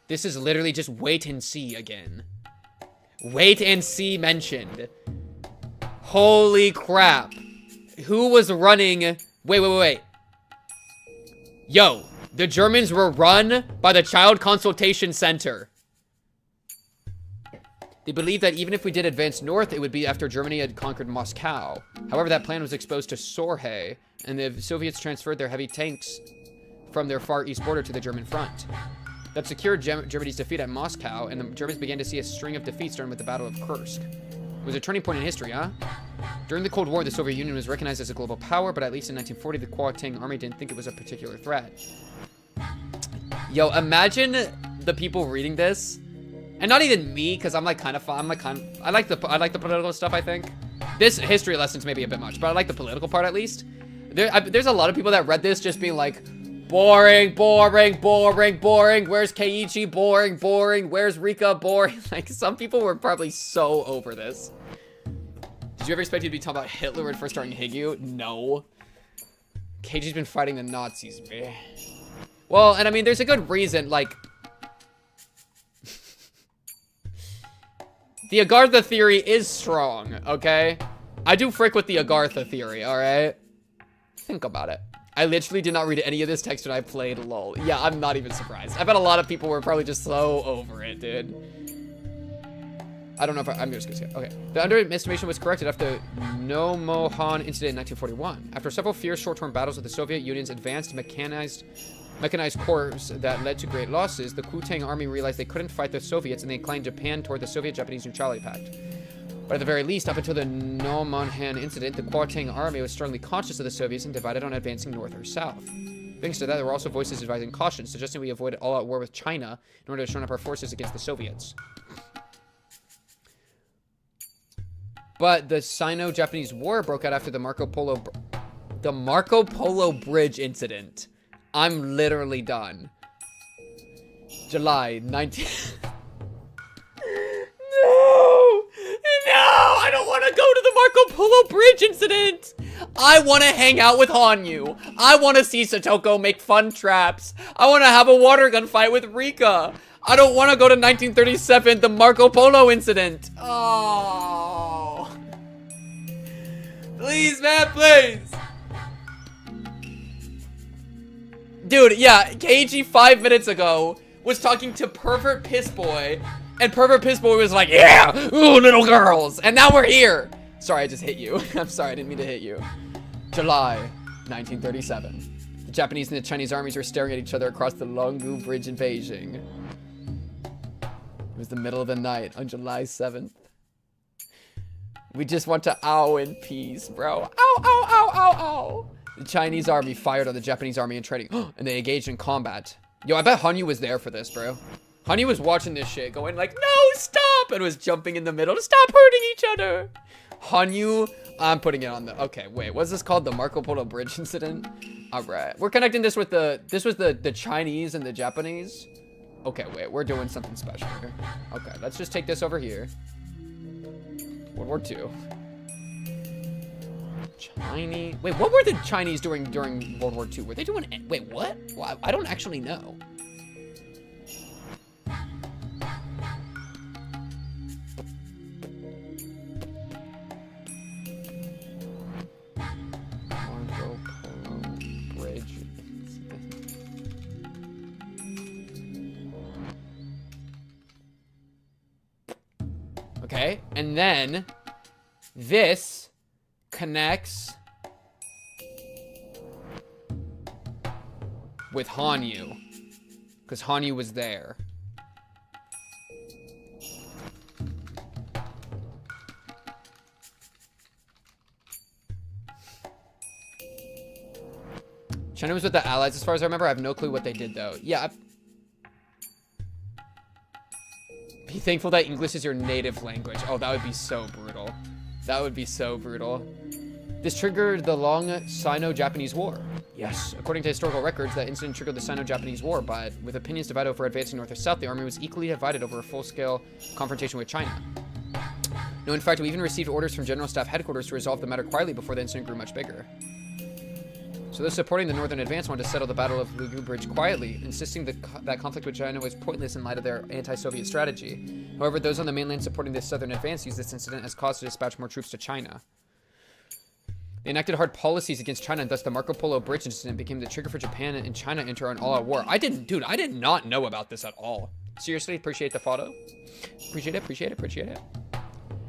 This is literally just wait and see again. Wait and see mentioned. Holy crap. Who was running? Wait. Yo, the Germans were run by the Child Consultation Center. They believed that even if we did advance north, it would be after Germany had conquered Moscow. However, that plan was exposed to Sorhe, and the Soviets transferred their heavy tanks from their far east border to the German front. That secured Germany's defeat at Moscow, and the Germans began to see a string of defeats starting with the Battle of Kursk. It was a turning point in history, huh? During the Cold War, the Soviet Union was recognized as a global power, but at least in 1940, the Kuomintang army didn't think it was a particular threat. Yo, imagine the people reading this, and not even me, because I'm like kind of fun. I like the political stuff. I think this history lessons may be a bit much, but I like the political part at least. There's a lot of people that read this just being like, boring. Where's Ch8? Boring. Where's Rika? Boring. Like, some people were probably so over this. Did you ever expect you to be talking about Hitler when first starting Higu? No. Ch8's been fighting the Nazis, man. Well, and I mean, there's a good reason, like... the Agartha theory is strong, okay? I do frick with the Agartha theory, alright? Think about it. I literally did not read any of this text when I played LOL. Yeah, I'm not even surprised. I bet a lot of people were probably just so over it, dude. I don't know if I'm just gonna skip. Okay. The underestimation was corrected after the Nomohan incident in 1941. After several fierce short-term battles with the Soviet Union's advanced mechanized corps that led to great losses, the Kuomintang army realized they couldn't fight the Soviets and they inclined Japan toward the Soviet-Japanese Neutrality Pact. But at the very least, up until the Nomonhan incident, the Kuomintang army was strongly conscious of the Soviets and divided on advancing north or south. Thanks to that, there were also voices advising caution, suggesting we avoid all-out war with China in order to shore up our forces against the Soviets. But the Sino-Japanese War broke out after the Marco Polo Bridge incident. I'm literally done. July 19... No, I don't want to go to the Marco Polo Bridge incident. I want to hang out with Hanyu. I want to see Satoko make fun traps. I want to have a water gun fight with Rika. I don't want to go to 1937, the Marco Polo incident. Oh. Please, man, please. Dude, yeah, Keiji 5 minutes ago was talking to Pervert Piss Boy, and Pervert Piss Boy was like, yeah, ooh, little girls. And now we're here. Sorry, I just hit you. I'm sorry, I didn't mean to hit you. July 1937. The Japanese and the Chinese armies were staring at each other across the Longgu Bridge in Beijing. It was the middle of the night on July 7th. We just want to ow in peace, bro. Ow, ow, ow, ow, ow. The Chinese army fired on the Japanese army in training, and they engaged in combat. Yo, I bet Hanyu was there for this, bro. Hanyu was watching this shit, going like, no, stop, and was jumping in the middle to stop hurting each other. Hanyu, I'm putting it on the, okay, wait, what's this called? The Marco Polo Bridge incident? All right, we're connecting this with this was the Chinese and the Japanese. Okay, wait, we're doing something special here. Okay, let's just take this over here. World War II. Chinese. Wait, what were the Chinese doing during World War II? Were they doing? Wait, what? Well, I don't actually know. Marco Polo Bridge incident. Okay, and then this connects with Hanyu, because Hanyu was there. China was with the Allies, as far as I remember. I have no clue what they did, though. Yeah. Be thankful that English is your native language. Oh, that would be so brutal. That would be so brutal. This triggered the long Sino-Japanese War. Yes, according to historical records, that incident triggered the Sino-Japanese War, but with opinions divided over advancing north or south, the army was equally divided over a full-scale confrontation with China. No, in fact, we even received orders from General Staff Headquarters to resolve the matter quietly before the incident grew much bigger. So those supporting the northern advance wanted to settle the Battle of Longgu Bridge quietly, insisting that conflict with China was pointless in light of their anti-Soviet strategy. However, those on the mainland supporting the southern advance used this incident as cause to dispatch more troops to China. They enacted hard policies against China, and thus the Marco Polo Bridge incident became the trigger for Japan and China to enter an all-out war. I did not know about this at all. Seriously, appreciate the photo. Appreciate it.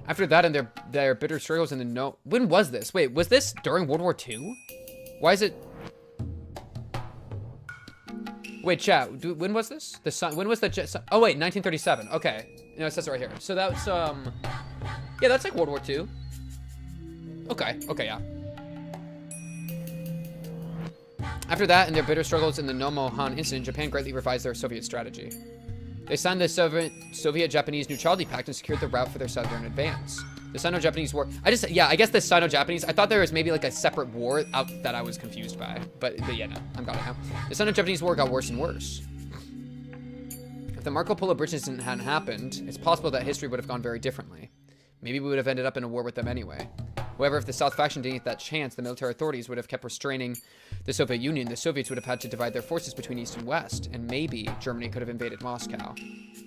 After that and their bitter struggles in the no... When was this? Wait, was this during World War II? Why is it... Wait, chat, when was this? When was the... Oh, wait, 1937. Okay. No, it says it right here. So that's, yeah, that's like World War II. Okay, yeah. After that and their bitter struggles in the Nomohan incident, Japan greatly revised their Soviet strategy. They signed the Soviet-Japanese Neutrality Pact and secured the route for their southern advance. The Sino-Japanese War... I guess the Sino-Japanese... I thought there was maybe like a separate war out that I was confused by. But yeah, no. I'm got it now. The Sino-Japanese War got worse and worse. If the Marco Polo Bridge incident hadn't happened, it's possible that history would have gone very differently. Maybe we would have ended up in a war with them anyway. However, if the South faction didn't get that chance, the military authorities would have kept restraining the Soviet Union. The Soviets would have had to divide their forces between East and West, and maybe Germany could have invaded Moscow.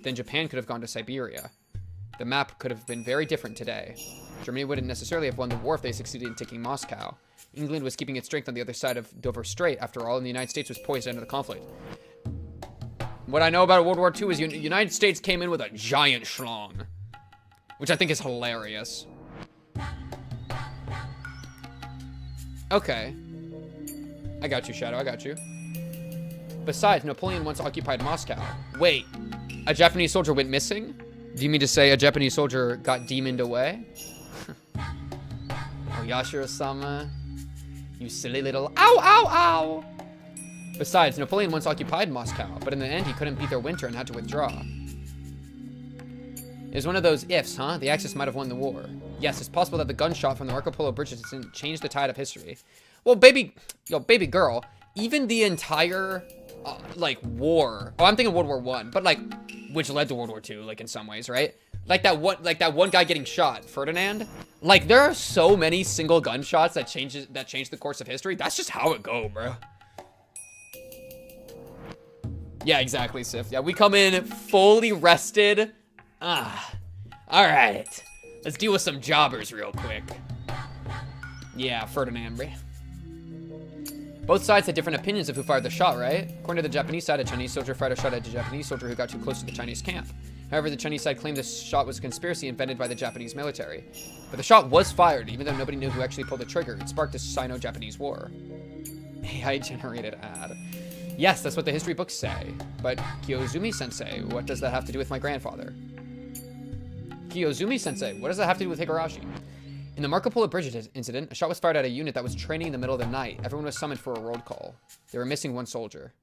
Then Japan could have gone to Siberia. The map could have been very different today. Germany wouldn't necessarily have won the war if they succeeded in taking Moscow. England was keeping its strength on the other side of Dover Strait, after all, and the United States was poised to enter the conflict. What I know about World War II is the United States came in with a giant schlong, which I think is hilarious. Okay. I got you, Shadow. I got you. Besides, Napoleon once occupied Moscow. Wait. A Japanese soldier went missing? Do you mean to say a Japanese soldier got demoned away? Oh, Yashiro-sama. You silly little... Ow, ow, ow! Besides, Napoleon once occupied Moscow, but in the end he couldn't beat their winter and had to withdraw. It was one of those ifs, huh? The Axis might have won the war. Yes, it's possible that the gunshot from the Marco Polo Bridge incident changed the tide of history. Well, baby girl, even the entire, like, war. Oh, I'm thinking World War I, but, like, which led to World War II, like, in some ways, right? Like that one guy getting shot, Ferdinand. Like, there are so many single gunshots that change the course of history. That's just how it go, bro. Yeah, exactly, Sif. Yeah, we come in fully rested. All right. Let's deal with some jobbers real quick. Yeah, Ferdinand, bro. Both sides had different opinions of who fired the shot, right? According to the Japanese side, a Chinese soldier fired a shot at a Japanese soldier who got too close to the Chinese camp. However, the Chinese side claimed this shot was a conspiracy invented by the Japanese military. But the shot was fired, even though nobody knew who actually pulled the trigger. It sparked a Sino-Japanese war. AI-generated ad. Yes, that's what the history books say. But Kiyozumi-sensei, what does that have to do with my grandfather? Kiyozumi-sensei, what does that have to do with Higurashi? In the Marco Polo Bridge incident, a shot was fired at a unit that was training in the middle of the night. Everyone was summoned for a roll call. They were missing one soldier.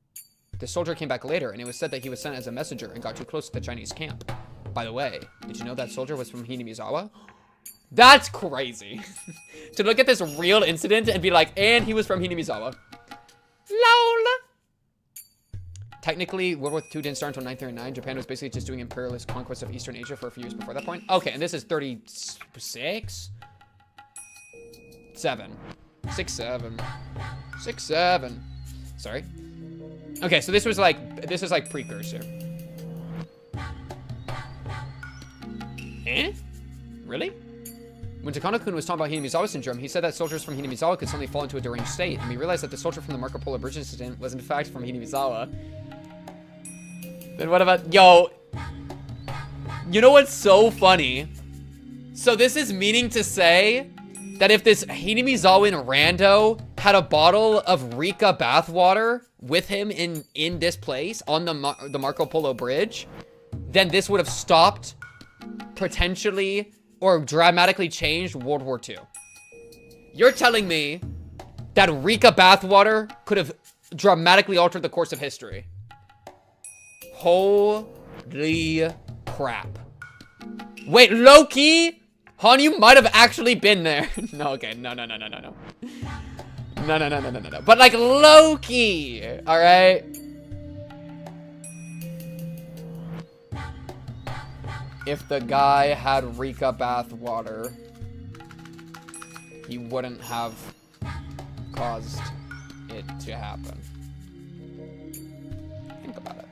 The soldier came back later, and it was said that he was sent as a messenger and got too close to the Chinese camp. By the way, did you know that soldier was from Hinamizawa? That's crazy. To look at this real incident and be like, and he was from Hinamizawa. LOL! Technically, World War II didn't start until 1939. Japan was basically just doing imperialist conquest of Eastern Asia for a few years before that point. Okay, and this is 36? 7. 6-7. Sorry. Okay, so this is like precursor. Eh? Really? When Takano-kun was talking about Hinamizawa syndrome, he said that soldiers from Hinamizawa could suddenly fall into a deranged state, and we realized that the soldier from the Marco Polo Bridge incident was in fact from Hinamizawa. Then what about... Yo! You know what's so funny? So this is meaning to say that if this Hinamizawan rando had a bottle of Rika bathwater with him in this place on the Marco Polo Bridge, then this would have stopped, potentially, or dramatically changed World War II. You're telling me that Rika bathwater could have dramatically altered the course of history? Holy crap. Wait, low-key? Han, you might have actually been there. No, okay, no. No. But like low-key, all right? If the guy had Rika bath water, he wouldn't have caused it to happen. Think about it.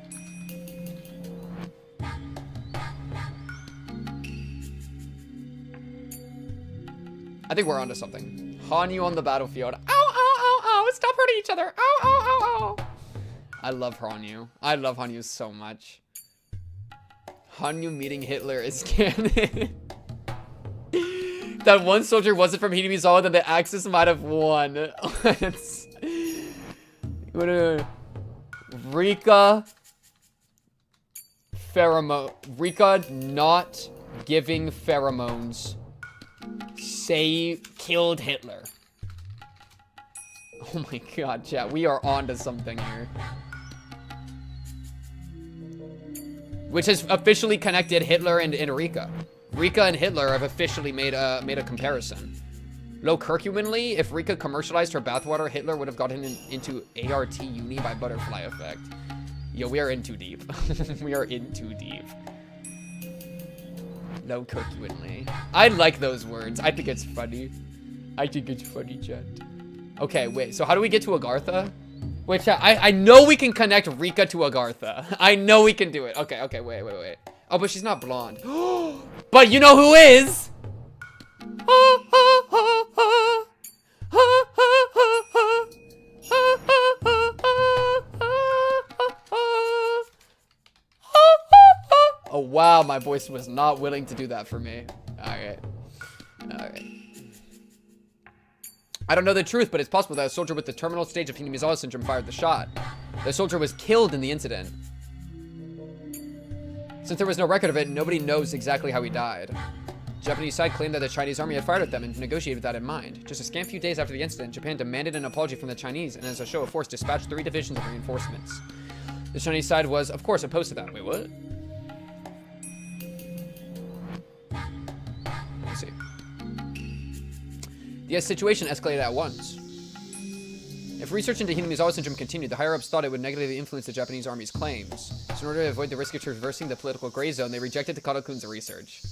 I think we're onto something. Hanyu on the battlefield. Ow, ow, ow, ow. Stop hurting each other. Ow, ow, ow, ow. I love Hanyu. I love Hanyu so much. Hanyu meeting Hitler is canon. That one soldier wasn't from Hinamizawa, then the Axis might have won. Rika pheromone. Rika not giving pheromones. Killed Hitler. Oh my god, chat. We are onto something here. Which has officially connected Hitler and Rika. Rika and Hitler have officially made a comparison. Low curcuminally, if Rika commercialized her bathwater, Hitler would have gotten into ART uni by butterfly effect. Yo, we are in too deep. We are in too deep. Low curcuminally. I like those words. I think it's funny. I think it's funny, chat. Okay, wait. So how do we get to Agartha? Wait, chat. I know we can connect Rika to Agartha. I know we can do it. Okay, okay, wait. Oh, but she's not blonde. But you know who is? Oh, wow. My voice was not willing to do that for me. All right. I don't know the truth, but it's possible that a soldier with the terminal stage of Hinamizawa syndrome fired the shot. The soldier was killed in the incident. Since there was no record of it, nobody knows exactly how he died. The Japanese side claimed that the Chinese army had fired at them and negotiated with that in mind. Just a scant few days after the incident, Japan demanded an apology from the Chinese and as a show of force dispatched 3 divisions of reinforcements. The Chinese side was, of course, opposed to that. Wait, what? Let's see. The situation escalated at once. If research into Hinamizawa syndrome continued, the higher-ups thought it would negatively influence the Japanese army's claims. So in order to avoid the risk of traversing the political gray zone, they rejected Takano-kun's research.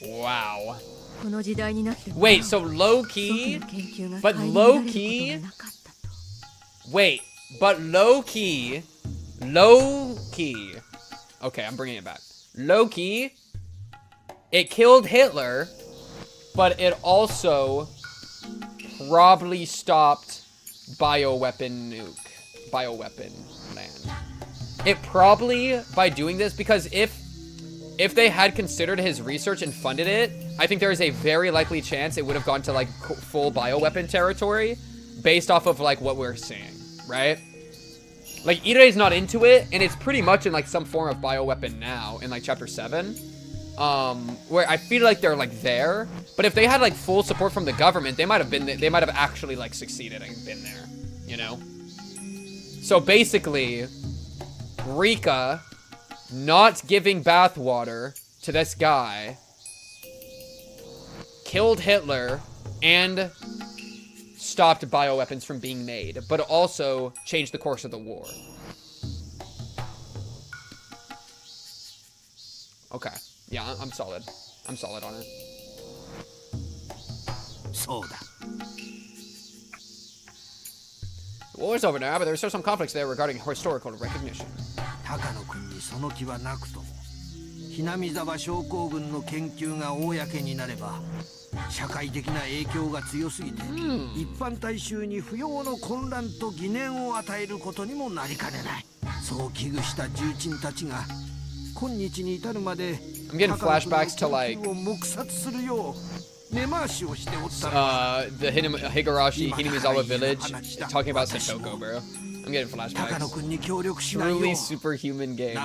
Wow. Wait, so low-key? But low-key? Wait, but low-key? Low-key. Okay, I'm bringing it back. Low-key, it killed Hitler, but it also probably stopped bioweapon land. It probably, by doing this, because if they had considered his research and funded it, I think there is a very likely chance it would have gone to like full bioweapon territory based off of like what we're seeing, right? Like Irei's not into it, and it's pretty much in like some form of bioweapon now in like chapter 7. Where I feel like they're like there, but if they had like full support from the government, they might have actually like succeeded and been there, you know? So basically, Rika not giving bathwater to this guy killed Hitler and stopped bioweapons from being made, but also changed the course of the war. Okay. Yeah, I'm solid. I'm solid on it. The war's over now, but there's still some conflicts there regarding historical recognition. 高野君にその気はなくとも、Hinamizawa将校軍の研究が公になれば、社会的な影響が強すぎて、一般大衆に不要の混乱と疑念を与えることにもなりかねない。そう危惧した重鎮たちが、今日に至るまで I'm getting flashbacks to like the Higurashi Hinamizawa village talking about Satoko, bro. I'm getting flashbacks. Truly superhuman gaming.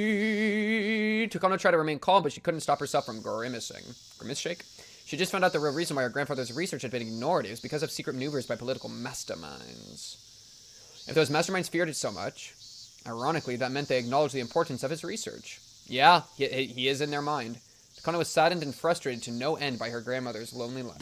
Agreed. Takano tried to remain calm, but she couldn't stop herself from grimacing. Grimace shake? She just found out the real reason why her grandfather's research had been ignored. It was because of secret maneuvers by political masterminds. If those masterminds feared it so much, ironically, that meant they acknowledged the importance of his research. Yeah, he is in their mind. Takano was saddened and frustrated to no end by her grandfather's lonely life.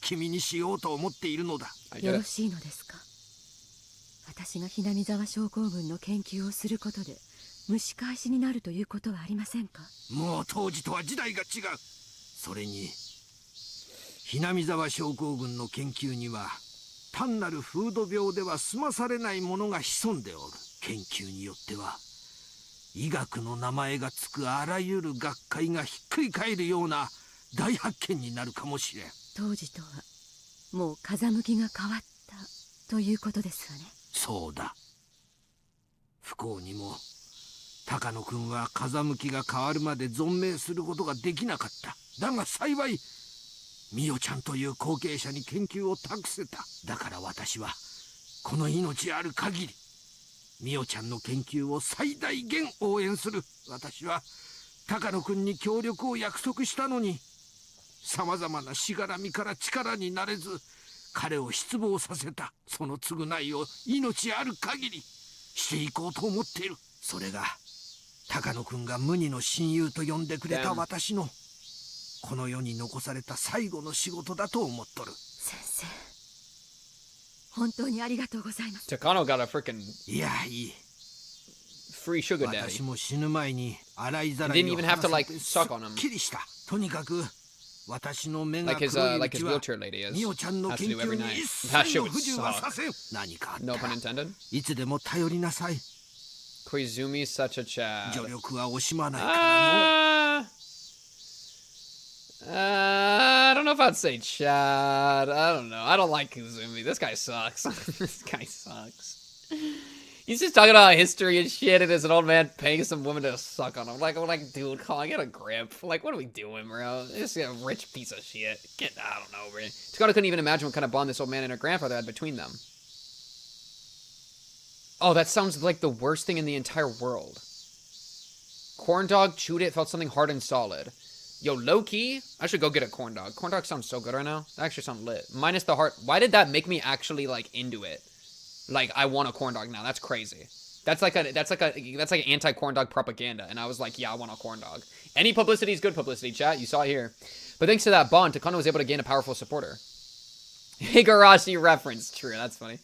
君にしようと思っているのだ。よろしいのですか。私がひなみ沢症候群の研究をすることで蒸し返しになるということはありませんか。もう当時とは時代が違う。それにひなみ沢症候群の研究には単なる風土病では済まされないものが潜んでおる。研究によっては医学の名前がつくあらゆる学会がひっくり返るような大発見になるかもしれん。当時とはもう風向きが変わったということですわね。そうだ。不幸にも高野君は風向きが変わるまで存命することができなかった。だが幸いみおちゃんという後継者に研究を託せた。だから私はこの命ある限りみおちゃんの研究を最大限応援する。私は高野君に協力を約束したのに、さまざまなしがらみから力になれず彼を失望させた。その償いを命ある限りしていこうと思っている。それが高野君が無二の親友と呼んでくれた私のこの世に残された最後の仕事だと思っとる。先生、本当にありがとうございます。 Takano got a freaking いやいい。 free sugar daddy. 私も死ぬ前に洗いざら Didn't いを even have to 話 like せて suck す on him. っきりした。とにかく私の目が Like 黒 his いう like ち his は wheelchair lady み is. おちゃんの Has 研 to do 究 every に night. 一 That 切 shit の would 不自由は suck. させん。何かあった No pun intended. いつでも頼りなさい。 Koizumi such a Chad. 助力は惜しまないからの。I don't know if I'd say Chad. I don't know. I don't like Koizumi. This guy sucks. This guy sucks. He's just talking about history and shit, and there's an old man paying some woman to suck on him. Like, I'm like, dude, come on, get a grip. Like, what are we doing, bro? This is a rich piece of shit. I don't know, bro. Takano couldn't even imagine what kind of bond this old man and her grandfather had between them. Oh, that sounds like the worst thing in the entire world. Corn dog chewed it, felt something hard and solid. Yo, low-key, I should go get a corn dog. Corn dog sounds so good right now. That actually sounds lit. Minus the heart. Why did that make me actually, like, into it? Like, I want a corn dog now. That's crazy. That's like anti-corn dog propaganda. And I was like, yeah, I want a corn dog. Any publicity is good publicity, chat. You saw it here. But thanks to that bond, Takano was able to gain a powerful supporter. Higurashi reference. True, that's funny.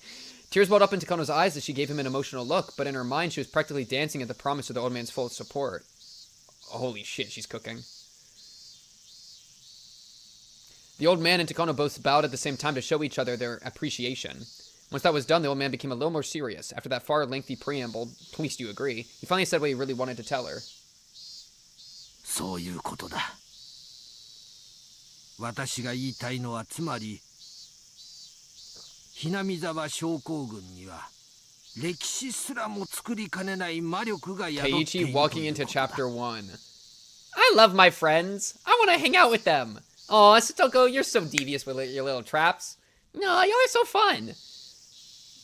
Tears welled up in Takano's eyes as she gave him an emotional look, but in her mind, she was practically dancing at the promise of the old man's full support. Holy shit, she's cooking. The old man and Takano both bowed at the same time to show each other their appreciation. Once that was done, the old man became a little more serious. After that far lengthy preamble, at least you agree, he finally said what he really wanted to tell her. そういうことだ。私が言いたいのはつまりひなみ沢症候群には歴史すらも作りかねない魔力が宿っているという Ch8 ことだ。 walking into chapter 1. I love my friends. I want to hang out with them. Oh, Sotoko, you're so devious with your little traps. No, y'all are so fun.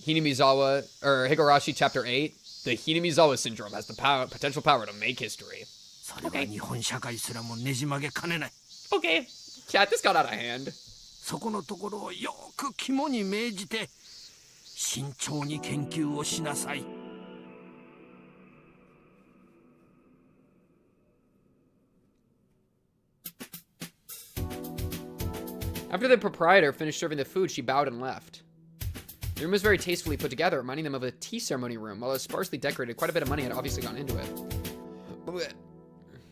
Hinamizawa, or Higurashi Chapter 8. The Hinamizawa syndrome has the potential power to make history. それは日本社会すらもねじ曲げかねない。 Okay, chat, this got out of hand. そこのところをよく肝に銘じて慎重に研究をしなさい。 After the proprietor finished serving the food, she bowed and left. The room was very tastefully put together, reminding them of a tea ceremony room. While it was sparsely decorated, quite a bit of money had obviously gone into it.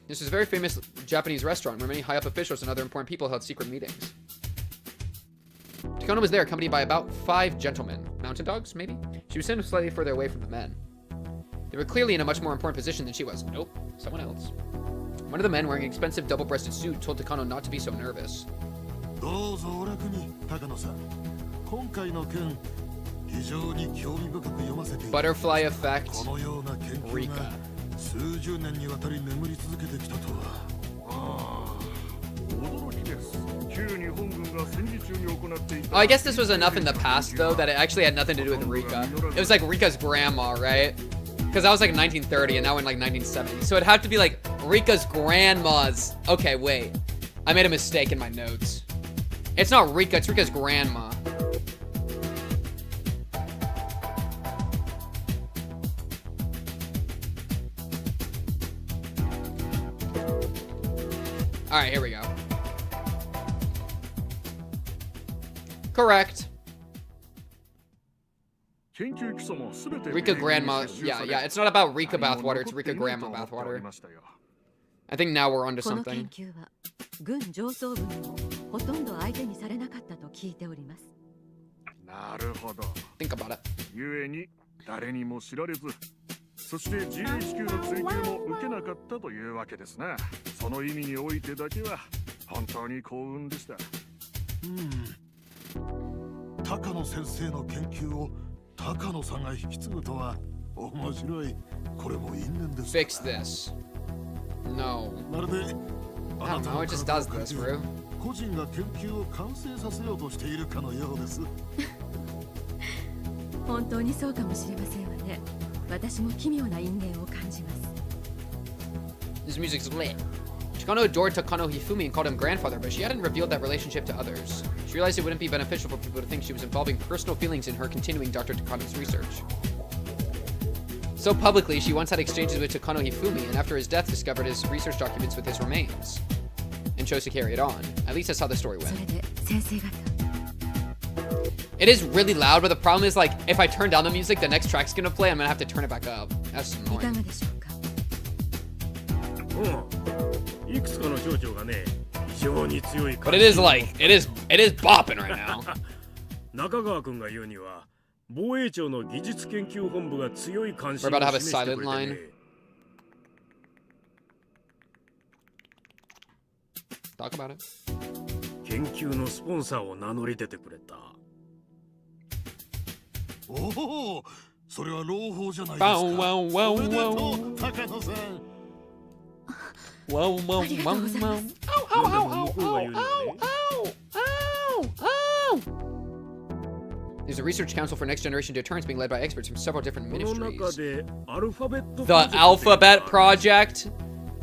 This was a very famous Japanese restaurant where many high-up officials and other important people held secret meetings. Takano was there, accompanied by about 5 gentlemen. Mountain dogs, maybe? She was sitting slightly further away from the men. They were clearly in a much more important position than she was. Nope, someone else. One of the men, wearing an expensive double-breasted suit, told Takano not to be so nervous. どうぞお楽に高野さん。今回の件非常に興味深く読ませていただきました。 Butterfly effect. このような研究が数十年にわたり眠り続けてきたとは。驚きです。旧日本軍が戦時中に行っていた。 Oh, I guess this was enough in the past, though, that it actually had nothing to do with Rika. It was like Rika's grandma, right? Because that was like 1930 and now in like 1970. So it'd have to be like Rika's grandma's. Okay, wait. I made a mistake in my notes. It's not Rika, it's Rika's grandma. Alright, here we go. Correct. 研究基礎も全て Rika 米軍に Grandma. 接収 Yeah, され yeah. It's not about Rika 何も bathwater. It's 残って Rika いない Grandma と思っており bathwater. ましたよ。 I think now we're onto この something. 研究は軍上層部にもほとんど相手にされなかったと聞いております。なるほど。 Think about it. ゆえに誰にも知られず、そして GHQ の追及も受けなかったというわけですな。その意味においてだけは本当に幸運でした。高野先生の研究を高野さんが引き継ぐとは面白い。これも因縁です。 Fix this. No. まるで I don't know. It just does this, bro. 個人が研究を完成させようとしているかのようです。本当にそうかもしれませんわね。私も奇妙な因縁を感じます。 This music's lit. Chikano adored Takano Hifumi and called him grandfather, but she hadn't revealed that relationship to others. She realized it wouldn't be beneficial for people to think she was involving personal feelings in her continuing Dr. Takano's research. So publicly, she once had exchanges with Takano Hifumi, and after his death discovered his research documents with his remains, and chose to carry it on. At least that's how the story そ went. れで先生方 It is really loud, but the problem is, like, if I turn down the music, the next track's gonna play, I'm gonna have to turn it back up. That's いか annoying. がでしょうか。いくつかの省庁がね、非常に強い But it is like, it is bopping right now. 中川君が言うには、防衛庁の技術研究本部が強い関心 We're about to を have a 示してく silent れて line. ね。 Talk about it. 研究のスポンサーを名乗り出てくれた。おお、それは朗報じゃないです Wow, か。 wow, wow, おめでと wow. う、高野さん。 Wow, wow, ありがとうございます。 なんでも向こうが言うにはね。 There's a research council for next generation deterrence being led by experts from several different この中 ministries. でアルファベット The Alphabet Project?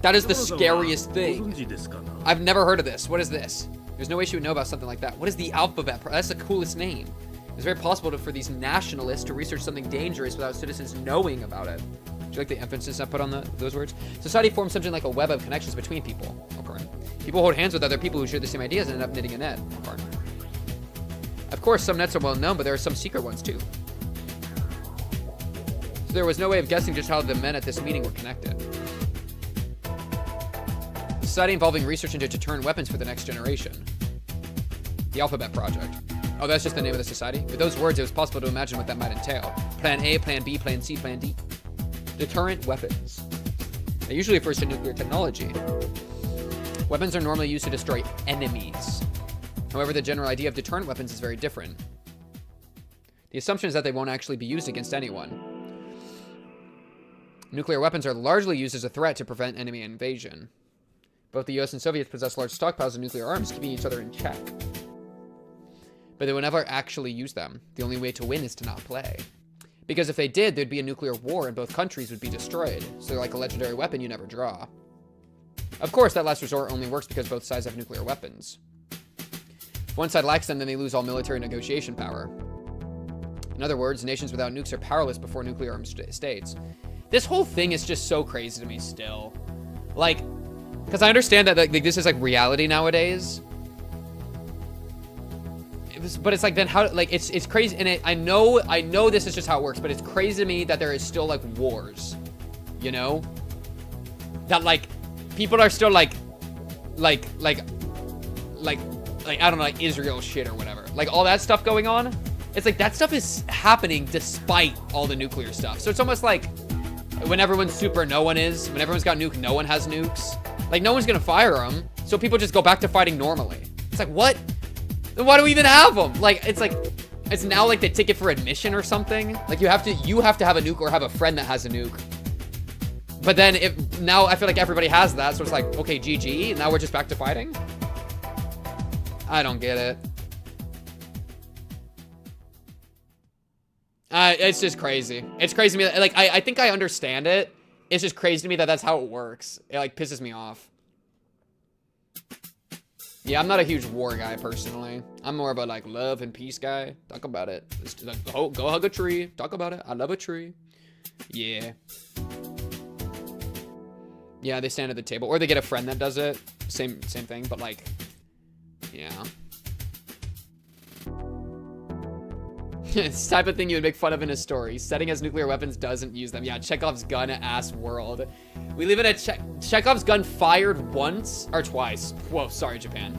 That is the scariest ご thing. 存知ですかな。 I've never heard of this. What is this? There's no way she would know about something like that. What is the Alphabet Project? That's the coolest name. It's very possible for these nationalists to research something dangerous without citizens knowing about it. Do you like the emphasis I put on those words? Society forms something like a web of connections between people. Okay. People hold hands with other people who share the same ideas and end up knitting a net. Okay. Of course, some nets are well known, but there are some secret ones too. So there was no way of guessing just how the men at this meeting were connected. A society involving research into deterrent weapons for the next generation. The Alphabet Project. Oh, that's just the name of the society? With those words, it was possible to imagine what that might entail. Plan A, Plan B, Plan C, Plan D. Deterrent weapons. They usually refers to nuclear technology. Weapons are normally used to destroy enemies. However, the general idea of deterrent weapons is very different. The assumption is that they won't actually be used against anyone. Nuclear weapons are largely used as a threat to prevent enemy invasion. Both the US and Soviets possess large stockpiles of nuclear arms, keeping each other in check. But they would never actually use them. The only way to win is to not play. Because if they did, there'd be a nuclear war and both countries would be destroyed. So they're like a legendary weapon you never draw. Of course, that last resort only works because both sides have nuclear weapons. If one side lacks them, then they lose all military negotiation power. In other words, nations without nukes are powerless before nuclear armed states. This whole thing is just so crazy to me still. Like, because I understand that like, this is like reality nowadays. But it's like, then how, like, it's crazy. And I know this is just how it works, but it's crazy to me that there is still like wars, you know? That like, people are still like, I don't know, like Israel shit or whatever. Like all that stuff going on. It's like that stuff is happening despite all the nuclear stuff. So it's almost like when everyone's super, no one is. When everyone's got nuke, no one has nukes. Like no one's gonna fire them. So people just go back to fighting normally. It's like, what? Then why do we even have them? Like, it's like, it's now like the ticket for admission or something. Like you have to have a nuke or have a friend that has a nuke. But then now I feel like everybody has that. So it's like, okay, GG. Now we're just back to fighting. I don't get it. It's just crazy. It's crazy to me. Like, I think I understand it. It's just crazy to me that that's how it works. It like pisses me off. Yeah, I'm not a huge war guy personally. I'm more of a like love and peace guy. Talk about it. Just, like, go hug a tree. Talk about it. I love a tree. Yeah. Yeah, they stand at the table. Or they get a friend that does it. Same thing, but like, yeah. It's the type of thing you would make fun of in a story. Setting as nuclear weapons doesn't use them. Yeah, Chekhov's gun ass world. We live in a Chekhov's gun fired once or twice. Whoa, sorry, Japan.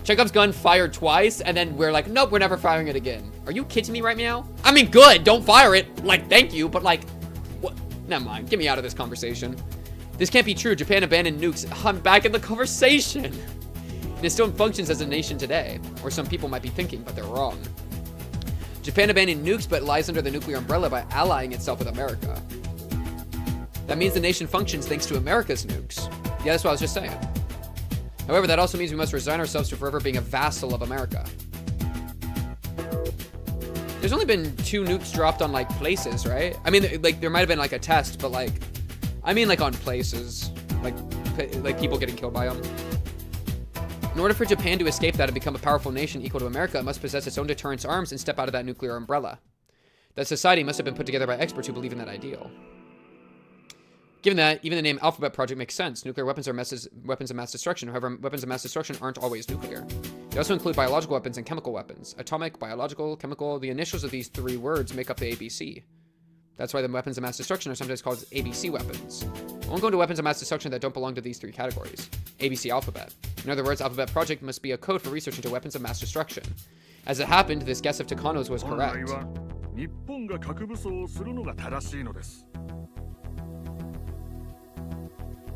Chekhov's gun fired twice, and then we're like, nope, we're never firing it again. Are you kidding me right now? I mean, good, don't fire it. Like, thank you, but like, what? Never mind, get me out of this conversation. This can't be true. Japan abandoned nukes. I'm back in the conversation. And it still functions as a nation today. Or some people might be thinking, but they're wrong. Japan abandoned nukes, but lies under the nuclear umbrella by allying itself with America. That means the nation functions thanks to America's nukes. Yeah, that's what I was just saying. However, that also means we must resign ourselves to forever being a vassal of America. There's only been 2 nukes dropped on, like, places, right? I mean, like, there might have been, like, a test, but, like, I mean, like, on places. Like people getting killed by them. In order for Japan to escape that and become a powerful nation equal to America, it must possess its own deterrence arms and step out of that nuclear umbrella. That society must have been put together by experts who believe in that ideal. Given that, even the name Alphabet Project makes sense. Nuclear weapons are weapons of mass destruction. However, weapons of mass destruction aren't always nuclear. They also include biological weapons and chemical weapons. Atomic, biological, chemical. The initials of these 3 words make up the ABC. That's why the weapons of mass destruction are sometimes called ABC weapons. I won't go into weapons of mass destruction that don't belong to these 3 categories. ABC Alphabet. In other words, Alphabet Project must be a code for research into weapons of mass destruction. As it happened, this guess of Takano's was correct.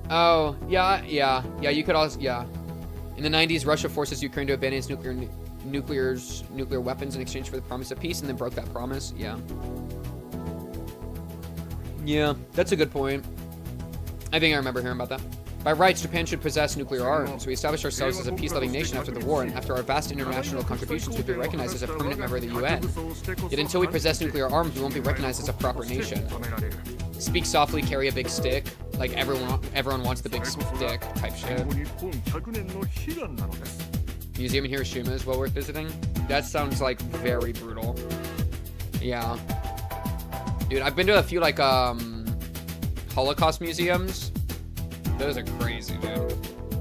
Oh, yeah, you could also, yeah. In the 90s, Russia forces Ukraine to abandon its nuclear weapons in exchange for the promise of peace, and then broke that promise, yeah. Yeah, that's a good point. I think I remember hearing about that. By rights, Japan should possess nuclear arms. We established ourselves as a peace-loving nation after the war, and after our vast international contributions, we'd be recognized as a permanent member of the UN. Yet until we possess nuclear arms, we won't be recognized as a proper nation. Speak softly, carry a big stick. Like, everyone wants the big stick type shit. Museum in Hiroshima is well worth visiting. That sounds, like, very brutal. Yeah. Dude, I've been to a few, like, Holocaust museums. Those are crazy, dude.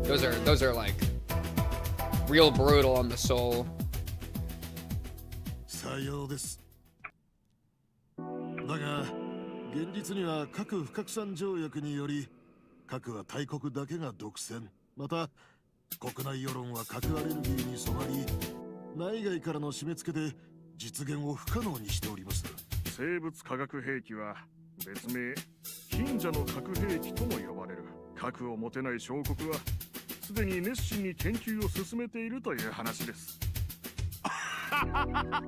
Those are like real brutal on the soul. さようです。だが現実には核不拡散条約により核は大国だけが独占。また国内世論は核アレルギーに染まり、内外からの締め付けで実現を不可能にしております。生物化学兵器は別名貧者の核兵器とも呼ばれる。核を持てない小国はすでに熱心に研究を進めているという話です。I'm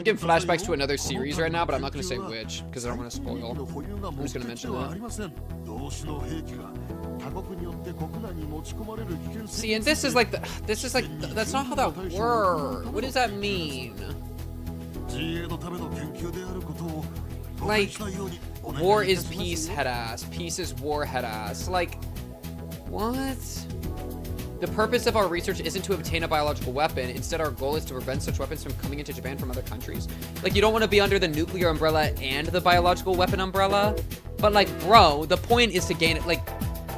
getting flashbacks to another series right now, but I'm not going to say which because I don't want to spoil. I'm just going to mention that. See, and this is like that's not how that works. What does that mean? Like, war is peace, head ass. Peace is war, head ass. Like, what? The purpose of our research isn't to obtain a biological weapon. Instead, our goal is to prevent such weapons from coming into Japan from other countries. Like, you don't want to be under the nuclear umbrella and the biological weapon umbrella. But, like, bro, the point is to gain it. Like,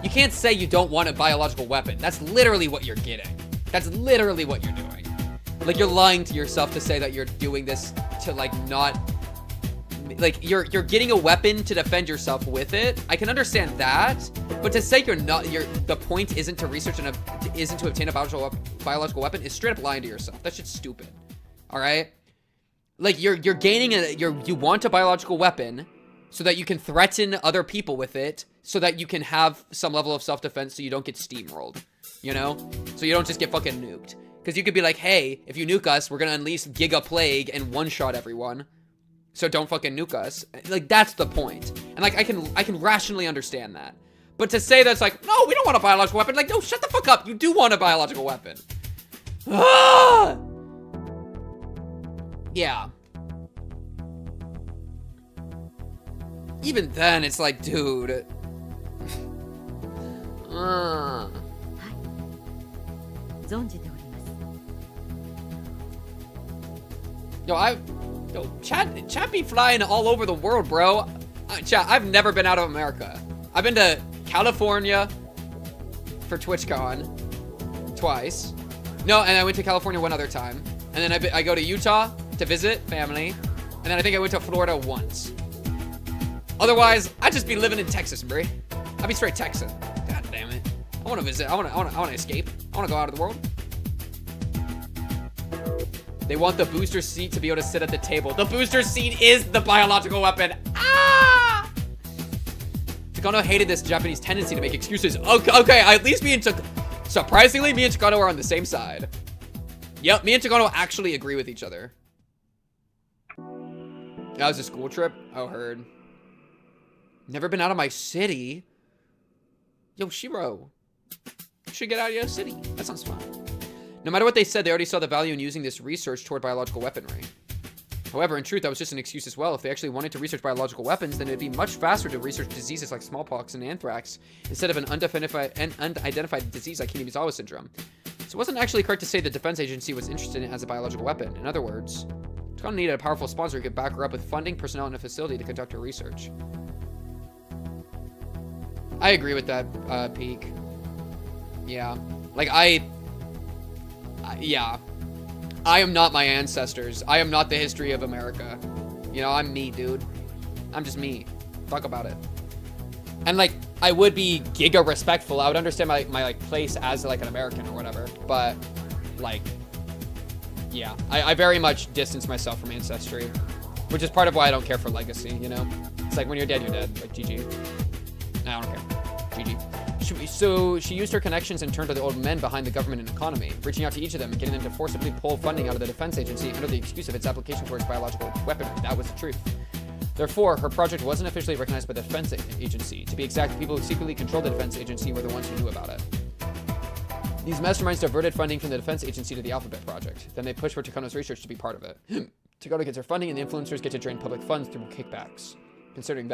you can't say you don't want a biological weapon. That's literally what you're getting. That's literally what you're doing. Like, you're lying to yourself to say that you're doing this to, like, not... Like, you're getting a weapon to defend yourself with it. I can understand that, but to say the point isn't to research and isn't to obtain a biological weapon is straight up lying to yourself. That shit's stupid. All right, like you're gaining you want a biological weapon so that you can threaten other people with it, so that you can have some level of self-defense, so you don't get steamrolled. You know, so you don't just get fucking nuked. Because you could be like, hey, if you nuke us, we're gonna unleash Giga Plague and one-shot everyone. So don't fucking nuke us. Like, that's the point. And like, I can rationally understand that. But to say that's like, no, we don't want a biological weapon. Like, no, shut the fuck up. You do want a biological weapon. Ah! Yeah. Even then, it's like, dude. Yo, Chat be flying all over the world, bro. Chat, I've never been out of America. I've been to California for TwitchCon twice. No, and I went to California one other time. And then I go to Utah to visit family. And then I think I went to Florida once. Otherwise, I'd just be living in Texas, bro. I'd be straight Texan. God damn it. I want to visit. I want to escape. I want to go out of the world. They want the booster seat to be able to sit at the table. The booster seat is the biological weapon. Ah! Takano hated this Japanese tendency to make excuses. Okay, at least surprisingly, me and Takano are on the same side. Yep, me and Takano actually agree with each other. That was a school trip? Oh, heard. Never been out of my city? Yo, Shiro. You should get out of your city. That sounds fun. No matter what they said, they already saw the value in using this research toward biological weaponry. However, in truth, that was just an excuse as well. If they actually wanted to research biological weapons, then it'd be much faster to research diseases like smallpox and anthrax instead of an unidentified disease like Hinamizawa syndrome. So it wasn't actually correct to say the defense agency was interested in it as a biological weapon. In other words, Takano needed a powerful sponsor who could back her up with funding, personnel, and a facility to conduct her research. I agree with that, Peak. Yeah. Like, yeah. I am not my ancestors. I am not the history of America. You know, I'm me, dude. I'm just me. Talk about it. And, like, I would be giga respectful. I would understand my like, place as, like, an American or whatever. But, like, yeah. I very much distance myself from ancestry. Which is part of why I don't care for legacy, you know? It's like, when you're dead, you're dead. Like, GG. I don't care. GG. So she used her connections and turned to the old men behind the government and economy, reaching out to each of them and getting them to forcibly pull funding out of the defense agency under the excuse of its application towards biological weaponry. That was the truth. Therefore, her project wasn't officially recognized by the defense agency. To be exact, the people who secretly controlled the defense agency were the ones who knew about it. These masterminds diverted funding from the defense agency to the Alphabet Project. Then they pushed for Takano's research to be part of it. Takano gets her funding and the influencers get to drain public funds through kickbacks. Considering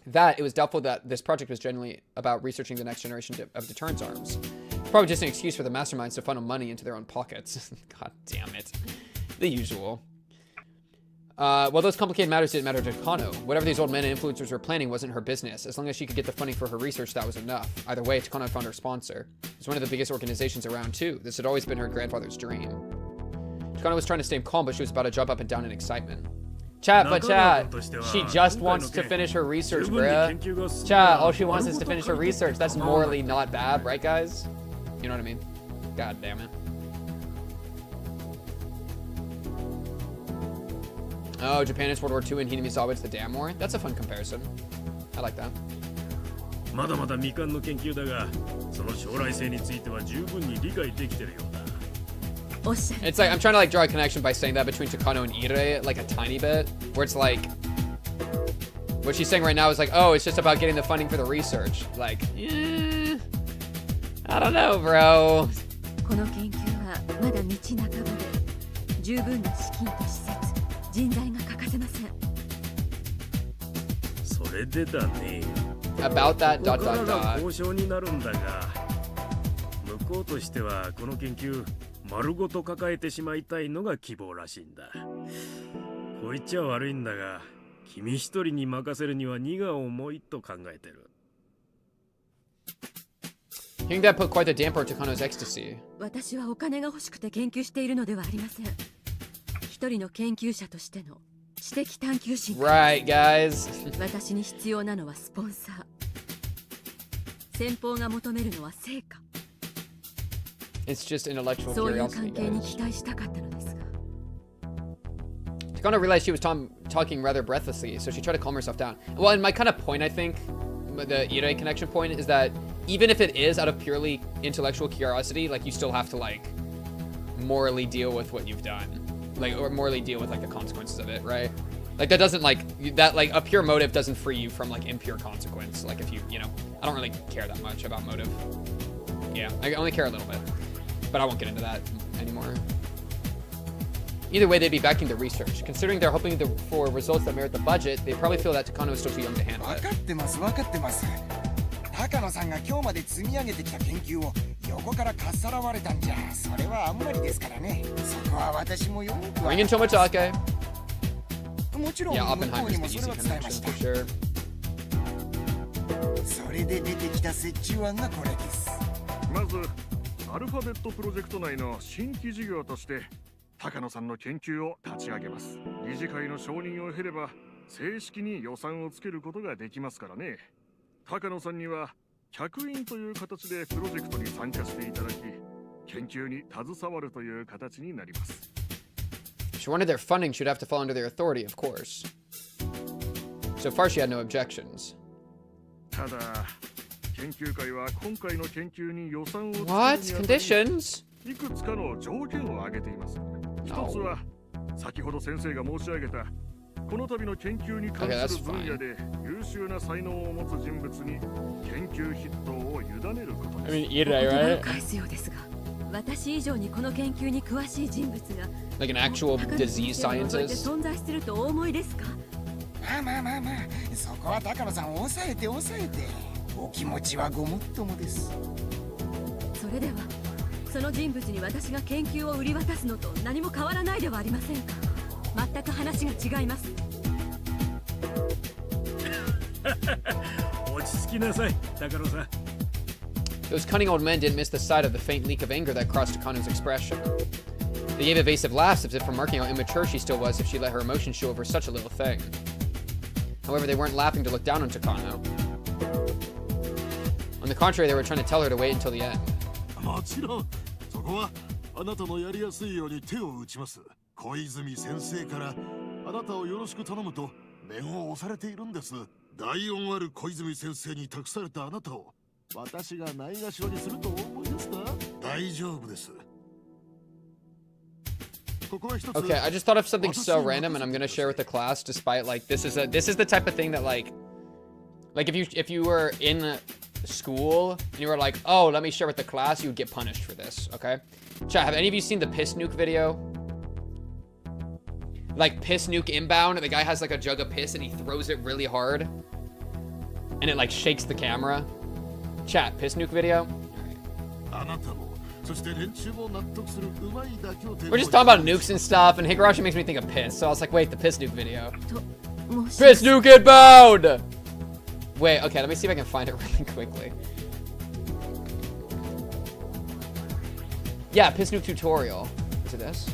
that it was doubtful that this project was genuinely about researching the next generation of deterrence arms. It's probably just an excuse for the masterminds to funnel money into their own pockets. God damn it. The usual. Well, those complicated matters didn't matter to Takano. Whatever these old men and influencers were planning wasn't her business. As long as she could get the funding for her research, that was enough. Either way, Takano found her sponsor. It's one of the biggest organizations around, too. This had always been her grandfather's dream. Takano was trying to stay calm, but she was about to jump up and down in excitement. Chat, she just wants to finish her research, bruh. Chat, all she wants is to finish her research. That's morally not bad, right, guys? You know what I mean? God damn it. Oh, Japan is World War II and Hinamizawa is the Dam War? That's a fun comparison. I like that. It's like, I'm trying to like draw a connection by saying that between Takano and Ire, like a tiny bit, where it's like, what she's saying right now is like, oh, it's just about getting the funding for the research. Like, I don't know, bro. About that, ... 丸ごと抱えてしまいたいのが希望らしいんだ。こう言っちゃ悪いんだが、君一人に任せるには荷が重いと考えてる。Hearing that put quite a damper on Takano's ecstasy. 私はお金が欲しくて研究しているのではありません。一人の研究者としての知的探求心。Right, guys. 私に必要なのはスポンサー。先方が求めるのは成果。It's just intellectual そういう curiosity, 関係に guys. 期待したかったのですが。Takano realized she was talking rather breathlessly, so she tried to calm herself down. Well, and my kind of point, I think, the Ire connection point, is that even if it is out of purely intellectual curiosity, like, you still have to, like, morally deal with what you've done. Like, or morally deal with, like, the consequences of it, right? Like, that doesn't, like, that, like, a pure motive doesn't free you from, like, impure consequence. Like, if you know, I don't really care that much about motive. Yeah, I only care a little bit. But I won't get into that anymore. Either way, they'd be backing the research. Considering they're hoping for results that merit the budget, they probably feel that Takano is still too young to handle it. 高野さんが今日まで積み上げてきた研究を横からかっさらわれたんじゃ、それはあんまりですからね。そこは私もよく。Bring in Tomotake. もちろん Yeah, 向こうに Oppenheimer's も the そ easy れは伝えま connection した。 for sure. それで出てきた折衷案がこれです。まずアルファベットプロジェクト内の新規事業として高野さんの研究を立ち上げます。理事会の承認を経れば正式に予算をつけることができますからね。高野さんには客員という形でプロジェクトに参加していただき、研究に携わるという形になります。 She wanted their funding, she would have to fall under their authority, of course. So far, she had no objections. ただ、研究会は今回の研究に予算をつけるに What? あたり Conditions? いくつかの条件を挙げています。一つは先ほど先生が申し上げたこの度の研究に関する分野で優秀な才能を持つ人物に研究筆頭を委ねることです。I mean, you're 言葉 right, を right? 返すようですが、私以上にこの研究に詳しい人物が Like an actual 高野 disease 先生を除いて scientist? 存在するとお思いですか？まあそこは高野さん抑えてお気持ちはごもっともです。それではその人物に私が研究を売り渡すのと何も変わらないではありませんか。全く話が違います。落ち着きなさい、高野さん。 Those cunning old men didn't miss the sight of the faint leak of anger that crossed Takano's expression. They gave evasive laughs as if remarking how immature she still was if she let her emotions show over such a little thing. However, they weren't laughing to look down on Takano. On the contrary, they were trying to tell her to wait until the end. もちろん、そこはあなたのやりやすいように手を打ちます。小泉先生からあなたをよろしく頼むと念を押されているんです。大恩ある小泉先生に託されたあなたを私がないがしろにするとお思いですか？大丈夫です。 Okay, I just thought of something so random, and I'm gonna share with the class. Despite like this is the type of thing that like if you were in school and you were like, oh, let me share with the class, you would get punished for this. Okay, chat. Have any of you seen the piss nuke video? Like piss nuke inbound, and the guy has like a jug of piss and he throws it really hard, and it like shakes the camera. Chat, piss nuke video. We're just talking about nukes and stuff, and Higurashi makes me think of piss, so I was like, wait, the piss nuke video. Piss nuke inbound! Wait, okay, let me see if I can find it really quickly. Yeah, piss nuke tutorial. Is it this?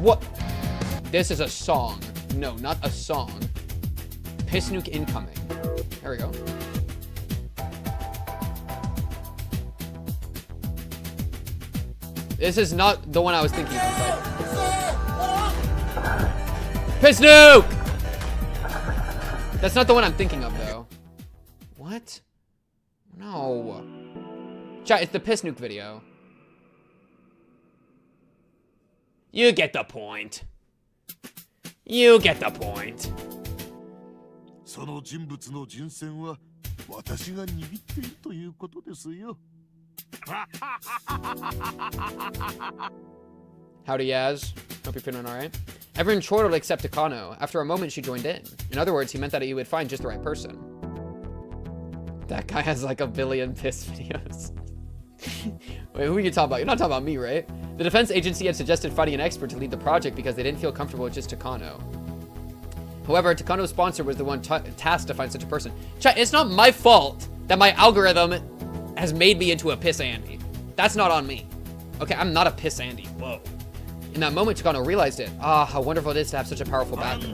What? This is a song. No, not a song. Piss nuke incoming. There we go. This is not the one I was thinking of. But... Piss nuke! That's not the one I'm thinking of, though. What? No. Chat, it's the piss nuke video. You get the point. You get the point. その人物の人選は私が握っているということですよ。Howdy, Yaz. Hope you're feeling alright. Everyone chortled except Takano. After a moment, she joined in. In other words, he meant that he would find just the right person. That guy has like a billion piss videos. Wait, who are you talking about? You're not talking about me, right? The defense agency had suggested finding an expert to lead the project because they didn't feel comfortable with just Takano. However, Takano's sponsor was the one tasked to find such a person. Chat, it's not my fault that my algorithm has made me into a piss Andy. That's not on me. Okay, I'm not a piss Andy. Whoa. In that moment, Takano realized it. Ah, how wonderful it is to have such a powerful backer.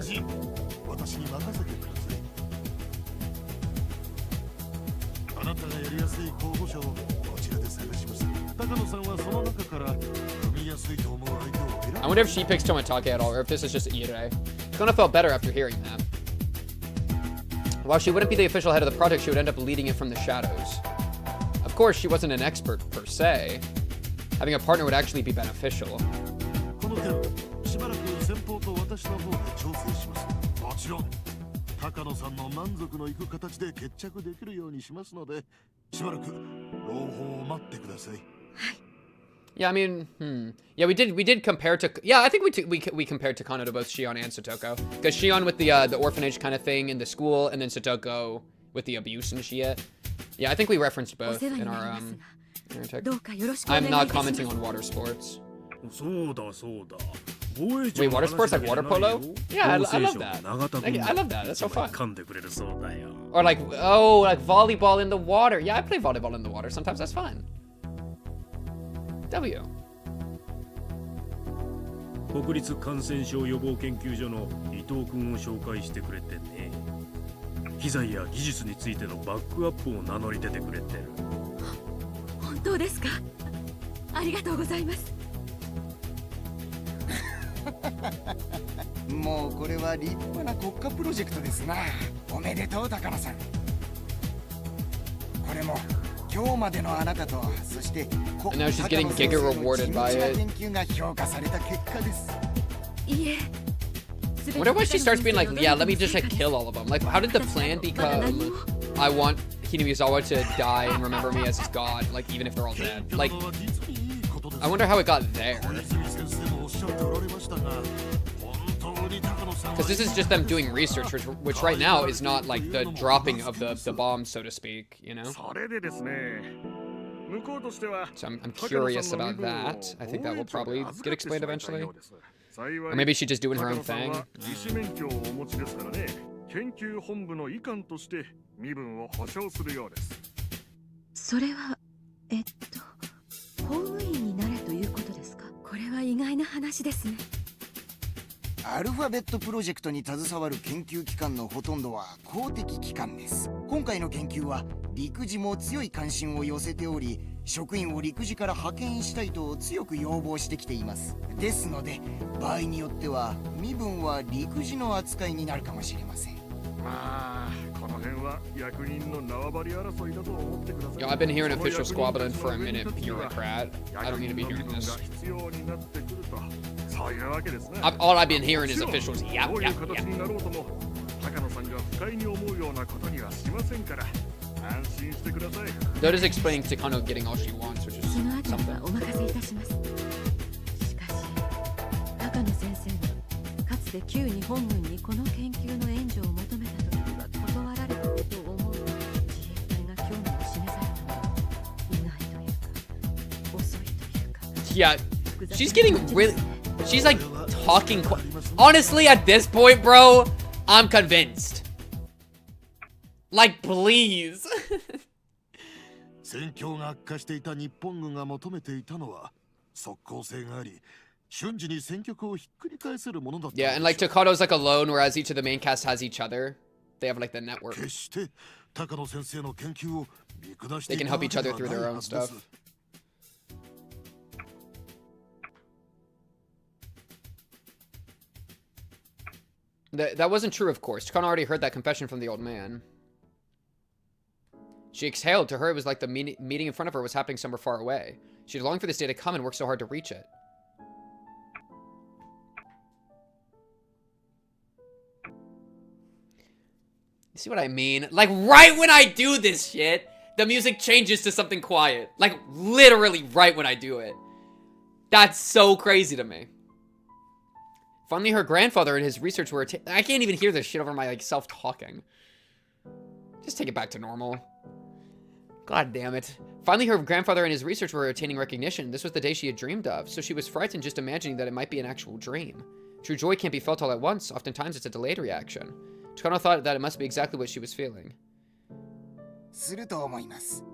I wonder if she picks Tomatake at all, or if this is just Irei. Takano felt better after hearing that. While she wouldn't be the official head of the project, she would end up leading it from the shadows. Of course, she wasn't an expert per se. Having a partner would actually be beneficial. Yeah, I mean, yeah, we did compare to, yeah, I think we compared Takano to both Shion and Satoko, because Shion with the orphanage kind of thing in the school, and then Satoko with the abuse and shit. Yeah, I think we referenced both in our tech. I'm not commenting on water sports. そうだそうだ。Wait, water sports like water polo? Yeah, I love that. I love that. That's so fun. Or like, oh, like volleyball in the water. Yeah, I play volleyball in the water. Sometimes that's fun. W. 国立感染症予防研究所の伊藤君を紹介してくれてね。機材や技術についてのバックアップを名乗り出てくれてる。本当ですか？ありがとうございます。もうこれは立派な国家プロジェクトですな。おめでとう高野さん。これも今日までのあなたと、そして And now she's getting giga rewarded by it. 研究が評価された結果です。いえ。 Wonder why she starts being like, yeah, let me just like kill all of them. Like, how did the plan become? I want Hinamizawa to die and remember me as his god, like even if they're all dead. Like, I wonder how it got there. Because this is just them doing research, which right now is not like the dropping of the bomb, so to speak, you know? So I'm curious about that. I think that will probably get explained eventually. Or maybe she's just doing her own thing. 研究本部の医官として身分を保証するようです。それは公務員になれということですか？これは意外な話ですね。アルファベットプロジェクトに携わる研究機関のほとんどは公的機関です。今回の研究は陸自も強い関心を寄せており、職員を陸自から派遣したいと強く要望してきています。ですので、場合によっては身分は陸自の扱いになるかもしれません。まあ、この辺は役人の縄張り争いだと思ってください。Yo, I've been hearing official squabbling for a minute, bureaucrat. I don't need to be hearing this. All I've been hearing is officials. Yeah, yeah, yeah. That is explaining Takano getting all she wants, which is something. 高野先生がかつて旧日本軍にこの研究の援助を求めた時は断られたことを思う。自衛隊が興味を示されたのは意外というか遅いというか。Yeah, she's getting really. She's like talking. Honestly, at this point, bro, I'm convinced. Like, please. 戦況が悪化していた日本軍が求めていたのは即効性があり。Yeah, and like Takado's like alone, whereas each of the main cast has each other. They have like the network. They can help each other through their own stuff. That wasn't true, of course. Takano already heard that confession from the old man. She exhaled. To her, it was like the meeting in front of her was happening somewhere far away. She'd longed for this day to come and worked so hard to reach it. See what I mean? Like, right when I do this shit, the music changes to something quiet. Like, literally right when I do it. That's so crazy to me. Finally, her grandfather and his research were... I can't even hear this shit over my, like, self-talking. Just take it back to normal. God damn it. Finally, her grandfather and his research were attaining recognition. This was the day she had dreamed of, so she was frightened just imagining that it might be an actual dream. True joy can't be felt all at once. Oftentimes, it's a delayed reaction. Takano thought that it must be exactly what she was feeling. すると思います。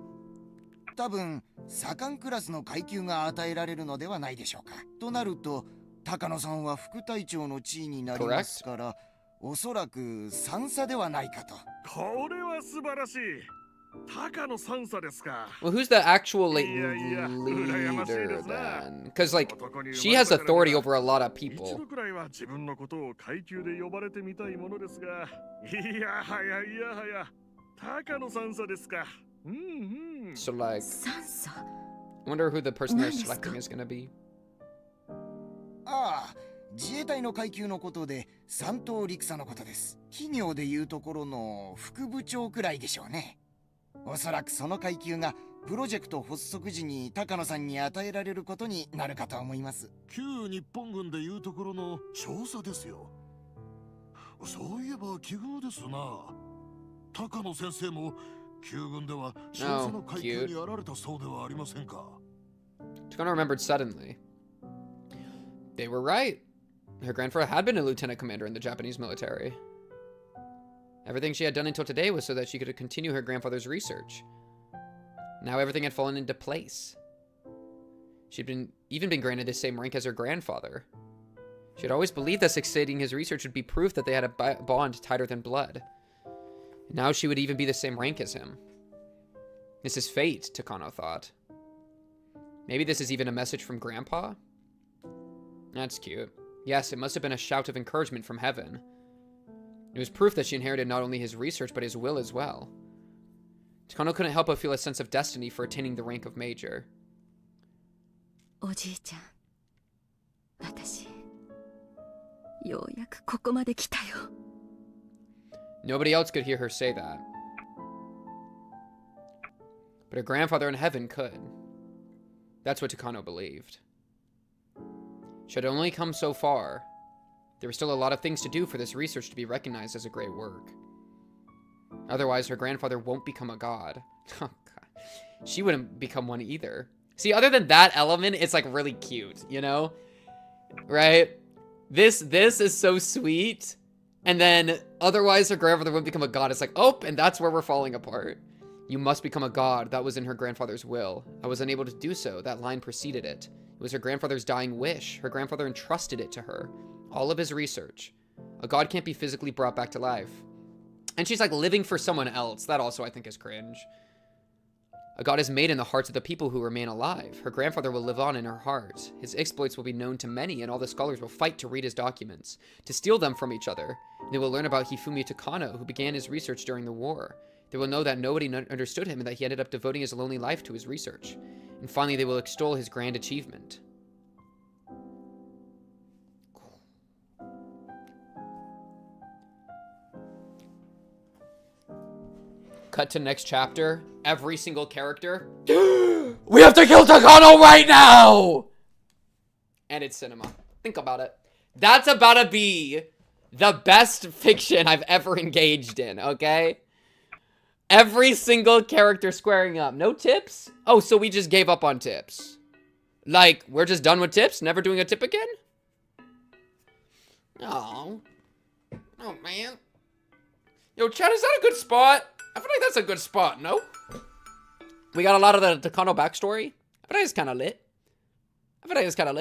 多分、左官クラスの階級が与えられるのではないでしょうか。となると、高野さんは副隊長の地位になりますから、おそらく3差ではないかと。これは素晴らしい。高野3差ですか。Well, who's the actual like leader then? Because like she has authority over a lot of people. 一度くらいは自分のことを階級で呼ばれてみたいものですが、いやはやいやはや、高野3差ですか。So like, I wonder who the person they're selecting is gonna be. ああ、自衛隊の階級のことで3等陸佐のことです。企業でいうところの副部長くらいでしょうね。おそらくその階級がプロジェクト発足時に高野さんに与えられることになるかと思います。旧日本軍でいうところの少佐ですよ。そういえば奇遇ですな。高野先生も旧軍では少佐の階級にあられたそうではありませんか。Takano remembered suddenly. They were right. Her grandfather had been a lieutenant commander in the Japanese military. Everything she had done until today was so that she could continue her grandfather's research. Now everything had fallen into place. She'd even been granted the same rank as her grandfather. She had always believed that succeeding his research would be proof that they had a bond tighter than blood. Now she would even be the same rank as him. This is fate, Takano thought. Maybe this is even a message from Grandpa? That's cute. Yes, it must have been a shout of encouragement from heaven. It was proof that she inherited not only his research, but his will as well. Takano couldn't help but feel a sense of destiny for attaining the rank of major. おじいちゃん、私、ようやくここまで来たよ。 Nobody else could hear her say that. But her grandfather in heaven could. That's what Takano believed. She had only come so far. There were still a lot of things to do for this research to be recognized as a great work. Otherwise, her grandfather won't become a god. Oh, God. She wouldn't become one either. See, other than that element, it's like really cute, you know? Right? This is so sweet. And then, otherwise, her grandfather wouldn't become a god. It's like, oh, and that's where we're falling apart. You must become a god. That was in her grandfather's will. I was unable to do so. That line preceded it. It was her grandfather's dying wish. Her grandfather entrusted it to her. All of his research. A god can't be physically brought back to life. And she's like living for someone else. That also I think is cringe. A god is made in the hearts of the people who remain alive. Her grandfather will live on in her heart. His exploits will be known to many, and all the scholars will fight to read his documents, to steal them from each other. They will learn about Hifumi Takano, who began his research during the war. They will know that nobody understood him and that he ended up devoting his lonely life to his research. And finally, they will extol his grand achievement. Cut to next chapter. Every single character. We have to kill Takano right now! And it's cinema. Think about it. That's about to be the best fiction I've ever engaged in, okay? Every single character squaring up. No tips? Oh, so we just gave up on tips. Like, we're just done with tips? Never doing a tip again? Oh. Oh, man. Yo, Chad, is that a good spot? I feel like that's a good spot, no? We got a lot of the Takano backstory. I feel like it's kind of lit.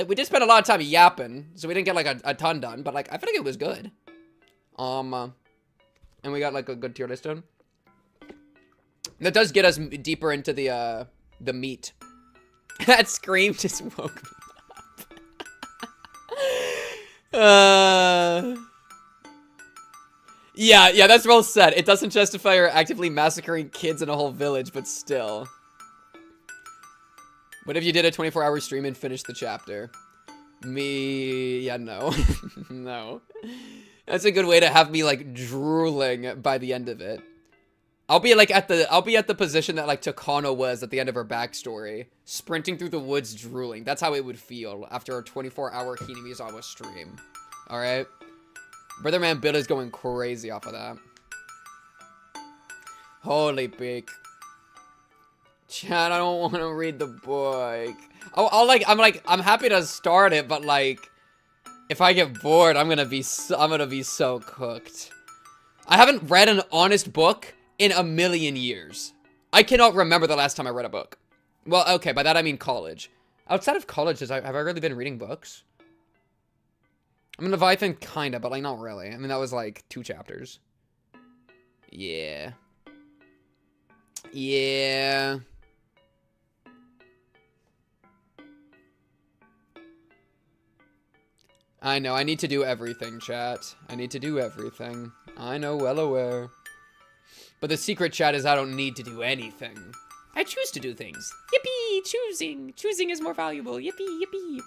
We did spend a lot of time yapping, so we didn't get, like, a ton done, but, like, I feel like it was good. And we got, like, a good tier list done. That does get us deeper into the meat. That scream just woke me up. Yeah, that's well said. It doesn't justify her actively massacring kids in a whole village, but still. What if you did a 24-hour stream and finished the chapter? Yeah, no. No. That's a good way to have me, like, drooling by the end of it. I'll be at the position that, like, Takano was at the end of her backstory. Sprinting through the woods drooling. That's how it would feel after a 24-hour Hinamizawa stream. Alright? Brother Man Bill is going crazy off of that. Holy pig. Chad, I don't want to read the book. I'm happy to start it, but like, if I get bored, I'm gonna be so cooked. I haven't read an honest book in a million years. I cannot remember the last time I read a book. Well, okay, by that I mean college. Outside of college, have I really been reading books? I mean, Leviathan, kinda, but like, not really. I mean, that was like 2 chapters. Yeah. Yeah. I know, I need to do everything, chat. I need to do everything. I know, well aware. But the secret, chat, is I don't need to do anything. I choose to do things. Yippee! Choosing! Choosing is more valuable. Yippee! Yippee!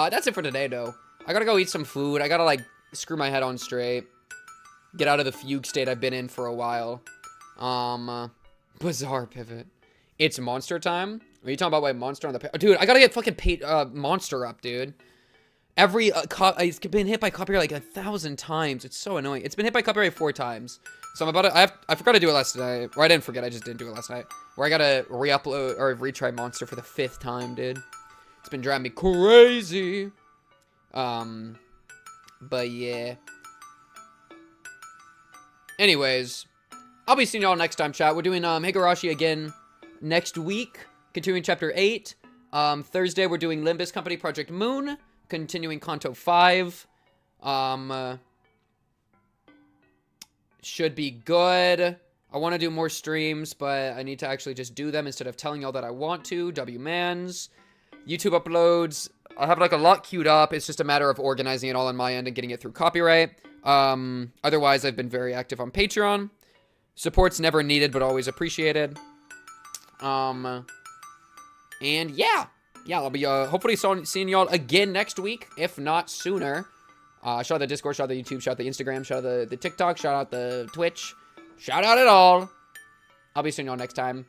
That's it for today, though. I gotta go eat some food. I gotta, like, screw my head on straight. Get out of the fugue state I've been in for a while. Bizarre pivot. It's monster time? Are you talking about my monster on the... Dude, I gotta get fucking monster up, dude. It's been hit by copyright like 1,000 times. It's so annoying. It's been hit by copyright 4 times. So I'm about to... I forgot to do it last night. Or I didn't forget, I just didn't do it last night. Where I gotta re-upload or retry monster for the 5th time, dude. It's been driving me crazy. But yeah. Anyways, I'll be seeing y'all next time, chat. We're doing Higurashi again next week, continuing Chapter 8. Thursday, we're doing Limbus Company Project Moon, continuing Kanto 5. Should be good. I want to do more streams, but I need to actually just do them instead of telling y'all that I want to. W-Mans. YouTube uploads. I have like a lot queued up. It's just a matter of organizing it all on my end and getting it through copyright. Otherwise, I've been very active on Patreon. Support's never needed, but always appreciated. And yeah. Yeah, I'll be hopefully seeing y'all again next week, if not sooner. Shout out the Discord, shout out the YouTube, shout out the Instagram, shout out the TikTok, shout out the Twitch. Shout out it all. I'll be seeing y'all next time.